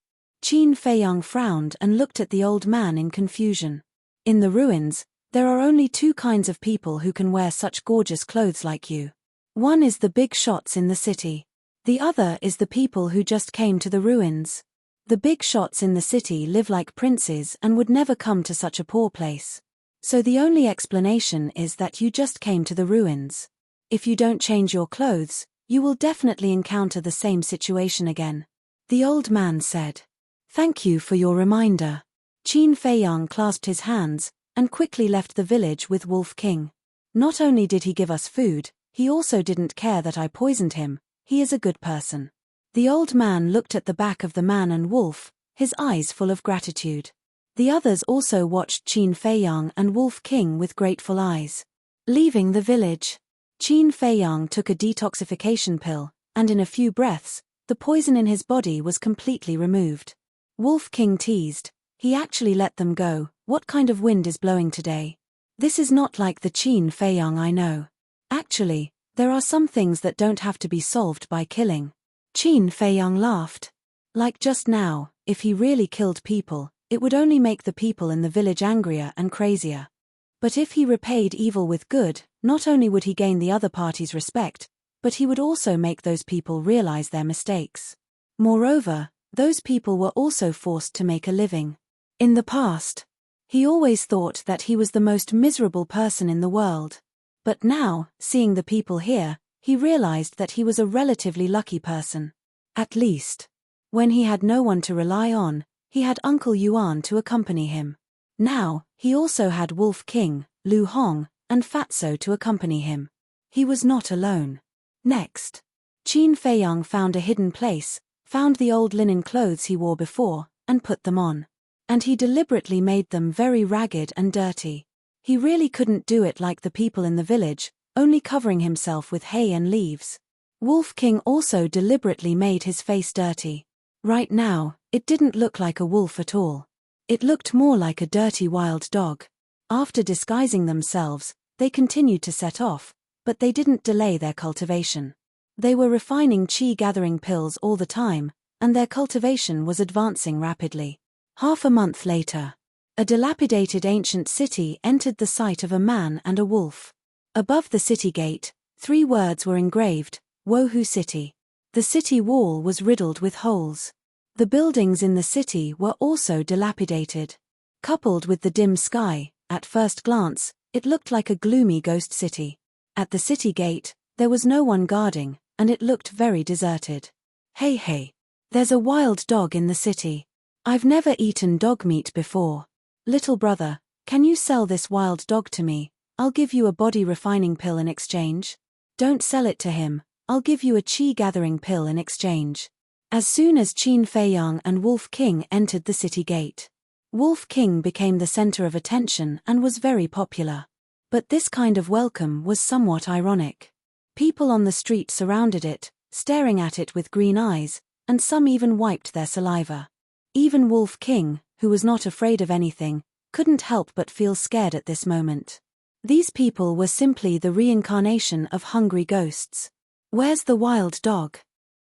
Speaker 1: Feiyang frowned and looked at the old man in confusion. In the ruins, there are only 2 kinds of people who can wear such gorgeous clothes like you. One is the big shots in the city. The other is the people who just came to the ruins. The big shots in the city live like princes and would never come to such a poor place. So the only explanation is that you just came to the ruins. If you don't change your clothes, you will definitely encounter the same situation again. The old man said, "Thank you for your reminder." Qin Feiyang clasped his hands, and quickly left the village with Wolf King. "Not only did he give us food, he also didn't care that I poisoned him. He is a good person." The old man looked at the back of the man and wolf, his eyes full of gratitude. The others also watched Qin Feiyang and Wolf King with grateful eyes. Leaving the village, Qin Feiyang took a detoxification pill, and in a few breaths, the poison in his body was completely removed. Wolf King teased, "He actually let them go. What kind of wind is blowing today? This is not like the Qin Feiyang I know. Actually, there are some things that don't have to be solved by killing." Qin Feiyang laughed. Like just now, if he really killed people, it would only make the people in the village angrier and crazier. But if he repaid evil with good, not only would he gain the other party's respect, but he would also make those people realize their mistakes. Moreover, those people were also forced to make a living. In the past, he always thought that he was the most miserable person in the world. But now, seeing the people here, he realized that he was a relatively lucky person. At least, when he had no one to rely on, he had Uncle Yuan to accompany him. Now, he also had Wolf King, Lu Hong, and Fatso to accompany him. He was not alone. Next, Qin Feiyang found a hidden place, found the old linen clothes he wore before, and put them on. And he deliberately made them very ragged and dirty. He really couldn't do it like the people in the village, only covering himself with hay and leaves. Wolf King also deliberately made his face dirty. Right now, it didn't look like a wolf at all. It looked more like a dirty wild dog. After disguising themselves, they continued to set off, but they didn't delay their cultivation. They were refining qi-gathering pills all the time, and their cultivation was advancing rapidly. Half a month later, a dilapidated ancient city entered the sight of a man and a wolf. Above the city gate, 3 words were engraved, "Wohu City." The city wall was riddled with holes. The buildings in the city were also dilapidated. Coupled with the dim sky, at first glance, it looked like a gloomy ghost city. At the city gate, there was no one guarding, and it looked very deserted. Hey, there's a wild dog in the city. I've never eaten dog meat before. Little brother, can you sell this wild dog to me? I'll give you a body refining pill in exchange. Don't sell it to him, I'll give you a chi gathering pill in exchange. As soon as Qin Feiyang and Wolf King entered the city gate, Wolf King became the center of attention and was very popular. But this kind of welcome was somewhat ironic. People on the street surrounded it, staring at it with green eyes, and some even wiped their saliva. Even Wolf King, who was not afraid of anything, couldn't help but feel scared at this moment. These people were simply the reincarnation of hungry ghosts. Where's the wild dog?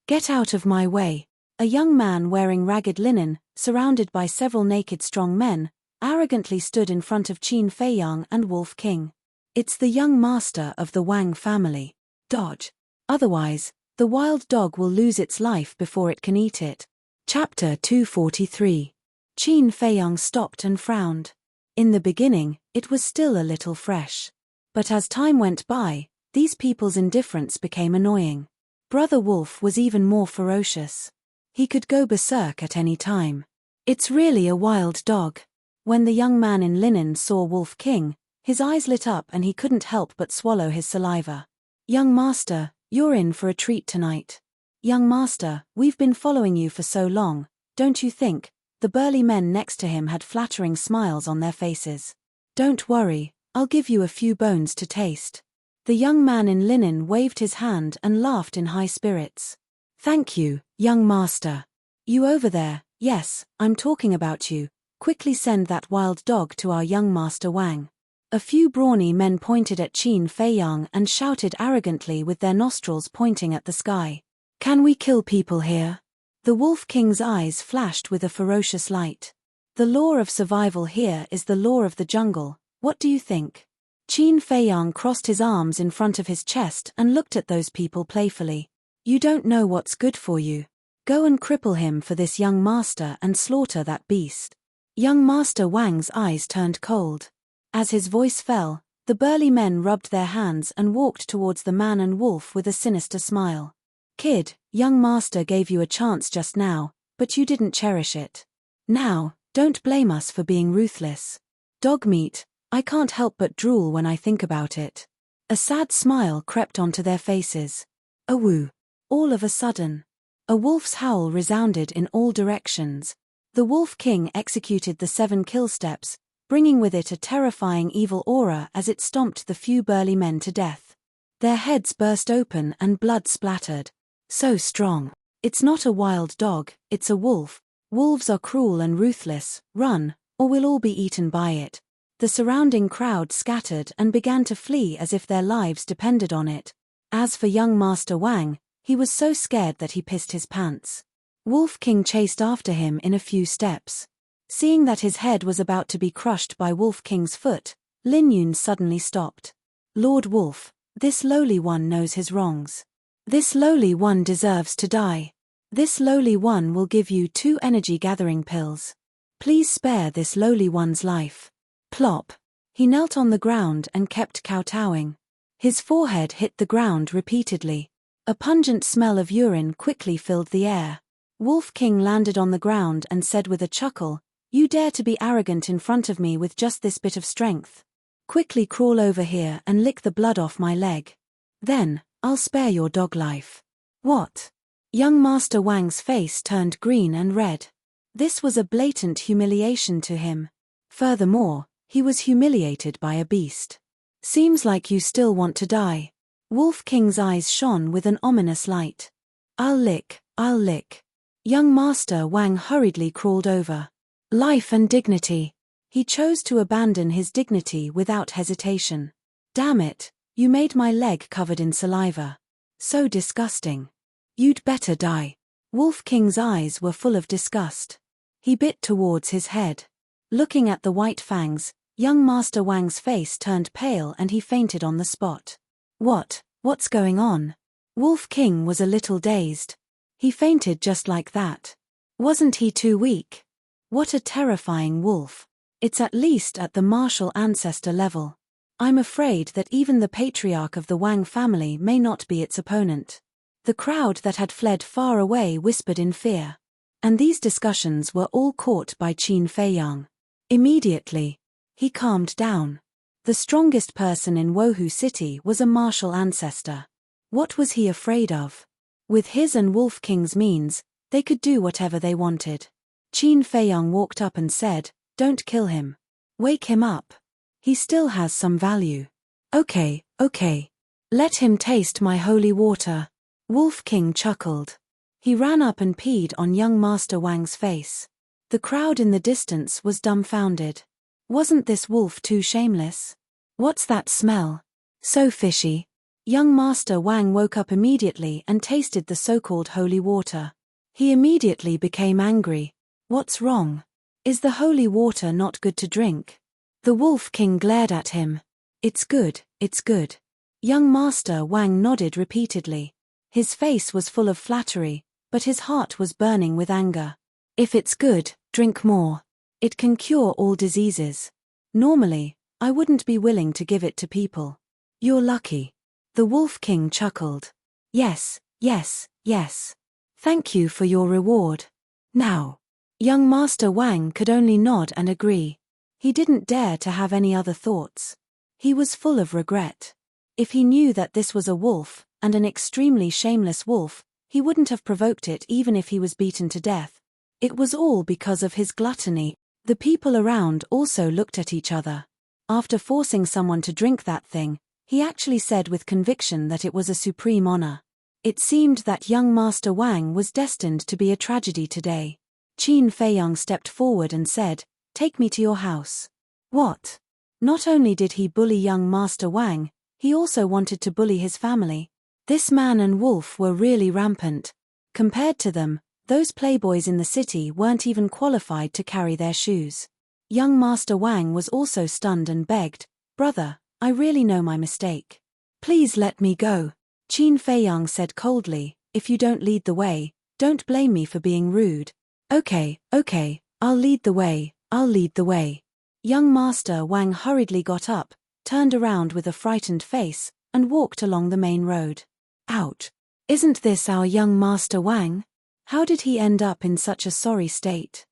Speaker 1: Get out of my way. A young man wearing ragged linen, surrounded by several naked strong men, arrogantly stood in front of Qin Feiyang and Wolf King. It's the young master of the Wang family. Dodge. Otherwise, the wild dog will lose its life before it can eat it. Chapter 243. Qin Feiyang stopped and frowned. In the beginning, it was still a little fresh. But as time went by, these people's indifference became annoying. Brother Wolf was even more ferocious. He could go berserk at any time. It's really a wild dog. When the young man in linen saw Wolf King, his eyes lit up and he couldn't help but swallow his saliva. Young master, you're in for a treat tonight. Young master, we've been following you for so long, don't you think? The burly men next to him had flattering smiles on their faces. Don't worry, I'll give you a few bones to taste. The young man in linen waved his hand and laughed in high spirits. Thank you, young master. You over there, yes, I'm talking about you. Quickly send that wild dog to our young master Wang. A few brawny men pointed at Qin Feiyang and shouted arrogantly with their nostrils pointing at the sky. Can we kill people here? The Wolf King's eyes flashed with a ferocious light. The law of survival here is the law of the jungle, what do you think? Qin Feiyang crossed his arms in front of his chest and looked at those people playfully. You don't know what's good for you. Go and cripple him for this young master and slaughter that beast. Young Master Wang's eyes turned cold. As his voice fell, the burly men rubbed their hands and walked towards the man and wolf with a sinister smile. Kid, young master gave you a chance just now, but you didn't cherish it. Now, don't blame us for being ruthless. Dog meat, I can't help but drool when I think about it. A sad smile crept onto their faces. A woo. All of a sudden, a wolf's howl resounded in all directions. The Wolf King executed the 7 kill steps, bringing with it a terrifying evil aura as it stomped the few burly men to death. Their heads burst open and blood splattered. So strong. It's not a wild dog, it's a wolf. Wolves are cruel and ruthless, run, or we'll all be eaten by it. The surrounding crowd scattered and began to flee as if their lives depended on it. As for young Master Wang, he was so scared that he pissed his pants. Wolf King chased after him in a few steps. Seeing that his head was about to be crushed by Wolf King's foot, Lin Yun suddenly stopped. Lord Wolf, this lowly one knows his wrongs. This lowly one deserves to die. This lowly one will give you 2 energy gathering pills. Please spare this lowly one's life. Plop. He knelt on the ground and kept kowtowing. His forehead hit the ground repeatedly. A pungent smell of urine quickly filled the air. Wolf King landed on the ground and said with a chuckle, You dare to be arrogant in front of me with just this bit of strength? Quickly crawl over here and lick the blood off my leg. Then, I'll spare your dog life. What? Young Master Wang's face turned green and red. This was a blatant humiliation to him. Furthermore, he was humiliated by a beast. Seems like you still want to die. Wolf King's eyes shone with an ominous light. I'll lick. Young Master Wang hurriedly crawled over. Life and dignity. He chose to abandon his dignity without hesitation. Damn it, you made my leg covered in saliva. So disgusting. You'd better die. Wolf King's eyes were full of disgust. He bit towards his head. Looking at the white fangs, young Master Wang's face turned pale and he fainted on the spot. What's going on? Wolf King was a little dazed. He fainted just like that. Wasn't he too weak? What a terrifying wolf. It's at least at the martial ancestor level. I'm afraid that even the patriarch of the Wang family may not be its opponent. The crowd that had fled far away whispered in fear. And these discussions were all caught by Qin Feiyang. Immediately, he calmed down. The strongest person in Wohu City was a martial ancestor. What was he afraid of? With his and Wolf King's means, they could do whatever they wanted. Qin Feiyang walked up and said, "Don't kill him. Wake him up. He still has some value." Okay. Let him taste my holy water." Wolf King chuckled. He ran up and peed on young Master Wang's face. The crowd in the distance was dumbfounded. Wasn't this wolf too shameless? What's that smell? So fishy. Young Master Wang woke up immediately and tasted the so-called holy water. He immediately became angry. What's wrong? Is the holy water not good to drink? The Wolf King glared at him. It's good. Young Master Wang nodded repeatedly. His face was full of flattery, but his heart was burning with anger. If it's good, drink more. It can cure all diseases. Normally, I wouldn't be willing to give it to people. You're lucky. The Wolf King chuckled. Yes. Thank you for your reward. Now. Young Master Wang could only nod and agree. He didn't dare to have any other thoughts. He was full of regret. If he knew that this was a wolf, and an extremely shameless wolf, he wouldn't have provoked it even if he was beaten to death. It was all because of his gluttony. The people around also looked at each other. After forcing someone to drink that thing, he actually said with conviction that it was a supreme honor. It seemed that young Master Wang was destined to be a tragedy today. Qin Feiyang stepped forward and said, "Take me to your house." What? Not only did he bully young Master Wang, he also wanted to bully his family. This man and wolf were really rampant. Compared to them, those playboys in the city weren't even qualified to carry their shoes. Young Master Wang was also stunned and begged, "Brother, I really know my mistake. Please let me go." Qin Feiyang said coldly, "If you don't lead the way, don't blame me for being rude." Okay, I'll lead the way. Young Master Wang hurriedly got up, turned around with a frightened face, and walked along the main road. Ouch! Isn't this our young Master Wang? How did he end up in such a sorry state?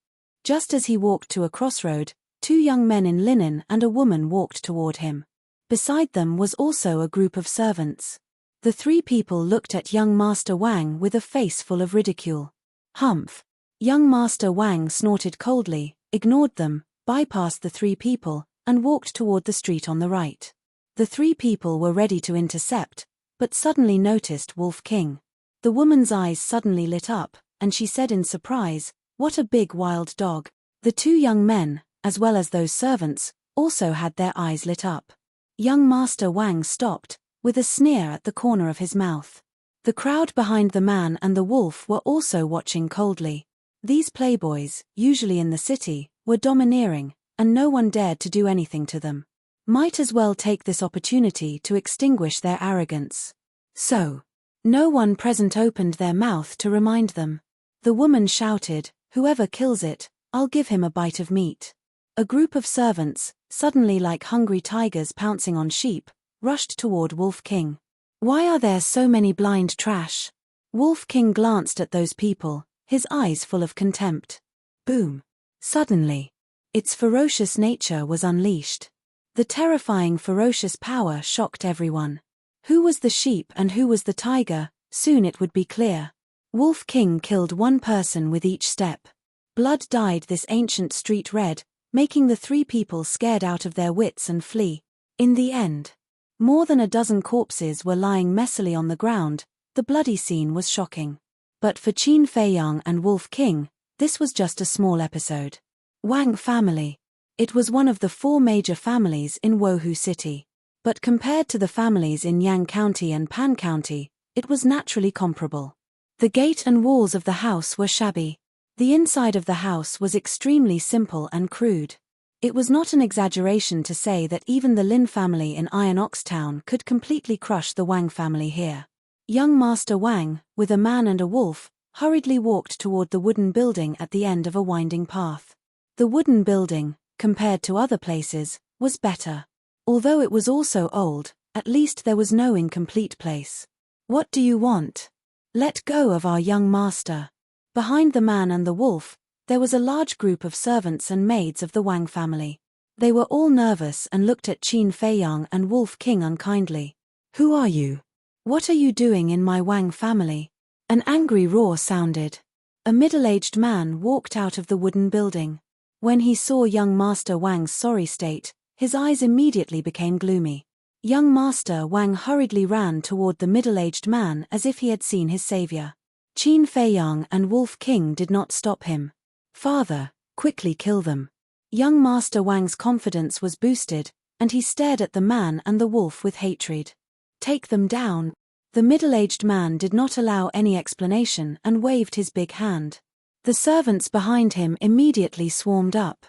Speaker 1: Just as he walked to a crossroad, two young men in linen and a woman walked toward him. Beside them was also a group of servants. The three people looked at young Master Wang with a face full of ridicule. Humph! Young Master Wang snorted coldly, ignored them, bypassed the three people, and walked toward the street on the right. The three people were ready to intercept, but suddenly noticed Wolf King. The woman's eyes suddenly lit up, and she said in surprise, "What a big wild dog." The two young men, as well as those servants, also had their eyes lit up. Young Master Wang stopped, with a sneer at the corner of his mouth. The crowd behind the man and the wolf were also watching coldly. These playboys, usually in the city, were domineering, and no one dared to do anything to them. Might as well take this opportunity to extinguish their arrogance. So, no one present opened their mouth to remind them. The woman shouted, "Whoever kills it, I'll give him a bite of meat." A group of servants, suddenly like hungry tigers pouncing on sheep, rushed toward Wolf King. "Why are there so many blind trash?" Wolf King glanced at those people, his eyes full of contempt. Boom! Suddenly, its ferocious nature was unleashed. The terrifying ferocious power shocked everyone. Who was the sheep and who was the tiger? Soon it would be clear. Wolf King killed one person with each step. Blood dyed this ancient street red, making the three people scared out of their wits and flee. In the end, more than a dozen corpses were lying messily on the ground. The bloody scene was shocking. But for Qin Feiyang and Wolf King, this was just a small episode. Wang family. It was one of the four major families in Wohu City. But compared to the families in Yang County and Pan County, it was naturally comparable. The gate and walls of the house were shabby. The inside of the house was extremely simple and crude. It was not an exaggeration to say that even the Lin family in Iron Ox Town could completely crush the Wang family here. Young Master Wang, with a man and a wolf, hurriedly walked toward the wooden building at the end of a winding path. The wooden building, compared to other places, was better. Although it was also old, at least there was no incomplete place. "What do you want? Let go of our young master." Behind the man and the wolf, there was a large group of servants and maids of the Wang family. They were all nervous and looked at Qin Feiyang and Wolf King unkindly. "Who are you? What are you doing in my Wang family?" An angry roar sounded. A middle-aged man walked out of the wooden building. When he saw young Master Wang's sorry state, his eyes immediately became gloomy. Young Master Wang hurriedly ran toward the middle-aged man as if he had seen his savior. Qin Feiyang and Wolf King did not stop him. "Father, quickly kill them." Young Master Wang's confidence was boosted, and he stared at the man and the wolf with hatred. "Take them down." The middle-aged man did not allow any explanation and waved his big hand. The servants behind him immediately swarmed up.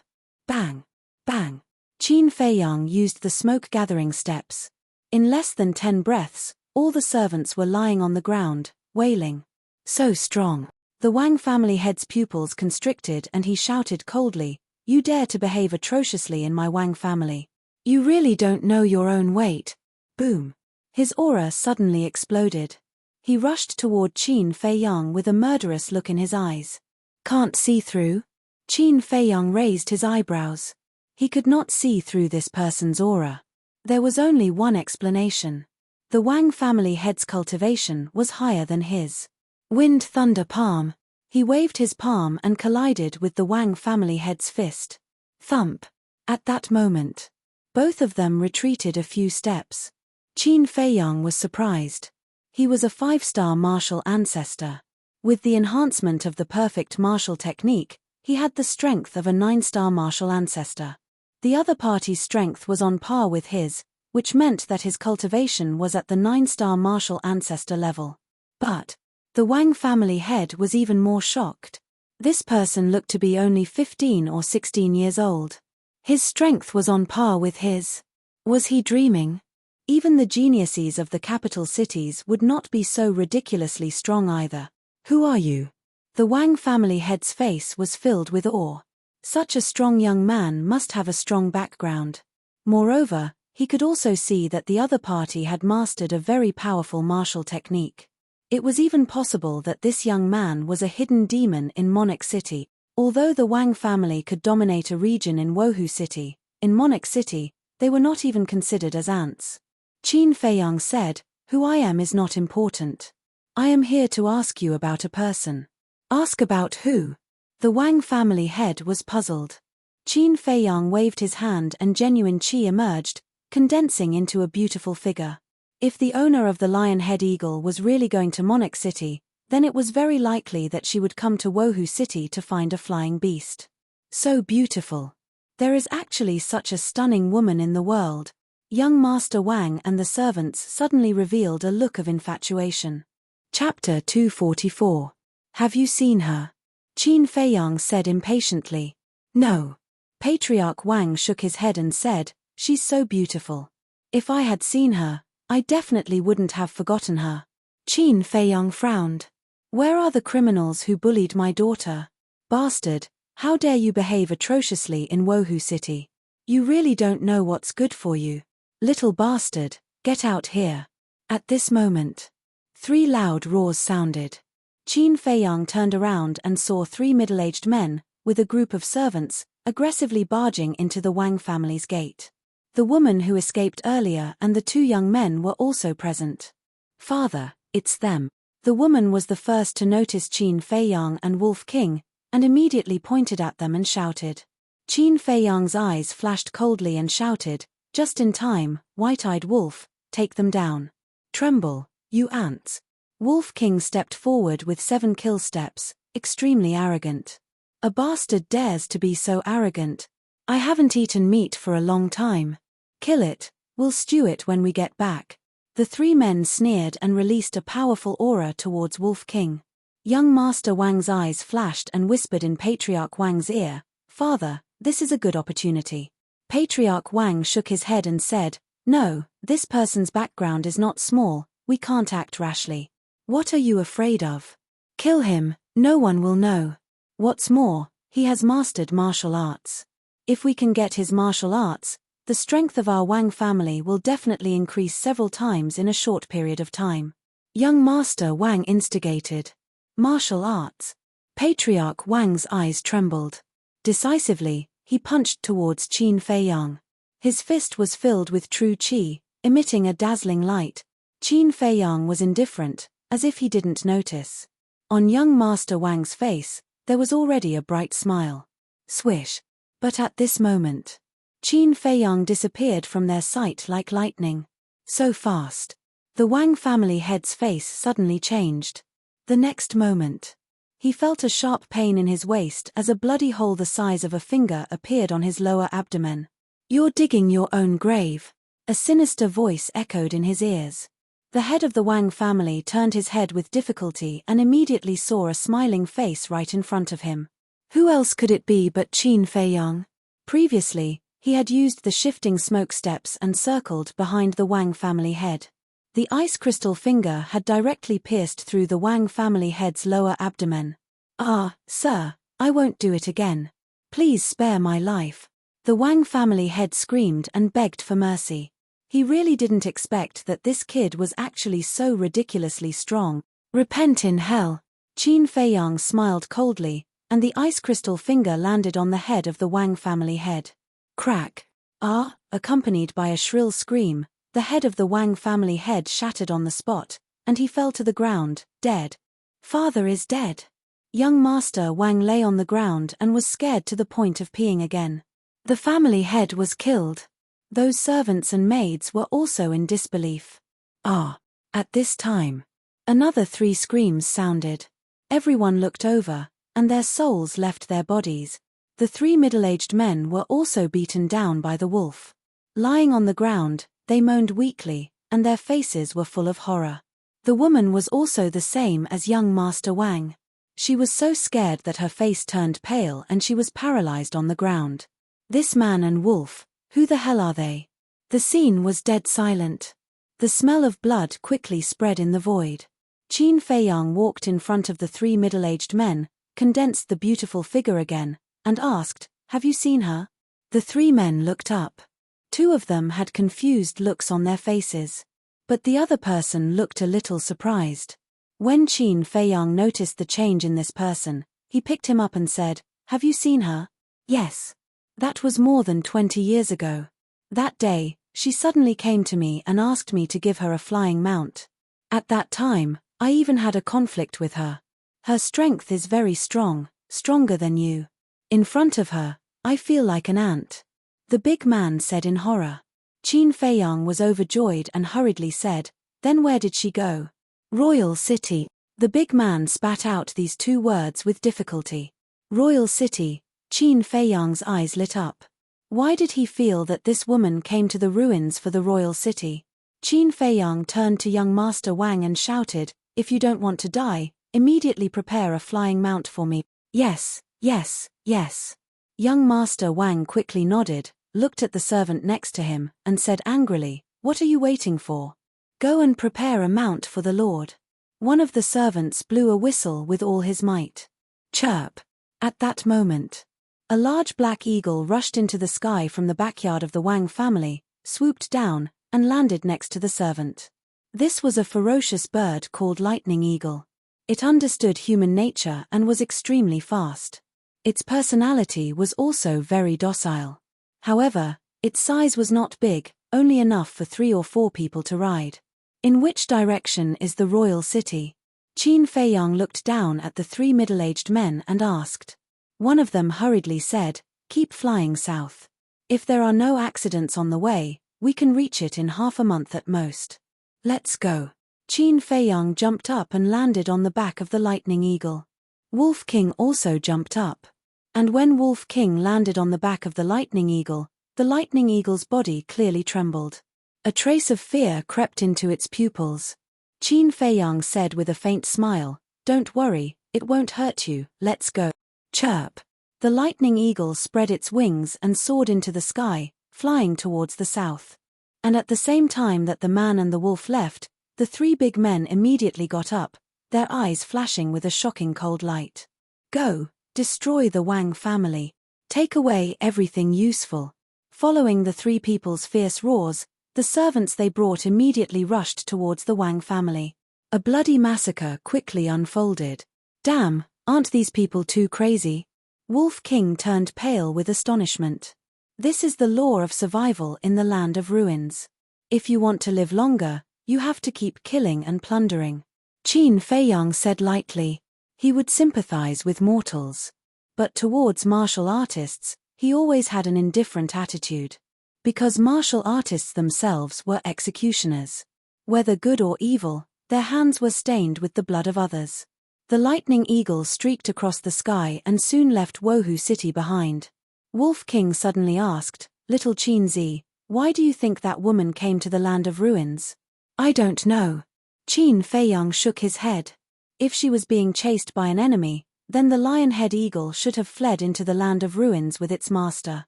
Speaker 1: Bang! Bang! Qin Feiyang used the smoke-gathering steps. In less than 10 breaths, all the servants were lying on the ground, wailing. "So strong." The Wang family head's pupils constricted and he shouted coldly, "You dare to behave atrociously in my Wang family. You really don't know your own weight." Boom! His aura suddenly exploded. He rushed toward Qin Feiyang with a murderous look in his eyes. "Can't see through?" Qin Feiyang raised his eyebrows. He could not see through this person's aura. There was only one explanation. The Wang family head's cultivation was higher than his. Wind Thunder Palm. He waved his palm and collided with the Wang family head's fist. Thump. At that moment, both of them retreated a few steps. Qin Feiyang was surprised. He was a 5-star martial ancestor. With the enhancement of the perfect martial technique, he had the strength of a 9-star martial ancestor. The other party's strength was on par with his, which meant that his cultivation was at the 9-star martial ancestor level. But the Wang family head was even more shocked. This person looked to be only 15 or 16 years old. His strength was on par with his. Was he dreaming? Even the geniuses of the capital cities would not be so ridiculously strong either. "Who are you?" The Wang family head's face was filled with awe. Such a strong young man must have a strong background. Moreover, he could also see that the other party had mastered a very powerful martial technique. It was even possible that this young man was a hidden demon in Monarch City. Although the Wang family could dominate a region in Wohu City, in Monarch City, they were not even considered as ants. Qin Feiyang said, "Who I am is not important. I am here to ask you about a person." "Ask about who?" The Wang family head was puzzled. Qin Feiyang waved his hand and genuine qi emerged, condensing into a beautiful figure. If the owner of the lion-head eagle was really going to Monarch City, then it was very likely that she would come to Wohu City to find a flying beast. So beautiful. There is actually such a stunning woman in the world. Young Master Wang and the servants suddenly revealed a look of infatuation. Chapter 244. "Have you seen her?" Qin Feiyang said impatiently. "No." Patriarch Wang shook his head and said, "She's so beautiful. If I had seen her, I definitely wouldn't have forgotten her." Qin Feiyang frowned. "Where are the criminals who bullied my daughter?" "Bastard, how dare you behave atrociously in Wohu City? You really don't know what's good for you. Little bastard, get out here." At this moment, 3 loud roars sounded. Qin Feiyang turned around and saw 3 middle-aged men, with a group of servants, aggressively barging into the Wang family's gate. The woman who escaped earlier and the 2 young men were also present. "Father, it's them." The woman was the first to notice Qin Feiyang and Wolf King, and immediately pointed at them and shouted. Qin Feiyang's eyes flashed coldly and shouted, "Just in time, white-eyed wolf, take them down. Tremble, you ants." Wolf King stepped forward with 7 kill steps, extremely arrogant. "A bastard dares to be so arrogant. I haven't eaten meat for a long time. Kill it, we'll stew it when we get back." The 3 men sneered and released a powerful aura towards Wolf King. Young Master Wang's eyes flashed and whispered in Patriarch Wang's ear, "Father, this is a good opportunity." Patriarch Wang shook his head and said, "No, this person's background is not small, we can't act rashly." "What are you afraid of?" Kill him, no one will know. What's more, he has mastered martial arts. If we can get his martial arts, the strength of our Wang family will definitely increase several times in a short period of time. Young Master Wang instigated. Martial arts. Patriarch Wang's eyes trembled. Decisively, he punched towards Qin Feiyang. His fist was filled with true qi, emitting a dazzling light. Qin Feiyang was indifferent, as if he didn't notice. On young Master Wang's face, there was already a bright smile. Swish. But at this moment, Qin Feiyang disappeared from their sight like lightning. So fast. The Wang family head's face suddenly changed. The next moment, he felt a sharp pain in his waist as a bloody hole the size of a finger appeared on his lower abdomen. "You're digging your own grave," a sinister voice echoed in his ears. The head of the Wang family turned his head with difficulty and immediately saw a smiling face right in front of him. Who else could it be but Qin Feiyang? Previously, he had used the shifting smoke steps and circled behind the Wang family head. The ice crystal finger had directly pierced through the Wang family head's lower abdomen. "Ah, sir, I won't do it again. Please spare my life." The Wang family head screamed and begged for mercy. He really didn't expect that this kid was actually so ridiculously strong. "Repent in hell." Qin Feiyang smiled coldly, and the ice crystal finger landed on the head of the Wang family head. Crack. "Ah!" Accompanied by a shrill scream, the head of the Wang family head shattered on the spot, and he fell to the ground, dead. "Father is dead." Young Master Wang lay on the ground and was scared to the point of peeing again. The family head was killed. Those servants and maids were also in disbelief. "Ah!" At this time, another 3 screams sounded. Everyone looked over, and their souls left their bodies. The 3 middle-aged men were also beaten down by the wolf. Lying on the ground, they moaned weakly, and their faces were full of horror. The woman was also the same as young Master Wang. She was so scared that her face turned pale and she was paralyzed on the ground. This man and wolf, who the hell are they? The scene was dead silent. The smell of blood quickly spread in the void. Qin Feiyang walked in front of the 3 middle-aged men, condensed the beautiful figure again, and asked, "Have you seen her?" The 3 men looked up. 2 of them had confused looks on their faces. But the other person looked a little surprised. When Qin Feiyang noticed the change in this person, he picked him up and said, "Have you seen her?" "Yes. That was more than 20 years ago. That day, she suddenly came to me and asked me to give her a flying mount. At that time, I even had a conflict with her. Her strength is very strong, stronger than you. In front of her, I feel like an ant." The big man said in horror. Qin Feiyang was overjoyed and hurriedly said, "Then where did she go?" "Royal City." The big man spat out these 2 words with difficulty. Royal City. Qin Feiyang's eyes lit up. Why did he feel that this woman came to the ruins for the royal city? Qin Feiyang turned to young Master Wang and shouted, "If you don't want to die, immediately prepare a flying mount for me." "Yes, yes, yes." Young Master Wang quickly nodded, looked at the servant next to him, and said angrily, "What are you waiting for? Go and prepare a mount for the Lord." One of the servants blew a whistle with all his might. Chirp. At that moment, a large black eagle rushed into the sky from the backyard of the Wang family, swooped down, and landed next to the servant. This was a ferocious bird called Lightning Eagle. It understood human nature and was extremely fast. Its personality was also very docile. However, its size was not big, only enough for 3 or 4 people to ride. "In which direction is the royal city?" Qin Feiyang looked down at the 3 middle-aged men and asked. One of them hurriedly said, "Keep flying south. If there are no accidents on the way, we can reach it in half a month at most. Let's go." Qin Feiyang jumped up and landed on the back of the Lightning Eagle. Wolf King also jumped up. And when Wolf King landed on the back of the Lightning Eagle's body clearly trembled. A trace of fear crept into its pupils. Qin Feiyang said with a faint smile, "Don't worry, it won't hurt you, let's go." Chirp. The Lightning Eagle spread its wings and soared into the sky, flying towards the south. And at the same time that the man and the wolf left, the 3 big men immediately got up, their eyes flashing with a shocking cold light. Go, destroy the Wang family. Take away everything useful. Following the three people's fierce roars, the servants they brought immediately rushed towards the Wang family. A bloody massacre quickly unfolded. Damn, aren't these people too crazy? Wolf King turned pale with astonishment. This is the law of survival in the land of ruins. If you want to live longer, you have to keep killing and plundering. Qin Feiyang said lightly. He would sympathize with mortals. But towards martial artists, he always had an indifferent attitude. Because martial artists themselves were executioners. Whether good or evil, their hands were stained with the blood of others. The lightning eagle streaked across the sky and soon left Wohu City behind. Wolf King suddenly asked, Little Qin Zi, why do you think that woman came to the land of ruins? I don't know. Qin Feiyang shook his head. If she was being chased by an enemy, then the lion-head eagle should have fled into the land of ruins with its master.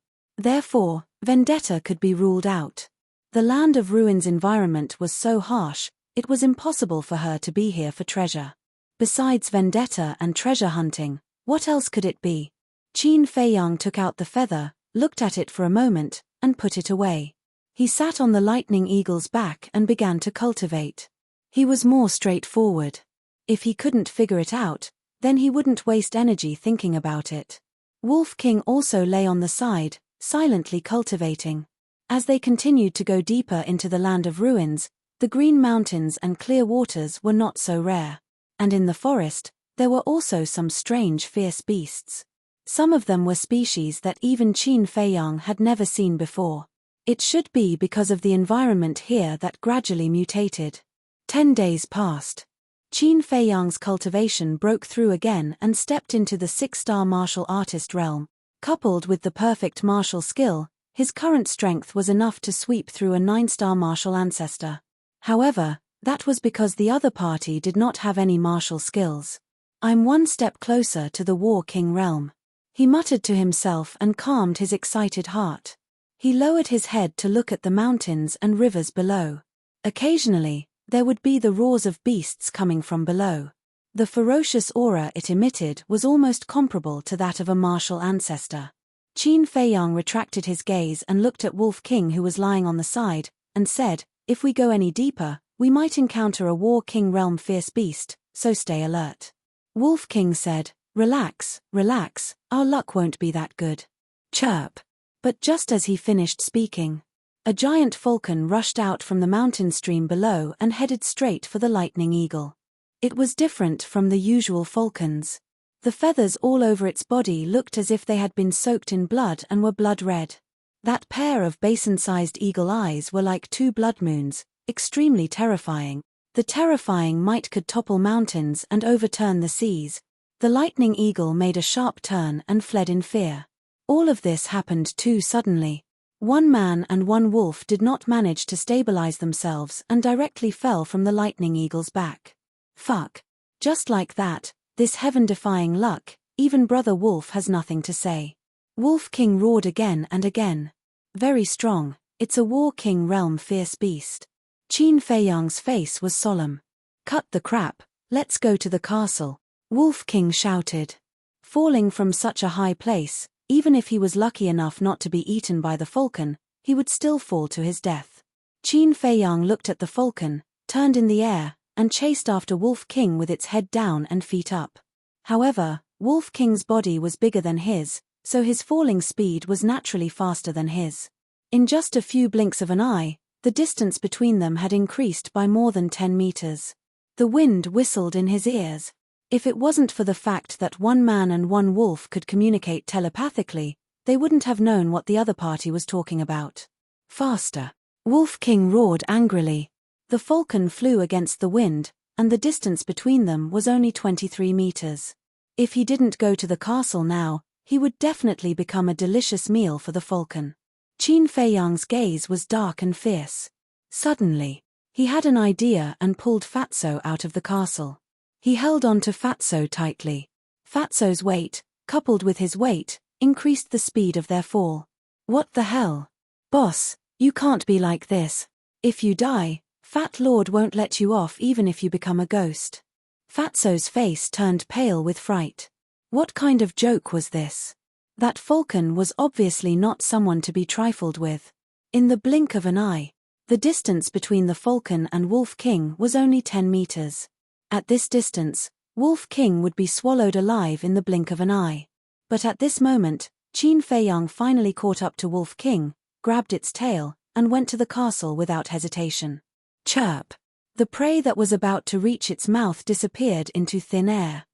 Speaker 1: Therefore, vendetta could be ruled out. The land of ruins environment was so harsh, it was impossible for her to be here for treasure. Besides vendetta and treasure hunting, what else could it be? Qin Feiyang took out the feather, looked at it for a moment, and put it away. He sat on the lightning eagle's back and began to cultivate. He was more straightforward. If he couldn't figure it out, then he wouldn't waste energy thinking about it. Wolf King also lay on the side, silently cultivating. As they continued to go deeper into the land of ruins, the green mountains and clear waters were not so rare. And in the forest, there were also some strange fierce beasts. Some of them were species that even Qin Feiyang had never seen before. It should be because of the environment here that gradually mutated. 10 days passed. Qin Feiyang's cultivation broke through again and stepped into the 6-star martial artist realm. Coupled with the perfect martial skill, his current strength was enough to sweep through a 9-star martial ancestor. However, that was because the other party did not have any martial skills. I'm one step closer to the War King realm. He muttered to himself and calmed his excited heart. He lowered his head to look at the mountains and rivers below. Occasionally, there would be the roars of beasts coming from below. The ferocious aura it emitted was almost comparable to that of a martial ancestor. Qin Feiyang retracted his gaze and looked at Wolf King, who was lying on the side, and said, If we go any deeper, we might encounter a War King realm fierce beast, so stay alert. Wolf King said, Relax, relax, our luck won't be that good. Chirp. But just as he finished speaking, a giant falcon rushed out from the mountain stream below and headed straight for the lightning eagle. It was different from the usual falcons. The feathers all over its body looked as if they had been soaked in blood and were blood red. That pair of basin-sized eagle eyes were like 2 blood moons, extremely terrifying. The terrifying might could topple mountains and overturn the seas. The lightning eagle made a sharp turn and fled in fear. All of this happened too suddenly. One man and one wolf did not manage to stabilize themselves and directly fell from the lightning eagle's back. Fuck. Just like that, this heaven-defying luck, even Brother Wolf has nothing to say. Wolf King roared again and again. Very strong, it's a War King realm fierce beast. Qin Feiyang's face was solemn. Cut the crap, let's go to the castle, Wolf King shouted. Falling from such a high place, even if he was lucky enough not to be eaten by the falcon, he would still fall to his death. Qin Feiyang looked at the falcon, turned in the air, and chased after Wolf King with its head down and feet up. However, Wolf King's body was bigger than his, so his falling speed was naturally faster than his. In just a few blinks of an eye, the distance between them had increased by more than 10 meters. The wind whistled in his ears. If it wasn't for the fact that one man and one wolf could communicate telepathically, they wouldn't have known what the other party was talking about. Faster! Wolf King roared angrily. The falcon flew against the wind, and the distance between them was only 23 meters. If he didn't go to the castle now, he would definitely become a delicious meal for the falcon. Qin Feiyang's gaze was dark and fierce. Suddenly, he had an idea and pulled Fatso out of the castle. He held on to Fatso tightly. Fatso's weight, coupled with his weight, increased the speed of their fall. What the hell? Boss, you can't be like this. If you die, Fat Lord won't let you off even if you become a ghost. Fatso's face turned pale with fright. What kind of joke was this? That falcon was obviously not someone to be trifled with. In the blink of an eye, the distance between the falcon and Wolf King was only 10 meters. At this distance, Wolf King would be swallowed alive in the blink of an eye. But at this moment, Qin Feiyang finally caught up to Wolf King, grabbed its tail, and went to the castle without hesitation. Chirp! The prey that was about to reach its mouth disappeared into thin air.